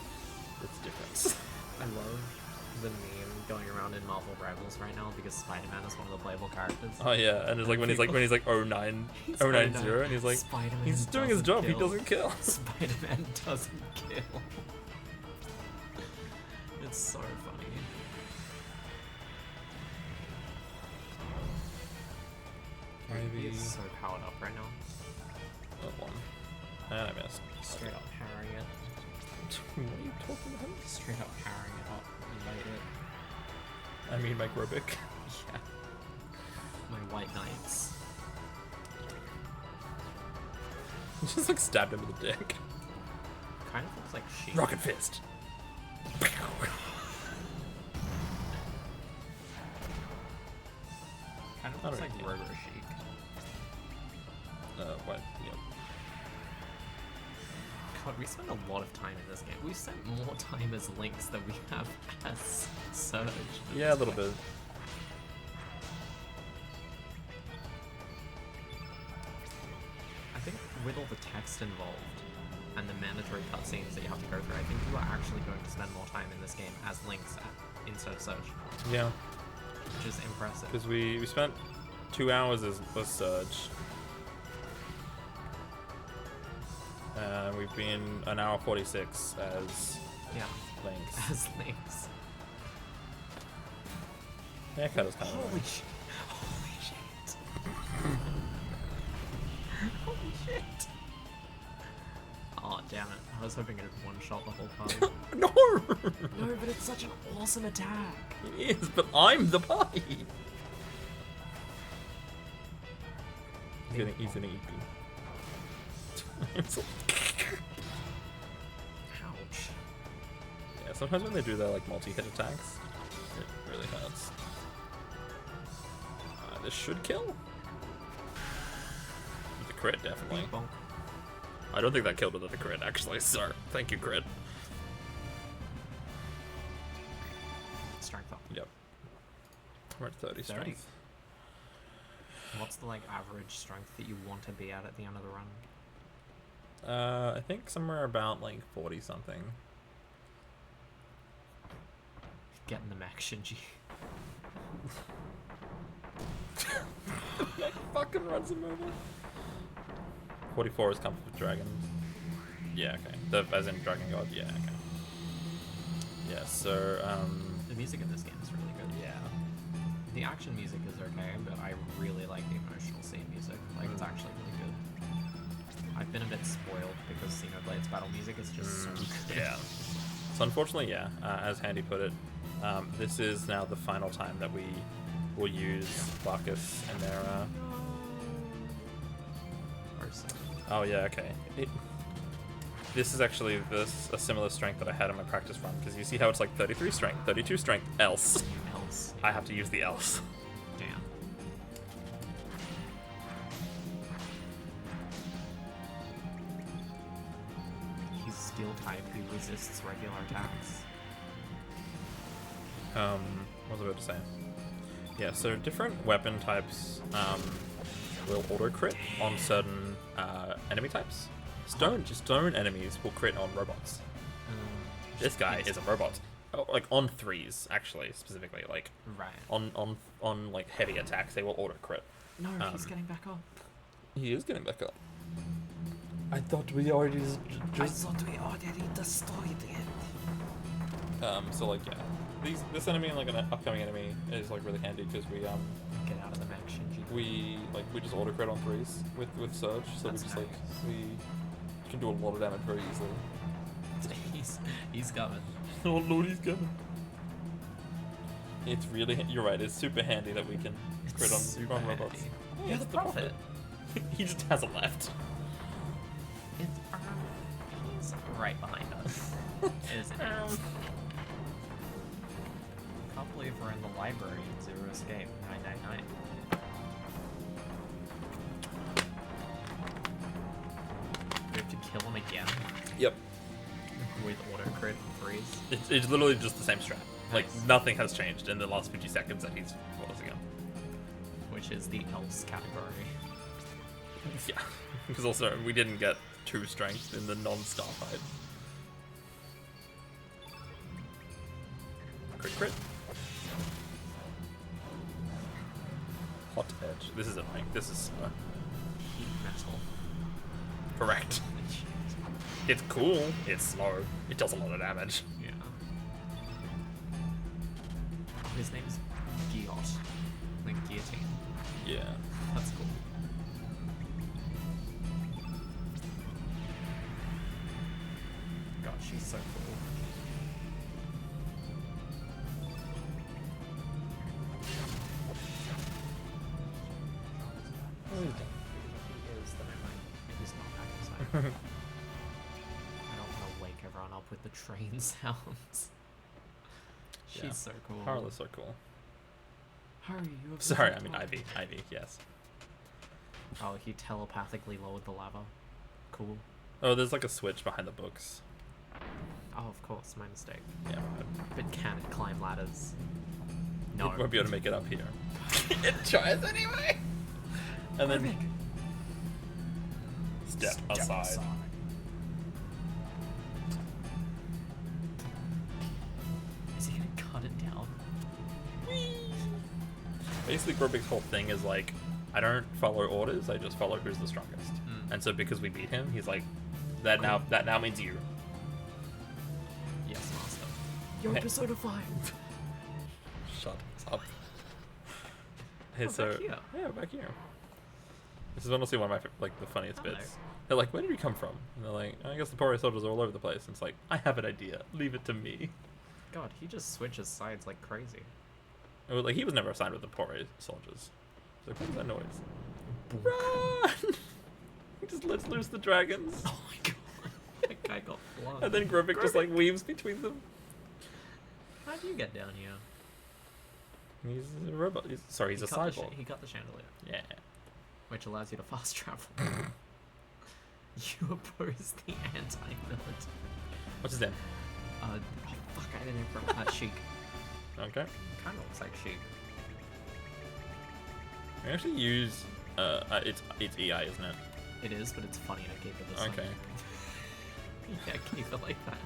That's the difference. I love the meme going around in Marvel Rivals right now because Spider-Man is one of the playable characters. Oh yeah, and it's like when he's like 09, He's 090, Spider-Man. and he's like, Spider-Man he's doing his doesn't job. He kill. doesn't kill. Spider-Man doesn't kill. It's so funny. Maybe. He's so powered up right now. Oh, one. And I missed. Straight up powering it. What are you talking about? Straight up powering it up. You made it. I mean microbic. Yeah. My white knights. Just like stabbed him with a dick. Kind of looks like sheep. Rocket fist. Kind of I looks don't like know. Robo Chic. What? Yep. God, we spent a lot of time in this game. We spent more time as Lynx than we have as Surge. Yeah, a little bit. I think with all the text involved and the mandatory cutscenes that you have to go through, I think you are actually going to spend more time in this game as Lynx instead of Surge, Yeah, which is impressive. because we spent 2 hours as Surge. We've been an hour 46 as Yeah, Lynx. as Lynx. Haircut is kind of Holy shit! Holy shit! Holy shit! Oh damn it! I was hoping it'd one-shot the whole party. No! No, but it's such an awesome attack. It is, but I'm the party! He's gonna eat me. Ouch. Yeah, sometimes when they do their like multi-hit attacks, it really hurts. This should kill. With a crit, definitely. Bonk. I don't think that killed without a crit, actually, sir. Thank you, crit. Strength up. Yep. We're at 30 strength. What's the like average strength that you want to be at the end of the run? I think somewhere about like 40 something. Getting the mech Shinji. That fucking runs him over. 44 is Comfort with Dragons. Yeah, okay. As in Dragon God, yeah, okay. Yeah, so, The music in this game is really good. yeah. The action music is okay, but I really like the emotional scene music. Like, it's actually really good. bit spoiled because Xenoblade's battle music is just so good. Yeah. So unfortunately, yeah, as Handy put it, this is now the final time that we will use Bacchus and their. Oh yeah, okay. This is actually a similar strength that I had in my practice run, because you see how it's like 33 strength, 32 strength, else. Else. I have to use the else. Damn. He's steel type. He resists regular attacks. What was I about to say? Yeah, so different weapon types will auto crit on certain enemy types. Stone enemies will crit on robots. This guy is a robot. Oh, like on 3s, actually, specifically. Like Right. on like heavy attacks, they will auto crit. No, he's getting back up. He is getting back up. I thought we already I thought we already destroyed it. So like yeah, this enemy and like an upcoming enemy is like really handy because we Get out of the mech, Shinji. we just auto crit on 3s with Surge, so That's we just nice. we can do a lot of damage very easily. He's coming. Oh lord, he's coming. It's really, you're right, it's super handy that we can crit super on robots. handy. Hey, You're it's the prophet. He just has a left. It's he's right behind us. Isn't it? Can't believe we're in the library in Zero Escape 999. We have to kill him again Yep. with auto crit and freeze. It's literally just the same strat. Like, Nice. nothing has changed in the last 50 seconds that he's fought us again. Which is the else category. Yeah. Because also, we didn't get 2 strength in the non-star fight. Crit. Hot edge. This is annoying. This is slow. Heat metal. Correct. It's cool. It's slow. It does a lot of damage. Yeah. His name's Guillot. Like guillotine. Yeah. That's cool. God, she's so cool. If he is, then I might. If he's not, I don't want to wake everyone up with the train sounds. She's Yeah. so cool. Harlow's so cool. Hurry, you have Sorry, I nothing mean to Ivy. Ivy, yes. Oh, he telepathically lowered the lava. Cool. Oh, there's like a switch behind the books. Oh, of course, my mistake. Yeah, But can it climb ladders? No. it won't be able to make it up here. It tries anyway. And then step aside. Is he gonna cut it down? Basically, Grobig's whole thing is like, I don't follow orders. I just follow who's the strongest. Mm. And so because we beat him, he's like, that now means you. Yes, master. You're Hey. Persona 5. Shut up. Hey, Oh, back here. Yeah, back here. This is honestly one of my like the funniest Hello. bits. They're like, where did you come from? And they're like, I guess the Poirier soldiers are all over the place. And it's like, I have an idea. Leave it to me. God, he just switches sides like crazy. It was like he was never assigned with the Poirier soldiers. It's like, what is that noise? Run! He just lets loose the dragons. Oh my god. That guy got flung. And then Grobig just like weaves between them. How do you get down here? He's a robot. He's a He cut the cyborg. he got the chandelier, Yeah. which allows you to fast travel. You oppose the anti-military. What's his name? Oh fuck, I didn't remember. Sheik. Okay. Kind of looks like Sheik. We actually use it's EI, isn't it? It is, but it's funny to keep it this way. Okay. Yeah, keep it like that.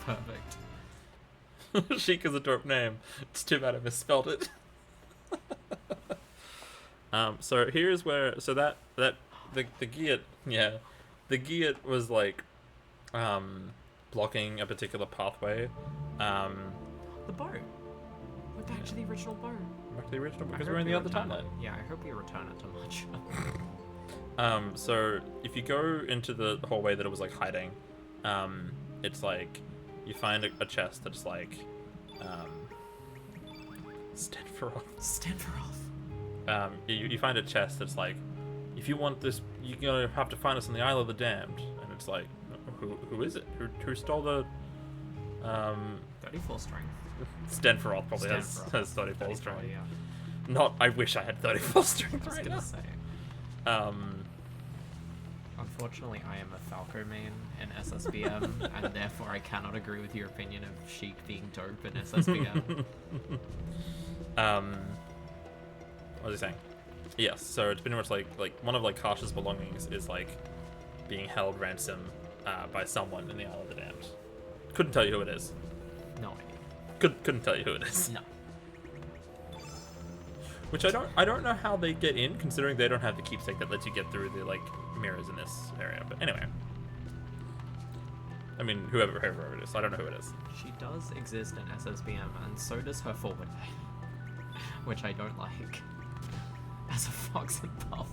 Perfect. Sheik is a dope name. It's too bad I misspelled it. So here's where the Giat, yeah, the Giat was like blocking a particular pathway. The boat. We're back to the original boat. Back to the original I because hope we're in we the other return timeline. it. Yeah, I hope we return it to much. So if you go into the hallway that it was like hiding, it's like you find a chest that's like Stanforoth. You find a chest that's like, if you want this, you're gonna have to find us on the Isle of the Damned, and it's like, who is it? Who stole the 34 strength. Stanforoth probably has Stanforoth. 34 strength. Yeah. Not, I wish I had 34 I strength was right gonna now. say. Unfortunately, I am a Falco main in SSBM, and therefore I cannot agree with your opinion of Sheik being dope in SSBM. What was I saying? Yes, so it's pretty much like one of like Karsh's belongings is like being held ransom by someone in the Isle of the Damned. Couldn't tell you who it is. No idea. Couldn't tell you who it is. No. Which I don't know how they get in, considering they don't have the keepsake that lets you get through the like mirrors in this area. But anyway, I mean, whoever it is, I don't know who it is. She does exist in SSBM, and so does her forward name, which I don't like. As a fox and puff.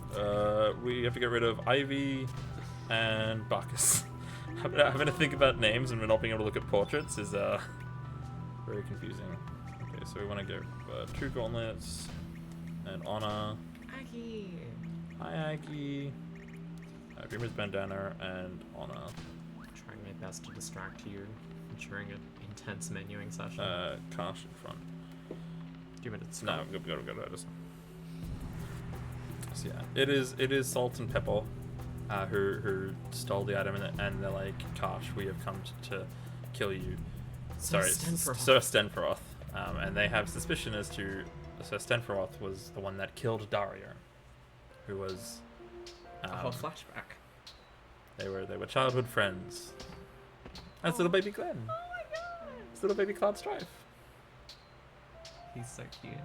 We have to get rid of Ivy and Bacchus. Having to think about names and not being able to look at portraits is very confusing. Okay, so we want to get 2 gauntlets and Honor. Aggie. Hi, Aggie. Dreamer's bandana and Honor. Trying my best to distract you during an intense menuing session. Karsh in front. Do you want to No, go. So yeah, it is Salt and Pepper, who stole the item, and they're like, Karsh, we have come to kill you. Sorry, Sir Stenforoth. And they have suspicion as to Sir Stenforoth was the one that killed Dario, who was. Flashback. They were childhood friends. That's little baby Glenn. Oh my god! It's little baby Cloud Strife. He's so cute.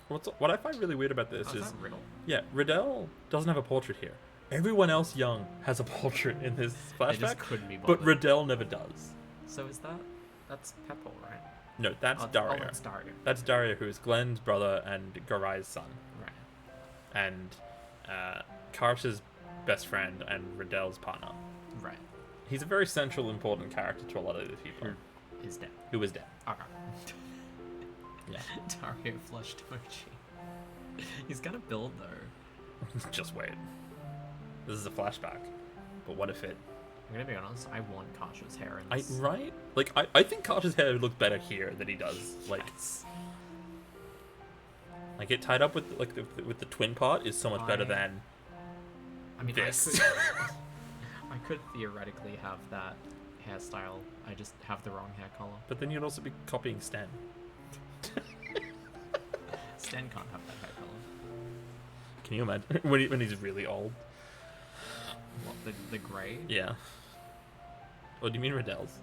What I find really weird about this Oh, is that Riddle? yeah, Riddell doesn't have a portrait here. Everyone else young has a portrait in this They just flashback, couldn't be but bothered. Riddell never does. So is that's Pepper, right? No, that's Oh, Dario. Oh, that's Dario. That's Dario, who is Glenn's brother and Garai's son, Right. and Karsh's best friend and Riddell's partner. Right. He's a very central, important character to a lot of these people. Is dead. Who was dead. Okay. Yeah. Dario flushed emoji. He's got a build though. Just wait. This is a flashback. But what if it... I'm gonna be honest, I want Karsh's hair in this. Right? Like, I think Karsh's hair would look better here than he does. Like, like it tied up with like with the twin part is so much better than I mean, this. I could theoretically have that hairstyle. I just have the wrong hair color. But then you'd also be copying Stan. Stan can't have that hair color. Can you imagine when he's really old? What, the grey? Yeah. Or do you mean Riddell's?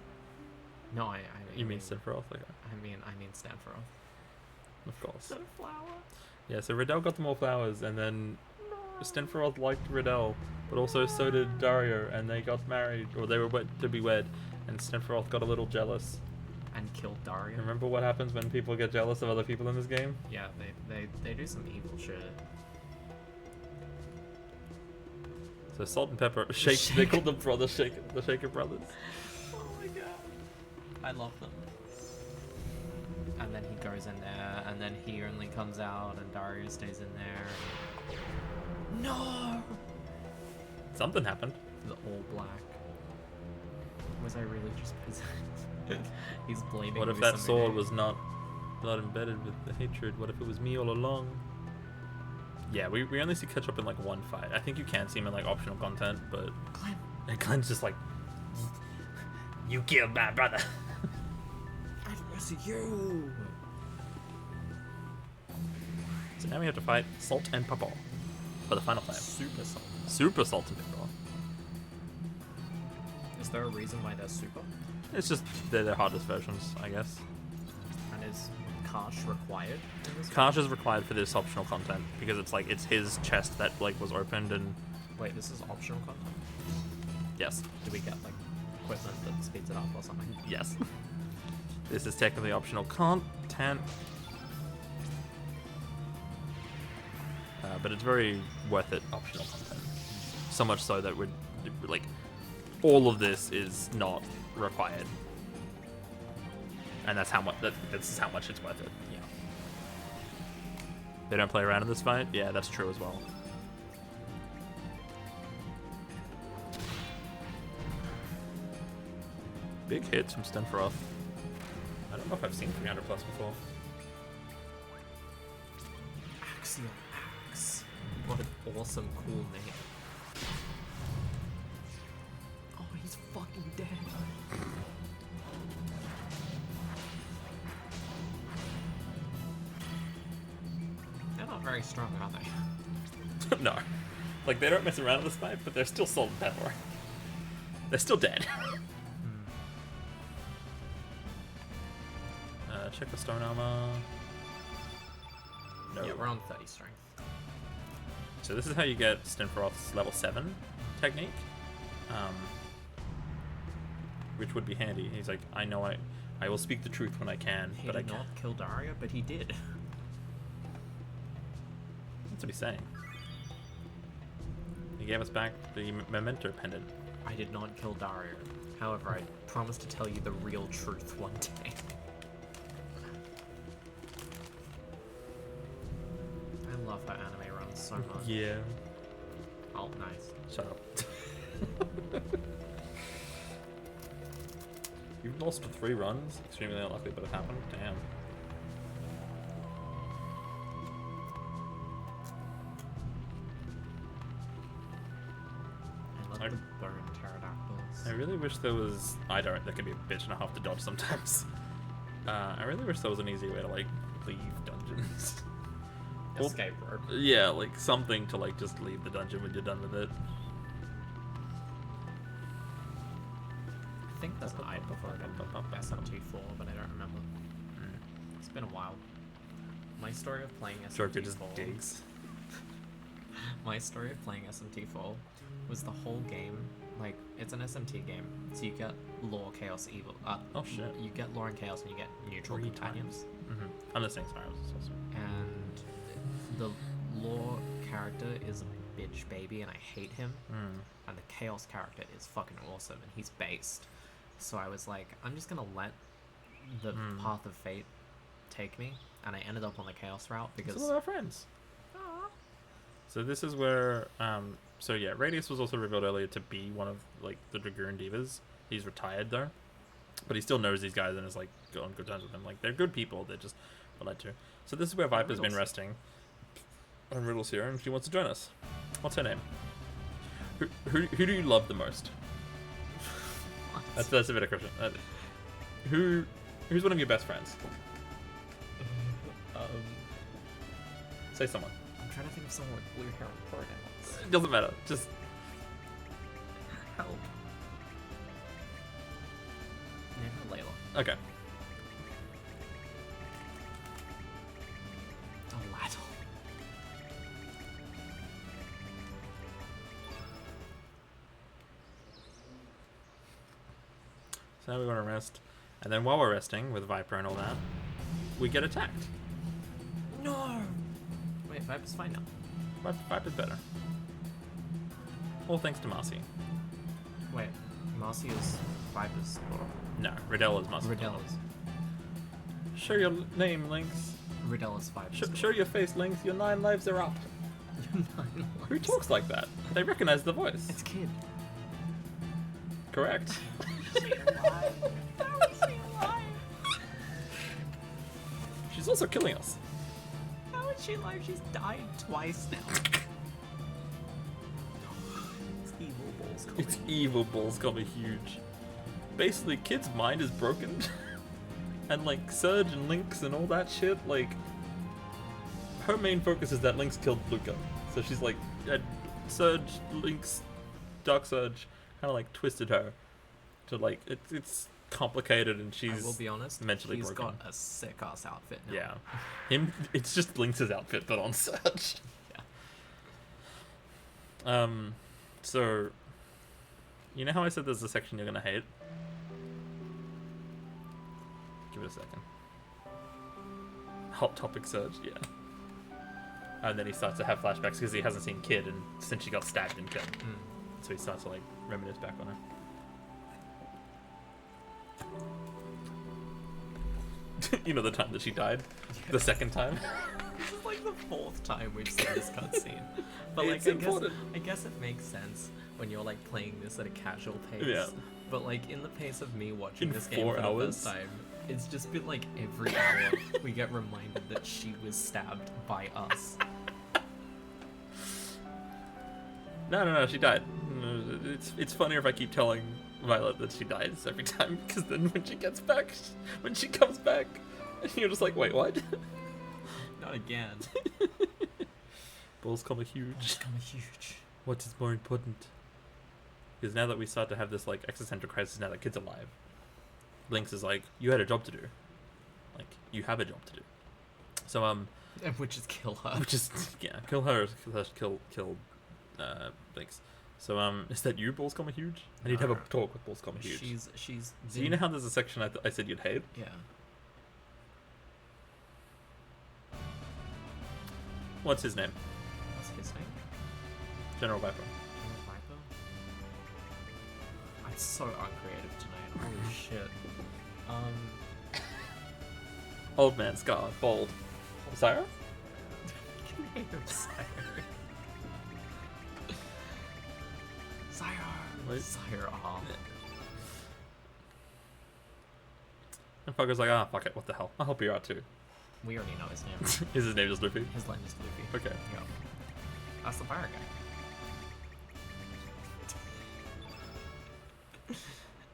No, I You mean Sephiroth? Okay. I mean Stanforoth. Of course. Is that a flower? Yeah, so Riddell got them all flowers, and then Stenforoth liked Riddell, but also so did Dario, and they got married, or they were to be wed, and Stenforoth got a little jealous. And killed Dario. Remember what happens when people get jealous of other people in this game? Yeah, they do some evil shit. So Salt and Pepper, Shake. They called them brothers, the Shaker brothers. Oh my god. I love them. And then he goes in there, and then he only comes out, and Dario stays in there. No! Something happened. The all black. Was I really just possessed? He's blaming What if that sword was not embedded with the hatred? What if it was me all along? Yeah, we only see Ketchup in like one fight. I think you can see him in like optional content, but Glenn. And Glenn's just like, you killed my brother. It was you! So now we have to fight Salt and Pepper for the final time. Super salt. Super Salt and Pepper. Is there a reason why they're super? It's just they're their hardest versions, I guess. And is Karsh required in this? Karsh is required for this optional content because it's his chest that like was opened and Wait, this is optional content? yes, Do we get like equipment that speeds it up or something? yes. This is technically optional content. but it's very worth it optional content. So much so that we're like, all of this is not required, and that's how much. This is how much it's worth it. Yeah. They don't play around in this fight. Yeah, that's true as well. Big hits from Stenferoth. I don't know if I've seen 300 plus before. Axial Axe. What an awesome, cool name. Oh, he's fucking dead. They're not very strong, are they? No. Like, they don't mess around in this fight, but they're still solid power. They're still dead. Check the stone armor. No. Yeah, we're on 30 strength. So this is how you get Stenferoth's level 7 technique. Which would be handy. He's like, I know I will speak the truth when I can, He but I did can't. not kill Daria, but he did. That's what he's saying. He gave us back the memento pendant. I did not kill Daria. However, I promise to tell you the real truth one day. I love how anime runs so much. Yeah. Oh, nice. Shut up. You've lost 3 runs? Extremely unlikely, but it happened. Damn. I love I- the bone pterodactyls. I really wish there was... There can be a bitch and a half to dodge sometimes. I really wish there was an easy way to, like, leave dungeons. Well, Escape rope. yeah, like, something to, like, just leave the dungeon when you're done with it. I think there's an item before I got SMT4, but I don't remember. It's been a while. My story of playing Joker just SMT4... digs. My story of playing SMT4 was the whole game, like, it's an SMT game, so you get lore, chaos, evil. Oh, shit. You get lore and chaos, and you get neutral 3 companions. Mm-hmm. I'm listening, sorry. I was so sorry. And the lore character is a bitch baby, and I hate him. And the chaos character is fucking awesome, and he's based. So I was like, I'm just gonna let the path of fate take me, and I ended up on the chaos route because. Some of our friends. So this is where, so yeah, Radius was also revealed earlier to be one of, like, the Dragoon Divas. He's retired, though. But he still knows these guys and is, like, on good terms with them. Like, they're good people, they're just led to. So this is where Viper's been resting. And Riddle's here, and she wants to join us. What's her name? Who do you love the most? That's a bit of question. Who's one of your best friends? Say someone. I'm trying to think of someone with blue hair and pronouns. It doesn't matter. Just Help. Name her Layla. okay. Oh, Laddle. So now we want to rest, and then while we're resting with Viper and all that, we get attacked. No! Wait, Viper's fine now. Viper's better. All thanks to Marcy. Wait, Marcy is Viper's daughter. No, Riddell is Marcy's. Ridella's. Show your name, Lynx. Ridella's Viper's Show your face, Lynx. Your 9 lives are up. Who talks like that? They recognize the voice. It's Kid. Correct. She's also killing us. How is she alive? She's died twice now. It's evil balls coming. It's evil balls coming huge. Basically, Kid's mind is broken. And like Surge and Lynx and all that shit, like her main focus is that Lynx killed Luca. So she's like Surge, Lynx, Dark Surge kinda like twisted her to like it's complicated and she's I will be honest, mentally he's broken. got a sick ass outfit now. Yeah. It's just Lynx's outfit but on Surge. Yeah. So you know how I said there's a section you're gonna hate? Give it a second. Hot topic Surge, yeah. And then he starts to have flashbacks because he hasn't seen Kid and since she got stabbed and killed. So he starts to like reminisce back on her. You know the time that she died? The second time? This is like the 4th time we've seen this cutscene. But like, It's important. I guess it makes sense when you're like playing this at a casual pace. Yeah. But like in the pace of me watching In this game 4 for the hours? first time, it's just been like every hour we get reminded that she was stabbed by us. No, she died. It's funnier if I keep telling Violet that she dies every time, because then when she gets back, when she comes back, you're just like, wait, what? Not again. Balls come huge. It's kind of huge. What is more important? Because now that we start to have this like existential crisis, now that Kid's alive, Lynx is like, you had a job to do. Like, you have a job to do. So Which is kill her. which is kill her, kill Lynx. So is that you, Balls Comma Huge? I need to have a No. talk with Balls Comma Huge. She's. So you know how there's a section I said you'd hate? Yeah. What's his name? What's his name? General Viper. General Viper? I'm so uncreative tonight. Holy shit. Old man, Scar, bald. Syra? Name him Sire. Sire. Wait. Sire. Aw. And Fucker's like, ah, fuck it, what the hell? I'll help you out too. We already know his name. Is his name just Luffy? His name is Luffy. Okay. Yeah. That's the pirate guy.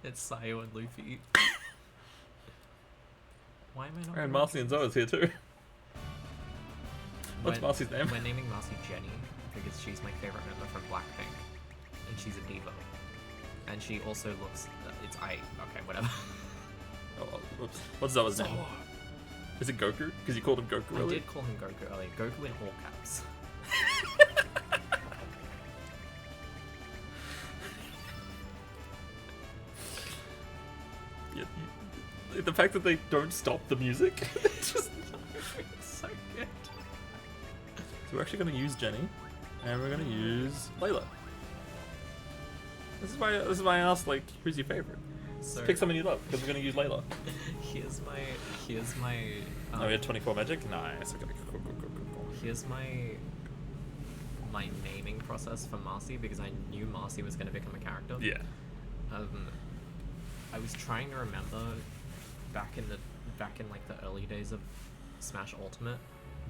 It's Sayo and Luffy. Why am I not? And Marcy and Zoa's here too. What's We're- Marcy's name? We're naming Marcy Jenny because she's my favorite member from Blackpink, and she's a diva. And she also looks. It's I. Okay, whatever. Oh, whoops. What's Zoa's name? Is it Goku? Because you called him Goku I earlier. did call him Goku earlier. Goku in all caps. Yeah, the fact that they don't stop the music. Just... It's so good. So we're actually going to use Jenny, and we're going to use Layla. This is why I asked, like, who's your favorite? So Pick someone you love, because we're going to use Layla. here's my. Oh, we had 24 magic? Nice. Okay, cool. Here's my naming process for Marcy because I knew Marcy was going to become a character. Yeah. I was trying to remember back in like the early days of Smash Ultimate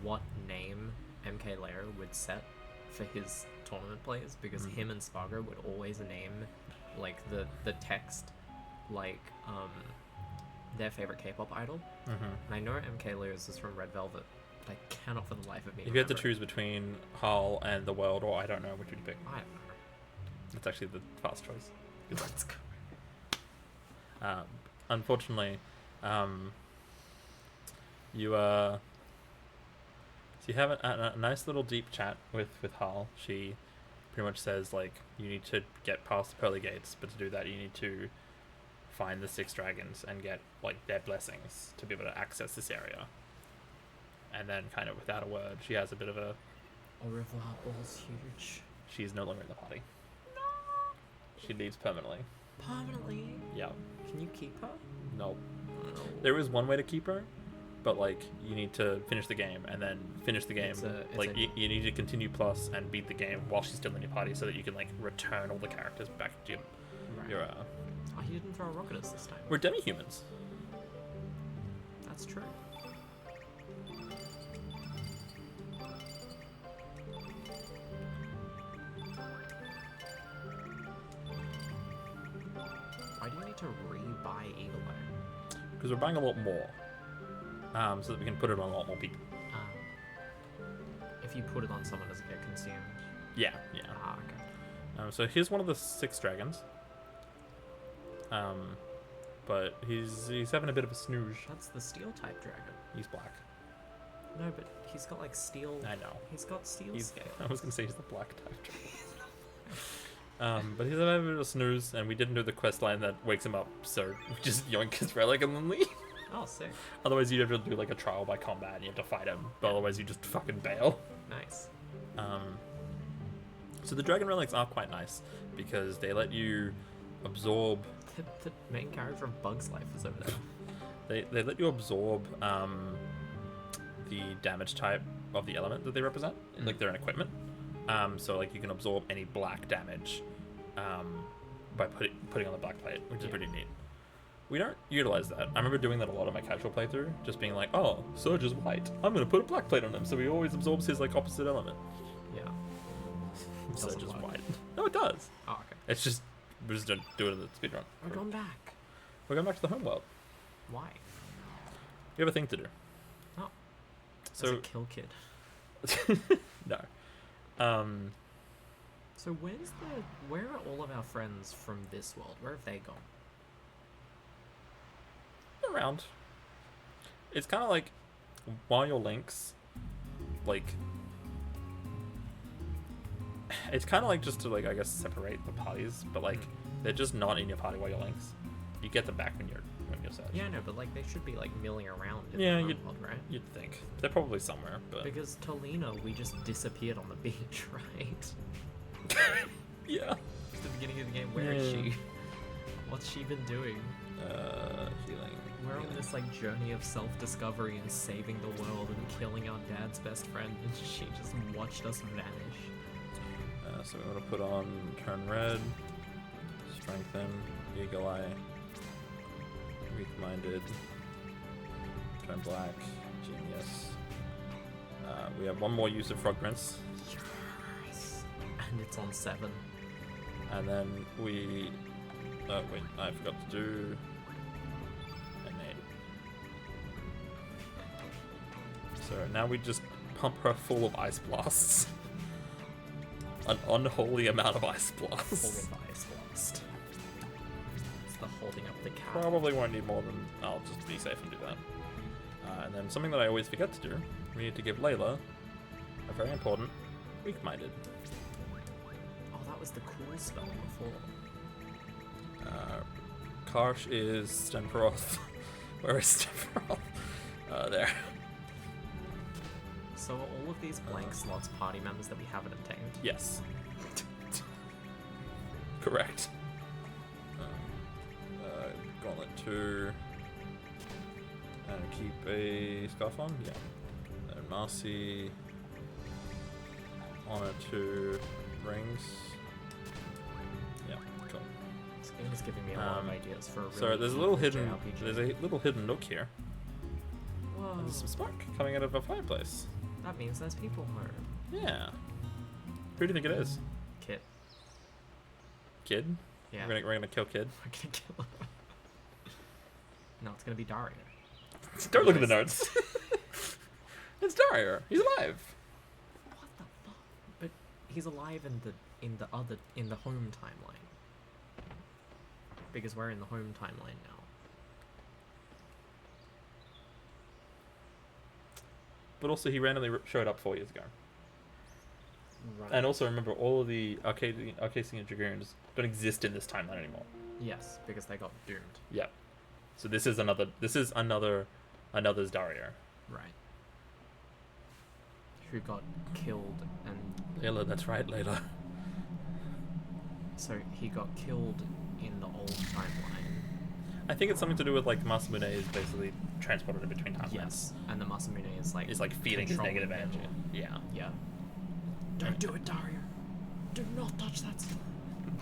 what name MK Lair would set for his tournament players because him and Spargo would always name like the text like their favorite K-pop idol. Mm-hmm. And I know MK Lair's is from Red Velvet, but I cannot for the life of me If you had to remember it. choose between Hull and the world, or I don't know, which would you pick? I don't know. That's actually the fast choice. Let's go. Unfortunately, you have a nice little deep chat with Hull. She pretty much says like you need to get past the pearly gates, but to do that you need to find the 6 dragons and get like their blessings to be able to access this area. And then kind of without a word, she has a bit of a Au revoir, Ball's huge. she's no longer in the party. She leaves permanently. Permanently? Yeah. Can you keep her? No. No. There is one way to keep her, but like you need to finish the game and then finish the game. It's You need to continue plus and beat the game while she's still in your party so that you can like return all the characters back to your Oh, he didn't throw a rocket at us this time. we're demi-humans. That's true. Why do you need to re-buy Eagle Eye? Because we're buying a lot more. So that we can put it on a lot more people. If you put it on someone, does it get consumed? Yeah. Ah, okay. So here's one of the 6 dragons. But he's having a bit of a snooze. That's the steel type dragon. He's black. No, but he's got like steel. I know. He's got steel scale. I was gonna say he's the black type dragon. But he's having a bit of a snooze, and we didn't do the quest line that wakes him up, so we just yoink his relic and then leave. Oh, sick. Otherwise, you'd have to do like a trial by combat, and you have to fight him. But otherwise, you just fucking bail. Nice. So the dragon relics are quite nice because they let you absorb. The main character of Bug's Life is over there. They let you absorb the damage type of the element that they represent, like their equipment. So like you can absorb any black damage by putting on the black plate, which is pretty neat. We don't utilize that. I remember doing that a lot in my casual playthrough, just being like, oh, Surge is white. I'm gonna put a black plate on him, so he always absorbs his like opposite element. Yeah. Surge is white. No, it does. Oh, okay. It's just we just don't do it in the speedrun. We're going back. We're going back to the homeworld. Why? We have a thing to do. Oh. So As a kill kid. no. So where are all of our friends from this world? Where have they gone? Around. It's kind of like while your links, like, it's kind of like just to like I guess separate the parties, but like they're just not in your party while you're links. You get them back when you're Surge. Yeah, no, but like they should be like milling around in Yeah, the you'd- world, right? You'd think they're probably somewhere, but Because Tolina, we just disappeared on the beach, right? yeah. At the beginning of the game, where is Yeah. she? What's she been doing? Healing. We're on healing. this like journey of self-discovery and saving the world and killing our dad's best friend, and she just watched us vanish. So we want to put on turn red, strengthen, eagle eye, weak-minded, turn black, genius. We have one more use of frog prince, Yes. And it's on 7. and then we. Wait, I forgot to do an 8. So now we just pump her full of ice blasts. An unholy amount of ice blasts. Full of ice blast. It's the holding up the cat. Probably won't need more than. I'll just be safe and do that. And then something that I always forget to do, we need to give Layla a very important weak-minded. Oh, that was the cool spell before. Karsh is Stenferoth. Where is Stenferoth? There. So are all of these blank slots party members that we haven't obtained? Yes. Correct. Gauntlet 2. And keep a scarf on? Yeah. And Marcy. Honor 2. Rings. Yeah, cool. This game is giving me a lot of ideas for a really So there's a little cool hidden. JRPG. There's a little hidden nook here. Whoa. And there's some smoke coming out of a fireplace. That means there's people home. Yeah. Who do you think it is? Kit. Kid? Yeah. We're gonna kill Kid. We're gonna kill him. No, it's gonna be Daria. Don't look at the notes. It's Dario. He's alive. What the fuck? But he's alive in the home timeline. Because we're in the home timeline now. But also, he randomly showed up 4 years ago. Right. And also, remember, all of the Arcadian Dragoons don't exist in this timeline anymore. Yes, because they got doomed. Yeah. So this is another's Dario. Right. Who got killed and Layla, that's right, Layla. so he got killed in the old timeline. I think it's something to do with like Masamune is basically transported in between timelines. Yes. And the Masamune is like Is like feeding his controlling negative them. energy. Yeah. Yeah. Don't do it, Dario. Do not touch that sword.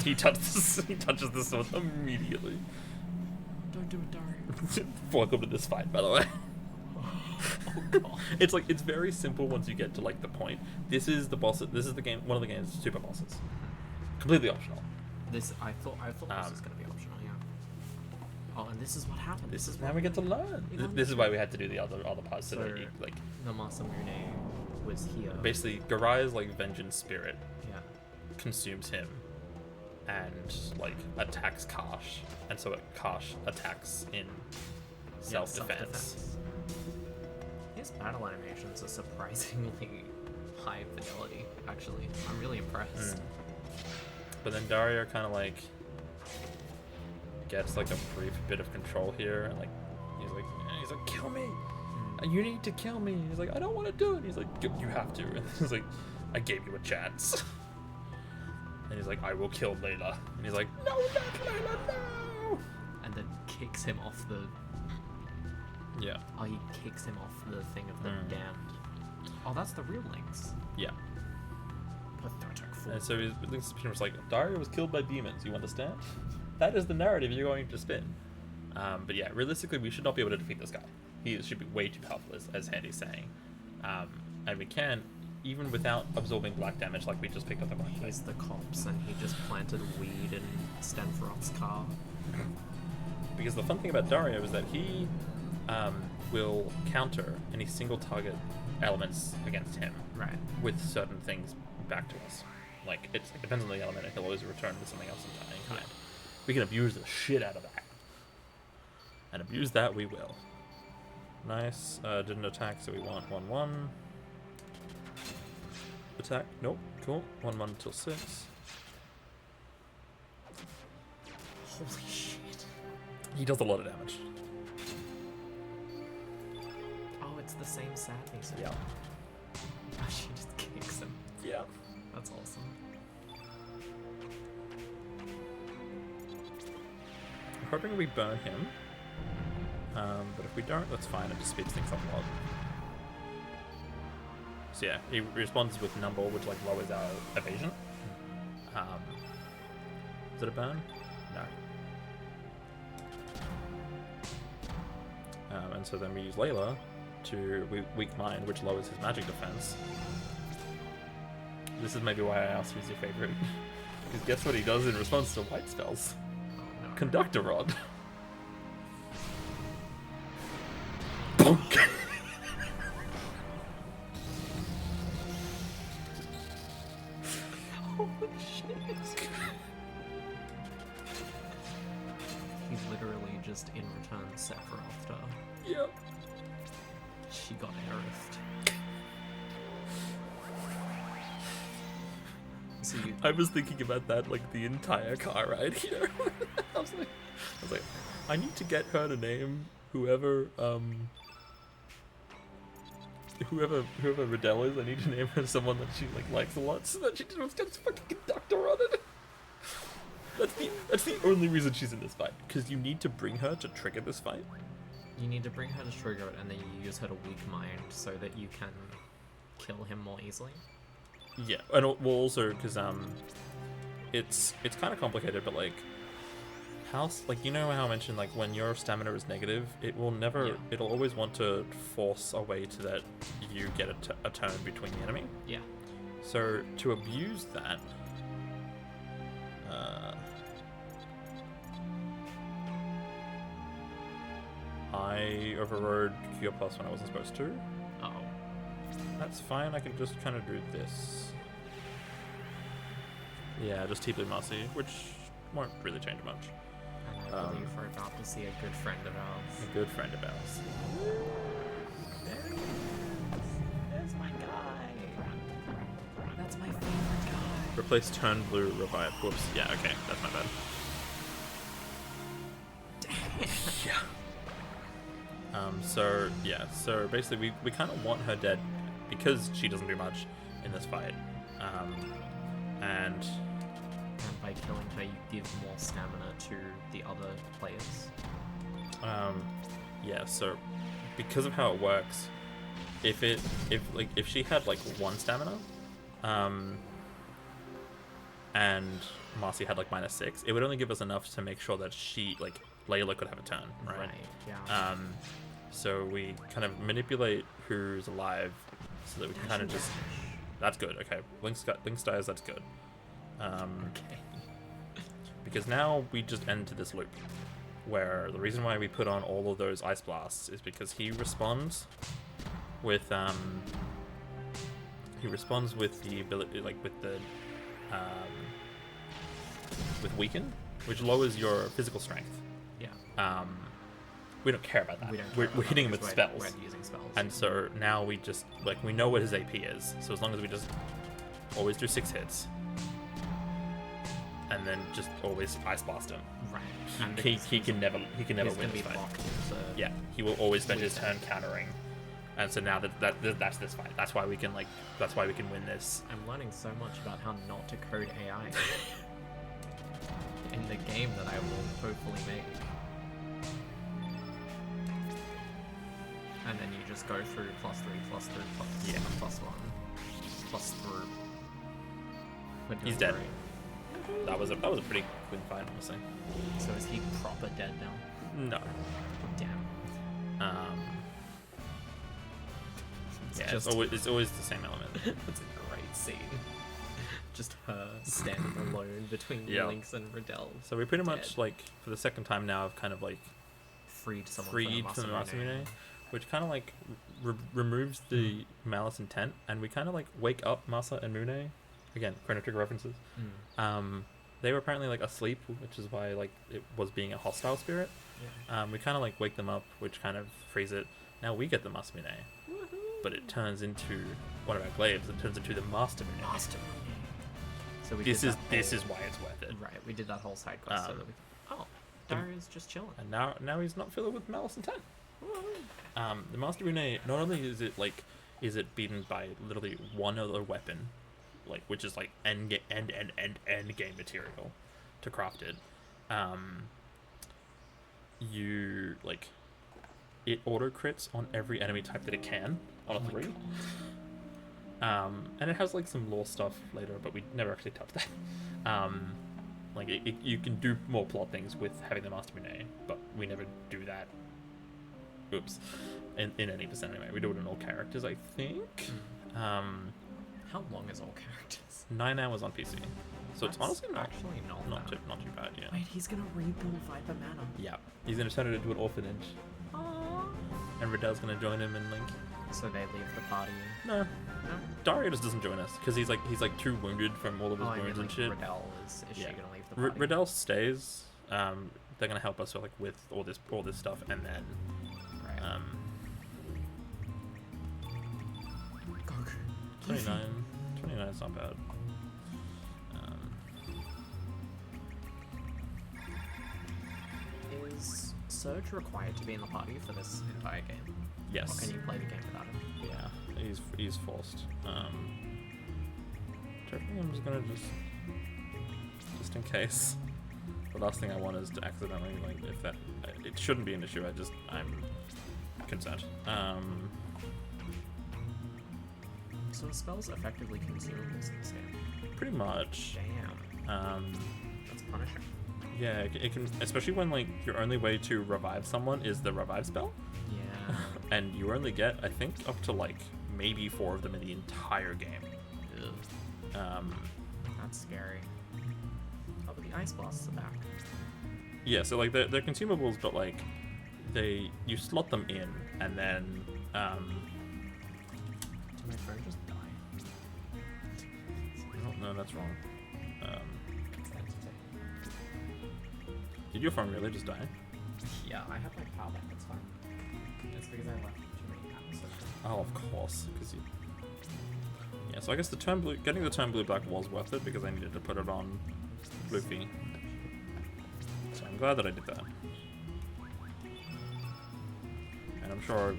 He touches the sword immediately. Don't do it, Dario. Welcome to this fight, by the way. Oh god. It's like it's very simple once you get to like the point. This is the boss. This is the game. One of the game's super bosses. Completely optional. I thought this was gonna be optional, yeah. Oh, and this is what happened. This is now we get to learn. This is why we had to do the other parts so that you, like the Masamune was here. basically Garai's like vengeance spirit Yeah. consumes him and like attacks Karsh, and so Karsh attacks in self-defense. His battle animations are surprisingly high fidelity, actually. I'm really impressed. But then Dario kind of like gets like a brief bit of control here, and like he's like kill me, you need to kill me. He's like, I don't want to do it. He's like, you have to. And he's like, I gave you a chance. And he's like, I will kill Layla. And he's like, no, not Layla, no. And then kicks him off the. Yeah. Oh, he kicks him off the thing of the damned. Oh, that's the real links. Yeah. Pathetic fool. And so Link's was like, Daria was killed by demons. You understand? That is the narrative you're going to spin. But yeah, realistically, we should not be able to defeat this guy. He should be way too powerful, as Handy's saying. And we can, even without absorbing black damage like we just picked up the black. He's the cops, and he just planted weed in Stanford's car. Because the fun thing about Dario is that he will counter any single target elements against him Right. with certain things back to us. Like, it depends on the element, and he'll always return to something else in kind. We can abuse the shit out of that. And abuse that we will. Nice. Didn't attack, so we want 1-1. Attack. Nope. Cool. 1-1 until 6. Holy shit. He does a lot of damage. Oh, it's the same sadness. Yeah. She just kicks him. Yeah. That's awesome. I'm hoping we burn him. But if we don't, that's fine. It just speeds things up a lot. So yeah, he responds with number, which like lowers our evasion. Is it a burn? No. And so then we use Layla to weak mind, which lowers his magic defense. This is maybe why I asked who's your favorite. Because guess what he does in response to white spells? Oh, no. Conductor Rod. Holy shit. He literally just in return Sephiroth her. Yep. She got Aerith. So you, I was thinking about that like the entire car ride here. I was like, I need to get her to name whoever Riddell is. I need to name her someone that she like likes a lot, so that she just gets fucking conductor on it. That's the only reason she's in this fight, because you need to bring her to trigger this fight. you need to bring her to trigger it, and then you use her to weak mind so that you can kill him more easily. Yeah, and well also because it's kind of complicated, but like like you know how I mentioned like when your stamina is negative, it will never, Yeah. it'll always want to force a way to that you get a turn between the enemy. Yeah. So to abuse that, I overrode Cure Plus when I wasn't supposed to. Uh-oh. That's fine, I can just kind of do this. Yeah, just T-Blue Marcy, which won't really change much. And I believe we're about to see a good friend of ours. A good friend of ours. There he is. There's my guy. That's my favorite guy. Replace turn blue, revive. Whoops. Yeah, okay, that's my bad. Yeah. So basically we kind of want her dead because she doesn't do much in this fight. And by killing her, you give more stamina to the other players. yeah, so because of how it works, if she had like 1 stamina, and Marcy had like -6, it would only give us enough to make sure that she, like, Layla could have a turn, right? Yeah. So we kind of manipulate who's alive so that we can kind of just... That's good, okay. Link's dies, that's good. Okay. Because now we just enter this loop, where the reason why we put on all of those ice blasts is because he responds with the ability, like with the with weaken, which lowers your physical strength. Yeah. We don't care about that. We're hitting him with spells. We're using spells. And so now we just, like, we know what his AP is. So as long as we just always do 6 hits, and then just always ice blast him. Right. He can never win this fight. Locked into Yeah, he will always spend his turn countering. And so now that's this fight. That's why we can win this. I'm learning so much about how not to code AI in the game that I will hopefully make. And then you just go through +3, +3, +1, +3. We're doing He's dead. great. That was a pretty clean fight, honestly. So is he proper dead now? No. Damn. Yeah, it's always the same element. That's a great scene. Just her standing alone between Yeah. Lynx and Riddell. So we pretty much Dead. like for the second time now have kind of like Freed someone freed from the Masamune, which kind of like removes the malice intent, and we kind of like wake up Masa and Mune. Again, Chrono Trigger references. They were apparently like asleep, which is why like it was being a hostile spirit. Yeah. We kind of like wake them up, which kind of frees it. Now we get the Masamune, but it turns into one of our glaives. It turns into the Master Mune. Master Mune. So we This did is that this whole- is why it's worth it. right. We did that whole side quest so that we. Oh, Daria's just chilling. And now he's not filled with malice intent. The Master Mune, not only is it beaten by literally one other weapon, like which is like end game material to craft it. You like it auto crits on every enemy type that it can on a 3. And it has like some lore stuff later, but we never actually touched that. Like you can do more plot things with having the Master Mune, but we never do that. Oops. In any percent anyway. We do it in all characters, I think. How long is all characters? 9 hours on PC. So it's honestly not not too bad, yeah. Wait, he's gonna rebuild Viper Manor. Yeah. He's gonna turn it into an orphanage. Aww. And Riddell's gonna join him and Link. So they leave the party. No. No. Dario just doesn't join us because he's like too wounded from all of his I mean, wounds and like, shit. Riddell is Yeah. she gonna leave the party? Riddell stays. They're gonna help us with all this stuff, and then Right. 29 is not bad. Is Surge required to be in the party for this entire game? Yes. Or can you play the game without him? Yeah, he's forced. Definitely I'm just gonna just in case. The last thing I want is to accidentally like if that it shouldn't be an issue. I'm concerned. So the spells effectively consumables in this game. Pretty much. Damn. That's punishing. Yeah, it can, especially when like your only way to revive someone is the revive spell, Yeah. and you only get I think up to like maybe 4 of them in the entire game. That's scary. Oh, but the ice blasts are back. Yeah, so like they're consumables, but like you slot them in, and then Did my phone just die? no, that's wrong. Did your phone really just die? Yeah, I have my power back. That's fine. It's because I left too many apps. Oh, of course, because you. Yeah, so I guess getting the turn blue black was worth it because I needed to put it on Luffy. So I'm glad that I did that. And I'm sure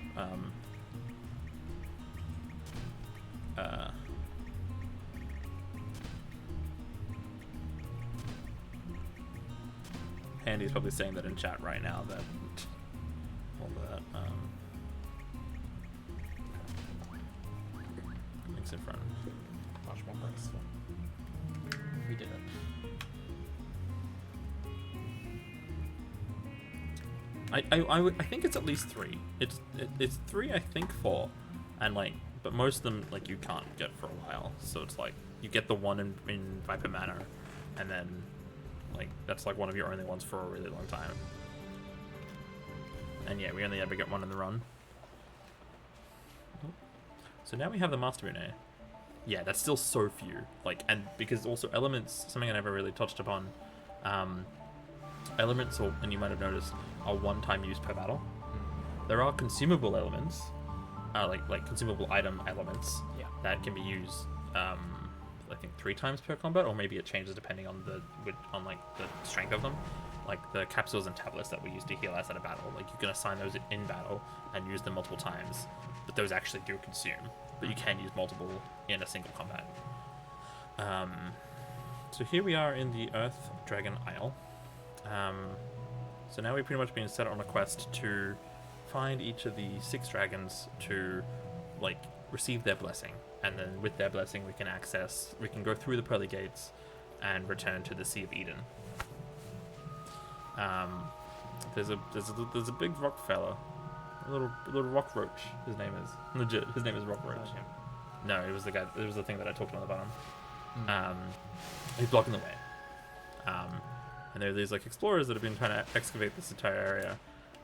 Andy's probably saying that in chat right now that all that links in front. Much more graceful. We did it. I think it's at least 3. It's 3, I think 4, and like, but most of them like you can't get for a while. So it's like you get the one in Viper Manor, and then like that's like one of your only ones for a really long time. And yeah, we only ever get one in the run. So now we have the Master Mune. Yeah, that's still so few. Like, and because also elements, something I never really touched upon. Elements, and you might have noticed, are one-time use per battle. There are consumable elements, like consumable item elements that can be used. I think 3 times per combat, or maybe it changes depending on the strength of them. Like the capsules and tablets that we use to heal us at a battle. Like you can assign those in battle and use them multiple times. but those actually do consume. But you can use multiple in a single combat. So here we are in the Earth Dragon Isle. So now we've pretty much been set on a quest to find each of the 6 dragons to, like, receive their blessing. And then with their blessing we can go through the pearly gates and return to the Sea of Eden. There's a big rock fella, a little rock roach. His name is legit. His name is Rock Roach. No, it was the guy. It was the thing that I talked on the bottom. He's blocking the way. And there are these like explorers that have been trying to excavate this entire area,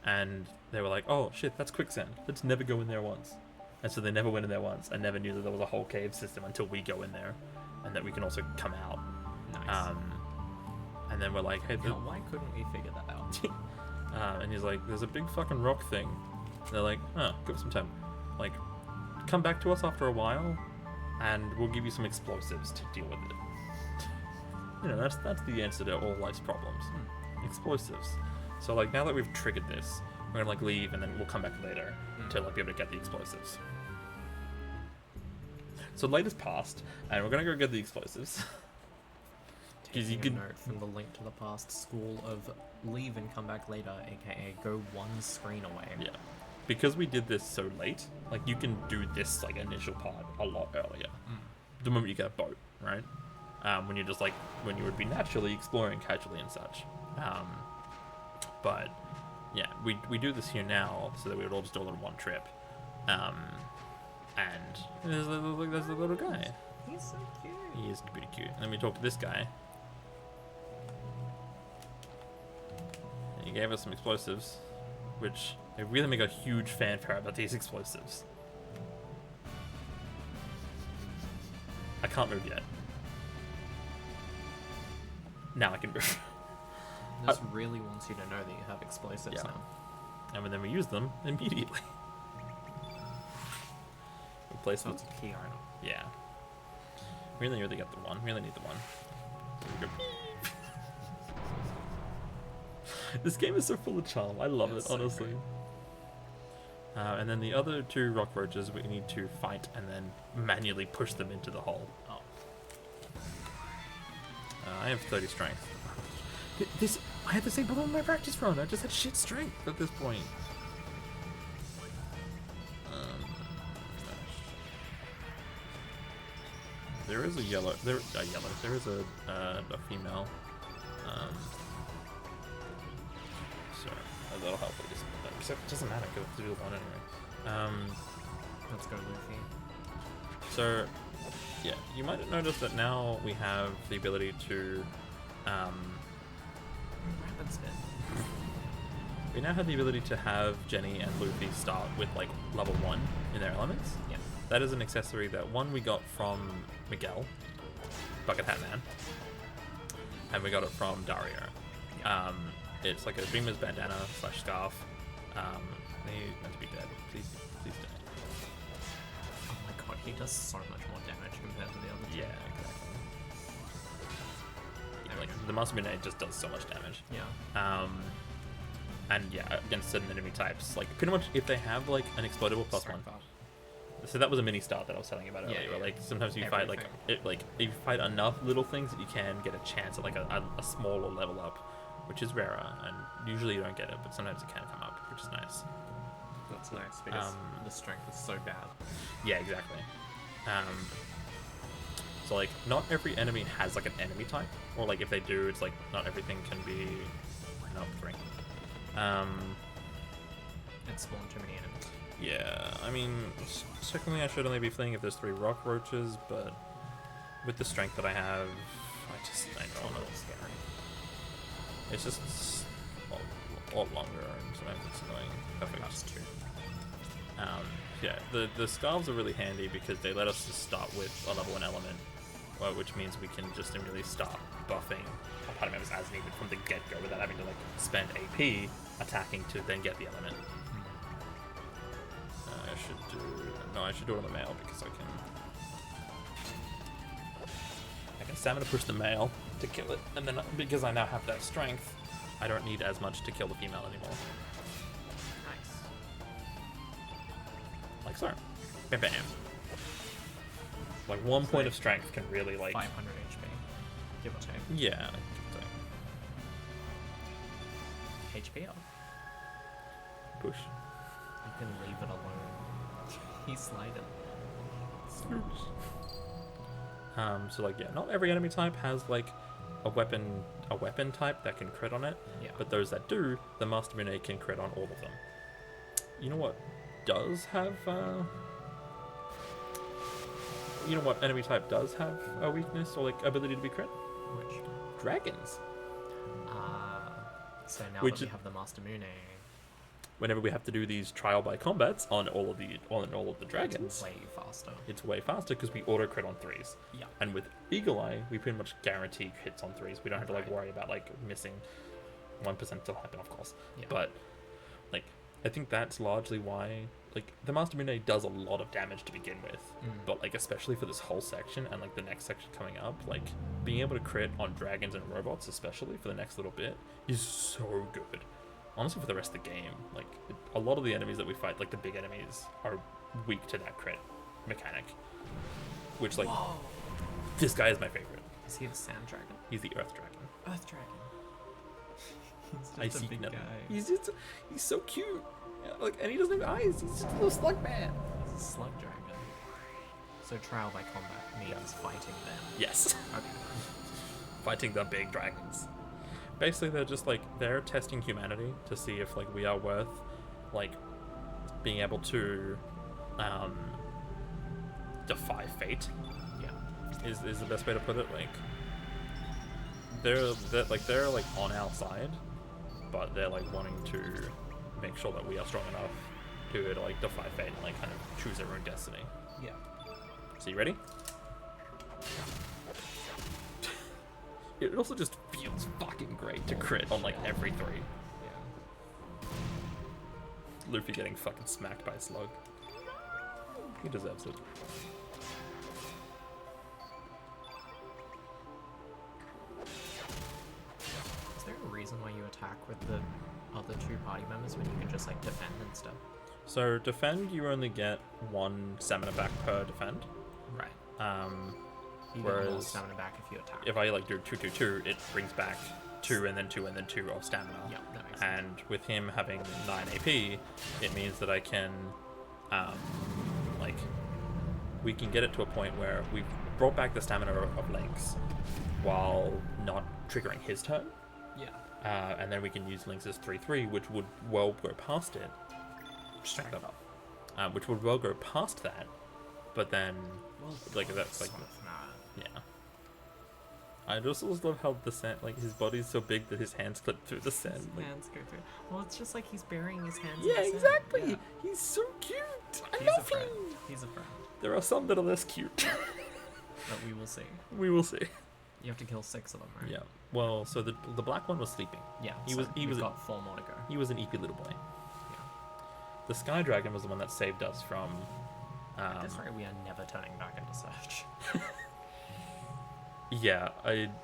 and they were like, "Oh shit, that's quicksand. Let's never go in there once." And so they never went in there once, and never knew that there was a whole cave system until we go in there, and that we can also come out. Nice. And then we're like, "Hey, Now, why couldn't we figure that out? and he's like, "There's a big fucking rock thing." And they're like, "Oh, give us some time. Like, come back to us after a while, and we'll give you some explosives to deal with it." You know, that's the answer to all life's problems. Explosives. So like now that we've triggered this, we're gonna like leave and then we'll come back later to like be able to get the explosives. So late has passed, and we're gonna go get the explosives. Because you Taking can. a note from the Link to the Past school of leave and come back later, aka go one screen away. Yeah. Because we did this so late, like you can do this like initial part a lot earlier. The moment you get a boat, right? When you're just like when you would be naturally exploring casually and such. But yeah, we do this here now so that we would all just do it in one trip. And there's the little guy. He's so cute. He is pretty cute. And then we talk to this guy. And he gave us some explosives, which they really make a huge fanfare about these explosives. I can't move yet. Now I can move. This really wants you to know that you have explosives Yeah. now. And then we use them immediately. We place So them. it's a key item. Yeah. We really get the one. We really need the one. There we go. This game is so full of charm. I love It's it, so honestly. And then the other 2 rock roaches we need to fight and then manually push them into the hole. Oh. I have 30 strength. I had the same problem in my practice run. I just had shit strength at this point. There is a yellow. There is a female. So that'll help with this. Except it doesn't matter because it's do the one anyway. Let's go, Luffy. So yeah, you might have noticed that now we have the ability to. Rapid spin. We now have the ability to have Jenny and Luffy start with like level 1 in their elements. Yeah. That is an accessory that we got from Miguel, Bucket Hat Man, and we got it from Dario. Yeah. It's like a dreamer's bandana / scarf. They meant to be dead. Please die. Oh my god, he does so much more damage compared to the other two. Yeah, exactly. Like the Master Grenade just does so much damage. Yeah. And yeah, against certain enemy types, like pretty much if they have like an explodable +1. Strength up. So that was a mini start that I was telling you about earlier. Yeah, Where, yeah. like sometimes you fight like Everything. if you fight enough little things that you can get a chance at like a smaller level up, which is rarer, and usually you don't get it, but sometimes it can come up, which is nice. That's nice because the strength is so bad. Yeah, exactly. So like not every enemy has like an enemy type, or like if they do, it's like not everything can be up 3. It spawned too many enemies. Yeah, I mean, secondly, I should only be fleeing if there's 3 rock roaches, but with the strength that I have, I don't know. Scary. It's just a lot longer, and sometimes it's annoying. Perfect. That's 2. Yeah, the scarves are really handy because they let us just start with a level 1 element, which means we can just immediately start buffing our party members as needed from the get-go without having to like spend AP attacking to then get the element. I should do it on the male because I can stamina push the male to kill it, and then because I now have that strength, I don't need as much to kill the female anymore. Nice. like so. Bam, bam. Like 1 point of strength can really like 500 HP, give or take. yeah. HP up. Push. You can leave it alone. He's sliding. So like yeah, not every enemy type has like a weapon type that can crit on it. Yeah. But those that do, the Master Mune can crit on all of them. You know what does have you know what enemy type does have a weakness or like ability to be crit? Which? Dragons. So now Which that we is- have the Master Mune, Whenever we have to do these trial by combats on all of the dragons, it's way faster. it's way faster because we auto crit on 3s. Yeah. And with Eagle Eye, we pretty much guarantee hits on 3s. We don't have to like Right. worry about like missing 1% still happen, of course. Yeah. But like I think that's largely why like the Master Mune does a lot of damage to begin with. But like especially for this whole section and like the next section coming up, like being able to crit on dragons and robots, especially for the next little bit, is so good. Honestly, for the rest of the game, like a lot of the enemies that we fight, like the big enemies, are weak to that crit mechanic. Which like Whoa! this guy is my favorite. Is he the Sand Dragon? He's the Earth Dragon. Earth Dragon. He's just I a see big nothing. guy. He's so cute. Yeah, like and he doesn't have eyes. He's just a little slug man. He's a slug dragon. So trial by combat means fighting them. Yes. Okay. Fighting the big dragons. Basically, they're just like they're testing humanity to see if like we are worth like being able to defy fate. Yeah. Is the best way to put it. Like they're like on our side, but they're like wanting to make sure that we are strong enough to like defy fate and like kind of choose our own destiny. Yeah. So you ready? It also just feels fucking great to crit on like every 3. Yeah. Luffy getting fucking smacked by a slug. He deserves it. Is there a reason why you attack with the other 2 party members when you can just like defend instead? So defend, you only get 1 stamina back per defend. Right. You get more Whereas stamina back if you attack. if I like do 2-2-2, it brings back 2 and then 2 and then 2 of stamina. Yeah, that makes sense. And with him having 9 AP, it means that I can, like, we can get it to a point where we've brought back the stamina of Lynx while not triggering his turn. Yeah. And then we can use Lynx's 3-3, which would well go past it. Strength That up. Which would well go past that, but then, like, that's like, yeah. I just always love how the sand, like, his body's so big that his hands clip through the sand. His Like, hands go through. Well, it's just like he's burying his hands. yeah, in the sand. exactly. Yeah. He's so cute. I He's a love friend. him. He's a friend There are some that are less cute. that we will see. We will see. You have to kill 6 of them, right? Yeah. Well, so the black one was sleeping. Yeah. He so was- he we've was- got 4 more to go. He was an EP little boy. Yeah. The Sky Dragon was the one that saved us from. At this rate, we are never turning back into Surge. Yeah,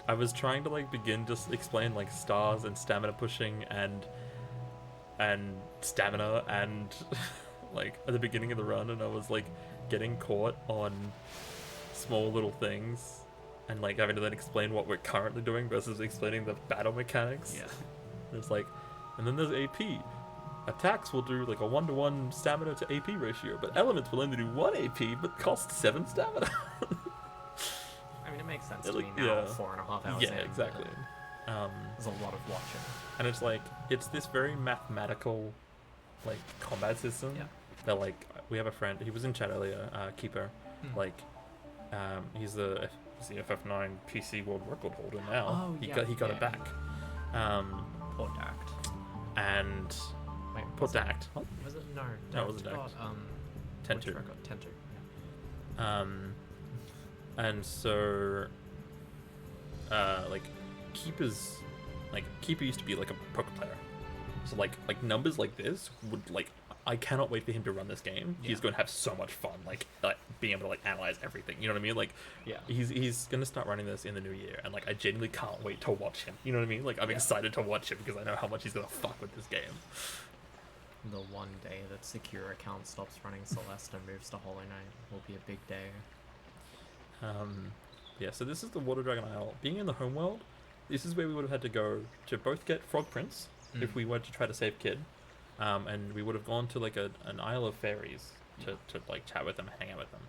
I was trying to like begin just explain like stars and stamina pushing and stamina and like at the beginning of the run, and I was like getting caught on small little things and like having to then explain what we're currently doing versus explaining the battle mechanics. Yeah. It's like, and then there's AP. Attacks will do like a 1-to-1 stamina to AP ratio, but elements will only do 1 AP but cost 7 stamina. I mean, it makes sense Yeah, to like, me now, yeah. 4.5 hours Yeah, in, exactly. but There's a lot of watching. And it's like, it's this very mathematical, like, combat system. Yeah. That, like, we have a friend, he was in chat earlier, Keeper. Hmm. Like, he's the FF9 PC world record holder now. Oh, he yeah, got it yeah. back. Poor Dact. And Wait, put was it- that. Was it? No. No, it wasn't Dact Dact. got, 10-2. which record? 10-2. Yeah. And so, like, Keeper used to be like a poker player. So like numbers like this would like, I cannot wait for him to run this game. He's Yeah. going to have so much fun, like being able to like analyze everything. You know what I mean? Like, Yeah. he's gonna start running this in the new year, and like I genuinely can't wait to watch him. You know what I mean? Like I'm Yeah. excited to watch him because I know how much he's gonna fuck with this game. the one day that secure account stops running Celeste and moves to Hollow Knight will be a big day. Yeah, so this is the Water Dragon Isle. Being in the homeworld, this is where we would have had to go to both get Frog Prince if we were to try to save Kid, and we would have gone to like an Isle of Fairies to like chat with them, hang out with them.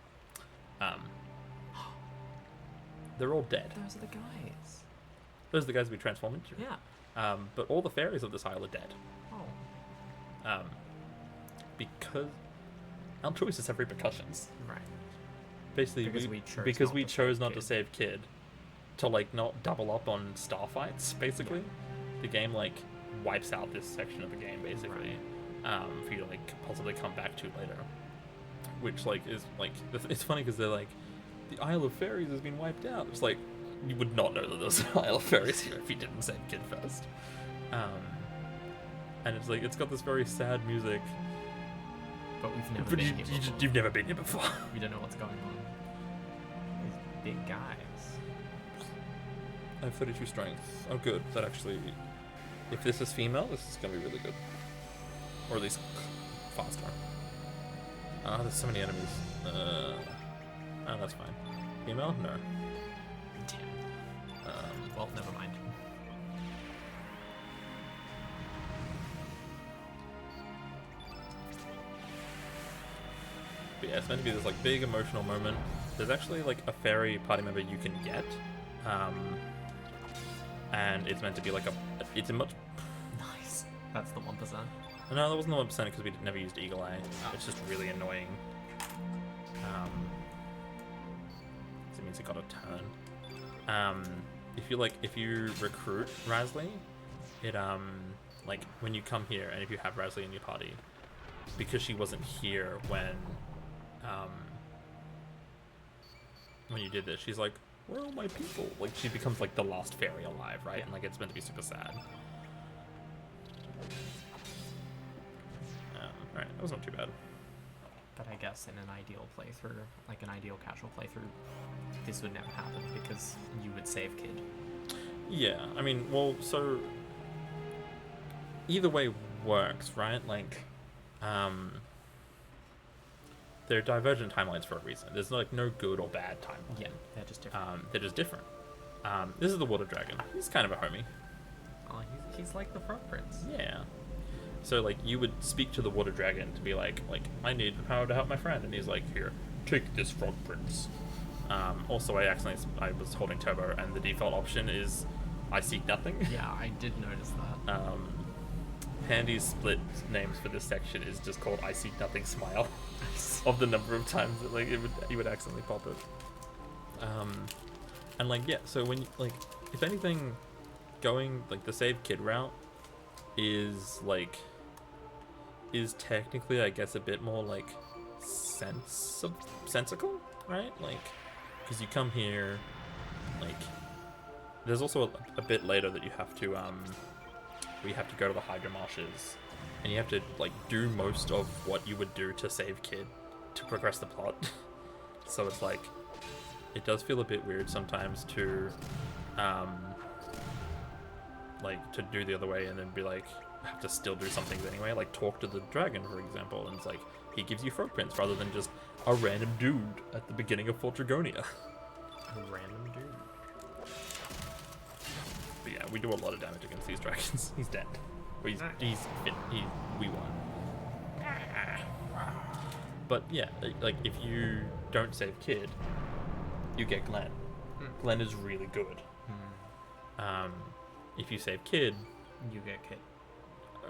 They're all dead. Those are the guys. Those are the guys we transform into. Yeah. But all the fairies of this isle are dead. Oh. Because our choices have repercussions. Right. Basically, because we chose not to save Kid, to like not double up on star fights. Basically, the game like wipes out this section of the game basically, for you to like possibly come back to later. Which like is like it's funny because they're like, the Isle of Fairies has been wiped out. It's like you would not know that there's an Isle of Fairies here if you didn't save Kid first. And it's like it's got this very sad music. But we've never been here before. You've never been here before. We don't know what's going on. These big guys. I have 32 strength. Oh, good. That actually, if this is female, this is gonna be really good, or at least faster. There's so many enemies. Oh, that's fine. Female? No. Well, never mind. But yeah, it's meant to be this like big emotional moment. There's actually like a fairy party member you can get, and it's meant to be like it's a much. Nice. That's the 1%. No, that wasn't the 1% because we never used Eagle Eye. It's just really annoying. It means it got a turn. If you recruit Rasley, it like when you come here and if you have Rasley in your party, because she wasn't here when you did this, she's like, where are all my people? Like she becomes like the last fairy alive, right? Yeah. And like it's meant to be super sad. Right, that was not too bad. But I guess in an ideal playthrough, like an ideal casual playthrough, this would never happen because you would save Kid. Yeah, I mean, well, so either way works, right? Like, they're divergent timelines for a reason. There's like no good or bad timeline. Yeah, they're just different. They're just different. This is the Water Dragon. He's kind of a homie. Oh, he's like the Frog Prince. Yeah. So like you would speak to the Water Dragon to be like I need the power to help my friend, and he's like, here, take this, Frog Prince. Also, I was holding turbo, and the default option is I seek nothing. Yeah, I did notice that. Pandy's split names for this section is just called I seek nothing smile, of the number of times that like he would accidentally pop it. And like yeah, so when like if anything, going like the save Kid route is technically I guess a bit more like sensical, right? Like because you come here, like there's also a bit later that you have to where you have to go to the Hydra Marshes and you have to like do most of what you would do to save Kid to progress the plot. So it's like it does feel a bit weird sometimes to like to do the other way and then be like have to still do some things anyway, like talk to the dragon for example, and it's like he gives you Frog Prince rather than just a random dude at the beginning of Fort Dragonia. A random dude. But yeah, we do a lot of damage against these dragons. He's dead. Or we won. But yeah, like if you don't save Kid, you get Glenn. Glenn is really good. If you save Kid, You get Kid.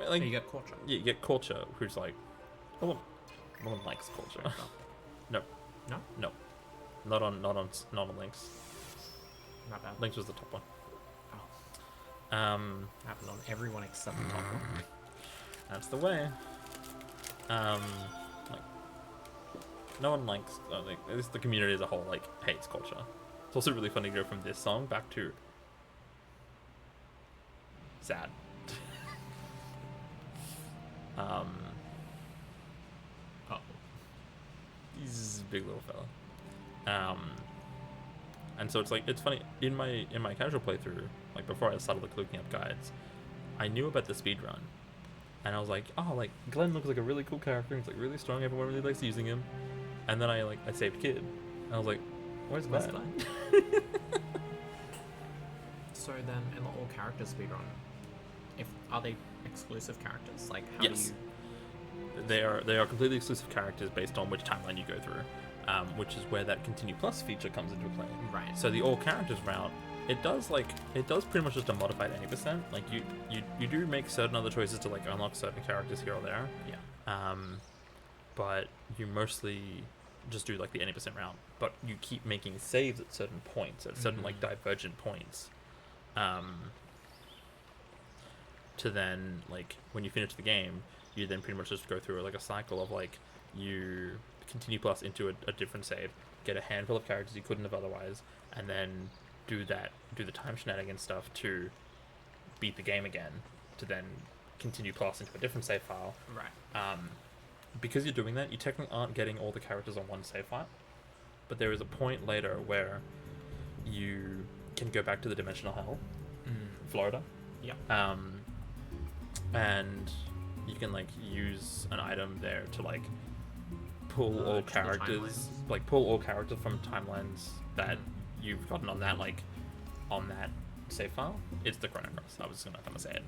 like You get Culture. yeah, you get Culture, who's like, no one likes Culture. No, No? no, not on Lynx. Not bad. Lynx was the top one. Oh. Happened on everyone except the top one. That's the way. Like, no one likes. Like, at least the community as a whole like hates Culture. It's also really funny to go from this song back to sad. Oh. He's a big little fella. And so it's like it's funny in my casual playthrough, like before I started like looking up guides, I knew about the speedrun, And I was like, oh, like Glenn looks like a really cool character. He's like really strong. Everyone really likes using him. And then I saved Kid. And I was like, where's Where's Glenn? So then, in the all character speedrun, are they exclusive characters? Like, how Yes. do you? They are completely exclusive characters based on which timeline you go through, which is where that Continue Plus feature comes into play. Right. So the all characters route, it does pretty much just a modified 80%. Like you do make certain other choices to like unlock certain characters here or there. Yeah. But you mostly just do like the 80% route. But you keep making saves at certain points, at certain like divergent points. To then like when you finish the game, you then pretty much just go through like a cycle of like you continue plus into a different save, get a handful of characters you couldn't have otherwise, and then do the time shenanigans stuff to beat the game again, to then continue plus into a different save file. Right. Because you're doing that, you technically aren't getting all the characters on one save file, but there is a point later where you can go back to the dimensional hell, Florida. Yeah. And you can like use an item there to like pull all Merge the characters, timelines. like pull all characters from timelines that you've gotten on that save file. It's the Chrono Cross. I was gonna say it.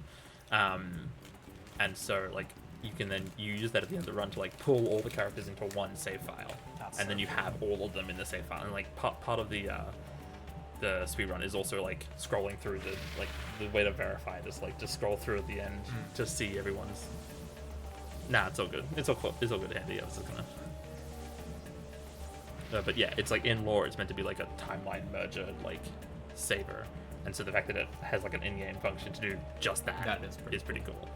And so like you can then use that at the end of the run to like pull all the characters into one save file, and then you have all of them in the save file. And like part of the speedrun is also like scrolling through the way to verify this, like to scroll through at the end to see everyone's. Nah, it's all good. It's all good, Andy. I was just gonna. But yeah, it's like in lore, it's meant to be like a timeline merger, like saver, and so the fact that it has like an in-game function to do just that is pretty cool.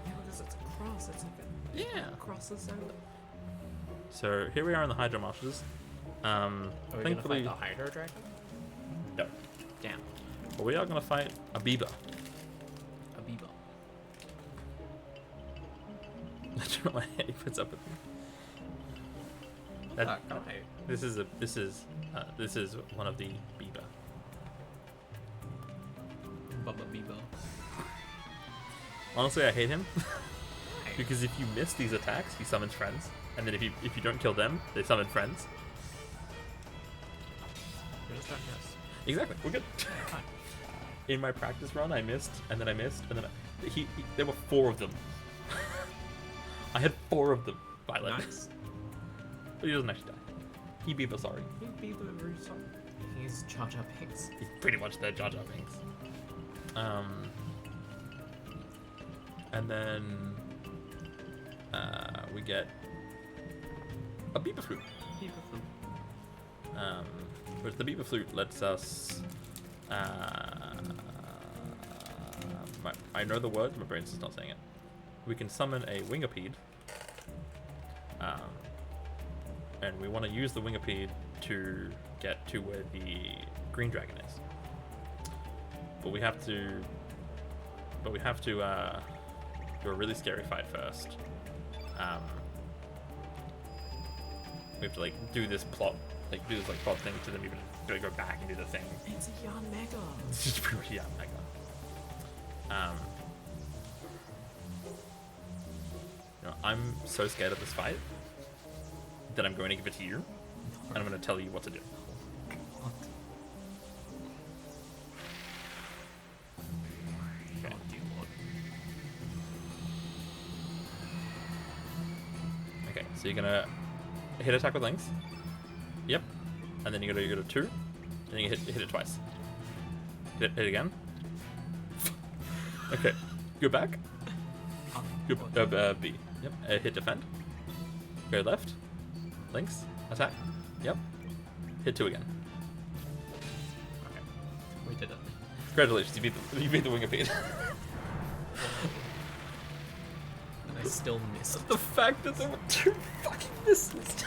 Yeah, because it's a cross. It's like a cross is So here we are in the Hydro Marshes. Are we Thankfully, gonna fight the Hydro Dragon? no. Damn. But we are gonna fight a Biba. A Bebo. I don't know why he puts up with me. That, Okay. this is one of the Biba. Bubba Bebo. Honestly, I hate him because if you miss these attacks, he summons friends, and then if you don't kill them, they summon friends. You just don't miss. Exactly, we're good. Fine. In my practice run, I missed, and then I missed, and then there were 4 of them. I had 4 of them. Violet. Nice. But he doesn't actually die. He Biba, sorry. He'd Bebo Russo. He's Jar Jar Binks. He's pretty much the Jar Jar Binks. And then we get a Biba Flute. Whereas the Biba Flute lets us. I know the words, my brain's just not saying it. We can summon a Wingipede. And we want to use the Wingipede to get to where the green dragon is. But we have to do a really scary fight first. We have to like do this plot thing to them. You're gonna go back and do the thing. It's a Yarn Mega. It's just pretty much Mega. I'm so scared of this fight that I'm going to give it to you, and I'm going to tell you what to do. Okay. Okay, so you're gonna hit attack with links. Yep. And then you go to 2, and you hit it twice. Hit it again. Okay. Go back. Go B. Yep. Hit defend. Go left. Links. Attack. Yep. Hit 2 again. Okay. We did it. Congratulations, you beat the Wingipede. And I still missed. The fact that there were 2 fucking misses.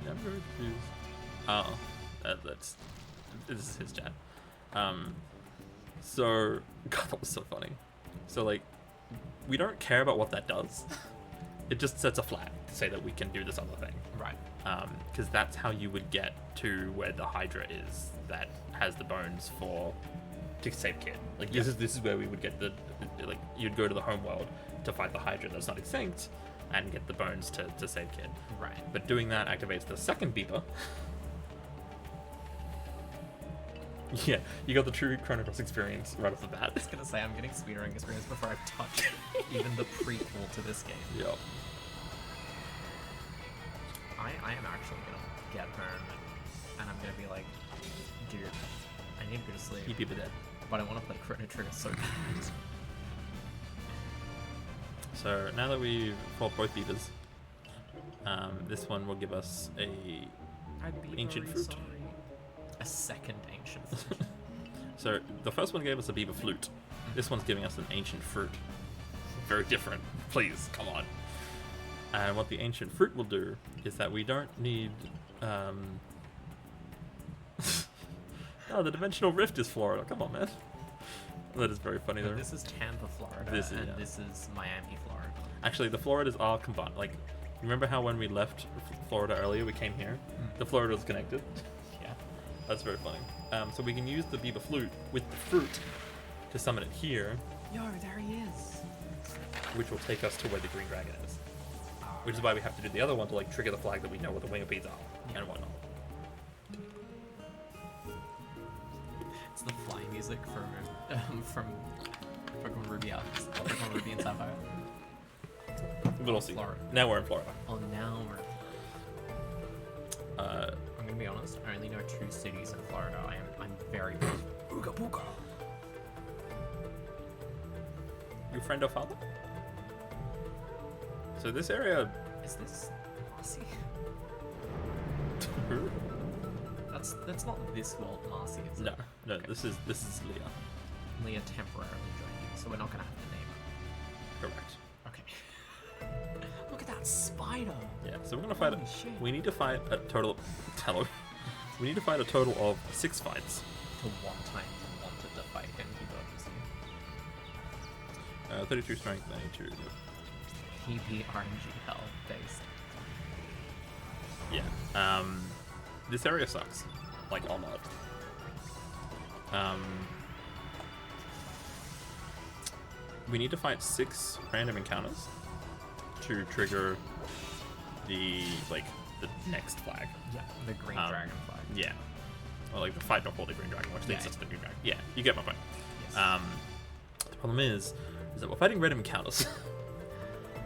Never confused. Oh, this is his chat. So God, that was so funny. So like, we don't care about what that does. It just sets a flag. to say that we can do this other thing. Right. Because that's how you would get to where the Hydra is that has the bones to save Kid. Like this is where we would get like you'd go to the home world to fight the Hydra that's not extinct and get the bones to save Kid. Right. But doing that activates the second beeper. Yeah, you got the true Chrono Cross experience right off the bat. I was gonna say I'm getting speedrunning experience before I've touched even the prequel to this game. Yep. I am actually gonna get home and I'm gonna be like, dude, I need to go to sleep. Keep people dead. But I want to play Chrono Trigger so bad. So now that we've fought both beavers, this one will give us a I'd be ancient very fruit. sorry. A second ancient fruit. So the first one gave us a beaver flute. This one's giving us an ancient fruit. Very different. Please, come on. And what the ancient fruit will do is that we don't need. Oh, the dimensional rift is Florida. Come on, man. That is very funny though. This is Tampa, Florida, This is- and yeah. this is Miami, Florida. Actually, the Floridas are combined. Like, remember how when we left Florida earlier, we came here? The Florida was connected. Yeah. That's very funny. So we can use the beaver flute with the fruit to summon it here, Yo, there he is. which will take us to where the green dragon is. Which is why we have to do the other one to like trigger the flag that we know where the wingipedes are and whatnot. It's the fly music from Pokemon Ruby out. Pokemon Ruby and Sapphire. But we'll see. Florida. Now we're in Florida. Oh, now we're. Uh, I'm gonna be honest. I only know 2 cities in Florida. I'm very. Ooga booga. your friend or father? So this area. Is this Marcy? That's not this world Marcy, is it? No, this is Leah. Leah temporarily joined you, so we're not gonna have to name Correct. her. Okay. Look at that spider. Yeah, so we're gonna fight. Holy shit. We need to fight a total. Hello. We need to fight a total of 6 fights. The one time you wanted to fight him, he dodges you. 32 strength, 92. He beat RNG hell based. Yeah. This area sucks. Like a lot. We need to fight 6 random encounters to trigger the next flag. Yeah, the green dragon flag. Yeah. Or like the fight before the green dragon, which leads Yeah. us to the green dragon. Yeah, you get my point. Yes. The problem is that we're fighting random encounters.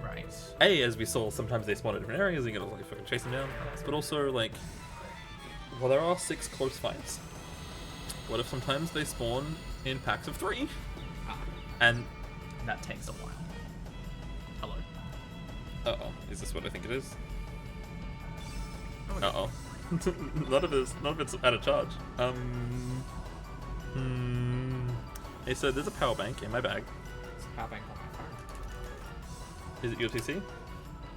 Right. As we saw, sometimes they spawn at different areas and you gotta like fucking chase them down. But also like, well, there are 6 close fights. What if sometimes they spawn in packs of 3? Ah, And that takes a while. Hello. is this what I think it is? Oh, none of it's out of charge. Hey, so there's a power bank in my bag. It's a power bank on my phone. Is it USB-C?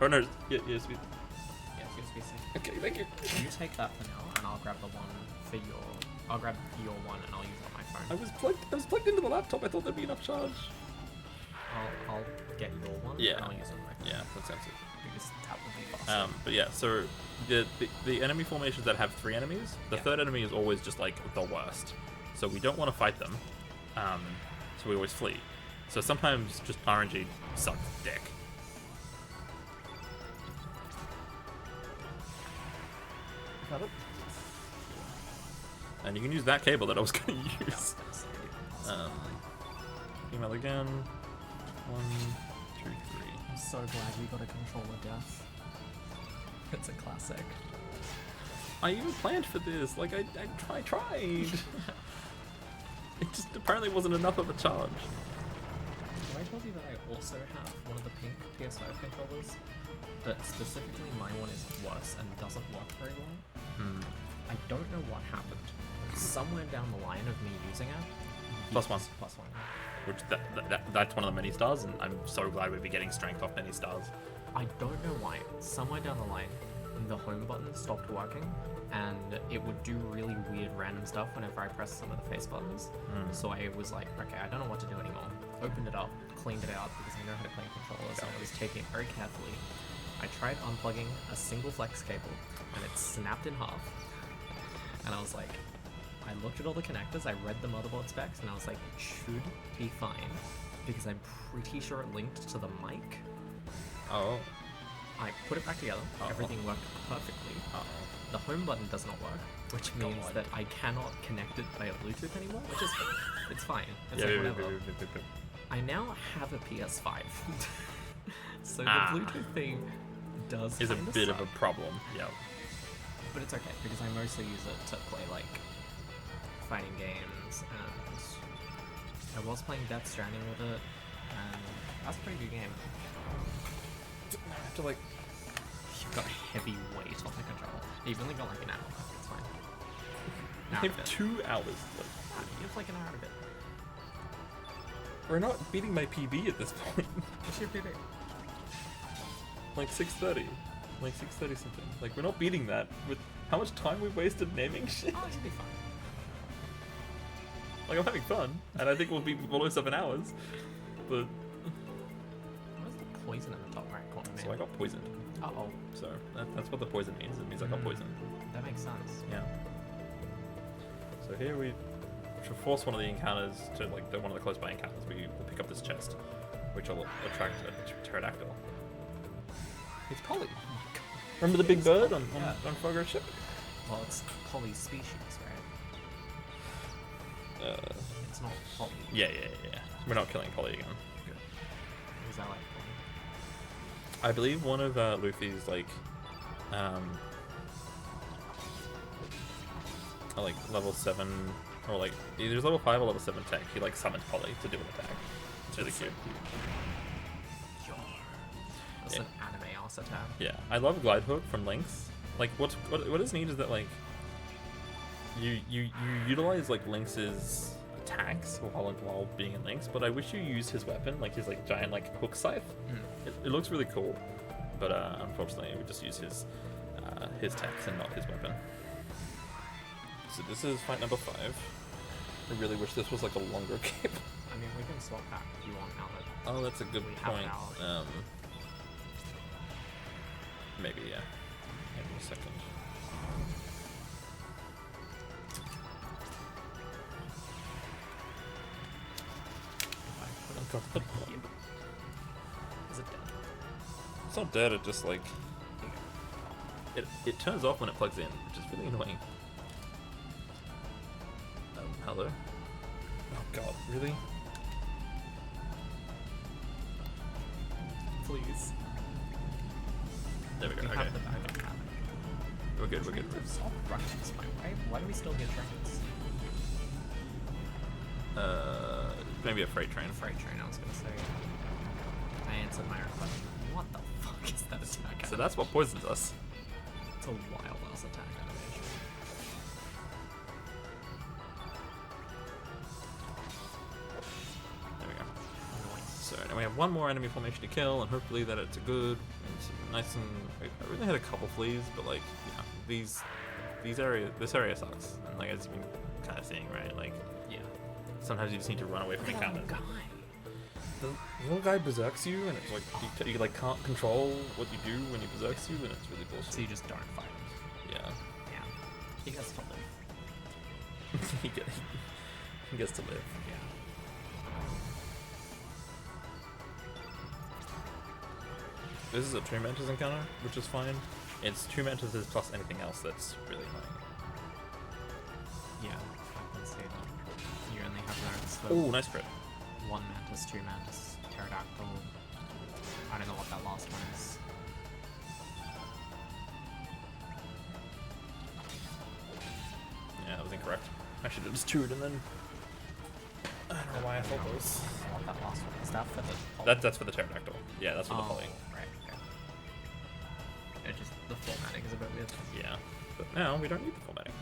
Oh no, yeah, USB. Yeah, USB-C. Okay, thank you. You take that for now, and I'll grab the one for your. I'll grab your one, and I'll use it on my I phone. was plugged into the laptop. I thought there'd be enough charge. I'll get your one, Yeah. and I'll use it on my phone. Yeah, that sounds good. Because that would be faster. But yeah, so the enemy formations that have 3 enemies, the Yeah. third enemy is always just like the worst. So we don't want to fight them. So we always flee. So sometimes just RNG sucks dick. Got it. And you can use that cable that I was going to use. Email again. 1, 2, 3. I'm so glad we got a controller death. It's a classic. I even planned for this. Like I tried. It just apparently wasn't enough of a charge. Have I told you that I also have one of the pink PS5 controllers? But specifically my one is worse and doesn't work very well. I don't know what happened. Somewhere down the line of me using it. +1. +1. Which that's one of the many stars, and I'm so glad we'd be getting strength off many stars. I don't know why. Somewhere down the line, the home button stopped working, and it would do really weird random stuff whenever I pressed some of the face buttons. So I was like, okay, I don't know what to do anymore. Opened it up, cleaned it out, because I know how to play controllers, and I was taking it very carefully. I tried unplugging a single flex cable, and it snapped in half. And I was like, I looked at all the connectors, I read the motherboard specs, and I was like, it should be fine, because I'm pretty sure it linked to the mic. Oh. I put it back together, everything worked perfectly. The home button does not work, which means that I cannot connect it via Bluetooth anymore, which is, it's fine. It's like whatever. I now have a PS5. So the Bluetooth thing does is a kinda bit suck, of a problem. Yeah. but it's okay because I mostly use it to play like fighting games, and I was playing Death Stranding with it, and that's a pretty good game. I have to like. You've got a heavy weight on the controller. You've only got like an hour. It's fine. I have 2 hours. Like, You have like an hour to bit. we're not beating my PB at this point. What's your PB? Like 6:30. Like 6:30 something. Like we're not beating that with how much time we've wasted naming shit. Oh, you'll be fine. Like I'm having fun, and I think we'll be below 7 hours. But Where's the poison in the top right corner, man? so I got poisoned. Uh-oh. So that's what the poison means. It means I got poisoned. That makes sense. Yeah. So here we should force one of the encounters to like one of the close by encounters. We will pick up this chest, which will attract a pterodactyl. It's Polly. Oh my god. Remember the big bird on Yeah. Frogger's ship? Well, it's Polly's species, right? It's not Polly. Yeah. We're not killing Polly again. Good. Is that like Polly? I believe one of Luffy's like level 7 or like either level 5 or level 7 tech. He like summons Polly to do an attack. It's really cute. That's Yeah. an anime ass attack. Yeah, I love glide hook from Lynx. Like what is neat is that like you utilize like Lynx's attacks while being in Lynx, but I wish you used his weapon, like his like giant like hook scythe. It looks really cool, but unfortunately we just use his techs and not his weapon. So this is fight number 5. I really wish this was like a longer game. I mean, we can swap back if you want now that Oh, that's a good we have point. an hour. Maybe yeah. Maybe a second. If I put Got the here. Is it dead? It's not dead, it just like it turns off when it plugs in, which is really annoying. Hello? Oh god, really? Please. There we go, We okay. have the backup havoc. We're good. Trains have stopped running this way, right? Why do we still get trains? Maybe a freight train. Freight train, I was gonna say. I answered my own question. What the fuck is that attack? So that's what poisons us. It's a wild ass attack animation. There we go. Annoying. So now we have one more enemy formation to kill, and hopefully that it's a good, it's nice and. I really had a couple fleas, but like this area sucks, and like as you've been kind of seeing, right? Like Yeah. sometimes you just need to run away from Look at that encounters. little guy. The little guy berserks you, and it's like you like can't control what you do when he berserks you, and it's really bullshit. So you just don't fight him. Yeah, Yeah. He gets to live. he gets to live. Yeah. This is a 2 mantis encounter, which is fine. It's 2 mantises plus anything else that's really annoying. Yeah, I can see that. You only have notes for Oh, nice crit. 1 mantis, 2 mantis, pterodactyl. I don't know what that last one is. Yeah, that was incorrect. I should have just 2'd and then. I don't know why I thought those. What that last one is that for the That's for the pterodactyl. Yeah, that's for the poly. Right, okay. It just the formatting is a bit weird. Yeah, but now we don't need the formatting.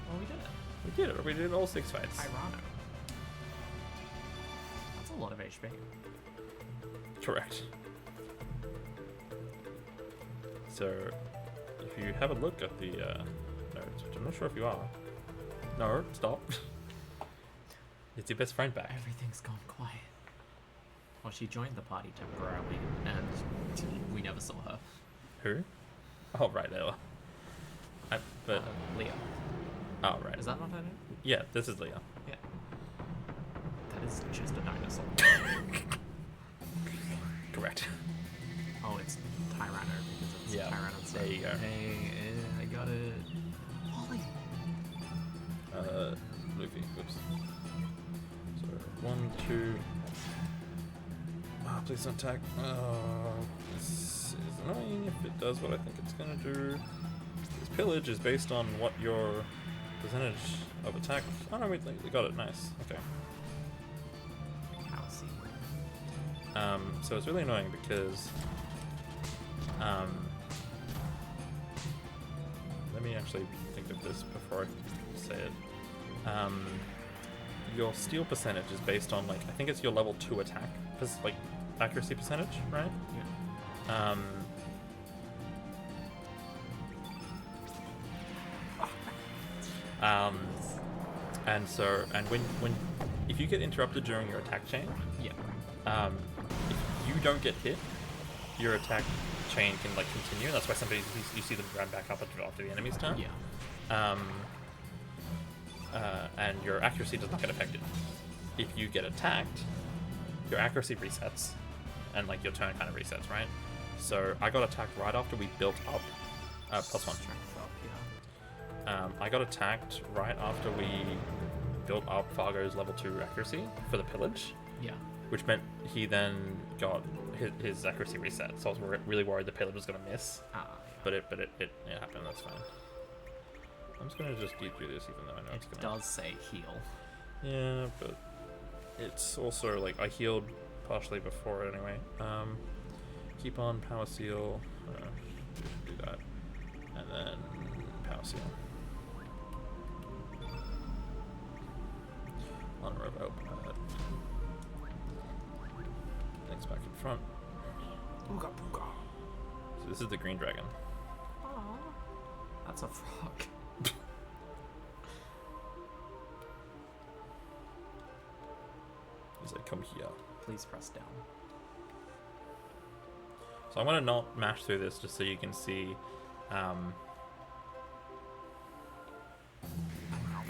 Well, we did it. We did it. We did all 6 fights. Chrono. That's a lot of HP. Correct. So, if you have a look at the notes, which I'm not sure if you are. No, stop. It's your best friend back. Everything's gone quiet. Well, she joined the party temporarily, and we never saw her. Who? Oh, right, Layla. But Leah. oh, right. Is that not her name? Yeah, this is Leah. Yeah. That is just a dinosaur. Correct. Oh, it's Tyranno because it's Yeah, Tyrannosaurus. there you go. Hey, I got it. Wally. Luffy. Oops. So 1, 2. Oh, please don't attack. Oh, this is annoying if it does what I think it's gonna do. This pillage is based on what your percentage of attack. Oh no, wait, we got it. Nice. Okay. How see. So it's really annoying because let me actually think of this before I say it. Your steal percentage is based on, like, I think it's your level 2 attack, like accuracy percentage, right? Yeah. And so, and when if you get interrupted during your attack chain, Yeah. if you don't get hit, your attack chain can, like, continue. That's why you see them run back up after the enemy's turn. Yeah. And your accuracy does not get affected. If you get attacked, your accuracy resets, and, like, your turn kind of resets, right? So I got attacked right after we built up +1. Strength up, yeah. I got attacked right after we built up Fargo's level 2 accuracy for the pillage, Yeah. which meant he then got his accuracy reset. So I was really worried the pillage was gonna miss, Ah, but it happened. That's fine. I'm just gonna just do this, even though I know yeah. it's It gonna. does say heal. Yeah, but it's also, like, I healed partially before it anyway. Keep on power seal. Do that, and then power seal. On a rope pad. Next back in front. Booga booga. So this is the green dragon. Aww. That's a frog. He's like, come here. Please press down. So I'm gonna not mash through this just so you can see.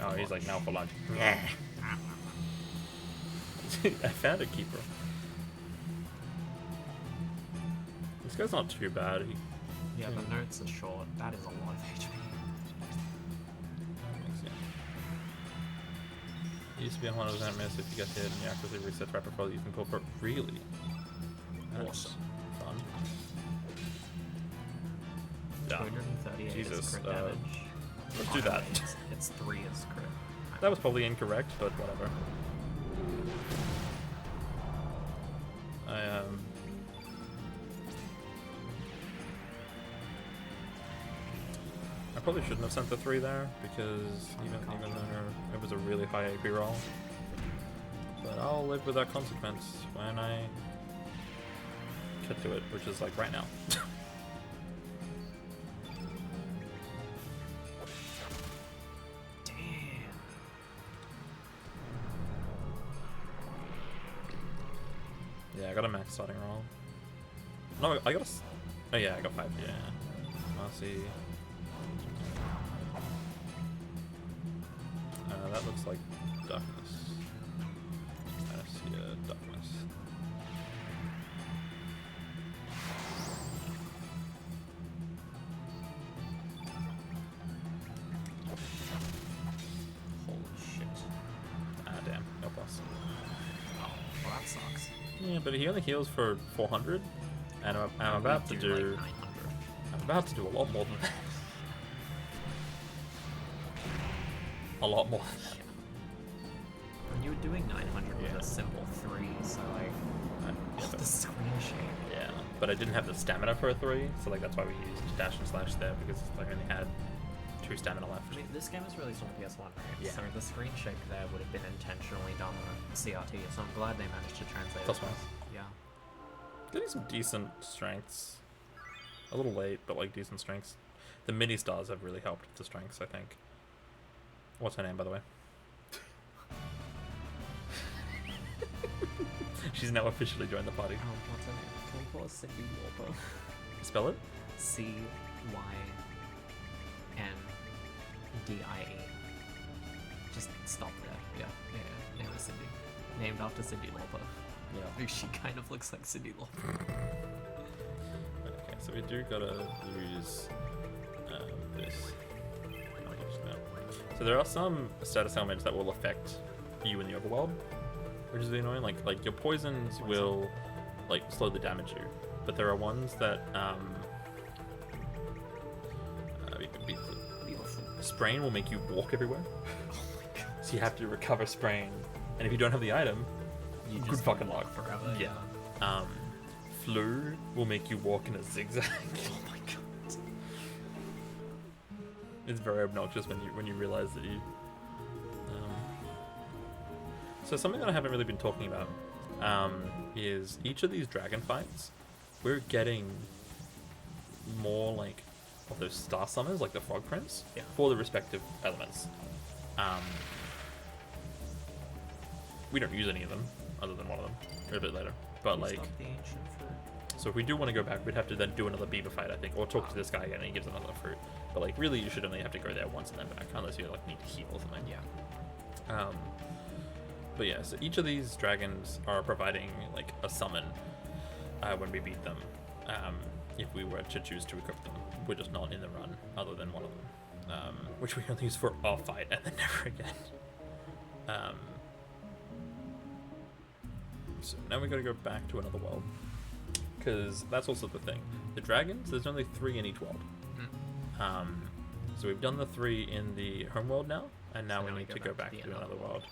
Oh, he's like, now for lunch. I found a keeper. This guy's not too bad. Yeah, the notes are short. That is a lot of HP. It used to be a 100% miss if you get hit and the accuracy resets right before you can pull for it. Really? That's Awesome. fun. Yeah. 238 Jesus, is crit damage. let's do that. It's 3 is crit. That was probably incorrect, but whatever. I probably shouldn't have sent the 3 there, because even though it was a really high AP roll. But I'll live with that consequence when I get to it, which is, like, right now. Damn. Yeah, I got a max starting roll. No, I got a... Oh yeah, I got 5, yeah. Marcy. That looks like darkness. I see darkness. Holy shit. Ah, damn. No plus. Oh, well that sucks. Yeah, but he only heals for 400, and I'm about to do... like 900. I'm about to do a lot more than that. A lot more. You were doing 900 Yeah. with a simple 3, so like, Yeah, the screen shake. yeah, but I didn't have the stamina for a 3, so, like, that's why we used dash and slash there, because I only had 2 stamina left. I mean, this game was released on PS1, right? Yeah. So the screen shake there would have been intentionally done on CRT, so I'm glad they managed to translate Plus it. one. Yeah. Getting some decent strengths. A little late, but, like, decent strengths. The mini stars have really helped with the strengths, I think. What's her name, by the way? She's now officially joined the party. What's her name? Can we call her Cindy Lauper? Spell it? Just stop there. Yeah. Name is Cindy. Named after Cindy Lauper. Yeah. She kind of looks like Cindy Lauper. Okay, so we do gotta use this. So there are some status elements that will affect you in the overworld, which is annoying. Like your poisons will like slowly damage you, but there are ones that sprain will make you walk everywhere. So you have to recover sprain, and if you don't have the item, You good just fucking walk luck. forever. Yeah. Flu will make you walk in a zigzag. Oh my god. It's very obnoxious when you realize that you. So something that I haven't really been talking about is each of these dragon fights, we're getting more like of those star summons, like the Frog Prince, for the respective elements. We don't use any of them, other than one of them, a bit later. But like, The ancient fruit. so if we do want to go back, we'd have to then do another beaver fight, I think, or talk to this guy again and he gives another fruit. But like, really, you should only have to go there once and then back, unless you like need to heal or something. Yeah. But yeah, so each of these dragons are providing like a summon when we beat them. If we were to choose to equip them, we're just not in the run, other than one of them, which we only use for our fight and then never again. So now we gotta go back to another world, because that's also the thing. The dragons, there's only 3 in each world. So we've done the 3 in the home world now, and now we need to go back to another world.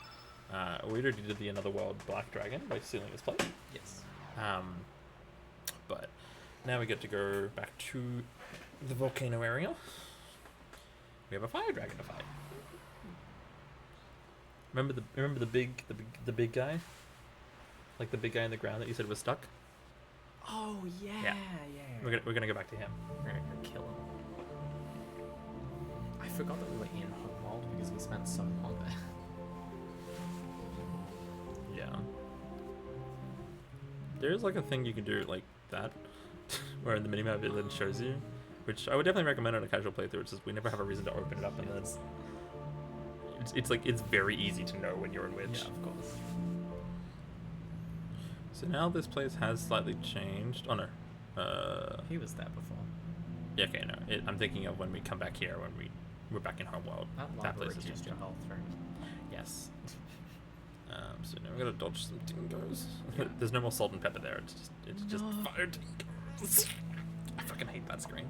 We already did the another world black dragon by stealing his plate. Yes. But now we get to go back to the volcano area. We have a fire dragon to fight. Remember the big guy? Like the big guy in the ground that you said was stuck? Oh yeah. Yeah. We're gonna go back to him. We're gonna go kill him. I forgot that we were in Homeworld because we spent so long there. Yeah. There's like a thing you can do like that, where in the minimap it then shows you, which I would definitely recommend on a casual playthrough. It's just we never have a reason to open it up, and then it's like it's very easy to know when you're in which. Yeah, of course. So now this place has slightly changed. Oh no. He was there before. Yeah, okay, no. I'm thinking of when we come back here, when we're back in Homeworld. That place place has is changed. your health, right? Yes. So now we gotta dodge some dingoes. Yeah. There's no more salt and pepper there. It's just No. fire dingoes. I fucking hate that screen.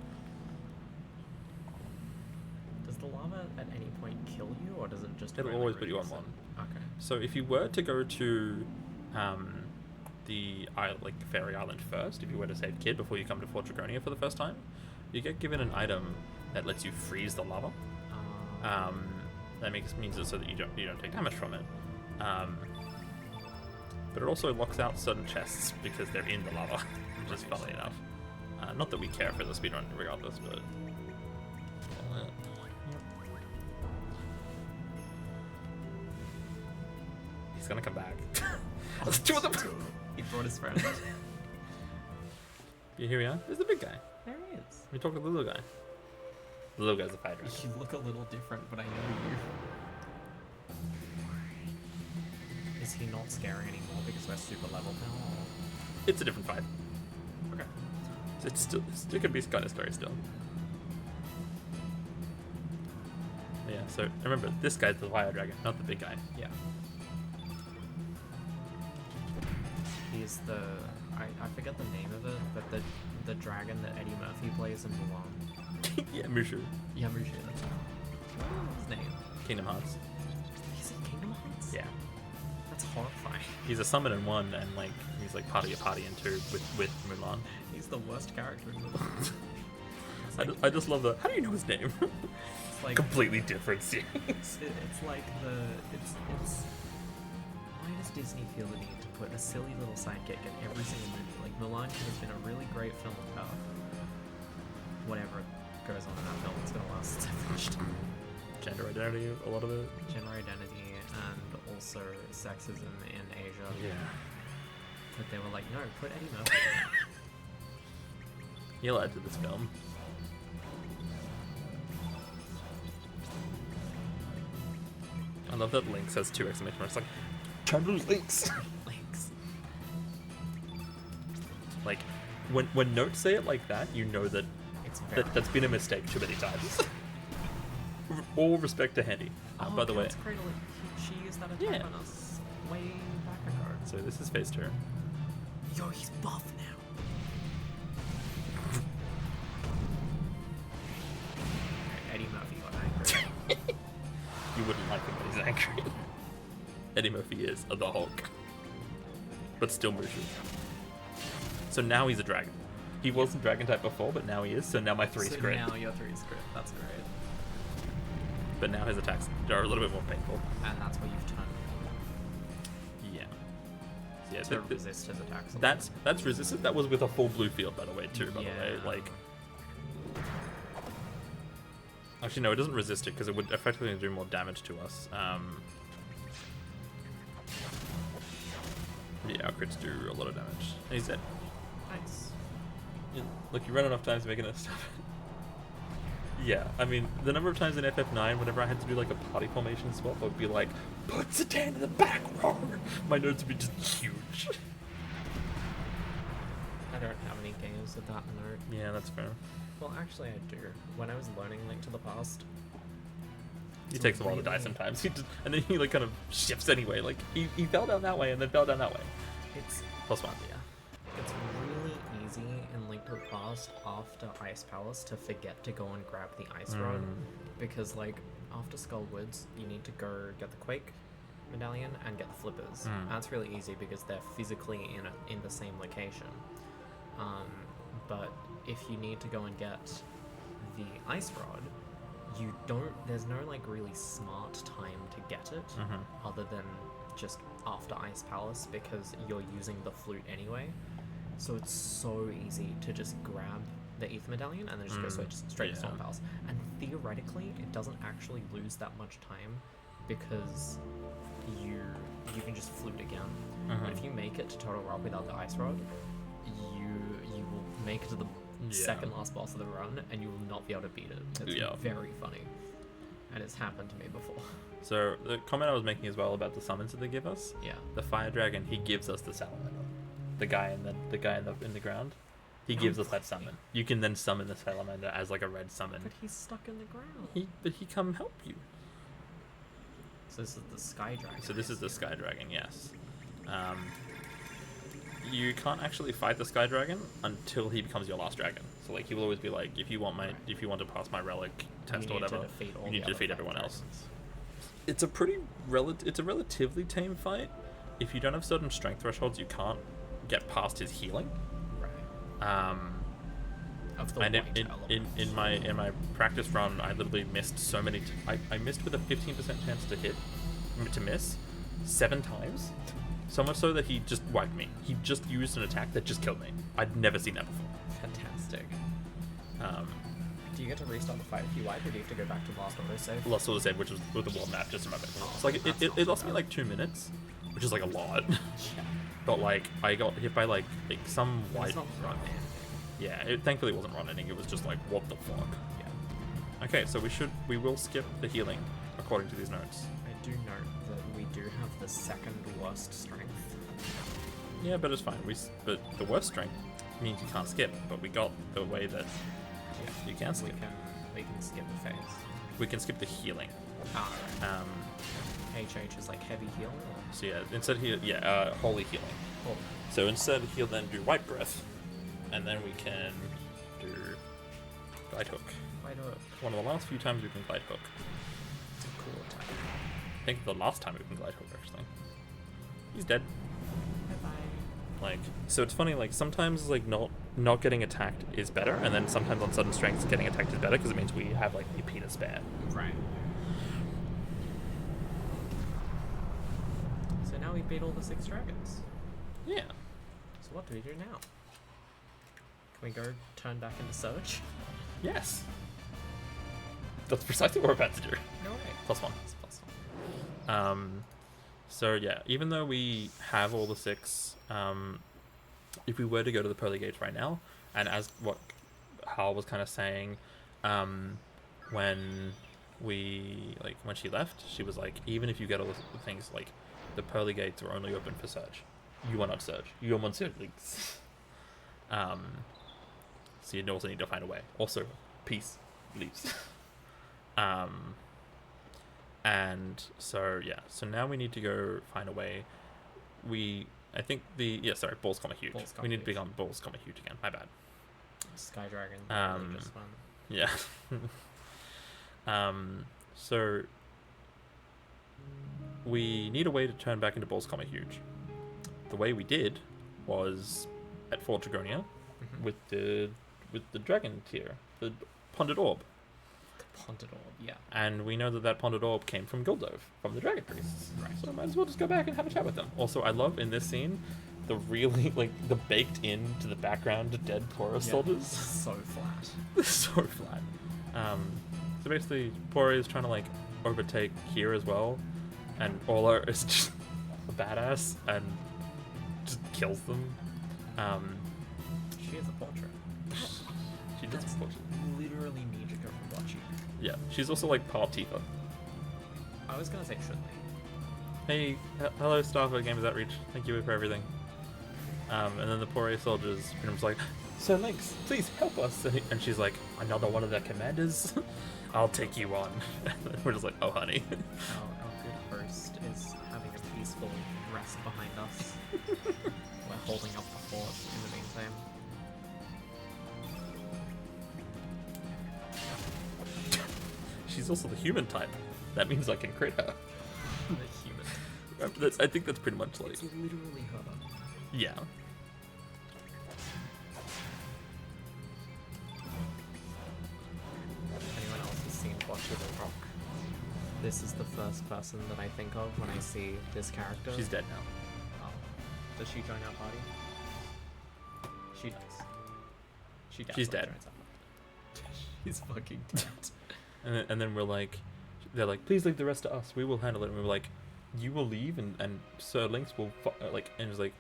Does the lava at any point kill you, or does it just? It'll always put you on one. Okay. So if you were to go to the Fairy Island first, if you were to save Kid before you come to Fort Dragonia for the first time, you get given an item that lets you freeze the lava. That means it so that you don't take damage from it. But it also locks out certain chests because they're in the lava, which is funny enough. Not that we care for the speedrun regardless, but. He's gonna come back. There's 2 of them! He brought his friend. Yeah, here we are. There's the big guy. There he is. We talk to the little guy. The little guy's a fire dragon. You look a little different, but I know you. Is he not scary anymore because we're super level now? Or? It's a different fight. Okay. It's still, it could be kind of scary still. Yeah, so remember, this guy's the fire dragon, not the big guy. Yeah. He's the I forget the name of it, but the dragon that Eddie Murphy plays in Mulan. Yeah, Mushu. Yeah, Mushu, that's his name. Kingdom Hearts. He's in Kingdom Hearts? Yeah. That's horrifying. He's a summon in 1, and like he's like part of your party in 2 with Mulan. He's the worst character in Mulan. I just love the. How do you know his name? It's like Completely different series. it's like it's why does Disney feel the need to put a silly little sidekick in every single movie? Like Mulan could have been a really great film about whatever goes on in that film. It's gonna last since I finished. Gender identity, a lot of it. Gender identity and also sexism in Asia. Yeah. But they were like, no, put Eddie Murphy. He'll add to this film. I love that Lynx has 2 exclamation marks. Like, trying to lose Lynx. Links. Like, when notes say it like that, you know that It's very. that's been a mistake too many times. All respect to Handy. Oh, By the way, God's Cradle, she used that attack Yeah. on us way back ago. so this is phase 2. Yo, he's buff now. Eddie Murphy got angry. You wouldn't like him when he's angry. Eddie Murphy is the Hulk. But still Mushu. So now he's a dragon. He wasn't dragon type before, but now he is, so now my 3's So crit. now your 3's crit. That's great. But now his attacks are a little bit more painful. And that's where you've turned Yeah. So yeah, to resist his attacks. a that's resisted. That was with a full blue field, by the way, too, by the way. Yeah. Like, actually, no, it doesn't resist it, because it would effectively do more damage to us. Yeah, our crits do a lot of damage. And he's dead. little. Nice. Yeah, look, you run enough times making it stop. Yeah, I mean, the number of times in FF9, whenever I had to do like a party formation swap, I would be like, put Zidane in the back row. My notes would be just huge. I don't have any games with that note. Yeah, that's fair. Well, actually, I do. When I was learning Link to the Past, He takes a lot of dice sometimes. He just, and then he like kind of shifts anyway. Like he fell down that way and then fell down that way. it's +1. yeah, it's really easy in Link to the Past after Ice Palace to forget to go and grab the Ice Rod, because like after Skull Woods, you need to go get the Quake medallion and get the flippers. That's really easy because they're physically in the same location. But if you need to go and get the Ice Rod, you don't. There's no like really smart time to get it, other than just after Ice Palace, because you're using the flute anyway. So it's so easy to just grab the Ether Medallion and then just go straight to Storm Yeah. Palace. And theoretically, it doesn't actually lose that much time because you can just flute again. But if you make it to Total Rock without the Ice Rod, you will make it to the second last boss of the run and you will not be able to beat it. It's very funny. And it's happened to me before. So the comment I was making as well about the summons that they give us. Yeah. The Fire Dragon, he gives us the salamander. The guy in the ground. He gives us that summon. You can then summon the salamander as like a red summon. But he's stuck in the ground. But he come help you. So this is the Sky Dragon. So this is the Sky Dragon, yes. You can't actually fight the Sky Dragon until he becomes your last dragon. So like he will always be like, if you want to pass my relic test or whatever, you need to defeat everyone else. It's a relatively tame fight. If you don't have certain strength thresholds, you can't get past his healing. Right. Of the And white element. in my practice run, I literally missed so many. I missed with a 15% chance to miss 7 times. So much so that he just wiped me. He just used an attack that just killed me. I'd never seen that before. Fantastic. Do you get to restart the fight if you wipe, or do you have to go back to last autosave? Lost all the save, which was with the world map, just in my memory. Oh, It's like that's not it lost too me bad. like 2 minutes, which is like a lot. Yeah. But like I got hit by like some white. It's not run in. Yeah, it thankfully wasn't run ending. It was just like what the fuck. Yeah. Okay, so we will skip the healing according to these notes. I do note that we do have the second worst strength. Yeah, but it's fine. But the worst strength means you can't skip. But we got the way that you can skip. We can skip the phase. We can skip the healing. Ah, right. HH is like heavy heal. Or... So yeah, instead holy healing. Cool. So instead he'll then do white breath, and then we can do glide hook. Why do it? One of the last few times we can glide hook. It's a cool attack. I think the last time we can glide hook actually. He's dead. Bye-bye. Like, so it's funny, like sometimes like not getting attacked is better, and then sometimes on sudden strengths getting attacked is better because it means we have like AP to spare. Right. So now we beat all the 6 dragons. Yeah. So what do we do now? Can we go turn back into Surge? Yes. That's precisely what we're about to do. No way. +1. It's +1. So yeah, even though we have all the 6, if we were to go to the pearly gates right now, and as what Hal was kind of saying, when when she left, she was like, even if you get all the things, like the pearly gates are only open for search. You are not search. You are Monsieur Links. So you also need to find a way. Also, peace leaves. And so yeah, so now we need to go find a way. Balls, huge. Balls, We need to huge. become balls, huge again. My bad. Sky Dragon. Um, Just fun. Yeah. So we need a way to turn back into balls, huge. The way we did was at Fort Dragonia Mhm. with the dragon tier, the ponded orb. Haunted Orb, yeah. And we know that ponded orb came from Guldove, from the Dragon Priests. Right. So might as well just go back and have a chat with them. Also, I love in this scene the really, the baked into the background dead Porous soldiers. So flat. So flat. So basically, Poirier is trying to, overtake here as well. And Orla is just a badass and just kills them. She is a portrait. She does That's unfortunately. literally Nijika from Bocce. Yeah, she's also, part Tifa. I was gonna say Chun-Li. Hey, hello staff at Gamers Outreach. Thank you for everything. And then the Poirier soldiers pretty much like, Sir Lynx, please help us. And she's like, another one of their commanders? I'll take you on. And we're just like, oh honey. Our good host is having a peaceful rest behind us. We're holding up the fort in the meantime. She's also the human type. That means I can crit her. The human. I think that's pretty much It's literally her. yeah. Anyone else has seen Bocce the Rock? This is the first person that I think of when I see this character. She's dead now. Oh. Does she join our party? She does. She does. She's dead. Joins our party. She's fucking dead. And then they're like, please leave the rest to us. We will handle it. And we were like, you will leave and Sir Lynx will, and it's like,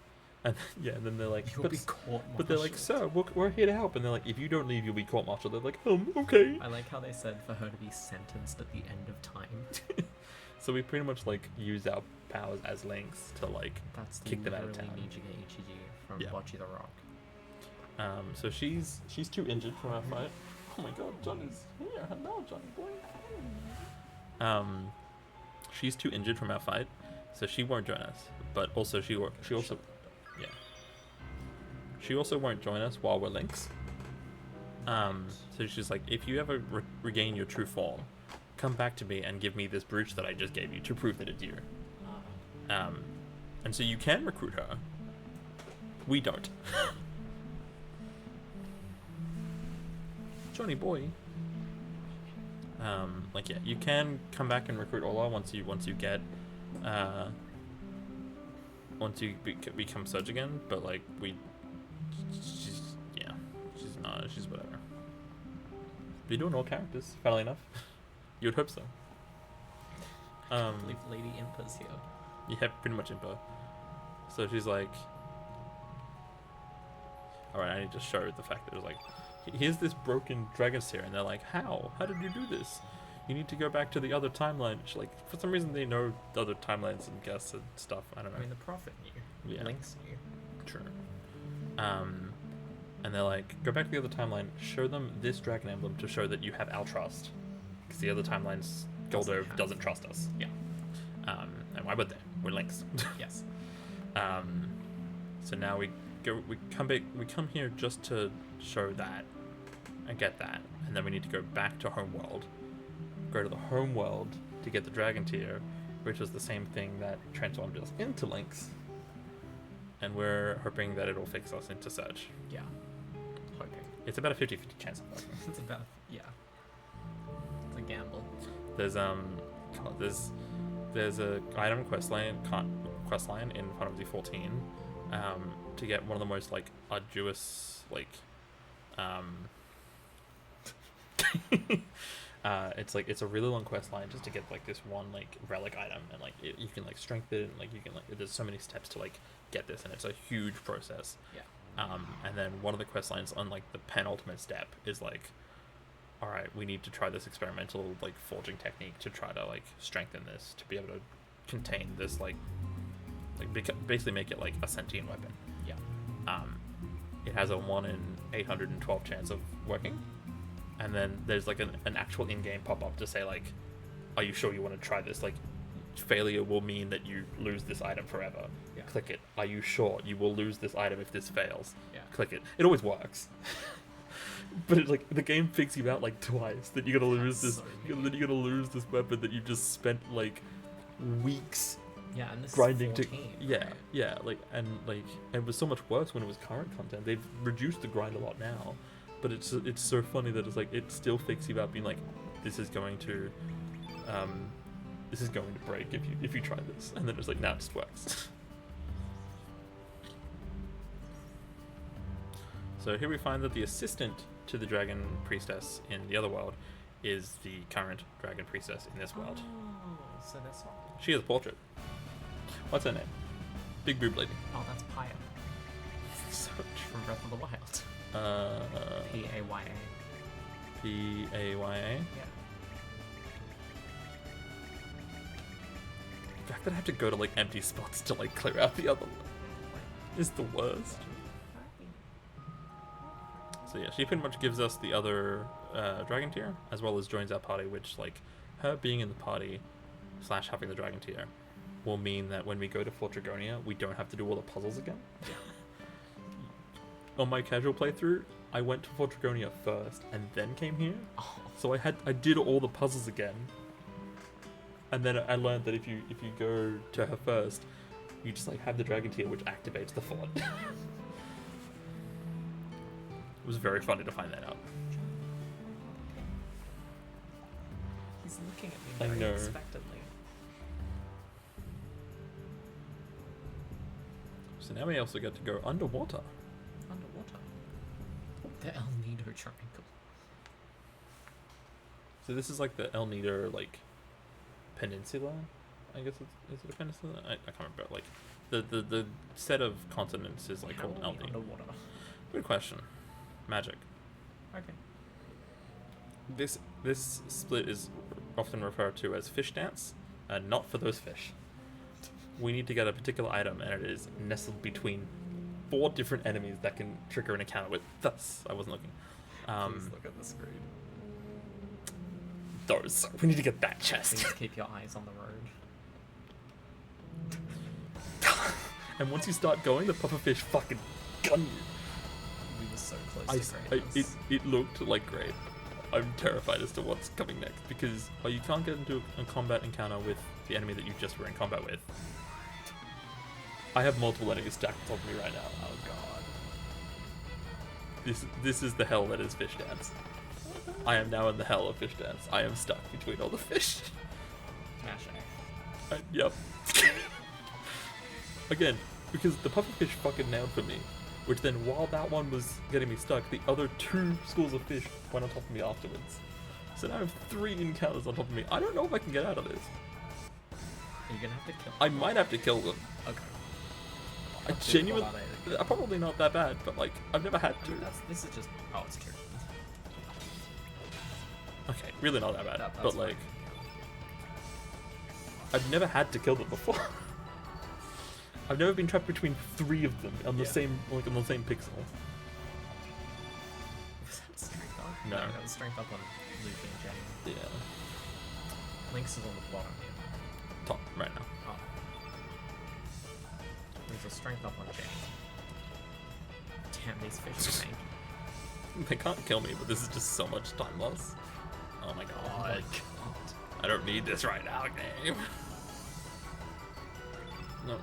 and yeah, and then they're like, You'll be court but they're like, sir, we're here to help. And they're like, if you don't leave, you'll be court-martialed. They're like, okay. I like how they said for her to be sentenced at the end of time. So we pretty much use our powers as Lynx to That's kick them out of literally town. Nijiga Ichiji from Yeah. Bocce the Rock. So she's too injured from our fight. Oh my god, John is here. Hello, Johnny boy. She's too injured from our fight, so she won't join us. But also she also won't join us while we're Lynx. So she's like, if you ever regain your true form, come back to me and give me this brooch that I just gave you to prove that it's you. And so you can recruit her. We don't. Johnny boy. You can come back and recruit Ola once you get once you become Surge again, but she's whatever. You're doing all characters, funnily enough. You'd hope so. I believe Lady Impa's here. Yeah, pretty much Impa. So she's like, alright, I need to show the fact that it's like, here's this broken dragon sphere, and they're like, how did you do this? You need to go back to the other timeline. She's like, for some reason they know the other timelines and guests and stuff. I don't know. I mean, the Prophet knew. Yeah. Lynx knew. True. And they're like, go back to the other timeline, show them this dragon emblem to show that you have our trust, because the other timelines, Goldove doesn't trust us. Yeah. And why would they? We're Lynx. Yes. So now we come here just to show that and get that, and then we need to go back to Homeworld, go to the Homeworld to get the Dragon Tier, which is the same thing that transformed us into Lynx, and we're hoping that it'll fix us into Surge. Yeah. Hoping. It's about a 50-50 chance of that. It's about, yeah. It's a gamble. There's a item quest line in Final Fantasy 14 to get one of the most arduous it's a really long quest line just to get this one relic item, and you can strengthen it, and you can there's so many steps to get this, and it's a huge process. Yeah. And then one of the quest lines on like the penultimate step is like, all right, we need to try this experimental like forging technique to try to like strengthen this to be able to contain this basically make it like a sentient weapon. Yeah. It has a 1 in 812 chance of working, and then there's like an actual in-game pop-up to say like, are you sure you want to try this? Like, failure will mean that you lose this item forever. Yeah. Click it. Are you sure you will lose this item if this fails? Yeah. Click it. It always works. But it, like, the game figures you out like twice that you're gonna lose this. So Then you're gonna lose this weapon that you just spent like weeks Yeah, and this grinding is to. 14, Yeah, right? yeah. It was so much worse when it was current content. They've reduced the grind a lot now, but it's so funny that it's like it still fakes you out being like, this is going to break if you try this, and then it's like, now it just works. So here we find that the assistant to the dragon priestess in the other world is the current dragon priestess in this world. Oh, so that's not... She has a portrait. What's her name? Big boob lady. Oh, that's Paya So from Breath of the Wild. P-A-Y-A. P-A-Y-A. Yeah. The fact that I have to go to like empty spots to like clear out the other one is the worst. So yeah, she pretty much gives us the other dragon tier, as well as joins our party, which like her being in the party / having the dragon tier will mean that when we go to Fort Dragonia, we don't have to do all the puzzles again. On my casual playthrough, I went to Fort Dragonia first and then came here. Oh. So I did all the puzzles again. And then I learned that if you go to her first, you just like have the dragon tier, which activates the fort. It was very funny to find that out. He's looking at me I very know. expectantly. So now we also get to go underwater. Underwater. The El Nido Triangle. So this is like the El Nido like peninsula. I guess is it a peninsula? I can't remember. Like the set of continents is like How called are El we Nido. underwater? Good question. Magic. Okay. This split is often referred to as fish dance, and not for those fish. We need to get a particular item, and it is nestled between 4 different enemies that can trigger an encounter with. Thus, I wasn't looking. Please look at the screen. Those. We need to get that chest. Please keep your eyes on the road. And once you start going, the pufferfish fucking gun you. We were so close to greatness. It looked like great. I'm terrified as to what's coming next because you can't get into a combat encounter with the enemy that you just were in combat with. I have multiple enemies stacked on top of me right now. Oh god. This is the hell that is fish dance. I am now in the hell of fish dance. I am stuck between all the fish. Mash A. Yep. Again, because the pufferfish fucking nailed for me. Which then, while that one was getting me stuck, the other 2 schools of fish went on top of me afterwards. So now I have 3 encounters on top of me. I don't know if I can get out of this. Are you gonna have to kill I might have to kill them. Okay. I Not too genuinely... bad either. Probably not that bad, but like, I've never had to. This is just... Oh, it's true. Okay, really not that bad. That's But fine. like... I've never had to kill them before. I've never been trapped between 3 of them on the Yeah. same pixel. Was that strength up? No. That was strength up on Luke and Jenny. Yeah. Lynx is on the bottom here. Top right now. Oh. There's a strength up on Jenny. Damn, these fish are main. They can't kill me, but this is just so much time loss. Oh my god. Oh my god. I don't need this right now, game. No.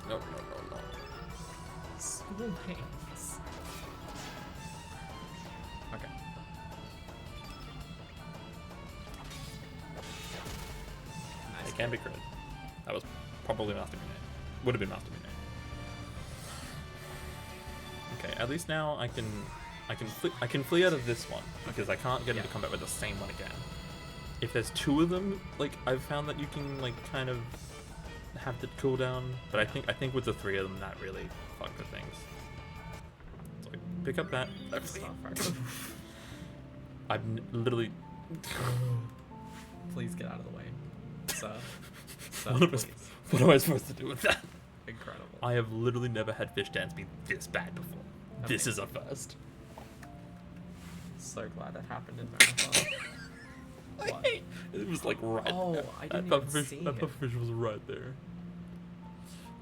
School hands. Okay. Nice. It can be crit. That was probably Master Minute. Would have been Master Minute. Okay, at least now I can flee out of this one because I can't get into combat with the same one again. If there's 2 of them, like I've found that you can like kind of have the cooldown, but I think with the 3 of them that really fucked with things. It's like Pick up that. Star fragment. Literally. Please get out of the way, sir. Sir, What am I please. What am I supposed to do with that? Incredible. I have literally never had fish dance be this bad before. This is a first. So glad it happened in Marathon. What? It was like right. Oh, there. I didn't that even pufferfish, see that it. pufferfish was right there.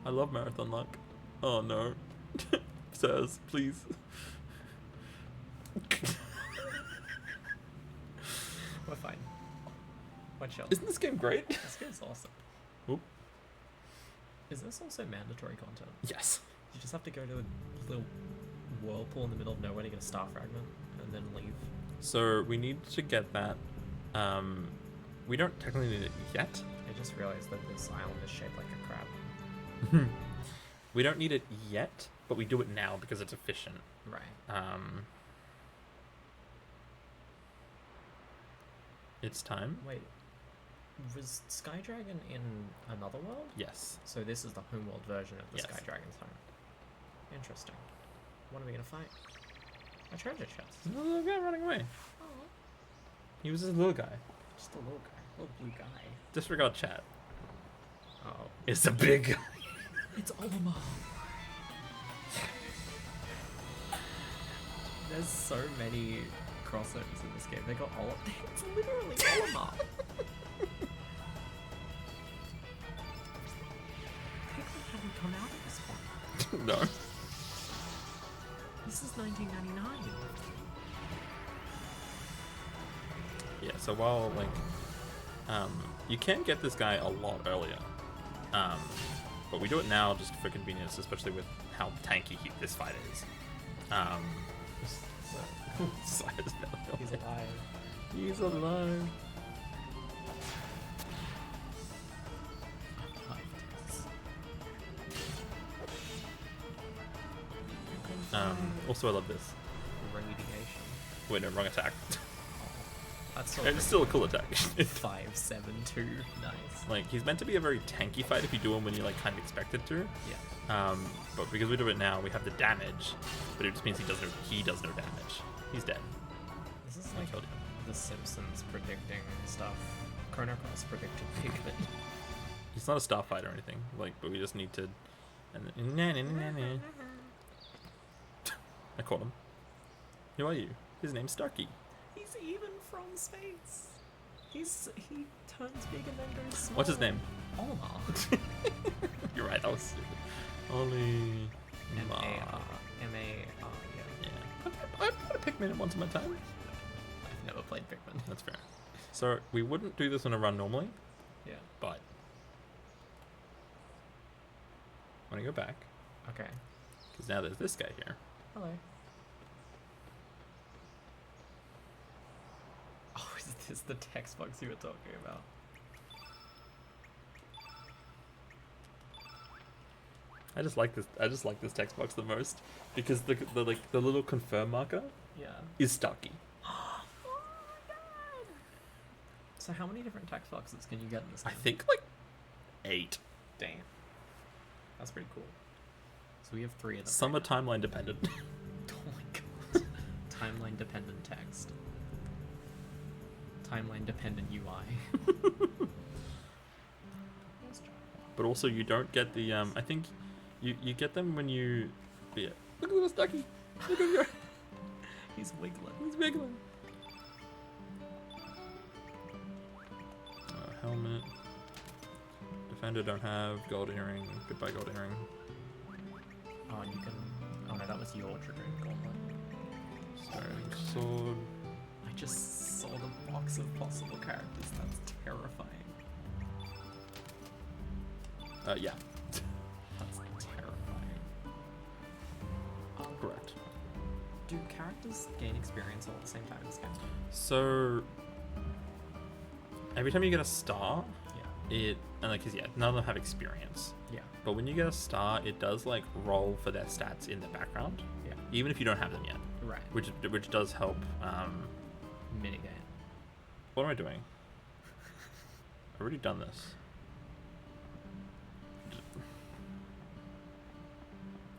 I love marathon luck. Oh no, sirs, please. We're fine. We're chill. Isn't this game great? This game's awesome. Oop. Is this also mandatory content? Yes. You just have to go to a little whirlpool in the middle of nowhere to get a star fragment and then leave. So we need to get that. We don't technically need it yet. I just realized that this island is shaped like a crab. We don't need it yet, but we do it now because it's efficient. Right. It's time. Wait. Was Sky Dragon in another world? Yes. So this is the homeworld version of the Yes. Sky Dragon's home. Interesting. What are we gonna fight? A treasure chest. There's a little guy running away. Oh, He was just a little guy. just a little guy, little blue guy. Disregard chat. Oh, It's a big guy. it's Olimar. There's so many crossovers in this game. They got all. It's literally Olimar. People haven't come out at this point. No. This is 1999. Yeah, so while, like, you can get this guy a lot earlier. But we do it now just for convenience, especially with how tanky this fight is. So, he's alive. He's alive. Also, I love this. Radiation. Wait, no, wrong attack. That's so It's still a cool attack. 5-7-2. Nice. Like, he's meant to be a very tanky fight if you do him when you, like, kind of expect it to. Yeah. But because we do it now, we have the damage, but it just means he does no damage. He's dead. This is I like killed him. The Simpsons predicting stuff. Chrono Cross predicted Pikmin. He's not a star fight or anything, like, but we just need to. And then, I caught him. Who are you? His name's Starkey. He's even from space. He turns big and then goes small. What's his name? Olimar. You're right. That was stupid. Only. M-A-R, yeah. Yeah. I played a Pikmin at once in my time. I've never played Pikmin. That's fair. So we wouldn't do this on a run normally, Yeah. but when I go back, Okay. because now there's this guy here. Hello. Oh, is this the text box you were talking about? I just like this text box the most because the little confirm marker Yeah. is Starkey. Oh my god! So how many different text boxes can you get in this I game? think like 8. Damn. That's pretty cool. So we have 3 of them. Some are timeline dependent. Oh my god. Timeline dependent text. Timeline dependent UI. But also you don't get the I think you get them when you yeah. Look at little Starkey. Look at her. He's wiggling. He's wiggling. Helmet. Defender don't have gold earring. Goodbye gold earring. Oh, and you can. Oh no, that was your triggering gauntlet. Stone sword. I just saw the box of possible characters. That's terrifying. Yeah. That's terrifying. Correct. Do characters gain experience all at the same time in this game? So every time you get a star, Yeah. none of them have experience. Yeah. But when you get a star, it does like roll for their stats in the background, Yeah. even if you don't have them yet, Right. which does help. Minigame. What am I doing? I've already done this.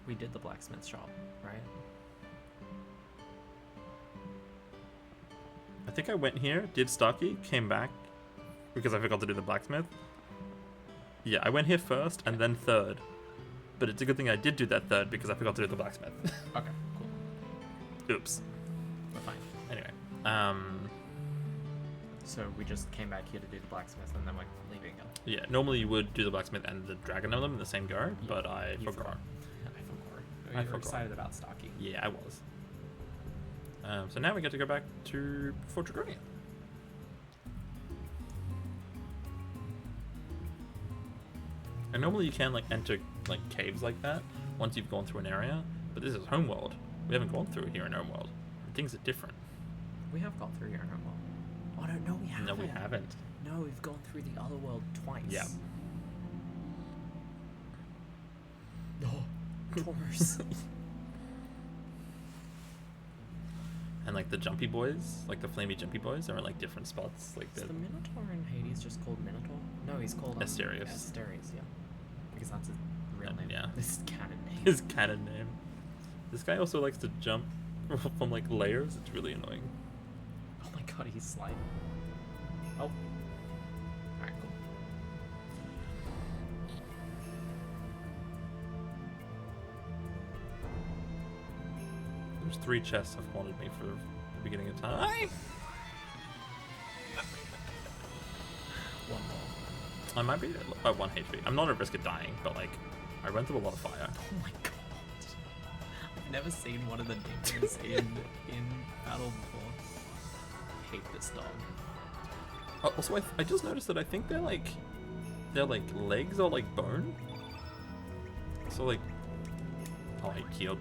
We did the blacksmith shop, right? think I went here, did Starkey, came back because I forgot to do the blacksmith. Yeah, I went here first and then third. But it's a good thing I did do that third because I forgot to do the blacksmith. Okay, cool. Oops. We're fine. Anyway, So we just came back here to do the blacksmith and then we're leaving again. yeah, normally you would do the blacksmith and the dragon emblem in the same go, but I You forgot. I I forgot. You're forgot. excited about Starkey. Yeah, I was. So now we get to go back to Fort Dragonia. And normally you can like enter like caves like that once you've gone through an area, but this is Homeworld. We haven't gone through here in Homeworld. Things are different. We have gone through here in Homeworld. Oh no, we haven't. No, we haven't. No, we've gone through the other world twice. Yeah. Oh, Taurus. And like the jumpy boys, like the flamey jumpy boys, are in like different spots. Like Is the the Minotaur in Hades just called Minotaur? No, he's called Asterius. Asterius, yeah. Because that's his real name. Yeah. This is canon name. his canon name. This guy also likes to jump from like layers. It's really annoying. Oh my god, he's sliding. Oh. Alright, cool. There's 3 chests have haunted me for the beginning of time. One more. I might be at 1 HP. I'm not at risk of dying, but like, I went through a lot of fire. Oh my god. I've never seen one of the demons in battle before. I hate this dog. Also, I just noticed that I think their legs are like bone. So like, oh, I killed.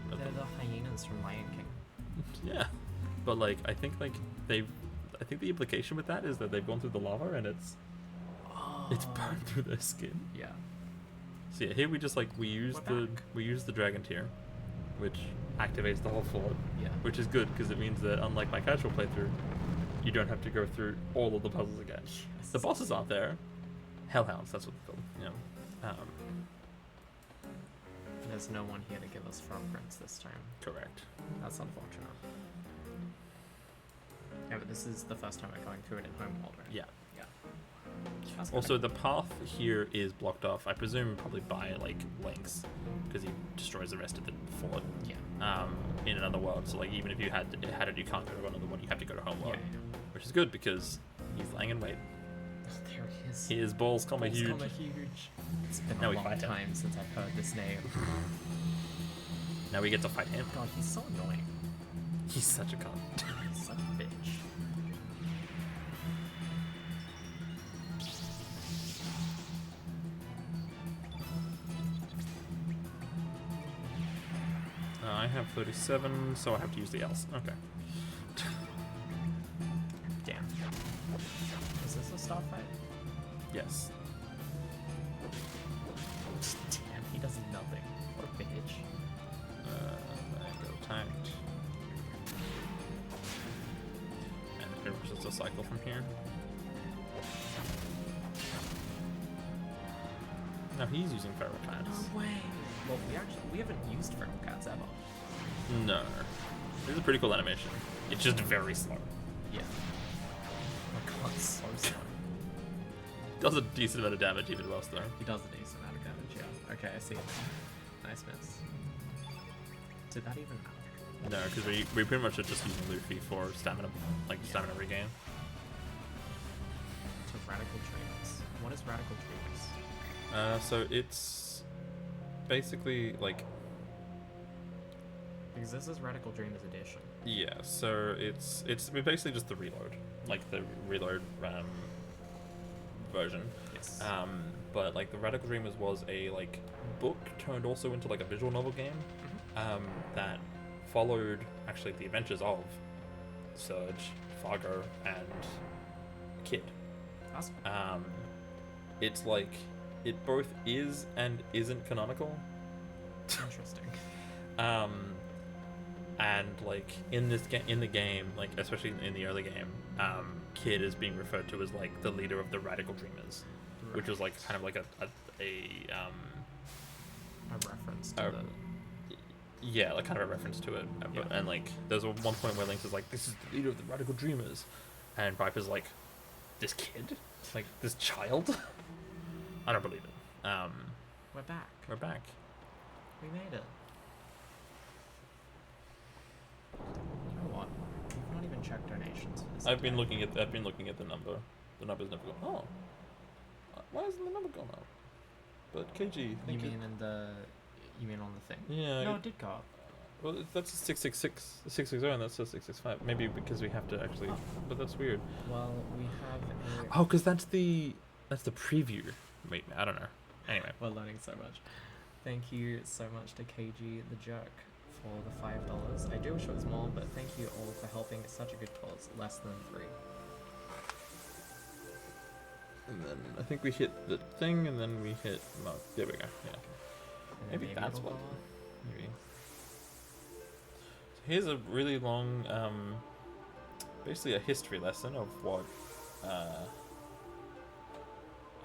They're the hyenas from Lion King. Yeah, but like, I think the implication with that is that they've gone through the lava and it's burned through their skin. Yeah. So yeah, here we just we use We're back. the dragon tier, which activates the whole fort, Yeah. which is good because it means that unlike my casual playthrough, you don't have to go through all of the puzzles again. Yes. The bosses aren't there. Hellhounds, that's what they're called. You know. There's no one here to give us frog prints this time. Correct. That's unfortunate. Yeah, but this is the first time we're going through it in Homeworld, right? Yeah. Yeah. That's Also, the path here is blocked off. I presume probably by like Lynx, because he destroys the rest of the fort. Yeah. In another world. So like, even if you had it, you can't go to another one. You have to go to Homeworld, Yeah. which is good because he's lying in wait. Oh, there he is. His balls comma Balls huge. comma huge. It's been Now a we long fight him. time since I've heard this name. Now we get to fight him. God, he's so annoying. He's such a cunt. He's such a bitch. I have 37, so I have to use the else. Okay. Damn. Is this a star fight? Yes. Damn, he does nothing. What a bitch. I go tanked. And it was just a cycle from here. Now he's using feral cats. No way. Well, we haven't used feral cats ever. No. This is a pretty cool animation. It's just very slow. Yeah. Oh god, so slow. Does a decent amount of damage even whilst though. He does a decent amount of damage, yeah. Okay, I see it now. Nice miss. Did that even matter? No, because we pretty much are just using Luffy for stamina, like stamina regain. To Radical Dreams. What is Radical Dreams? So it's basically like, Because this is Radical Dreams Edition. yeah, so it's basically just the reload, like the reload version. Yes. But like the Radical Dreamers was a like book turned also into like a visual novel game that followed actually the adventures of Surge, Fargo, and Kid. Awesome. It's like it both is and isn't canonical. Interesting. And like in the game, like especially in the early game, Kid is being referred to as like the leader of the Radical Dreamers, which was like kind of like a reference to Uh, the Yeah, like kind of a reference to it. Yeah. And like there's one point where Lynx is like, "This is the leader of the Radical Dreamers," and Viper's like, "This kid, like this child." I don't believe it. We're back. We're back. We made it. You know what? We've not even checked donations for this. I've been entire looking at the number. The number's never gone. Oh, why isn't the number gone up? But KG, thing. thank you. You mean on the thing? Yeah. No, it did go up. Well, that's a 666, 660, and that's a 665. Maybe because we have to actually, but that's weird. Well, we have a. Oh, because that's the preview. Wait, I don't know. Anyway, We're learning so much. Thank you so much to KG the Jerk for the $5. I do wish it was more, but thank you all for helping. It's such a good cause. Less than free. and then I think we hit the thing, and then we hit. Oh, there we go. Yeah, And then maybe that's it'll what. go up. Maybe. So here's a really long, basically a history lesson of what,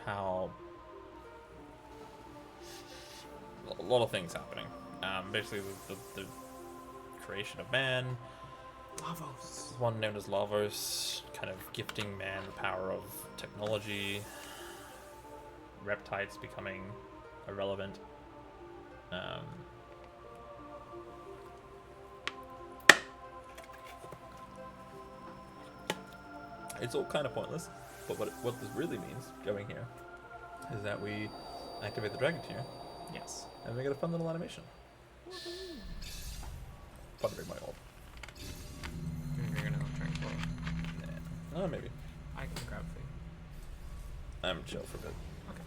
how a lot of things happening. Basically the creation of man, Lavos. one known as Lavos, kind of gifting man the power of technology, reptiles becoming irrelevant. It's all kind of pointless, but what this really means, going here, is that we activate the dragon tier, Yes. and we get a fun little animation. Fun to bring my orb. You're gonna try and blow. Nah. Oh, maybe. I can grab for you. I'm chill for a bit. Okay.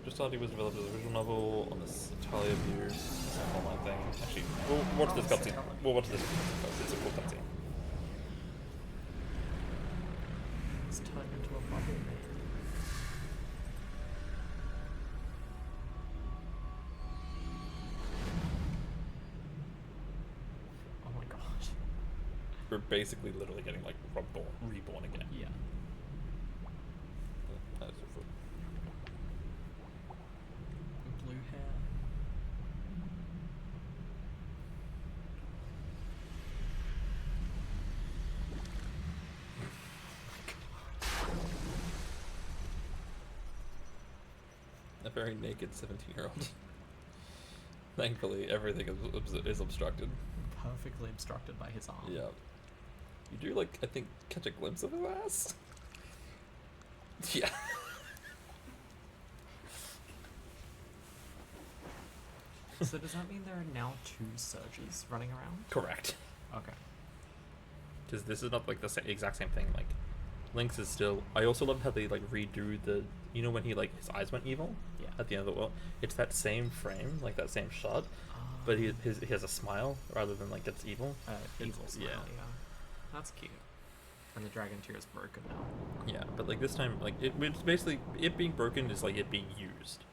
Crystality was developed as a visual novel on this Italia view. It's an online thing. Actually, we'll watch this cutscene. We'll watch this cutscene. It's a cool cutscene. It's turned into a bubble, man. Oh my gosh. We're basically literally getting like reborn again. Yeah. That is so cool. Blue hair. A very naked 17-year-old. Thankfully, everything is obstructed. Perfectly obstructed by his arm. Yeah. You do, like, I think, catch a glimpse of his ass? Yeah. So does that mean there are now 2 surges running around? Correct. Okay. Because this is not, like, the exact same thing. Like, Lynx is still... I also love how they, like, redo the... You know when he, like, his eyes went evil? Yeah. At the end of the world? It's that same frame, like, that same shot, but he has a smile rather than, like, it's evil. Evil smile, yeah. yeah. That's cute. And the dragon tier is broken now. Yeah, but, like, this time, like, it's basically... It being broken is, like, it being used.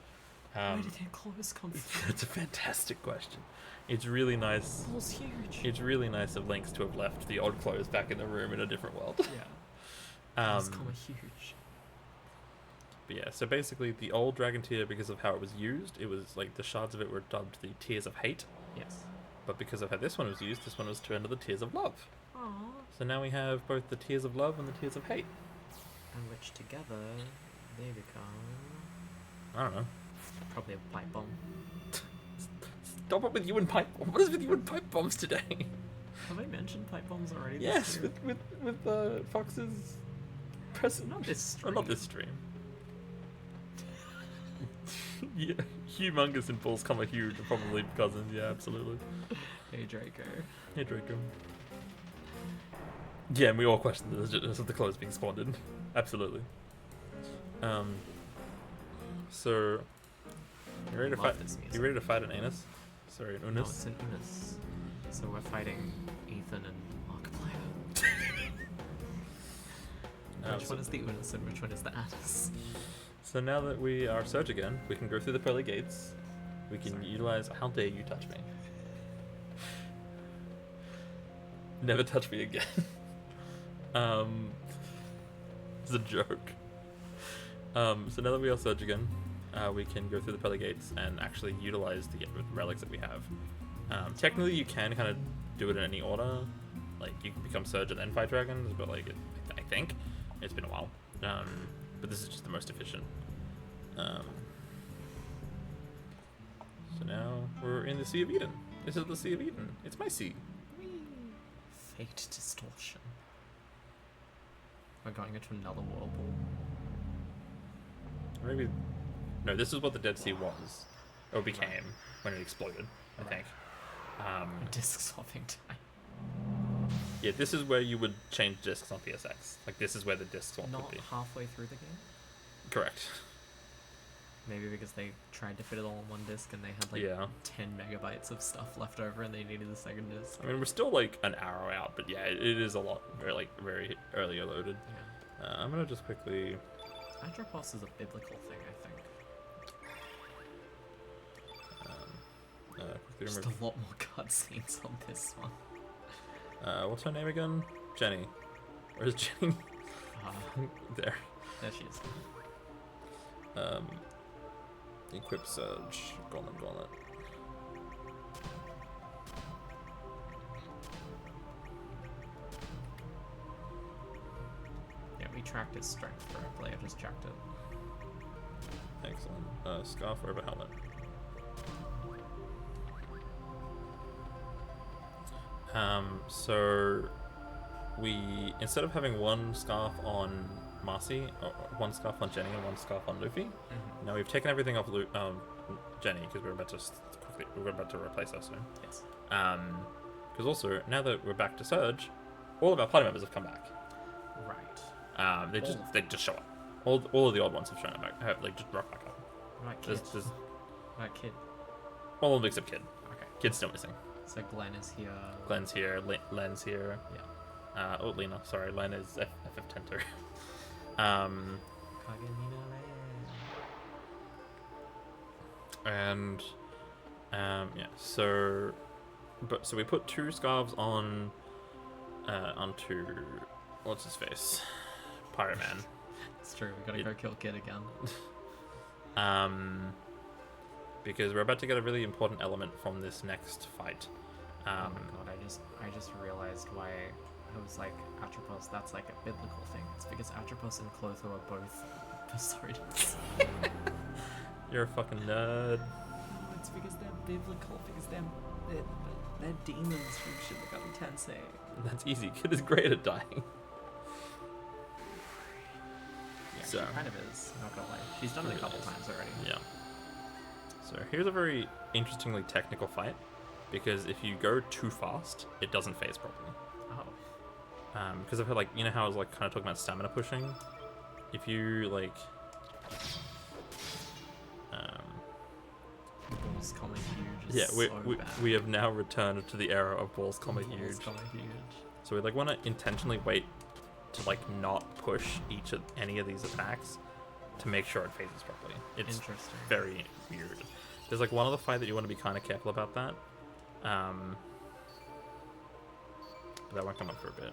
Where did their clothes come from? That's a fantastic question. It's really nice. It was huge. It's really nice of Lynx to have left the odd clothes back in the room in a different world. Yeah. It's kind of huge. But yeah, so basically the old dragon tier, because of how it was used, it was like the shards of it were dubbed the Tears of Hate. Yes. But because of how this one was used, this one was turned to the Tears of Love. Aww. So now we have both the Tears of Love and the Tears of Hate. And which together, they become... I don't know. Probably a pipe bomb. Stop it with you and pipe bombs. What is with you and pipe bombs today? Have I mentioned pipe bombs already? this Yes, year? with Fox's present. Not this Oh, not this stream. Yeah, Humongous and Paul's Comma Huge are probably cousins. Yeah, absolutely. Hey Draco. Hey Draco. Yeah, and we all question the legitimacy of the clothes being spawned in. Absolutely. So you ready to Love fight? this music. You ready to fight an anus? Sorry, an No, unus. it's an Unis. So we're fighting Ethan and Markiplier. Which So- one is the Unis and which one is the Anus? So now that we are Surge again, we can go through the pearly gates. We can Sorry. utilize. How dare you touch me? Never touch me again. It's a joke. So now that we are Surge again, we can go through the pearly gates and actually utilize the relics that we have. Technically, you can kind of do it in any order. Like, you can become Surge and then fight dragons, but like, I think it's been a while. But this is just the most efficient. So now we're in the Sea of Eden. This is the Sea of Eden. It's my sea. Fate distortion. We're going into another whirlpool. Maybe. No, this is what the Dead Sea was, or became when it exploded. I think. Disc swapping time. Yeah, this is where you would change discs on PSX. Like, this is where the disc swap Not would be. halfway through the game. Correct. Maybe because they tried to fit it all on one disc and they had like Yeah. 10 megabytes of stuff left over and they needed the second disc. I mean, we're still like an hour out, but yeah, it is a lot very earlier loaded. Yeah. I'm gonna just quickly. Atropos is a biblical thing, I think. Quickly Just remove. a lot more cutscenes on this one. What's her name again? Jenny. Where's Jenny? There. There she is. Equip Surge. Gauntlet. Yeah, we tracked his strength correctly. I just checked it. Excellent. Scarf over helmet. So we, instead of having one scarf on Marcy, or one scarf on Jenny, and one scarf on Luffy, now we've taken everything off Jenny because we're about to replace her soon. Yes. Because also now that we're back to Surge, all of our party members have come back. Right. They just show up. All of the odd ones have shown up back, just rock back up. Right, kid. There's Right, kid. all of them except Kid. Okay. Kid's still missing. So Glenn is here. Glenn's here. Len's here. Yeah. Lena. Sorry, Len is FF10 too. And yeah. So we put 2 scarves on onto what's his face, Pirate Man. It's true. We gotta go kill Kid again. Because we're about to get a really important element from this next fight. Oh my god! I just realized why I was like Atropos. That's like a biblical thing. It's because Atropos and Clotho are both Poseidons. You're a fucking nerd. No, it's because they're biblical. Because they're demons from Shin Megami Tensei. That's easy. Kid is great at dying. Yeah, So- she kind of is. Not gonna lie. She's done it a couple times already. Yeah. So here's a very interestingly technical fight, because if you go too fast, it doesn't phase properly. Oh. Because I've heard, like, you know how I was like kind of talking about stamina pushing. If you like, Balls coming huge. Is yeah, so bad. we have now returned to the era of balls coming Balls huge. coming huge. So we like want to intentionally wait to like not push any of these attacks to make sure it phases properly. It's Interesting. very weird. There's like one other fight that you want to be kind of careful about that. But that won't come up for a bit.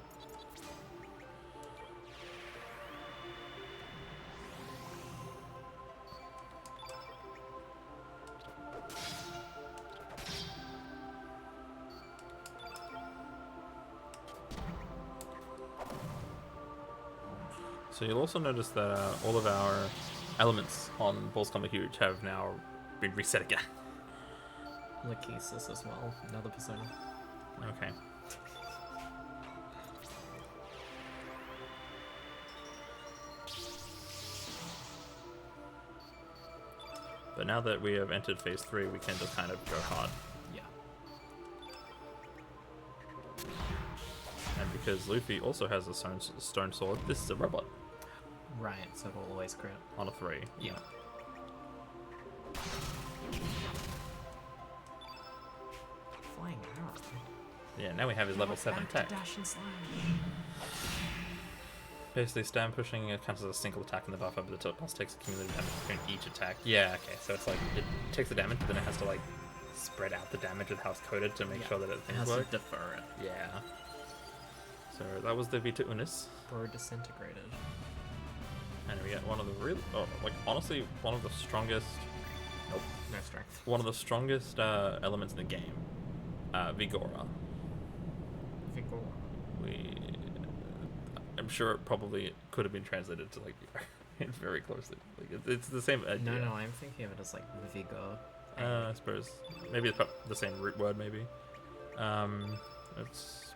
So you'll also notice that all of our elements on Balls Combat Huge have now been reset again. Lachesis as well. Another persona. Okay. But now that we have entered phase 3, we can just kind of go hard. Yeah. And because Luffy also has a stone sword, this is a robot Right, so it'll always crit. on a 3. Yeah. Flying arrow. Yeah, now we have his level 7 Back tech. to dash and slash. Basically, stand pushing counts as a single attack in the buffer, but the boss takes a cumulative damage between each attack. Yeah, okay, so it's like, it takes the damage, but then it has to like spread out the damage with how it's coded to make sure that It things has work. to defer it. Yeah. So that was the Vita Unis, Bro disintegrated. and we get one of the honestly, one of the strongest. Nope. No strength. One of the strongest elements in the game, Vigora. Vigor. I'm sure it probably could have been translated to like very closely. Like it's the same idea. No, I'm thinking of it as like vigor. I suppose maybe it's the same root word. Maybe.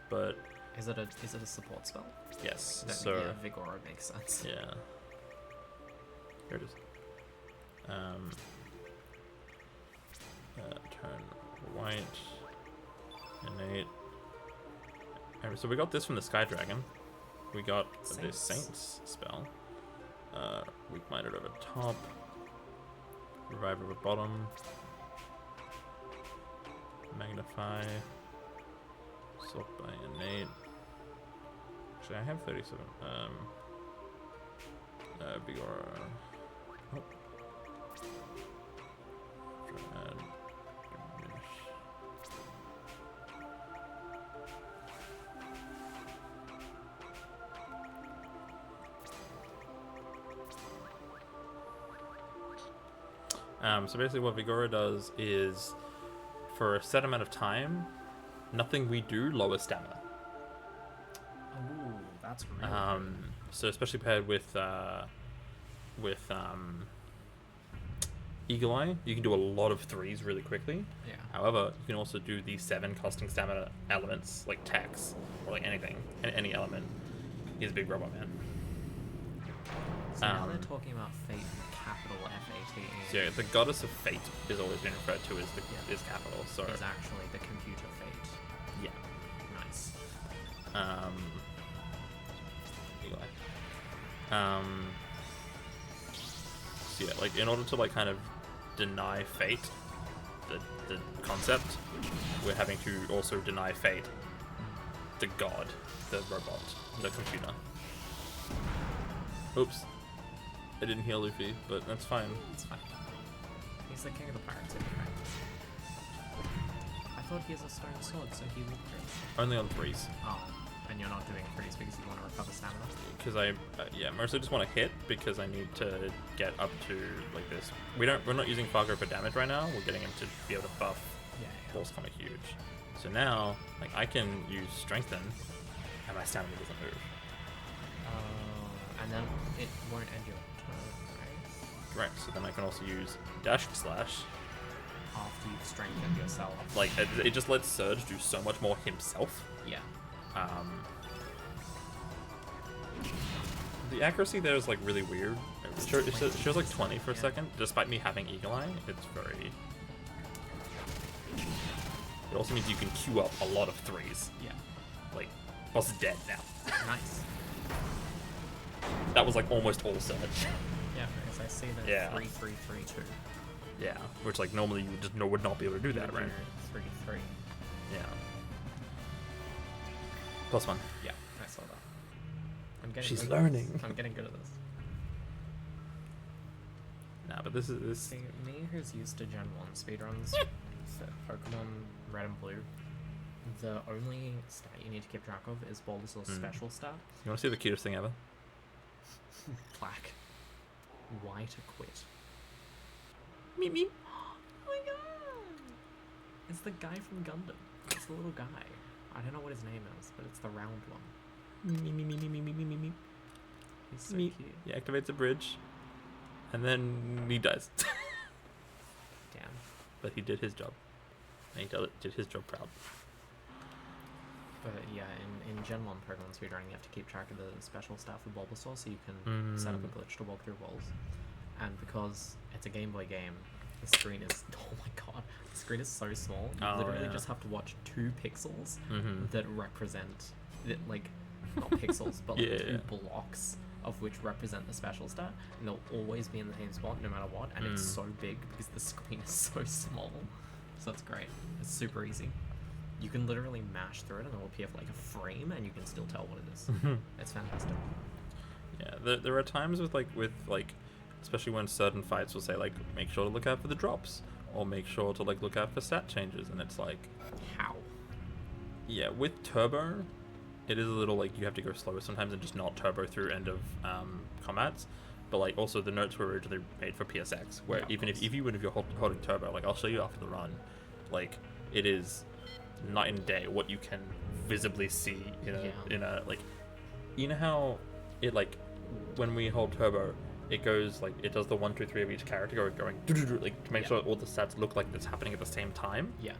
But Is it a support spell? yes. Then, So yeah, vigor makes sense. yeah. Here it is. Turn white. Innate. Alright, so we got this from the Sky Dragon. We got the Saints. Saints spell. Weak minded over top. Revive over bottom. Magnify. Sort by innate. Actually, I have 37. Vigor. Oh. Add. Diminish. So basically what Vigora does is, for a set amount of time, nothing we do lowers stamina. Ooh, that's really So especially paired with Eagle Eye, you can do a lot of 3s really quickly. Yeah. However, you can also do the 7 costing stamina elements, like Tex, or like anything, any element. He's a big robot man. So now they're talking about Fate, capital F-A-T-E. So yeah, the Goddess of Fate is always been referred to as is capital. So Is actually the computer Fate. yeah. Nice. Eagle Eye. So yeah, like in order to like kind of deny Fate, the concept, we're having to also deny Fate, the god, the robot, the computer. Oops. I didn't heal Luffy, but that's fine. It's fine. He's the king of the pirates, right? I thought he has a stone sword, so he will crit. Only on 3s. Oh, and you're not doing 3s because you want to recover stamina? Because I, mostly just want to hit because I need to get up to like this. We're not using Fargo for damage right now. We're getting him to be able to buff. Yeah. Ball's kind of huge. So now, like I can use Strengthen, and my stamina doesn't move. And then it won't end your turn, right? Right. So then I can also use Dash Slash. After you've strengthened yourself. Like it just lets Surge do so much more himself. Yeah. The accuracy there is like really weird. It shows like 20 for a second, despite me having Eagle Eye. It's very. It also means you can queue up a lot of 3s. Yeah. Like, boss is dead now. Nice. That was like almost all Surge. Yeah, because I see the Yeah. 3-3-3-2. Yeah, which like normally you just would not be able to do that, right? 3-3. Yeah. +1. Yeah, I saw that. I'm getting She's good learning. At this. I'm getting good at this. Nah, but this. See, me who's used to Gen 1 speedruns for Pokemon Red and Blue, the only stat you need to keep track of is Bulbasaur's special stat. You want to see the cutest thing ever? Plaque. Why to quit? Meep meep. Oh my god! It's the guy from Gundam. It's the little guy. I don't know what his name is, but it's the round one. Meep meep meep meep meep meep meep. He's so Meep. cute. He activates a bridge, and then he dies. Damn. But he did his job. And he did his job proud. But yeah, in Gen 1 Pokemon speedrunning, you have to keep track of the special stat for Bulbasaur so you can set up a glitch to walk through walls. And because it's a Game Boy game, the screen is, oh my god, the screen is so small. You literally just have to watch 2 pixels that represent, like, not pixels, but like 2 blocks of which represent the special stat. And they'll always be in the same spot no matter what. And it's so big because the screen is so small. So that's great. It's super easy. You can literally mash through it and it will appear for like a frame and you can still tell what it is. It's fantastic. Yeah, there are times with especially when certain fights will say like, make sure to look out for the drops, or make sure to like look out for stat changes, and it's like, How? yeah, with turbo, it is a little like you have to go slower sometimes and just not turbo through end of combats. but like also the notes were originally made for PSX, where Yeah, of even course. if you're holding turbo, like I'll show you after the run, like it is night and day what you can visibly see in a Yeah. in a like, you know how it like when we hold turbo, it goes like it does the 1, 2, 3 of each character going like to make Yeah. sure all the stats look like it's happening at the same time. Yeah.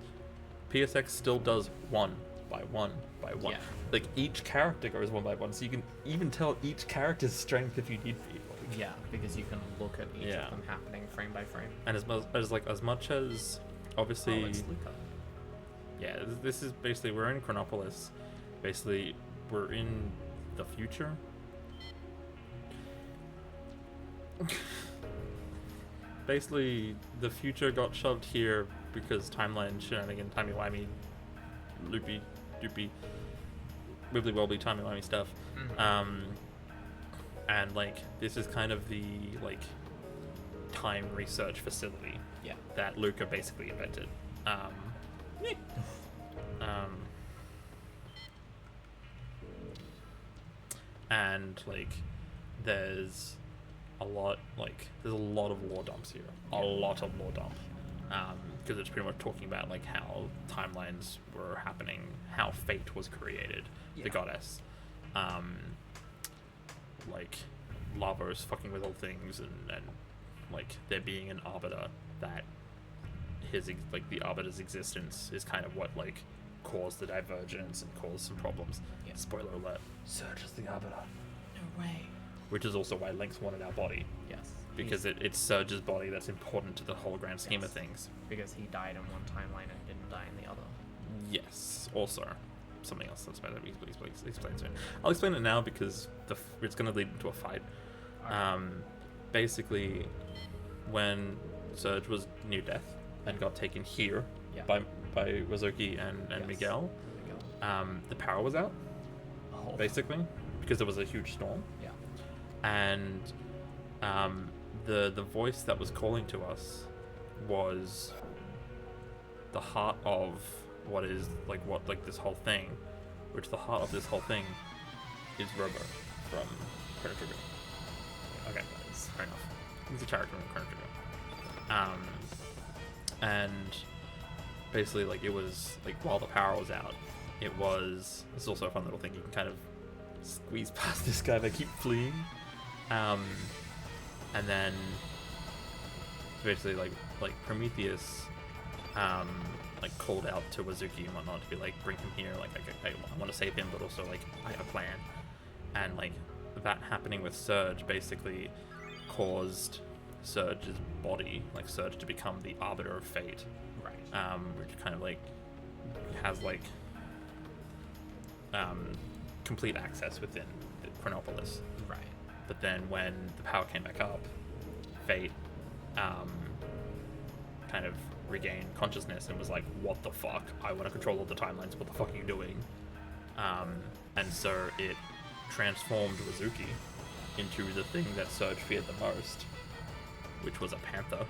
PSX still does one by one by one. Yeah. Like each character goes one by one, so you can even tell each character's strength if you need be. Like, Yeah, because you can look at each Yeah. of them happening frame by frame. and as much as obviously, Oh, it's Luca. yeah, this is basically we're in Chronopolis. Basically, we're in the future. Basically, the future got shoved here because timeline shenanigan, timey-wimey, loopy, doopy, wibbly-wobbly, timey-wimey stuff. Mhm. And like this is kind of the like time research facility Yeah. that Luca basically invented. And like there's a lot of lore dumps here, a lot of lore dump, because it's pretty much talking about like how timelines were happening, how fate was created, Yeah. the goddess, like Lavos fucking with all things, and like there being an arbiter that the arbiter's existence is kind of what like caused the divergence and caused some problems. Yeah. Spoiler alert: Surge is the arbiter, No way. which is also why Lynx wanted our body, Yes. because it's Surge's body that's important to the whole grand scheme of Yes. things. Because he died in one timeline and didn't die in the other. Yes. Also, something else that's better. Please explain to it. I'll explain it now because it's going to lead into a fight. Okay. Basically, when Surge was near death and got taken here Yeah. by Wazuki and Yes. Miguel, There we go. the power was out Oh. basically because there was a huge storm, Yeah. and the voice that was calling to us was the heart of what this whole thing, which the heart of this whole thing is Robo from Chrono Trigger. Okay, that is fair enough. He's a character in Chrono Trigger. And basically, like, it was like while the power was out, it's also a fun little thing. You can kind of squeeze past this guy. They keep fleeing, and then basically like Prometheus like called out to Wazuki and whatnot to be like, bring him here, like I want to save him, but also like I have a plan. And like that happening with Surge basically caused Surge's body, like Surge, to become the arbiter of fate, Right. which kind of like has like complete access within the Chronopolis. Right. But then when the power came back up, Fate kind of regained consciousness and was like, what the fuck? I want to control all the timelines. What the fuck are you doing? And so it transformed Wazuki into the thing that Surge feared the most, which was a panther.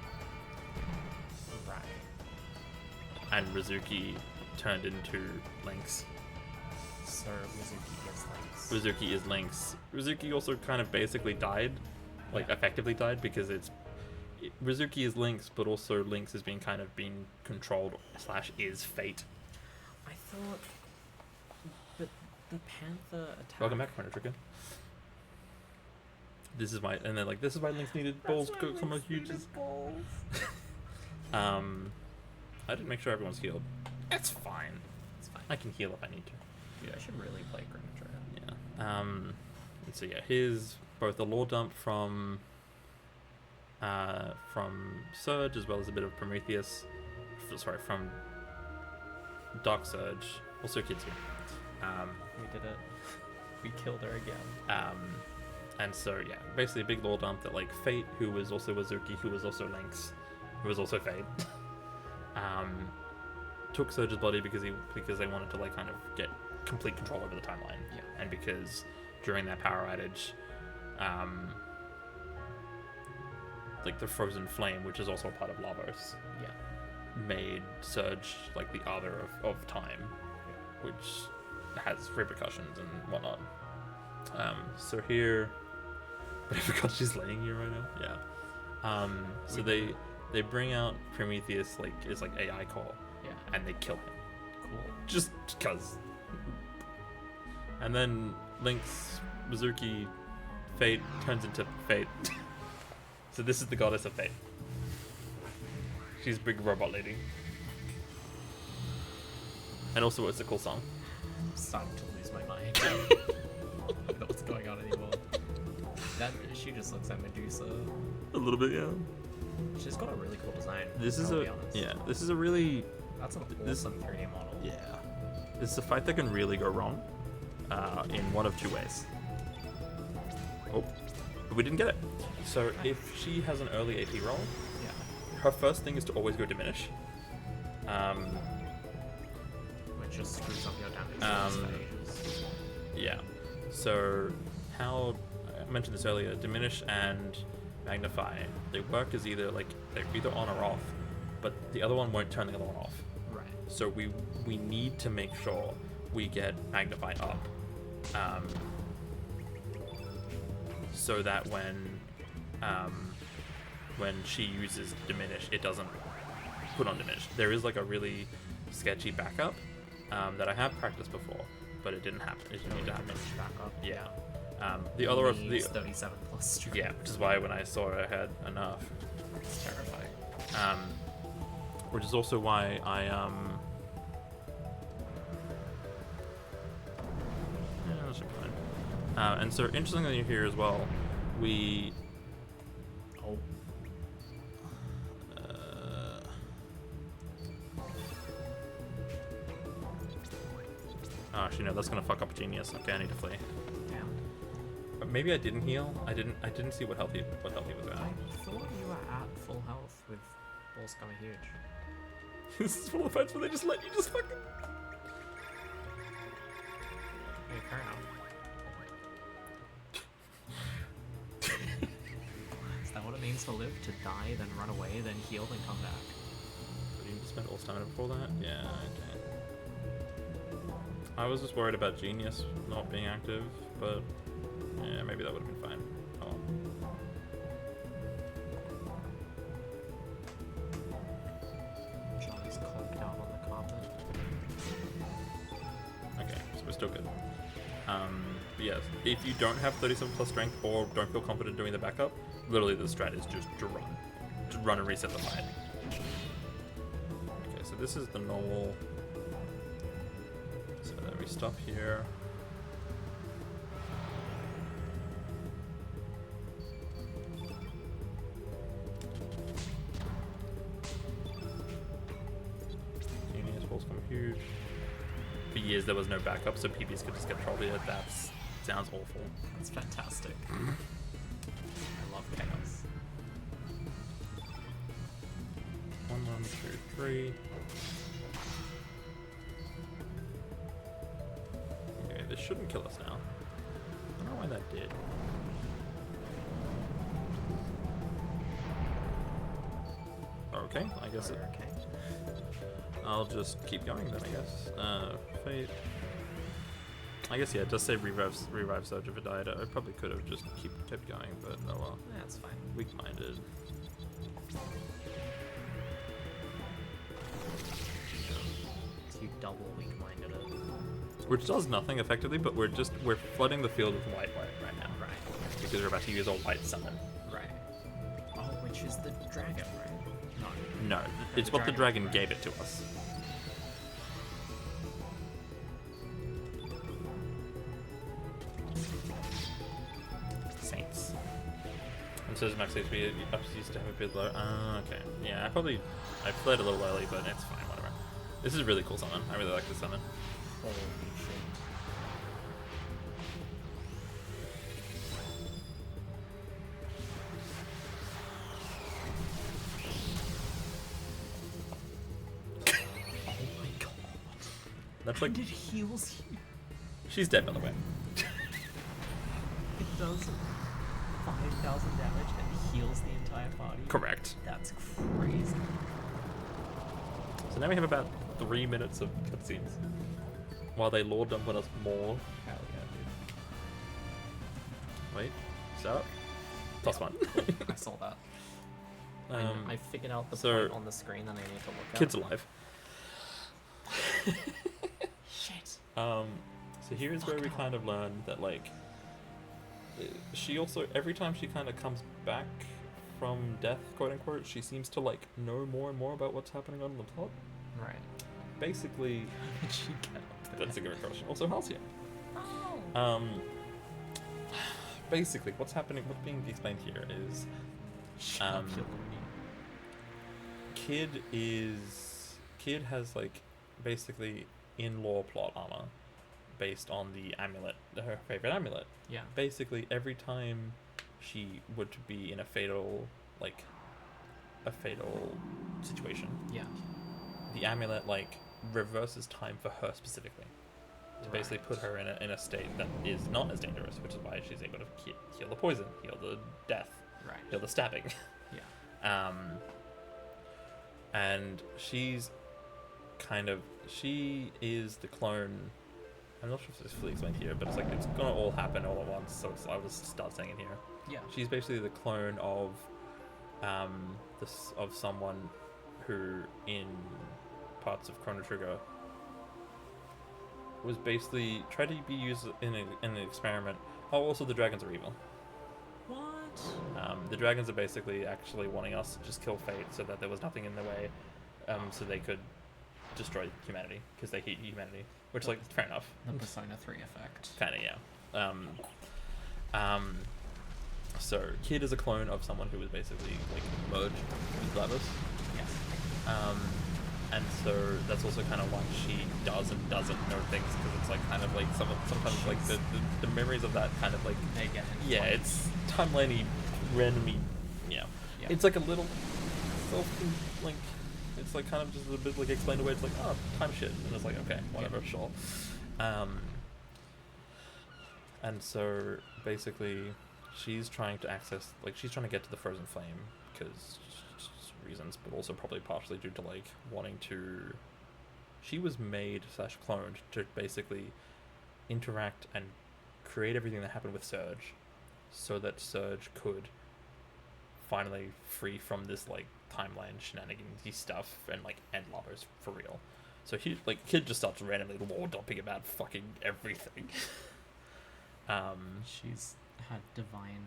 Right. And Wazuki turned into Lynx. So Wazuki is Lynx. Wazuki is Lynx. Wazuki also kind of basically died, like Yeah. effectively died, because Wazuki is Lynx, but also Lynx is being controlled / is Fate. I thought, but the panther attack. Welcome back, Chrono Trigger. This is why Lynx needed balls to come as huge as. I didn't make sure everyone's healed. It's fine. It's fine. I can heal if I need to. Dude, I should really play Chrono Trigger. Yeah. And so yeah, here's both the lore dump from Surge as well as a bit of Prometheus. From Dark Surge. Also Kitsu. We did it. We killed her again. And so yeah, basically a big lore dump that like Fate, who was also Wazuki, who was also Lynx, who was also Fate, took Surge's body because they wanted to like kind of get complete control over the timeline. Yeah. And because during that power outage, like the frozen flame, which is also a part of Lavos, Yeah. made Surge like the arbiter of time, which has repercussions and whatnot. So here, But I forgot she's laying here right now. Yeah. So they bring out Prometheus like it's like AI core, Yeah. and they kill him Cool. just because. And then Link's Mizuki Fate turns into Fate. So this is the goddess of Fate. She's a big robot lady. And also it's a cool song. I'm starting to lose my mind. I don't know what's going on anymore. She just looks like Medusa. A little bit, yeah. She's got a really cool design. This is I'll be honest. this is a really That's an this- awesome 3D model. yeah. This is a fight that can really go wrong, in one of two ways. Oh, but we didn't get it. So if she has an early AP roll, Yeah. her first thing is to always go diminish. Which just screws up your damage stages. Yeah. So how I mentioned this earlier, diminish and magnify, they work as either like they're either on or off, but the other one won't turn the other one off. Right. So we need to make sure we get magnify up, so that when she uses diminish, it doesn't put on diminish. There is like a really sketchy backup that I have practiced before, but it didn't happen. It didn't need to happen. Damage back up. Yeah. The other of the Needs 37 plus strength. yeah, which is why when I saw I had enough. It's terrifying. Which is also why I yeah, that should be fine. And so interestingly here as well, we Oh. actually no, that's gonna fuck up Genius. Okay, I need to flee. Damn. But maybe I didn't heal. I didn't see what health he was at. I thought you were at full health with balls coming huge. This is one of the fights where they just let you just fucking. Yeah, carry on. Is that what it means to live? To die, then run away, then heal, then come back? But you need to spend all stamina before that? Yeah, okay. I was just worried about Genius not being active, but yeah, maybe that would have been fine. Oh. Johnny's conked out on the carpet. Okay, so we're still good. But yes, if you don't have 37 plus strength or don't feel confident doing the backup, literally the strat is just to run. To run and reset the fight. Okay, so this is the normal. So then we stop here. Genius balls come huge. For years there was no backup, so PBs could just get trolled here. That sounds awful. That's fantastic. I love chaos. 1, 1, 2, 3. Okay, this shouldn't kill us now. I don't know why that did. Okay, I guess it. Okay. I'll just keep going then, I guess. Fate. I guess, yeah, it does say revive Surge if it died. I probably could have just kept going, but oh well. That's fine. Weak-minded. So you double weak-minded it. Which does nothing effectively, but we're flooding the field with white right now. Right. Because we're about to use a white summon. Right. Oh, which is the dragon, right? No, it's what the dragon gave it to us. Saints. And so does max HP. Ups used to have a bit low. Okay. Yeah, I played a little early, but it's fine, whatever. This is a really cool summon. I really like this summon. Holy shit. That's like And it heals you. she's dead, by the way. It does 5,000 damage and heals the entire party. Correct. That's crazy. So now we have about 3 minutes of cutscenes. While they lord dump on us more. Hell yeah, Wait, stop. +1. I saw that. I figured out the so point on the screen that I need to look at. Kid's alive. Shit. So here's where we kind of learn that, like, she also, every time she kind of comes back from death, quote unquote, she seems to, like, know more and more about what's happening on the plot. Right. Basically, Did she get up there? that's a good question. Also, Halcyon. Oh. Basically, what's being explained here is, Kid has, like, basically in-law plot armor based on the amulet, her favorite amulet. Yeah. Basically, every time she would be in a fatal situation, Yeah. the amulet, like, reverses time for her specifically to basically put her in a state that is not as dangerous, which is why she's able to heal the poison, heal the death, Right. heal the stabbing. Yeah. And she is the clone. I'm not sure if it's fully explained here, but it's like it's gonna all happen all at once, so I'll just start saying it here. Yeah. She's basically the clone of someone who, in parts of Chrono Trigger, was basically tried to be used in an experiment. Oh, also the dragons are evil. What? The dragons are basically actually wanting us to just kill Fate so that there was nothing in their way, so they could destroy humanity because they hate humanity, which, like, fair enough. The Persona 3 effect. Kinda, yeah. So Kid is a clone of someone who was basically, like, merged with Gladys. Yes. And so that's also kind of why she does and doesn't know things, because it's, like, kind of like sometimes like the memories of that kind of, like, They get yeah, it's timeliney, randomly, yeah. It's like a little like, it's like kind of just a bit like explained away. It's like, oh, time shit, and it's like, okay, whatever, sure. And so basically, she's trying to get to the frozen flame because reasons, but also probably partially due to, like, wanting to. She was made / cloned to basically interact and create everything that happened with Surge, so that Surge could finally free from this, like, timeline shenanigans stuff and, like, end Lavos for real. So he, like, Kid just starts randomly lore dumping about fucking everything. She's had divine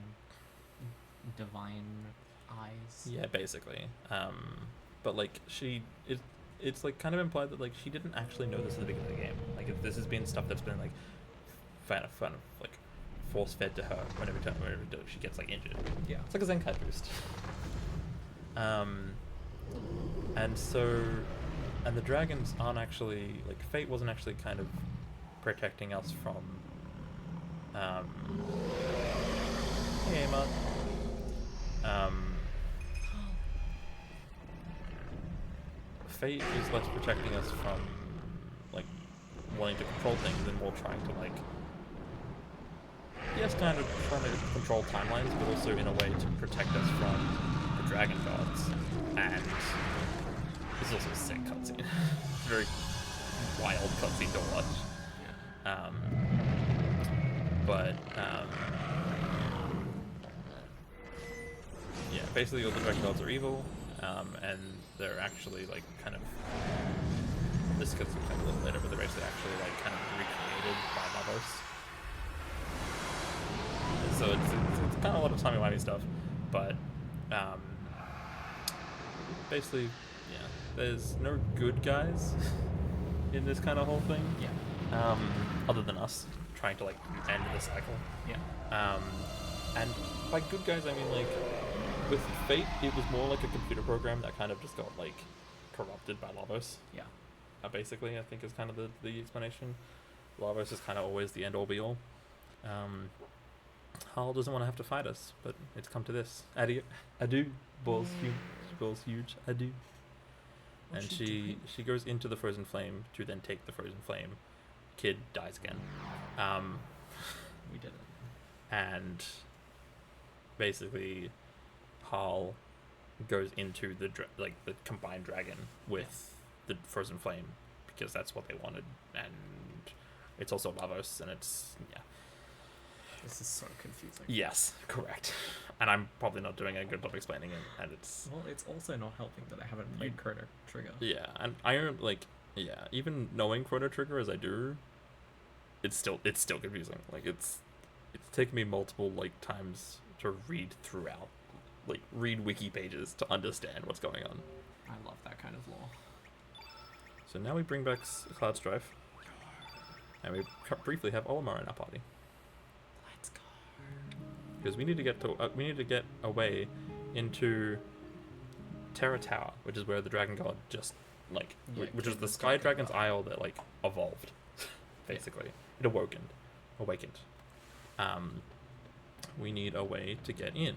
eyes. Yeah, basically. But, like, it's like kind of implied that, like, she didn't actually know this at the beginning of the game. Like, if this has been stuff that's been, like, fun of like, force fed to her whenever she gets, like, injured. Yeah. It's like a Zenkai boost. And so, and the dragons aren't actually, like, Fate wasn't actually kind of protecting us from, hey, Emma. Fate is less protecting us from, like, wanting to control things and more trying to, like, yes, kind of trying to control timelines, but also in a way to protect us from the dragon gods. And it's also a sick cutscene. It's a very wild cutscene to watch. Yeah, basically all the dragon gods are evil, and they're actually, like, kind of, this cutscene comes a little later, but they're basically actually, like, kind of recreated by Lavos. So it's kind of a lot of timey-wimey stuff, but basically, yeah, there's no good guys in this kind of whole thing. Yeah. Other than us trying to, like, end the cycle. Yeah. And by good guys, I mean, like, with Fate, it was more like a computer program that kind of just got, like, corrupted by Lavos. Yeah. Basically, I think is kind of the explanation. Lavos is kind of always the end-all be-all. Hal doesn't want to have to fight us, but it's come to this. Adieu. Balls huge. Adieu. And she goes into the frozen flame to then take the frozen flame. Kid dies again. We did it. And basically, Hal goes into the combined dragon with the frozen flame because that's what they wanted, and it's also Lavos, and it's This is so confusing. Yes, correct. and I'm probably not doing a good job explaining it, and it's Well, it's also not helping that I haven't played Chrono Trigger. yeah, and I don't like yeah, even knowing Chrono Trigger as I do, it's still confusing. Like it's taken me multiple like times to read throughout, like read wiki pages to understand what's going on. I love that kind of lore. So now we bring back Cloud Strife, and we briefly have Olimar in our party. Let's go. Because we need to get away into Terra Tower, which is where the Dragon God just like, Yeah, which is the Kingdom's Sky Dragon Dragon's God. Isle that like evolved, basically. It awakened. We need a way to get in,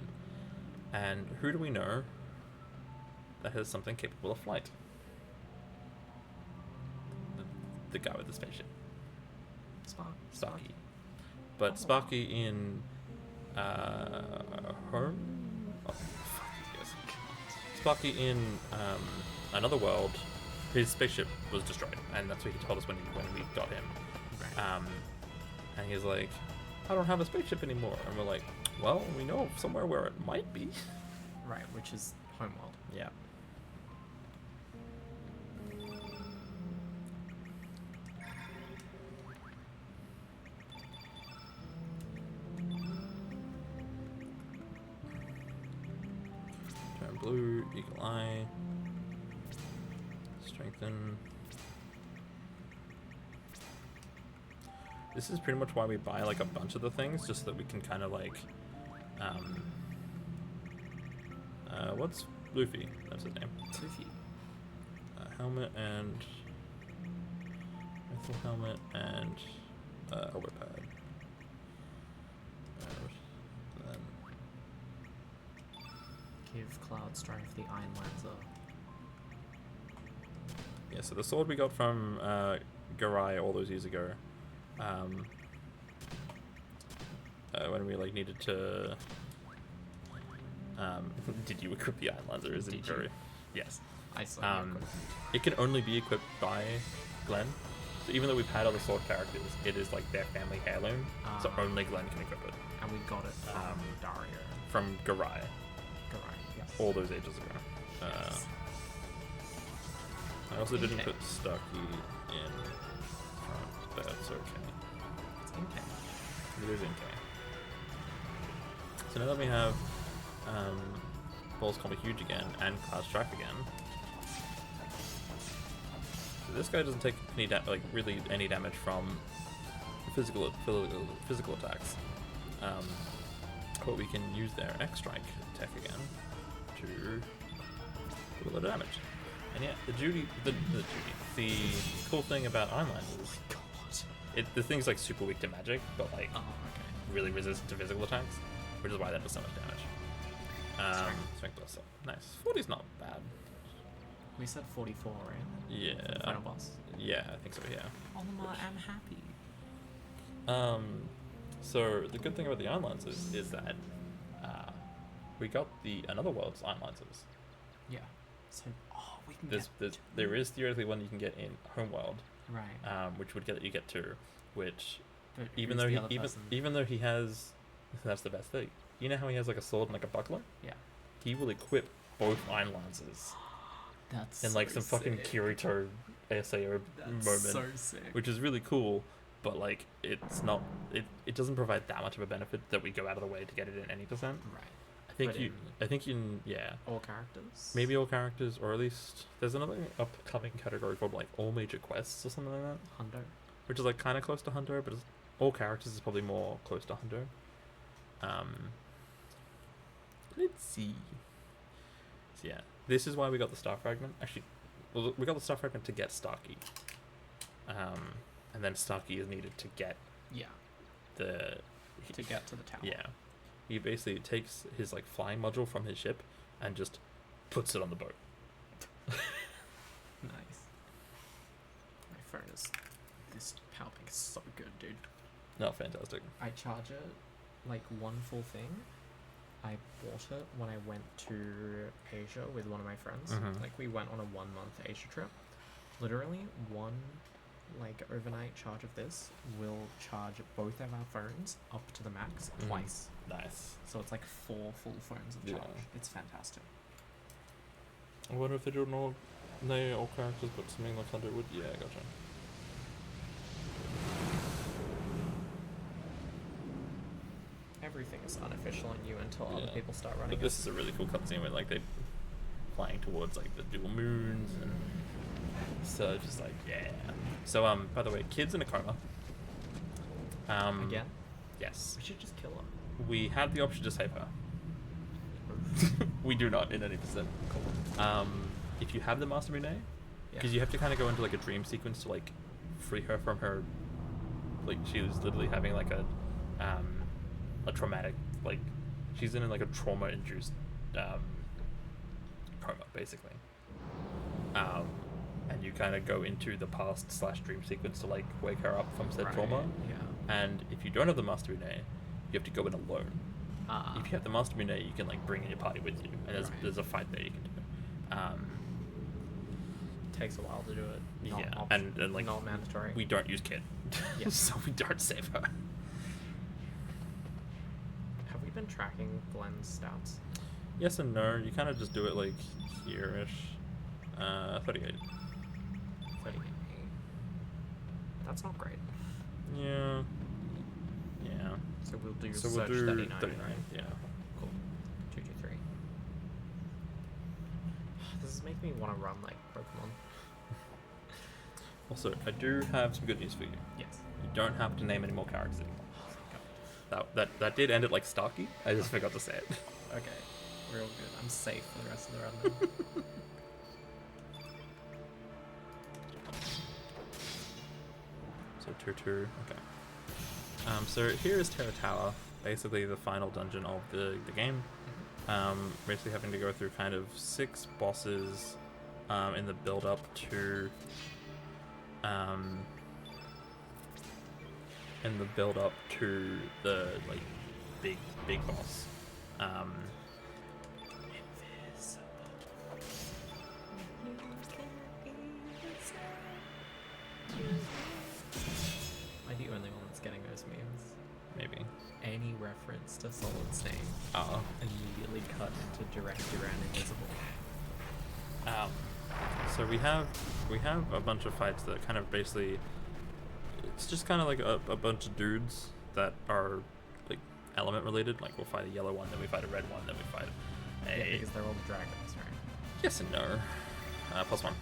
and who do we know that has something capable of flight? The guy with the spaceship. Sparky. But Oh. Sparky in home? Oh, fuck, yes. Sparky in another world, his spaceship was destroyed, and that's what he told us when we got him. Right. And he's like, I don't have a spaceship anymore. And we're like, well, we know of somewhere where it might be. Right, which is Homeworld. Yeah. Turn blue, eagle eye, strengthen. This is pretty much why we buy like a bunch of the things, just so that we can kind of like, what's Luffy? That's his name. Toofy. Helmet and Mithril helmet and a whip pad. Then Give Cloud Strife the Iron Lancer. yeah, so the sword we got from Garai all those years ago, when we like needed to. Did you equip the Iron Lancer? Is it Did you? very? Yes. I saw It can only be equipped by Glenn. So even though we've had other sword characters, it is like their family heirloom. So Ah. only Glenn can equip it. and we got it from Dario. From Garai, Correct, yes. all those ages ago. Yes. I also didn't Okay. put Starkey in front, but that's okay. It's okay. It is in K. So now that we have Balls Call Me Huge again and Cloud Strife again, so this guy doesn't take any really any damage from physical attacks. But we can use their X Strike tech again to do a lot of damage. And yeah, the cool thing about Iron Lancers, the thing's like super weak to magic, but like Oh, okay. really resistant to physical attacks, which is why that does so much damage. Strength plus up. Nice. 40's not bad. We said 44, right? Yeah. Final boss. Yeah, I think so, yeah. Olimar, I'm happy. So the good thing about the Iron Lancers is that we got the Another World's Iron Lancers. Yeah. So, we can There is theoretically one you can get in Homeworld, Right. which would let you get two. Which But even who's though the he other person? even though he has, that's the best thing. You know how he has like a sword and like a buckler? Yeah. He will equip both Iron Lancers That's in like so some fucking sick. Kirito SAO That's moment, so sick. which is really cool. But like, it's not. It doesn't provide that much of a benefit that we go out of the way to get it in any percent. Right. I think But you. I think in yeah. All characters? Maybe all characters, or at least there's another upcoming category called like all major quests or something like that, Hundo. which is like kind of close to Hunter, but all characters is probably more close to Hunter. Let's see. So yeah, this is why we got the Star Fragment. Actually, well, we got the Star Fragment to get Starkey, and then Starkey is needed to get Yeah. the. To get to the tower. Yeah, he basically takes his like flying module from his ship and just puts it on the boat. Nice. My phone is. This power bank is so good, dude. No, fantastic. I charge it like one full thing. I bought it when I went to Asia with one of my friends. Mhm. Like we went on a 1 month Asia trip. Literally like overnight charge of this will charge both of our phones up to the max twice. Nice. So it's like 4 full phones of Yeah. charge. It's fantastic. I wonder if they do all characters, but something like 100 would. Yeah, gotcha. Everything is unofficial in you until other Yeah. people start running But this is a really cool cutscene where like they flying towards like the dual moons and so just like yeah. So by the way, kids in a coma. Again? Yes. We should just kill them. We have the option to save her. We do not in any percent. If you have the Master Monet, because you have to kind of go into like a dream sequence to like free her from her, like she was literally having like a traumatic, like she's in like a trauma induced coma basically. And you kind of go into the past / dream sequence to like wake her up from said trauma. Yeah. And if you don't have the Master Monet, you have to go in alone. Ah. If you have the Master Monet, you can like bring in your party with you, and there's a fight there you can do. Takes a while to do it. Not Yeah, option- and like not mandatory. we don't use Kid, Yeah. so we don't save her. Have we been tracking Glenn's stats? Yes and no. You kind of just do it like here-ish. 38. 38. That's not great. Yeah. Yeah. So we'll do So search we'll do 39. 39. Right? Yeah. Cool. 223. This is making me want to run like Pokemon. Also, I do have some good news for you. Yes. You don't have to name any more characters anymore. Oh, thank God. That did end it like Starkey. I just forgot to say it. Okay. Real good. I'm safe for the rest of the run now. So Turtur, okay. So here is Terra Tower, basically the final dungeon of the game. Basically having to go through kind of 6 bosses in the build up to the like big boss. Am I the only one that's getting those memes? Maybe. Any reference to Solid Snake Oh. immediately cut into direct Duran Invisible. So we have a bunch of fights that kind of basically, it's just kind of like a bunch of dudes that are like element related. Like we'll fight a yellow one, then we fight a red one, then we fight a. Yeah, because they're all dragons, right? Yes and no. +1.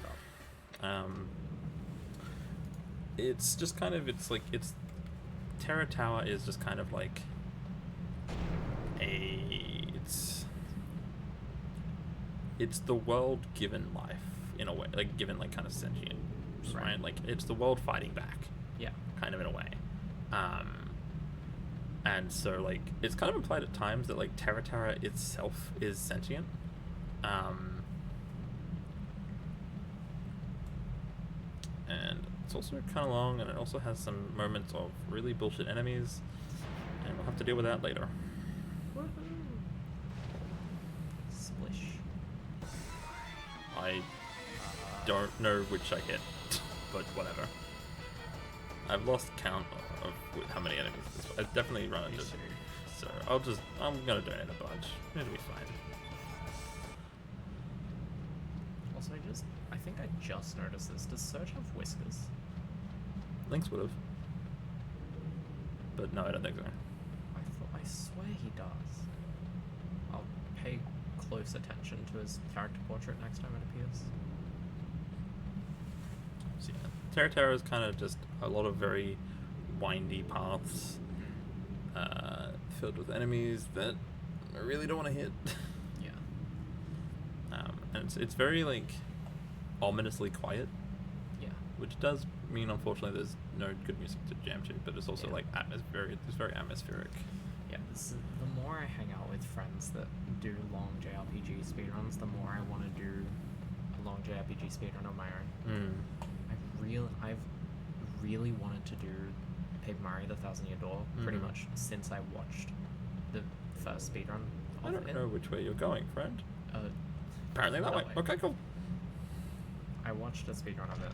It's just kind of Terra Tower is just kind of like it's the world given life in a way, like given like kind of sentient, right? Like it's the world fighting back, Yeah. kind of in a way. And so like it's kind of implied at times that like Terra itself is sentient. And it's also kind of long, and it also has some moments of really bullshit enemies, and we'll have to deal with that later. Splish. I don't know which I hit, but whatever. I've lost count of how many enemies. I've definitely run into. So I'm gonna donate a bunch. It'll be fine. Also, I think I just noticed this. Does Surge have whiskers? Lynx would have, but no, I don't think so. I swear he does. I'll pay close attention to his character portrait next time it appears. So yeah, Terra is kind of just a lot of very windy paths, filled with enemies that I really don't want to hit. Yeah. And it's very like ominously quiet, Yeah. which does mean unfortunately there's no good music to jam to, but it's also Yeah. like it's very atmospheric. Yeah, the more I hang out with friends that do long JRPG speedruns, the more I want to do a long JRPG speedrun on my own. I've really wanted to do Paper Mario: The Thousand Year Door pretty much since I watched the first speedrun. I don't know which way you're going, friend. Apparently that way. that way. Okay, cool. I watched a speedrun of it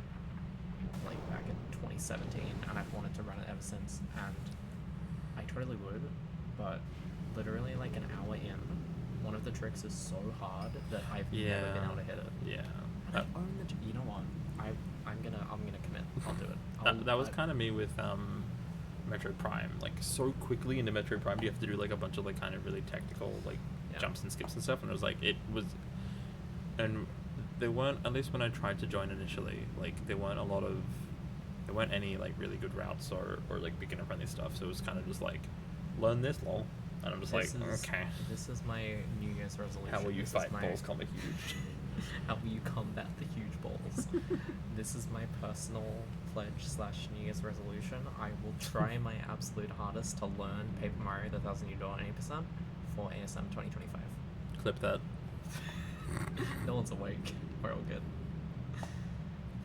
like back in 2017, and I've wanted to run it ever since. And I totally would, but literally like an hour in, one of the tricks is so hard that I've never been able to hit it. Yeah. And I own the. You know what? I'm gonna commit. I'll do it. That was kind of me with Metroid Prime. Like so quickly into Metroid Prime, you have to do like a bunch of like kind of really technical like jumps and skips and stuff. And and there weren't, at least when I tried to join initially, like there weren't any like really good routes or like beginner friendly stuff. So it was kind of just like learn this, lol. And I'm just okay. This is my New Year's resolution. How will you fight balls coming huge? How will you combat the huge balls? This is my personal pledge / New Year's resolution. I will try my absolute hardest to learn Paper Mario: The Thousand Year Door 80% for ASM 2025. Clip that. No one's awake. We're all good.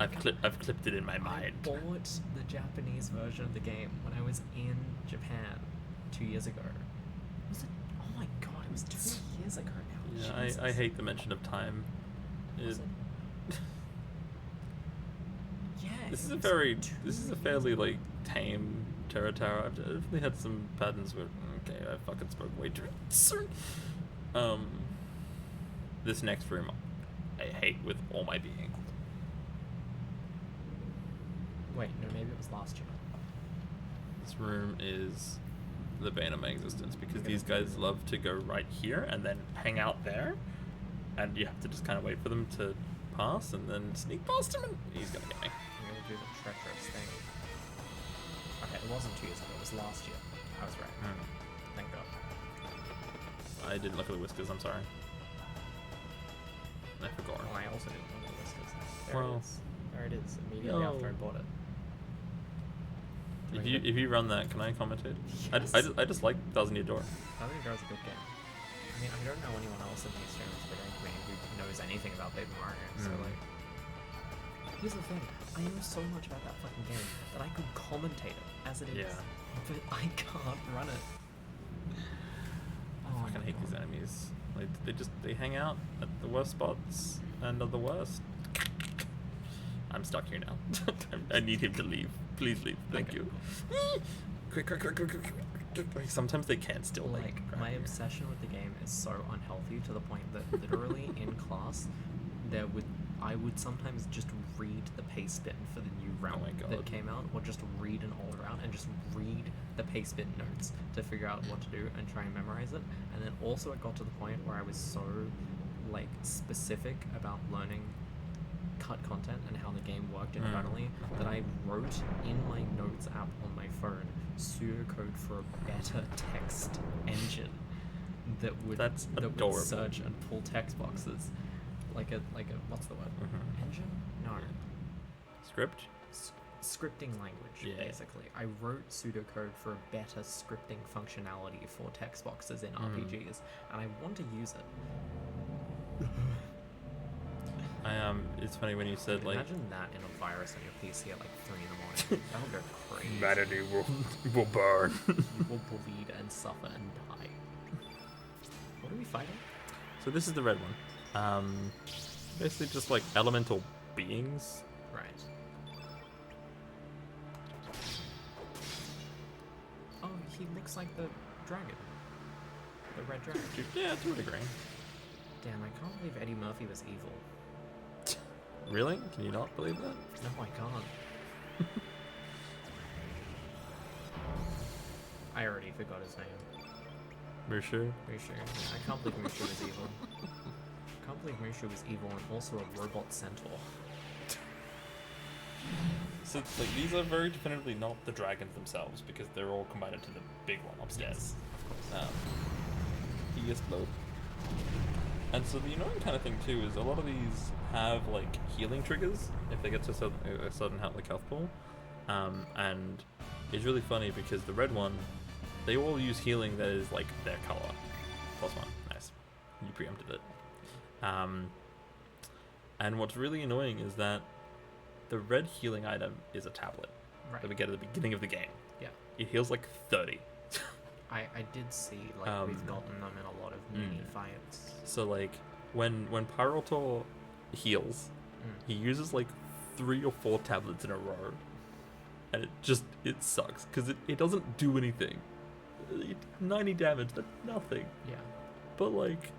I've clipped it in my mind. I bought the Japanese version of the game when I was in Japan 2 years ago. Was it? Oh my god! It was 2 years ago now. Yeah, Jesus. I hate the mention of time. Was it? Yeah. This is a fairly like tame Terra Tower. I've definitely had some patterns where I fucking spoke way too soon. This next room I hate with all my being. Wait, no, maybe it was last year. This room is the bane of my existence because these guys love to go right here and then hang out there, and you have to just kind of wait for them to pass and then sneak past him, and he's gonna get me. I'm gonna do the treacherous thing. Okay, it wasn't 2 years ago, it was last year. I was right. Thank God. I didn't look at the whiskers, I'm sorry. I forgot. Oh, I also didn't look at the whiskers. Well, There it is, immediately after I bought it. If you run that, can I commentate? Yes. I just like Thousand Year Door. Thousand Year Door is a good game. I mean, I don't know anyone else in the experience who knows anything about Paper Mario, so like... Here's the thing, I know so much about that fucking game that I could commentate it as it is, but I can't run it. I fucking hate these enemies. Like they hang out at the worst spots and are the worst. I'm stuck here now. I need him to leave. Please leave. Thank you. Quick. Like, sometimes they can't still Like, my obsession with the game is so unhealthy to the point that literally in class, I would sometimes just read the pace bin for the new route that came out, or just read an old route and just read the pace bin notes to figure out what to do and try and memorize it. And then also it got to the point where I was so like specific about learning cut content and how the game worked internally that I wrote in my notes app on my phone pseudocode for a better text engine that would search and pull text boxes like a what's the word? Engine? No. Script? Scripting language, basically. I wrote pseudocode for a better scripting functionality for text boxes in RPGs, and I want to use it. It's funny when you said like... Imagine that in a virus on your PC at like 3 in the morning. That'll go crazy. Humanity will burn. You will bleed and suffer and die. What are we fighting? So this is the red one. Basically just like elemental beings. Right. Oh, he looks like the dragon. The red dragon. Yeah, to a degree. Damn, I can't believe Eddie Murphy was evil. Really? Can you not believe that? No, I can't. I already forgot his name. Mushu? Mushu. I can't believe Mushu was evil. I can't believe Mushu was evil and also a robot centaur. So, like, these are very definitively not the dragons themselves because they're all combined into the big one upstairs. He explode. And so the annoying kind of thing too is a lot of these have like healing triggers if they get to a certain health pool, and it's really funny because the red one, they all use healing that is like their color. +1, nice. You preempted it. And what's really annoying is that the red healing item is a tablet that we get at the beginning of the game. Yeah. It heals like 30. I did see, like, we've gotten them in a lot of mini fights. So, like, when Pyrotor heals, he uses, like, 3 or 4 tablets in a row. And it sucks, because it doesn't do anything. 90 damage, that's nothing. Yeah. But, like,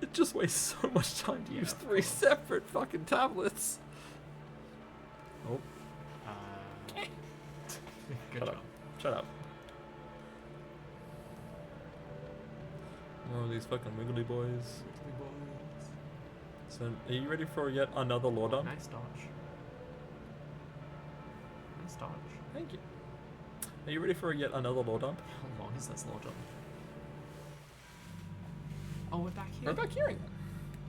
it just wastes so much time to Yeah, use of 3 course. separate fucking tablets. Oh, Good shut job. up. Shut up. More of these fucking wiggly boys. So, are you ready for yet another lore dump? Nice dodge. Nice dodge. Thank you. Are you ready for yet another lore dump? How long is this lore dump? Oh, we're back here. We're back here again.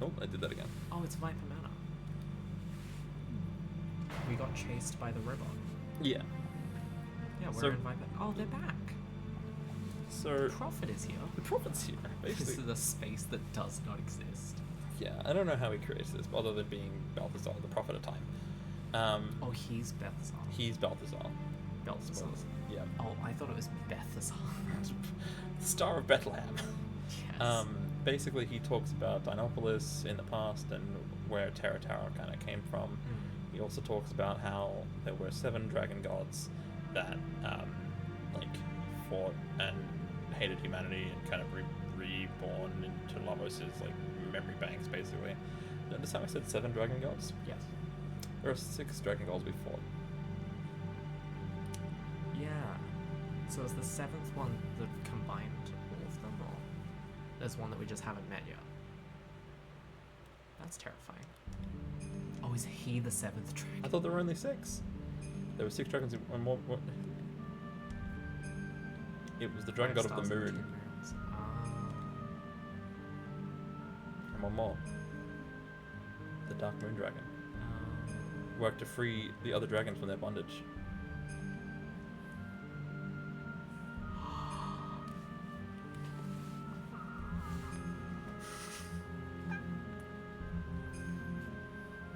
Oh, I did that again. Oh, it's Viper Manor. We got chased by the robot. Yeah. Yeah, we're So- in Viper. Oh, they're back. So, Prophet is here. the prophet's here, This basically. is a space that does not exist. Yeah, I don't know how he creates this, other than being Balthazar, the prophet of time. Oh, he's Balthazar. He's Balthazar. Balthazar. Yeah. Oh, I thought it was Balthazar. The Star of Bethlehem. Yes. Basically, he talks about Dinopolis in the past and where Terra Tower kind of came from. Mm. He also talks about how there were 7 dragon gods that, like, fought and hated humanity and kind of reborn into Lavos' like memory banks, basically. Notice how I said 7 dragon gods? Yes. There are 6 dragon gods we fought. Yeah. So is the 7th one that combined all of them, or there's one that we just haven't met yet? That's terrifying. Oh, is he the 7th dragon? I thought there were only 6. There were 6 dragons and more. It was the dragon god of the Stars and moon. 2 moons. Ah. And one more. The Dark Moon Dragon. Worked to free the other dragons from their bondage.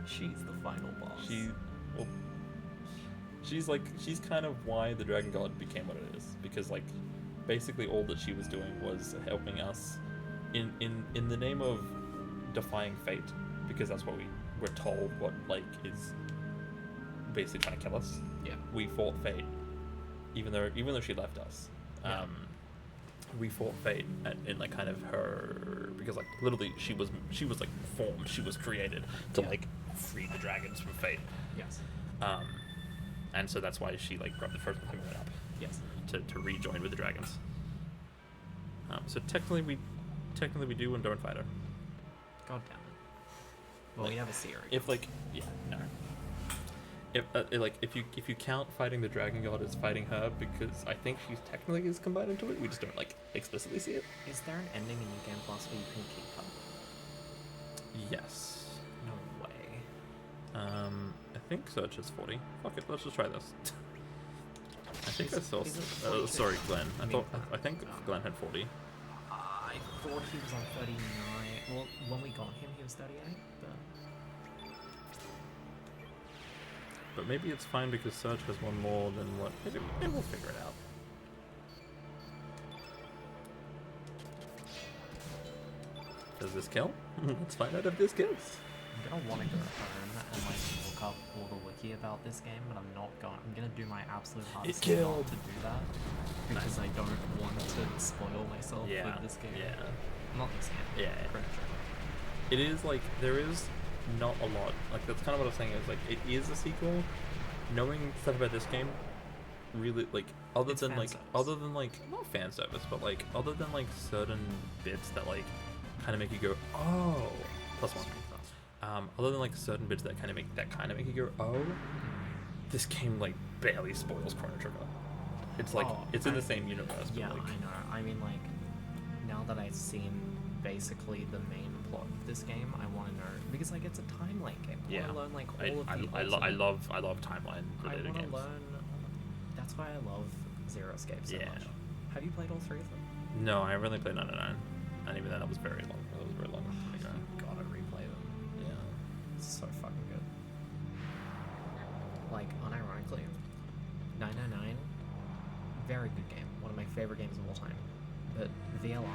She's the final boss. Well, she's kind of why the dragon god became what it is, because like basically all that she was doing was helping us in the name of defying fate, because that's what we were told what like is basically trying to kill us. Yeah. We fought fate, even though she left us. Yeah. We fought fate in like kind of her, because like literally she was like formed, she was created to like free the dragons from fate. Yes. And so that's why she like grabbed the first one and went up Yes. to rejoin with the dragons. So technically we do and don't fight her. God damn it. Well, we have a series. If like no. If if you count fighting the dragon god as fighting her, because I think she's technically is combined into it, we just don't like explicitly see it. Is there an ending in New Game Plus where you can keep her? Yes. No way. I think Search is 40. Fuck it, let's just try this. I think I saw. Is it 42? Sorry, Glenn. I think Oh. Glenn had 40. I thought he was on 39. Well, when we got him, he was 38. But maybe it's fine because Search has one more than what. Maybe we'll figure it out. Does this kill? Let's find out if this kills. I'm gonna want to go home and like look up all the wiki about this game, but I'm not going. I'm gonna do my absolute hardest It not killed. to do that because I don't want to spoil myself with this game. Yeah. Not this game. Yeah. Chrono Trigger. It is like there is not a lot. Like that's kind of what I was saying. Is like it is a sequel. Knowing stuff about this game, really like other It's than fan like service. not fan service, but like other than like certain bits that like kind of make you go oh +1. Other than like certain bits that kind of make you go oh, this game like barely spoils Chrono Trigger. It's like Oh, it's in the same universe. But Yeah, like, I know. I mean, like, now that I've seen basically the main plot of this game, I want to know because like it's a timeline game. I yeah, want to learn like all of the. I love timeline I related want to games. learn. That's why I love Zero Escape so Yeah. much. Have you played all 3 of them? No, I really played 99, and even then that was very long. That was very long. You gotta replay them. Yeah. It's so fucking good. Like, unironically, 999, very good game. One of my favorite games of all time. But VLR,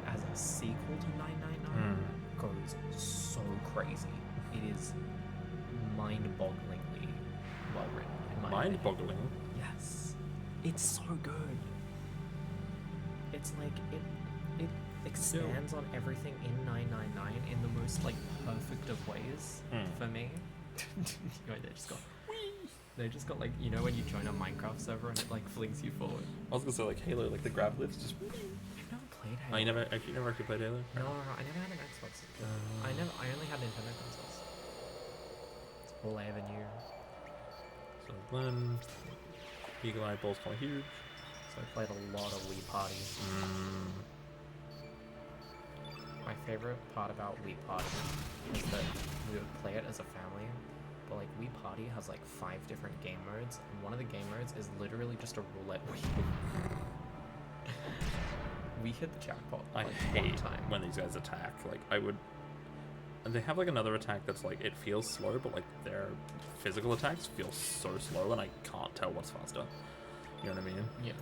as a sequel to 999, goes so crazy. It is mind-bogglingly well written. In my opinion. Mind-boggling. Yes, it's so good. It's like it expands on everything in 999 in the most like perfect of ways for me. They just got like, you know when you join a Minecraft server and it like flings you forward. I was gonna say like Halo, like the grab lifts just. I've never played Halo. Oh, you never actually played Halo? No, I never had an Xbox. I only had Nintendo consoles. It's all I ever knew. So Glenn, Eagle Eye Ball's kind of huge. So I played a lot of Wii Party. My favorite part about Wii Party is that we would play it as a family, but like Wii Party has like 5 different game modes, and one of the game modes is literally just a roulette wheel. We hit the jackpot. I like, hate one time. when these guys attack. Like I would, and they have like another attack that's like it feels slow, but like their physical attacks feel so slow, and I can't tell what's faster. You know what I mean? Yeah.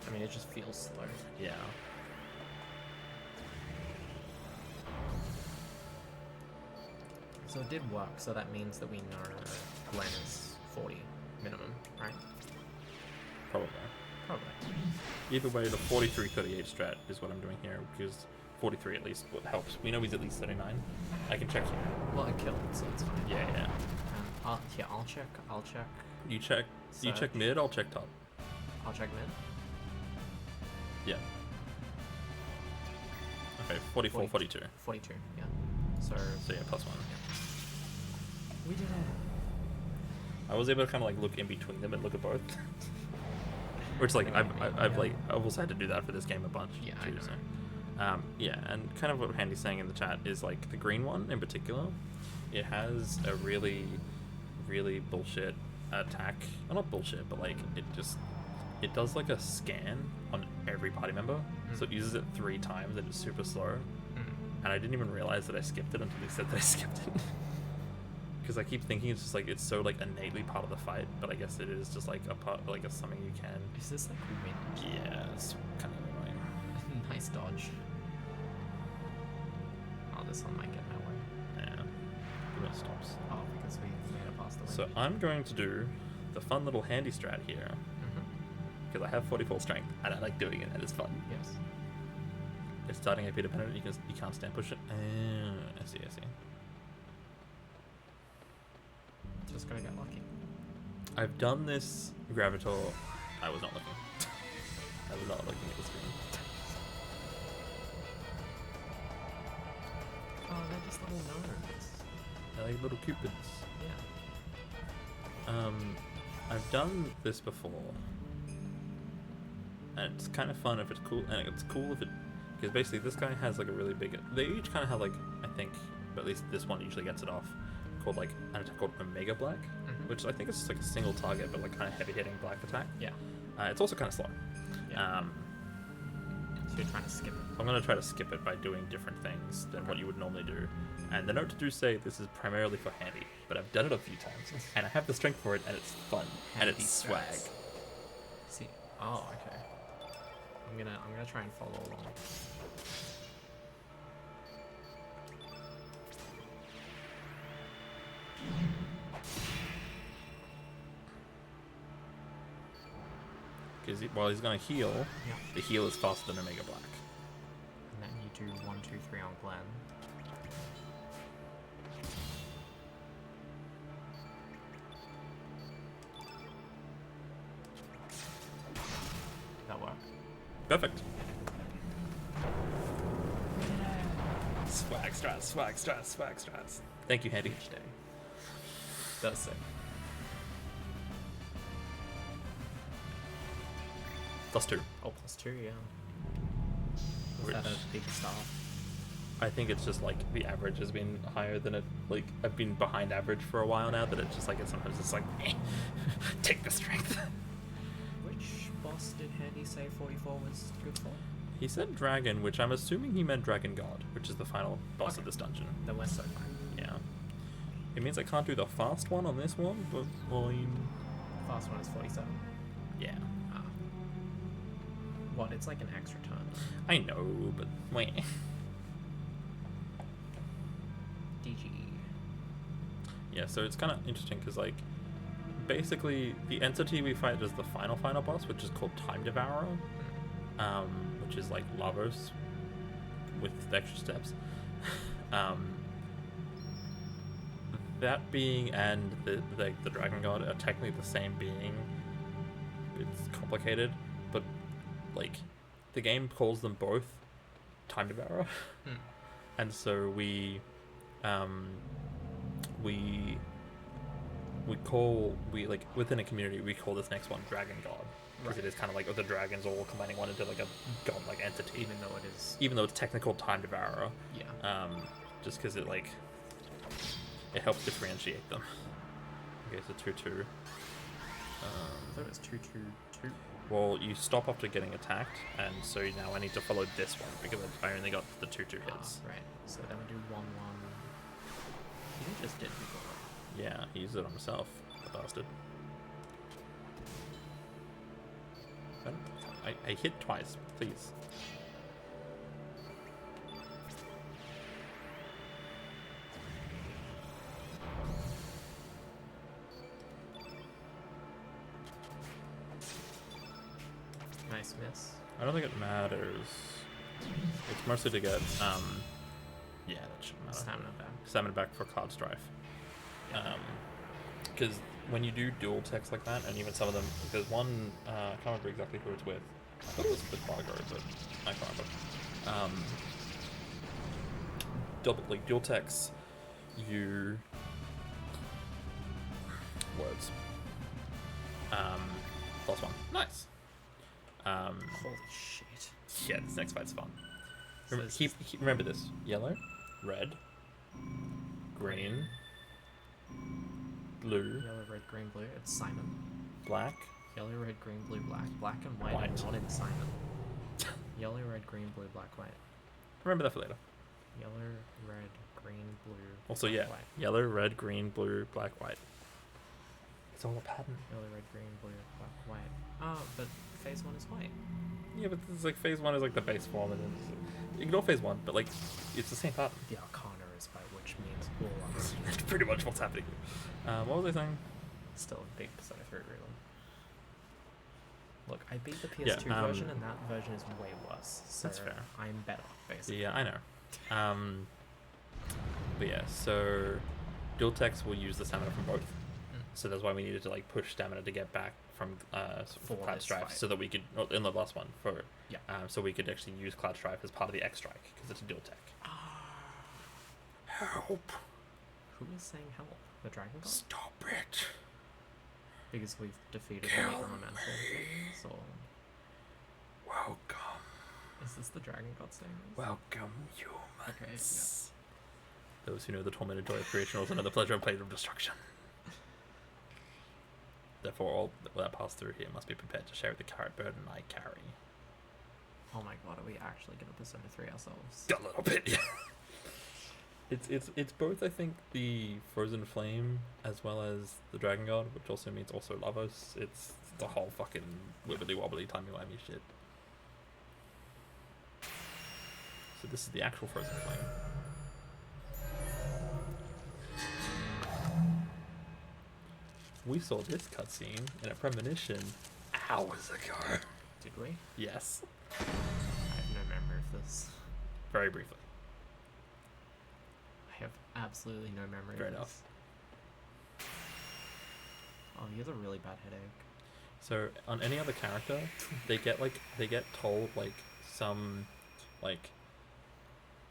I mean, it just feels slow. Yeah. So it did work, so that means that we know Glenn is 40 minimum, right? Probably. Probably. Either way, the 43-38 strat is what I'm doing here, because 43 at least helps. We know he's at least 39. I can check here. Well, it killed, so it's fine. Yeah, yeah. I'll check. You check. You check Search. mid. I'll check top. I'll check mid. Yeah. Okay, 44, 42. 42, yeah. So So yeah, +1. we did it. I was able to kind of like look in between them and look at both. Which like I've also had to do that for this game a bunch. Yeah, too, I know. so. Yeah, and kind of what Handy's saying in the chat is like the green one in particular, it has a really, really bullshit attack. Well, not bullshit, but like it does like a scan on every party member. So it uses it 3 times and it's super slow. And I didn't even realize that I skipped it until they said that I skipped it. Because I keep thinking it's just like it's so like innately part of the fight, but I guess it is just like a part, like it's something you can. Is this like wind? Yeah, it's kind of annoying. Nice dodge. Oh, this one might get in my way. Yeah, it stops. Oh, because we made it past the wind. So I'm going to do the fun little handy strat here because I have 44 strength and I like doing it and it's fun. Yes. It's starting AP dependent. You can't stand push it. I see. Just gonna get lucky. I've done this Gravitor. I was not looking. I was not looking at the screen. Oh, they're just little gnomes. They're like little cupids. Yeah. I've done this before, and it's kind of fun if it's cool, and it's cool if it, because basically this guy has like a really big. They each kind of have like, I think, but at least this one usually gets it off, called like an attack called Omega Black, which I think is just like a single target but like kind of heavy hitting black attack. Yeah. It's also kind of slow. Yeah. So you're trying to skip it. I'm going to try to skip it by doing different things than what you would normally do. And the note to do say this is primarily for handy, but I've done it a few times, and I have the strength for it, and it's fun, and it's swag. See. Oh, okay. I'm gonna try and follow along. Because while he's going to heal, Yeah. the heal is faster than Omega Black. And then you do 1, 2, 3 on Glenn. That worked. Perfect. Swag strats. Thank you, Handy. Each day. That's sick. +2. Oh, +2, yeah. Was Which- that a big star? I think it's just like the average has been higher than it. Like I've been behind average for a while now. That it's just like sometimes it's like, take the strength. Which boss did Handy say 44 was good for? He said dragon, which I'm assuming he meant dragon god, which is the final boss Okay. of this dungeon. Then we're so fine. Yeah. It means I can't do the fast one on this one, but fine. Fast one is 47. Yeah. Ah. What? It's like an extra turn. I know, but wait. DG. Yeah, so it's kind of interesting because, like, basically the entity we fight is the final boss, which is called Time Devourer, which is like Lavos with the extra steps. That being and the Dragon God are technically the same being. It's complicated, but like the game calls them both Time Devourer, and so we like within a community we call this next one Dragon God because it is kind of like the dragons all combining one into like a godlike entity, even though it's technical Time Devourer. Just because it like it helps differentiate them. Okay, so 2-2. I thought it was 2-2-2. Well, you stop after getting attacked, and so now I need to follow this one because I only got the 2-2 hits. Right. So then we do 1-1. He just did before. Yeah, he used it on himself, the bastard. I hit twice, please. Nice miss. I don't think it matters. It's mostly to get, yeah, that shouldn't matter. Stamina back for card strife. Because when you do dual text like that, and even some of them, there's one, I can't remember exactly who it's with. I thought it was with Margot, but I can't remember. Dual text, you... Words. Plus one. Nice. Holy shit. Yeah, this next fight's fun. So Remember this. Yellow, red, green, blue, Yellow, red, green, blue. It's Simon. black. Yellow, red, green, blue, black. Black and white, White. are not in Simon. Yellow, red, green, blue, black, white. Remember that for later. Yellow, red, green, blue. Also, black, yeah. white. Yellow, red, green, blue, black, white. It's all a pattern. Yellow, red, green, blue, black, white. Oh, but phase 1 is white. Yeah, but it's like phase 1 is like the base form, and then ignore phase 1, but like it's the same pattern. The Arcana is by which means all others. That's pretty much what's happening. What was I saying? Still a big Persona 3 reload. Look, I beat the PS2 Yeah, version, and that version is way worse. So that's fair. I'm better, basically. Yeah, I know. But yeah, so dual text will use the stamina from both. So that's why we needed to like push stamina to get back from For Cloud this Strife, fight. so that we could in the last one Yeah. so we could actually use Cloud Strife as part of the X Strike because it's a dual tech. Help! Who is saying help? The Dragon God? Stop it! Because we've defeated Kill the elemental things, or Welcome, is this the Dragon God saying this? welcome, humans. Okay, Those who know the tormented joy of creation also know the pleasure and pleasure of destruction. Therefore, all that pass through here must be prepared to share the carrot burden I carry. Oh my god, are we actually gonna Persona 3 ourselves? A little bit, yeah. It's both, I think, the Frozen Flame as well as the Dragon God, which also means also Lavos. It's the whole fucking wibbly wobbly timey-wimey shit. So this is the actual Frozen Flame. We saw this cutscene in a premonition hours ago. Did we? Yes. I have no memory of this. Very briefly. I have absolutely no memory Fair of enough. this. Oh, he has a really bad headache. So on any other character, they get told like some like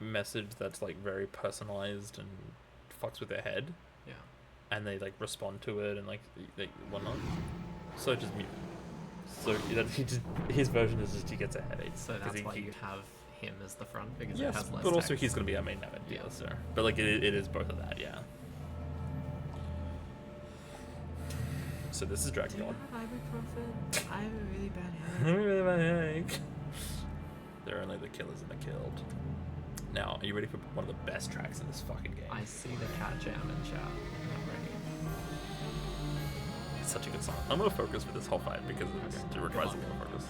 message that's like very personalized and fucks with their head, Yeah. and they like respond to it and like they whatnot. So just mute. So his version is just he gets a headache. So 'cause that's why you have him as the front, because it yes, has less but also text. he's gonna be our main nav deal, Yeah. so but like it is both of that, yeah. So this is Dragon God. Ibuprofen. I have a really bad Really bad headache. They're only the killers and the killed. Now, are you ready for one of the best tracks in this fucking game? I see the cat jam in chat. I'm ready. It's such a good song. I'm gonna focus for this whole fight because it requires a lot of focus.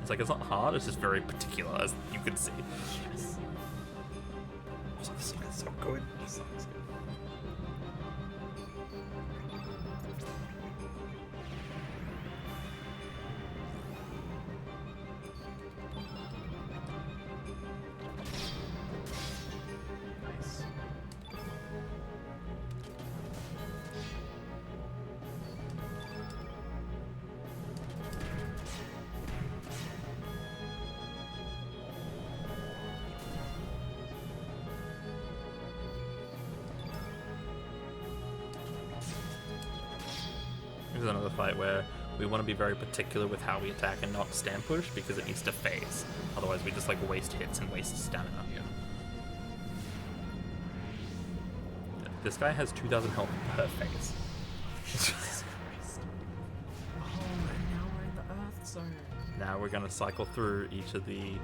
It's like, it's not hard, it's just very particular, as you can see. Yes. Also, the song is so good. This song's good. Nice. Here's another fight where we want to be very particular with how we attack and not stand push because it needs to phase. Otherwise, we just like waste hits and waste stamina. Yeah. This guy has 2,000 health per phase. Jesus Christ. Oh, and now we're in the Earth Zone. Now we're gonna cycle through each of the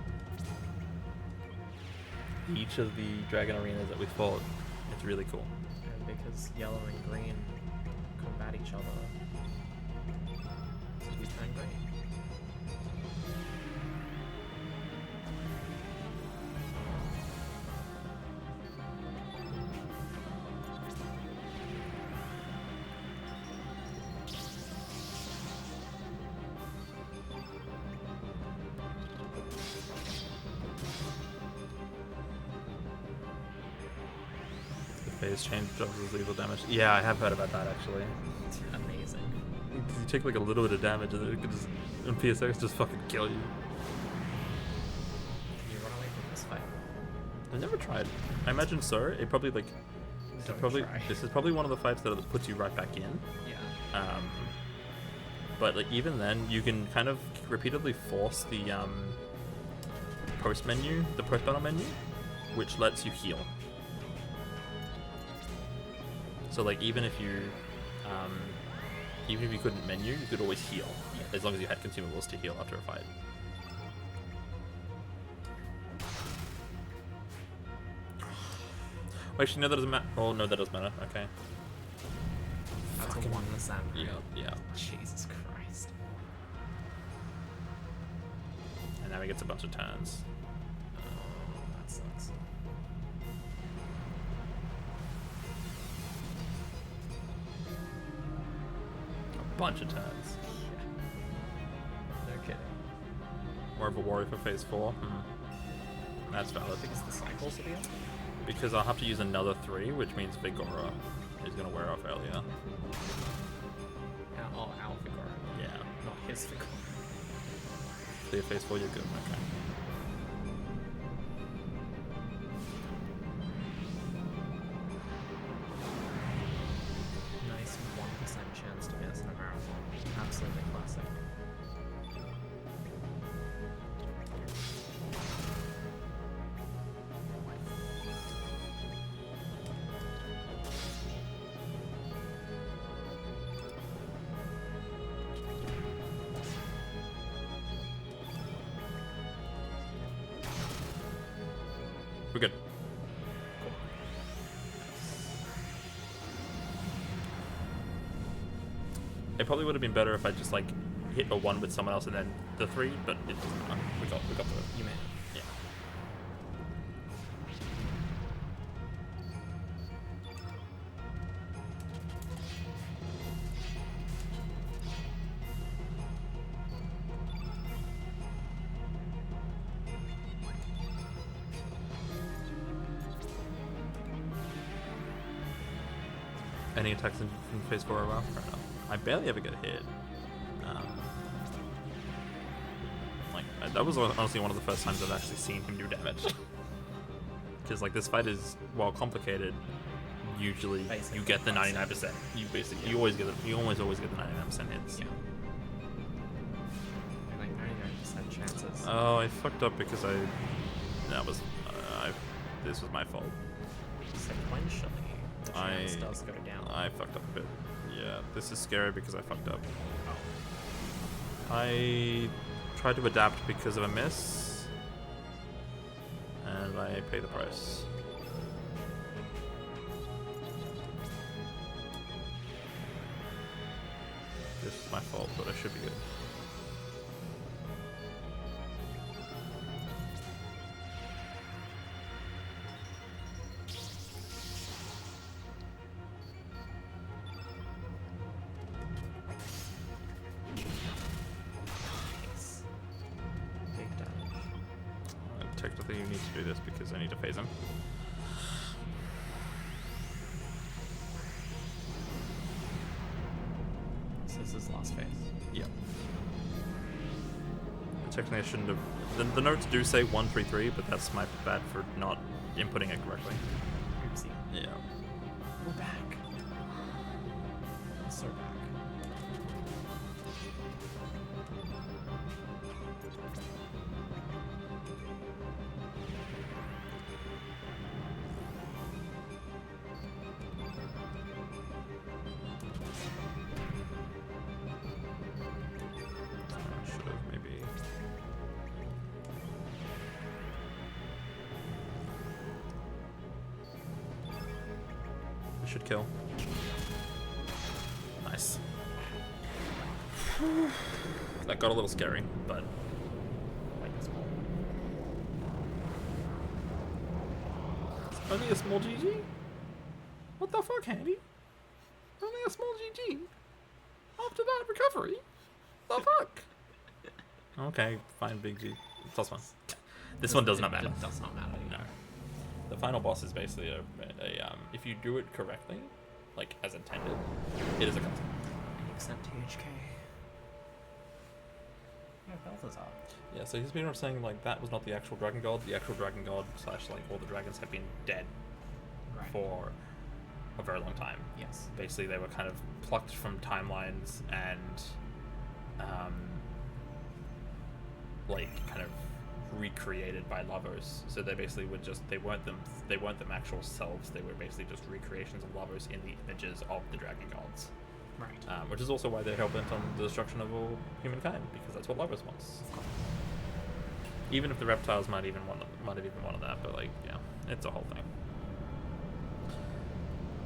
dragon arenas that we fought. It's really cool. And because yellow and green combat each other, so he's doing great. Phase change doubles lethal damage. Yeah, I have heard about that actually. Amazing. You take like a little bit of damage and then it can just, in PSX, just fucking kill you. Can you run away from this fight? I never tried. I imagine so. It probably like Don't try. this is probably one of the fights that puts you right back in. Yeah. But like even then, you can kind of repeatedly force the post battle menu, which lets you heal. So like even if you couldn't menu, you could always heal as long as you had consumables to heal after a fight. Actually, no, that doesn't matter. Oh no, that does matter. Okay. That's a 1%. Yeah. Jesus Christ. And now he gets a bunch of turns. Oh, that sucks. A bunch of turns. No kidding. More of a warrior for phase 4. That's valid. Because the cycles are the end? Because I'll have to use another 3, which means Vigora is going to wear off earlier. Our Vigora. Yeah. Not his Vigora. Clear phase 4, you're good. Okay. Nice 1% chance to miss in a marathon. Absolutely classic. We're good. It probably would have been better if I just like hit a 1 with someone else and then the 3, but it doesn't matter. We got the You may. yeah. Any attacks in phase 4 are well? Fair enough. I barely ever get hit. That was honestly one of the first times I've actually seen him do damage. Because like this fight is, while complicated, usually Basically you get the classic. 99%. You always get you always get the 99% hits. Yeah. Like 99% chances. Oh, I fucked up because this was my fault. Sequentially, the chance does go down. I fucked up a bit. Yeah, this is scary because I fucked up. I tried to adapt because of a miss, and I pay the price. This is my fault, but I should be good. effectively you need to do this because I need to phase him. This is his last phase. Yeah. Technically I shouldn't have... The notes do say 133, but that's my bad for not inputting it correctly. Oopsie. Yeah. We're back. So back. I should have maybe... I should kill. Nice. That got a little scary, but... Like this ball. Only a small GG? What the fuck, Handy? Only a small GG? After that recovery? The fuck? Okay, fine, big G. Plus one. This one does not matter. It does not matter. No. The final boss is basically if you do it correctly, like as intended, it is a custom. Except THK. Yeah, Balthazar. Yeah, so he's been saying like that was not the actual dragon god. The actual dragon god / like all the dragons have been dead Right. for a very long time. Yes. Basically, they were kind of plucked from timelines and like kind of recreated by lovers. So they basically were just they weren't them actual selves. They were basically just recreations of lovers in the images of the dragon gods. Right. Which is also why they're hell-bent on the destruction of all humankind, because that's what lovers wants. Of course. Even if the reptiles might have even wanted that, but like, yeah, it's a whole thing.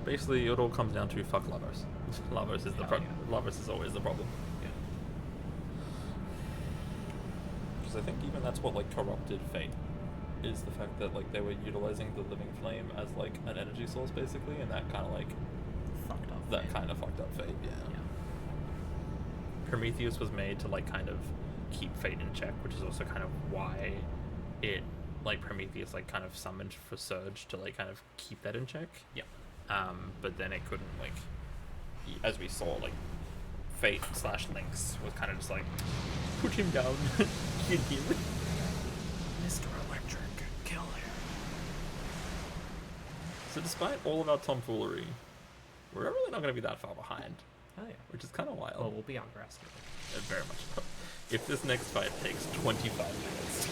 Basically, it all comes down to fuck lovers. Lovers is the Hell yeah. lovers is always the problem. Yeah. Because I think even that's what like corrupted fate, is the fact that like they were utilizing the living flame as like an energy source basically, and that kind of like Fucked up. that kind of fucked up fate. Yeah. Prometheus was made to like kind of keep fate in check, which is also kind of why it like Prometheus like kind of summoned for Surge to like kind of keep that in check. Yeah. But then it couldn't like, as we saw, like Fate / Lynx was kind of just like put him down, kill him. Mr. Electric, kill him. So despite all of our tomfoolery, we're really not going to be that far behind, Hell yeah. which is kind of wild. Well, we'll be underestimated. Very much so. If this next fight takes 25 minutes,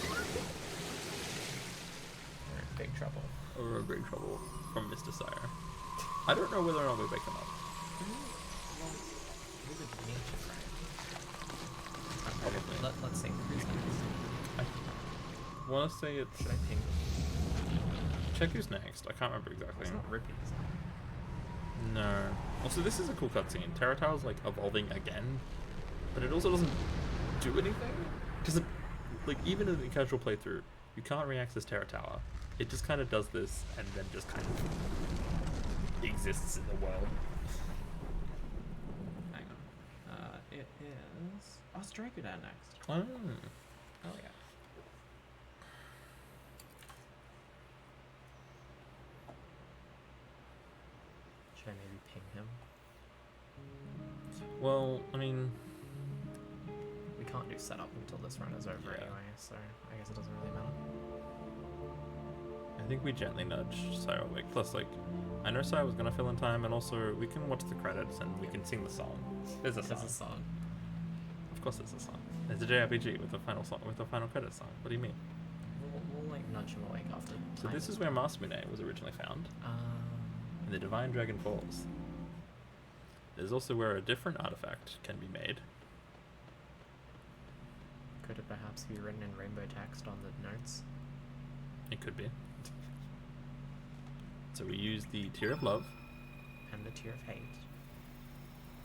We're in big trouble. we're in big trouble from Mr. Sire. I don't know whether or not we wake him up. We would need to try it. Probably. Let's see. Who's next? I want to say it's... Should I ping them? Check who's next. I can't remember exactly. It's not Rippy, is it? No. Also, this is a cool cutscene. Terra Tower's like evolving again, but it also doesn't do anything. Doesn't like even in the casual playthrough, you can't re-access Terra Tower. It just kind of does this and then just kind of exists in the world. Hang on. It is... Oh, it's Dragodan next. Oh. Oh, yeah. Should I maybe ping him? Well, I mean, We can't do setup until this run is over Yeah. anyway, so I guess it doesn't really matter. I think we gently nudge Sire awake. Plus, like, I know Sire was gonna fill in time, and also we can watch the credits and we can sing the song. There's a song. There's a song. Of course, there's a song. There's a JRPG with a final song, with a final credit song. What do you mean? We'll like nudge him awake after. So this is where Masamune was originally found, in the Divine Dragon Falls. There's also where a different artifact can be made. Could it perhaps be written in rainbow text on the notes? It could be. So we use the Tear of Love. And the Tear of Hate.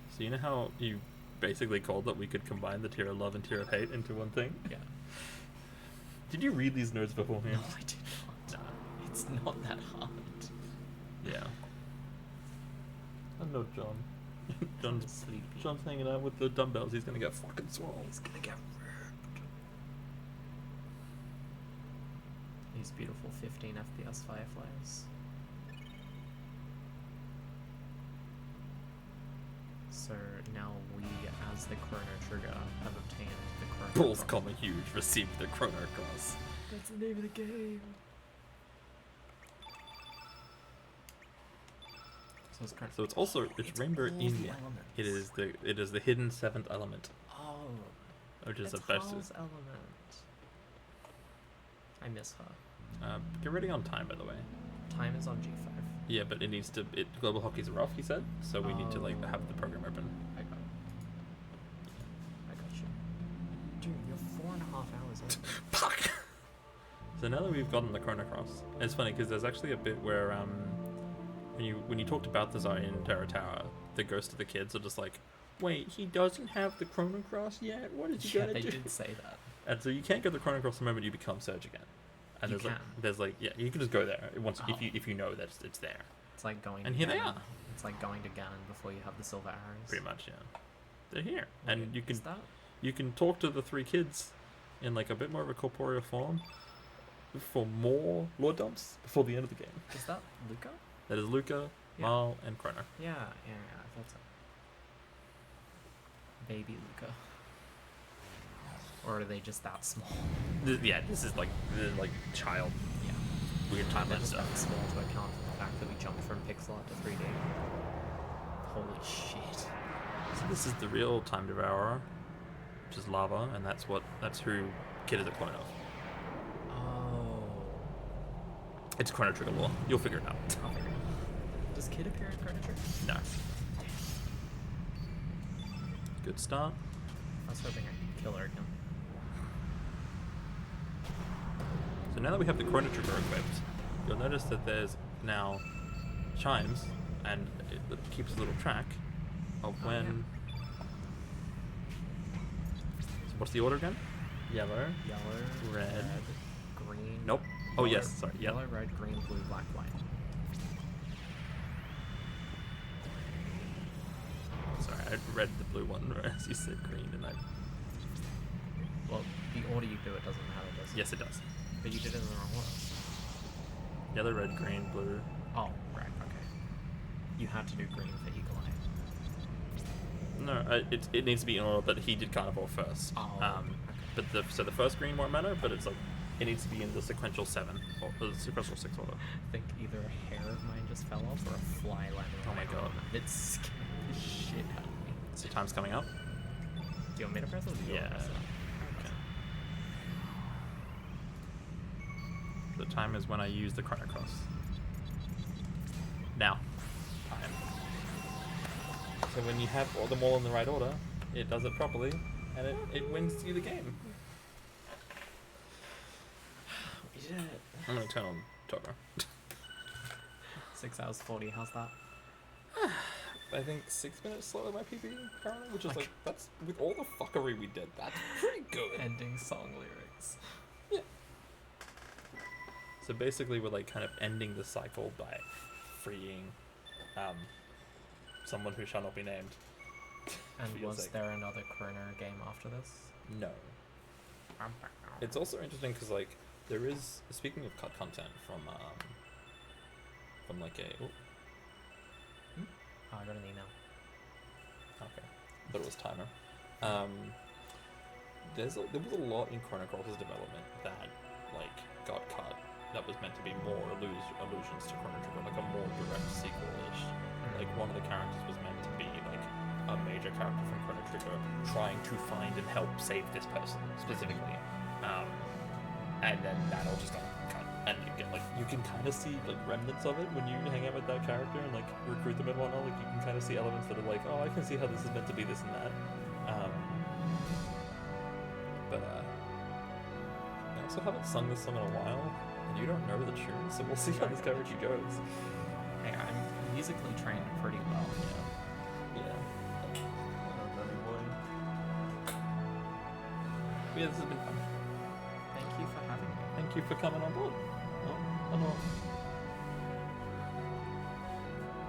So you know how you basically called that we could combine the Tear of Love and Tear of Hate into one thing? Yeah. Did you read these notes beforehand? No, I did not. It's not that hard. Yeah. I know John. John's sleepy. John's hanging out with the dumbbells. He's gonna get fucking swole. He's gonna get ripped. these beautiful 15 FPS fireflies. So now we, as the Chrono Trigger, have obtained the Chrono Balls, Cross. huge, received the Chrono Cross. That's the name of the game. So it's So it's also it's Rainbow all the India. elements. It is the hidden seventh element, Oh, which is it's a best. Hal's element. I miss her. Get ready on time, by the way. Time is on G5. Yeah, but it needs to. Global hockey's rough, he said. So we need to like Oh. have the program open. I got you. Dude, you're 4.5 hours in. Fuck. So now that we've gotten the Chrono Cross, it's funny because there's actually a bit where when you talked about the Zarya in Terra Tower, the ghost of the kids are just like, wait, he doesn't have the Chrono Cross yet. What is he Yeah, gonna they do? did say that. And so you can't get the Chrono Cross the moment you become Surge again. And You there's like yeah, you can just go there once Oh. if you know that it's there. It's like going. And to here they Ganon. are. It's like going to Ganon before you have the silver arrows. Pretty much, yeah. They're here, Wait, and you is can that? you can talk to the three kids in like a bit more of a corporeal form for more lore dumps before the end of the game. Is that Luca? That is Luca, Yeah. Mal, and Chrono. Yeah, I thought so. Baby Luca. Or are they just that small? Yeah, this is like child Yeah. weird They're timeline just stuff. that small to account for the fact that we jumped from pixel art to 3D. Holy shit. So this is the real time devourer, which is lava, and that's who Kid is a clone of. Oh. It's Chrono Trigger lore. You'll figure it out. I'll figure it out. Does Kid appear in Chrono Trigger? No. Good start. I was hoping I could kill her again. So now that we have the Chrono Trigger equipped, you'll notice that there's now chimes, and it keeps a little track of Oh, when. So what's the order again? Yellow. Yellow, Red. green. Nope. Oh yellow- yes, sorry. Yellow, Yellow. red, green, blue, black, white. Sorry, I read the blue one as you said green, and I. Well, the order you do it doesn't matter, does it? Yes, it does. But you did it in the wrong order. Yellow, red, green, blue. Oh, right, okay. You had to do green for Eagle Eye. No, it needs to be in order, but he did Carnival first. Oh, okay. But the first green won't matter, but it's like it needs to be in the sequential 7 or the sequential 6 order. I think either a hair of mine just fell off or a fly landed Oh on my my God. arm. It scared the shit out of me. So time's coming up. Do you want me to press it or do you want Yeah. to press it? Okay. The time is when I use the Chrono Cross. Now. Time. So when you have them all in the right order, it does it properly, and it wins you the game. We did it. I'm gonna turn on Togo. 6 hours 40, how's that? I think 6 minutes slower my PB currently, which is like that's with all the fuckery we did, that's pretty good. Ending song lyrics. So basically we're like kind of ending the cycle by freeing someone who shall not be named. And For your was sake. there another Chrono game after this? No. It's also interesting because like there is, speaking of cut content from like a Oh, I got an email. okay, but it was timer. There was a lot in Chrono Cross's development that like got cut. That was meant to be more allusions to Chrono Trigger, like a more direct sequel-ish. Like one of the characters was meant to be like a major character from Chrono Trigger trying to find and help save this person specifically, and then that all just got cut. And you get like you can kind of see like remnants of it when you hang out with that character and like recruit them and whatnot. Like you can kind of see elements that are like, oh, I can see how this is meant to be this and that. But I also haven't sung this song in a while, and you don't know the tune, so we'll see how this karaoke goes. Hey, I'm musically trained pretty well. Yeah. Oh, buddy boy. But yeah, this has been fun. Thank you for having me. Thank you for coming on board.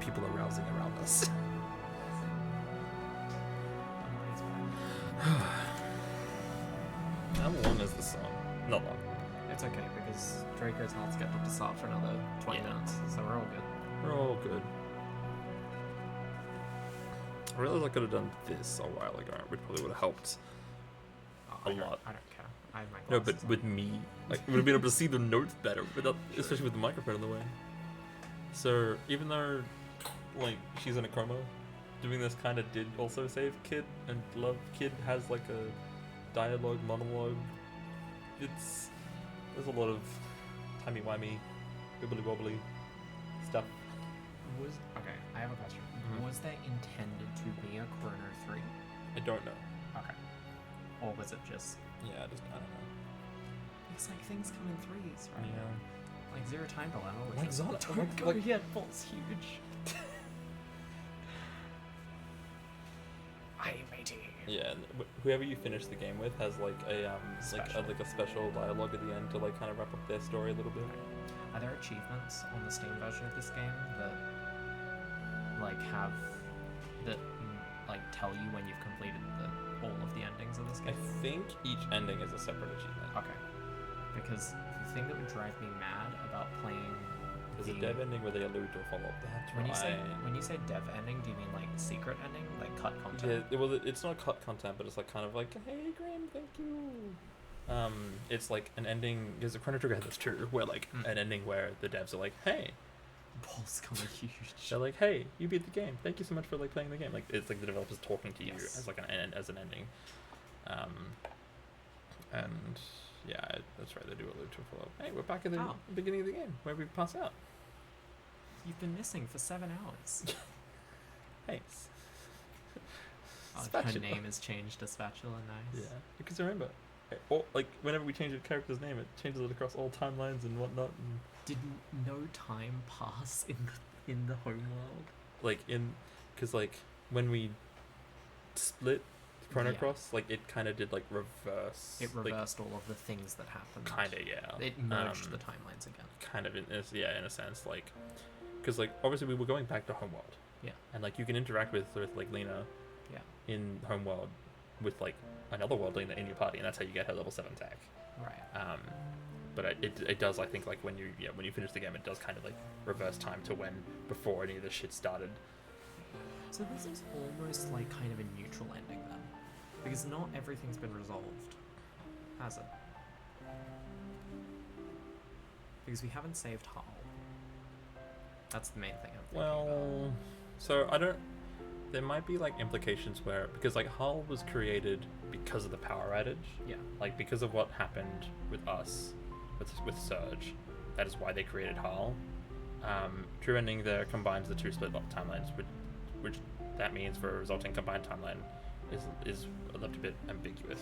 People are rousing around us. How long is the song? Not long. It's okay because Draco's not scheduled to start for another 20 minutes, so we're all good. We're all good. I realized I could have done this a while ago, which probably would have helped a lot. I don't care. I have my No, glasses but with me, like, would have been able to see the notes better, without, especially with the microphone in the way. So even though, like, she's in a Chrono, doing this kind of did also save Kid, and love Kid has like a dialogue monologue. There's a lot of timey wimey, wibbly wobbly stuff. Okay, I have a question. Mhm. Was there intended to be a Chrono 3? I don't know. Okay. Or was it just... Yeah, I don't know. It's like things come in threes, right? Yeah. Like Zero Time Dilemma, which Like is... Zod- Don't like- go like- yet, Bolt's huge. Hey, matey. Yeah, and whoever you finish the game with has like a Special. like a special dialogue at the end to like kind of wrap up their story a little bit. Are there achievements on the Steam version of this game that like have that like tell you when you've completed all of the endings of this I game? think each ending is a separate achievement. Okay. Because the thing that would drive me mad about playing There's a dev ending where they allude to a follow-up. That's when right. you say dev ending, do you mean like secret ending, like cut Yeah, content? it's not cut content, but it's like kind of like, hey Graham, thank you. It's like an ending. There's a Chrono Trigger had this too, where like an ending where the devs are like, hey, Balls kind of huge. they're like, hey, you beat the game. Thank you so much for like playing the game. Like it's like the developers talking to you Yes. as like an ending. And yeah, that's right. They do allude to a follow-up. Hey, we're back at the beginning of the game where we pass out. You've been missing for 7 hours. Thanks. Her Spatula. name is changed to Spatula. Nice. Yeah, because remember, like whenever we change a character's name, it changes it across all timelines and whatnot. And Did no time pass in the home world? like because like when we split Chrono Yeah. Cross, like it kind of did like reverse. It reversed all of the things that happened. Kind of, yeah. It merged the timelines again. Kind of in a sense, like because like obviously we were going back to Homeworld. Yeah. And like you can interact with like Lena. Yeah. In Homeworld, with like another world Lena in your party, and that's how you get her level 7 tag. Right. But it does, I think, like when you finish the game, it does kind of like reverse time to when before any of this shit started. So this is almost like kind of a neutral ending then, because not everything's been resolved, has it? Because we haven't saved Hull. That's the main thing I'm thinking about. Well, so I don't. There might be like implications where because like Hull was created because of the power outage. Yeah. Like because of what happened with us, with Surge, that is why they created Hull. True ending there combines the two split timelines, which that means for a resulting combined timeline is a little bit ambiguous.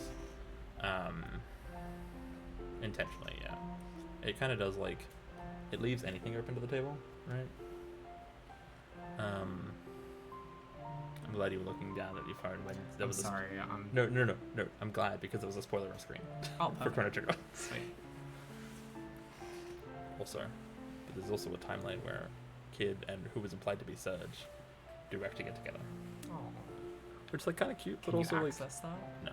Intentionally, yeah. It kind of does like it leaves anything open to the table, right? I'm glad you were looking down at your phone when there was. Sorry, No. I'm glad because there was a spoiler on screen Oh, for Chrono Trigger. Sweet. Also, but there's also a timeline where Kid and who was implied to be Surge do actually get together, Oh. which is like kind of cute, but Can also you like access that? no,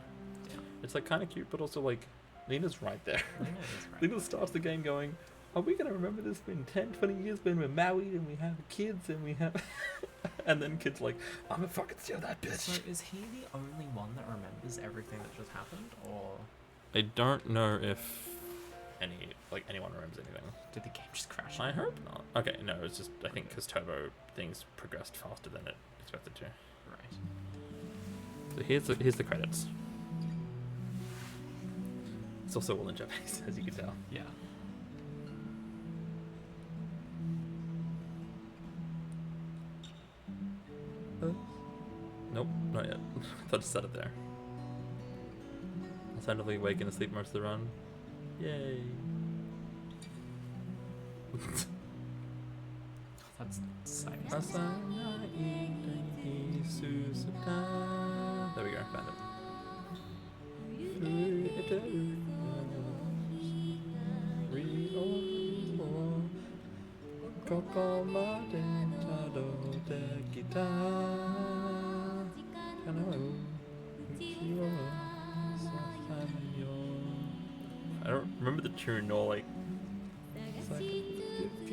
Yeah. it's like kind of cute, but also like Lena's right there. Lena is right. Lena starts the game going, are we gonna remember this in 10, 20 years when we're married and we have kids and we have, and then Kid's like, I'm gonna fucking steal that bitch. So is he the only one that remembers everything that just happened, or I don't know if anyone remembers anything. did the game just crash? I hope not. Okay, no, it's just I think because Turbo things progressed faster than it expected to. Right. So here's the credits. It's also all in Japanese, as you can tell. Yeah. Nope, not yet. I thought I said it there. Alternatively, wake and asleep most of the run. Yay. That's exciting. There we go, found it. I don't remember the tune nor like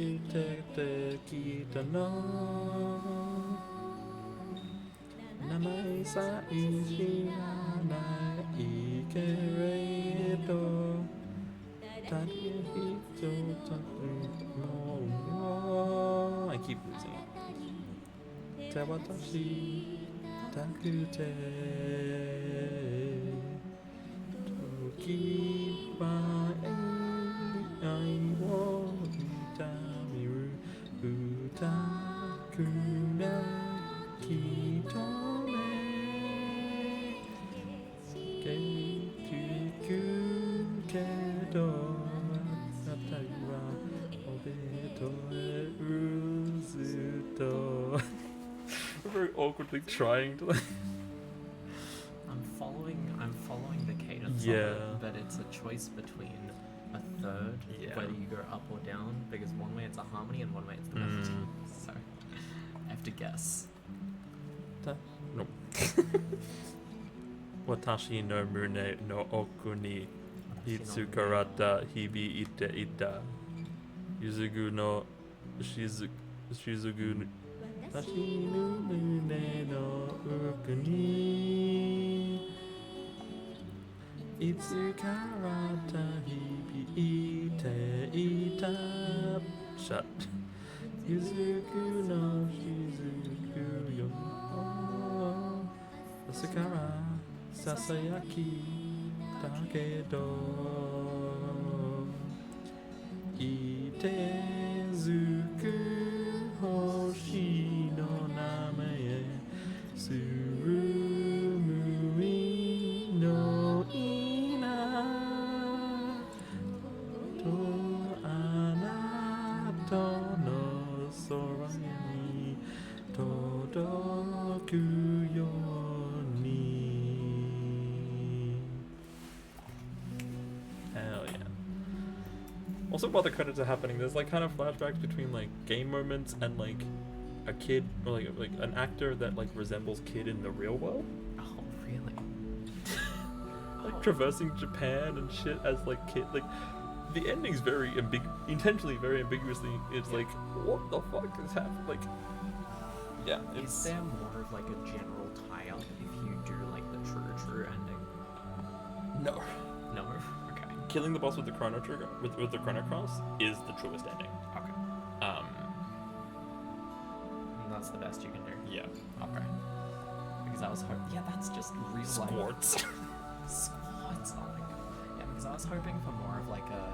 Kite kita no Namai sa ishiranai ikeredo Tadi hito I keep losing it. Tawatashi takute Toki wa ai wo itamiru utaku na kitome Keituku kedo Atai wa obeto e uzuto We're very awkwardly trying to like I'm following the cadence Yeah. of it, but it's a choice between a third, Yeah. whether you go up or down, because one way it's a harmony and one way it's the melody. So I have to guess. No. Watashi no mune no oku ni hitsukarata hibi ite ita. Yuzugu no shizugu Watashi no mune no oku ni Itsukarata hibi ite ita. Shut. Yuzuku no shizuku yo Asakara Sasayaki Takedo Itezuku Hoshi no namae Surumui no ina To anato no sorani Todoku yo ni Hell yeah. Also, while the credits are happening, there's like kind of flashbacks between like game moments and like a kid or like an actor that like resembles kid in the real world, Oh, really? like traversing Japan and shit as like kid. Like the ending's very intentionally very ambiguously. It's Yeah. like what the fuck is happening? Like yeah, Is it's there more of like a general tie-up if you do like the true ending? no. No? Okay. Killing the boss with the Chrono trigger with the Chrono Cross is the truest ending. Okay. And that's the best you can do. Yeah. Okay. Because I was hoping... Yeah, that's just real life... Squirts. Squats. Oh my god. Yeah, because I was hoping for more of like a...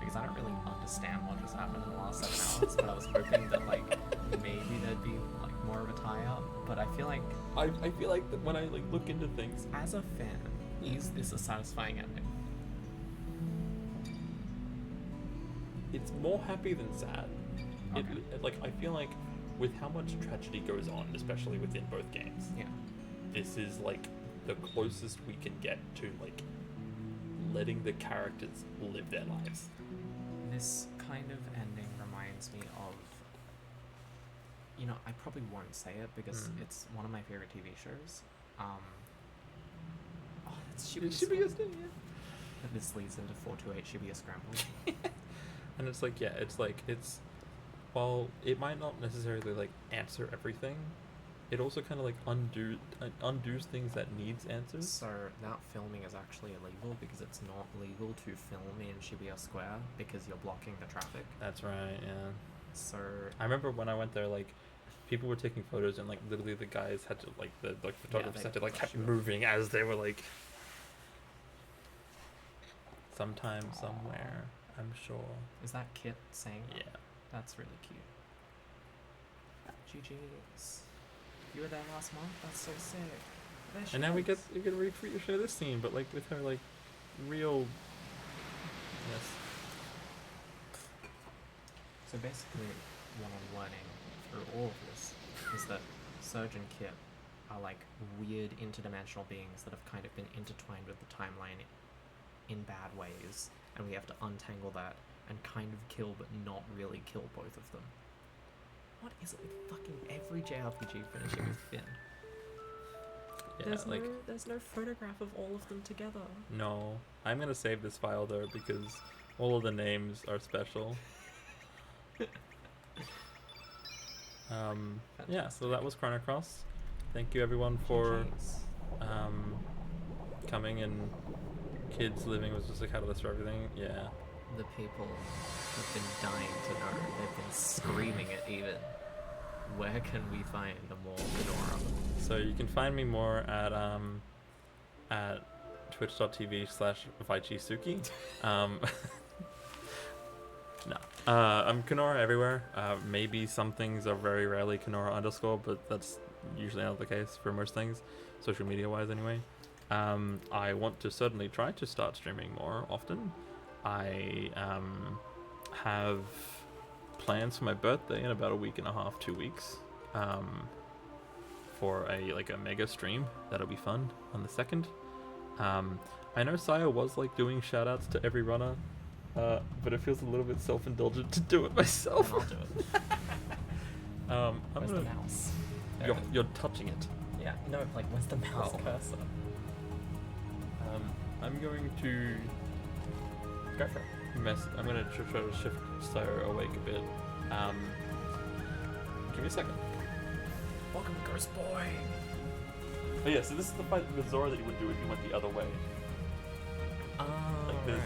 Because I don't really understand what just happened in the last 7 hours, but I was hoping that like maybe there'd be like more of a tie-up. But I feel like I feel like that when I like look into things, as a fan, is this a satisfying ending? it's more happy than sad. Okay. Like I feel like with how much tragedy goes on, especially within both games, Yeah. this is like the closest we can get to like letting the characters live their lives. This kind of ending reminds me of... You know, I probably won't say it because it's one of my favorite TV shows. Oh, that's Shibuya Scramble. This leads into 428 Shibuya Scramble. And it's like it's while it might not necessarily like answer everything, it also kind of like undoes things that needs answers. So that filming is actually illegal because it's not legal to film in Shibuya Square because you're blocking the traffic. That's right, yeah. So I remember when I went there, like people were taking photos and like literally the guys had to like the photographers they had to like flash kept you up. moving as they were like sometime somewhere, I'm sure. is that Kit saying that? Yeah. That's really cute. GG's. You were there last month? That's so sick. There she And now we is. get show this scene, but like with her like real yes. So basically, what I'm learning through all of this is that Surge and Kit are like weird interdimensional beings that have kind of been intertwined with the timeline in bad ways, and we have to untangle that and kind of kill but not really kill both of them. What is it with fucking every JRPG finishing with Finn? Yeah, There's no photograph of all of them together. no. I'm gonna save this file though because all of the names are special. Yeah, so that was Chrono Cross. Thank you everyone for coming, and kids living was just a catalyst for everything. Yeah. The people have been dying to know. They've been screaming it even. Where can we find more Kenorah? So you can find me more at twitch.tv/VaichiSuki. No. I'm Kenorah everywhere. Maybe some things are very rarely Kenorah_, but that's usually not the case for most things, social media wise anyway. I want to certainly try to start streaming more often. I have plans for my birthday in about a week and a half, 2 weeks, for a mega stream. That'll be fun on the 2nd. I know Saya was doing shout outs to every runner, but it feels a little bit self-indulgent to do it myself. I'll do it. Where's the mouse? You're touching it. Yeah, no, where's the mouse cursor? I'm going to Go for it. I'm going to try to shift Saya awake a bit. Give me a second. Welcome, Ghost Boy! Oh yeah, so this is the fight with Zora that you would do if you went the other way. There's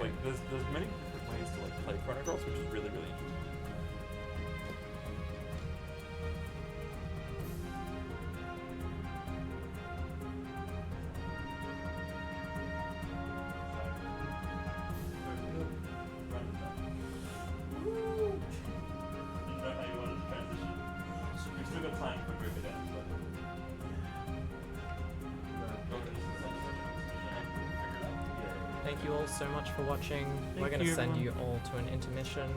many different ways to play Chrono Cross, which is really, really interesting. Thank you all so much for watching. We're going you, to send everyone. you all to an intermission,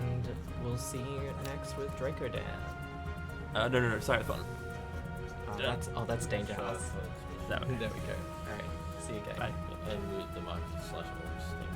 and we'll see you next with Draco Dan. No, syothon. That's Danger House. That There we go. Alright, see you guys. Bye. And mute the mic /orcs thing.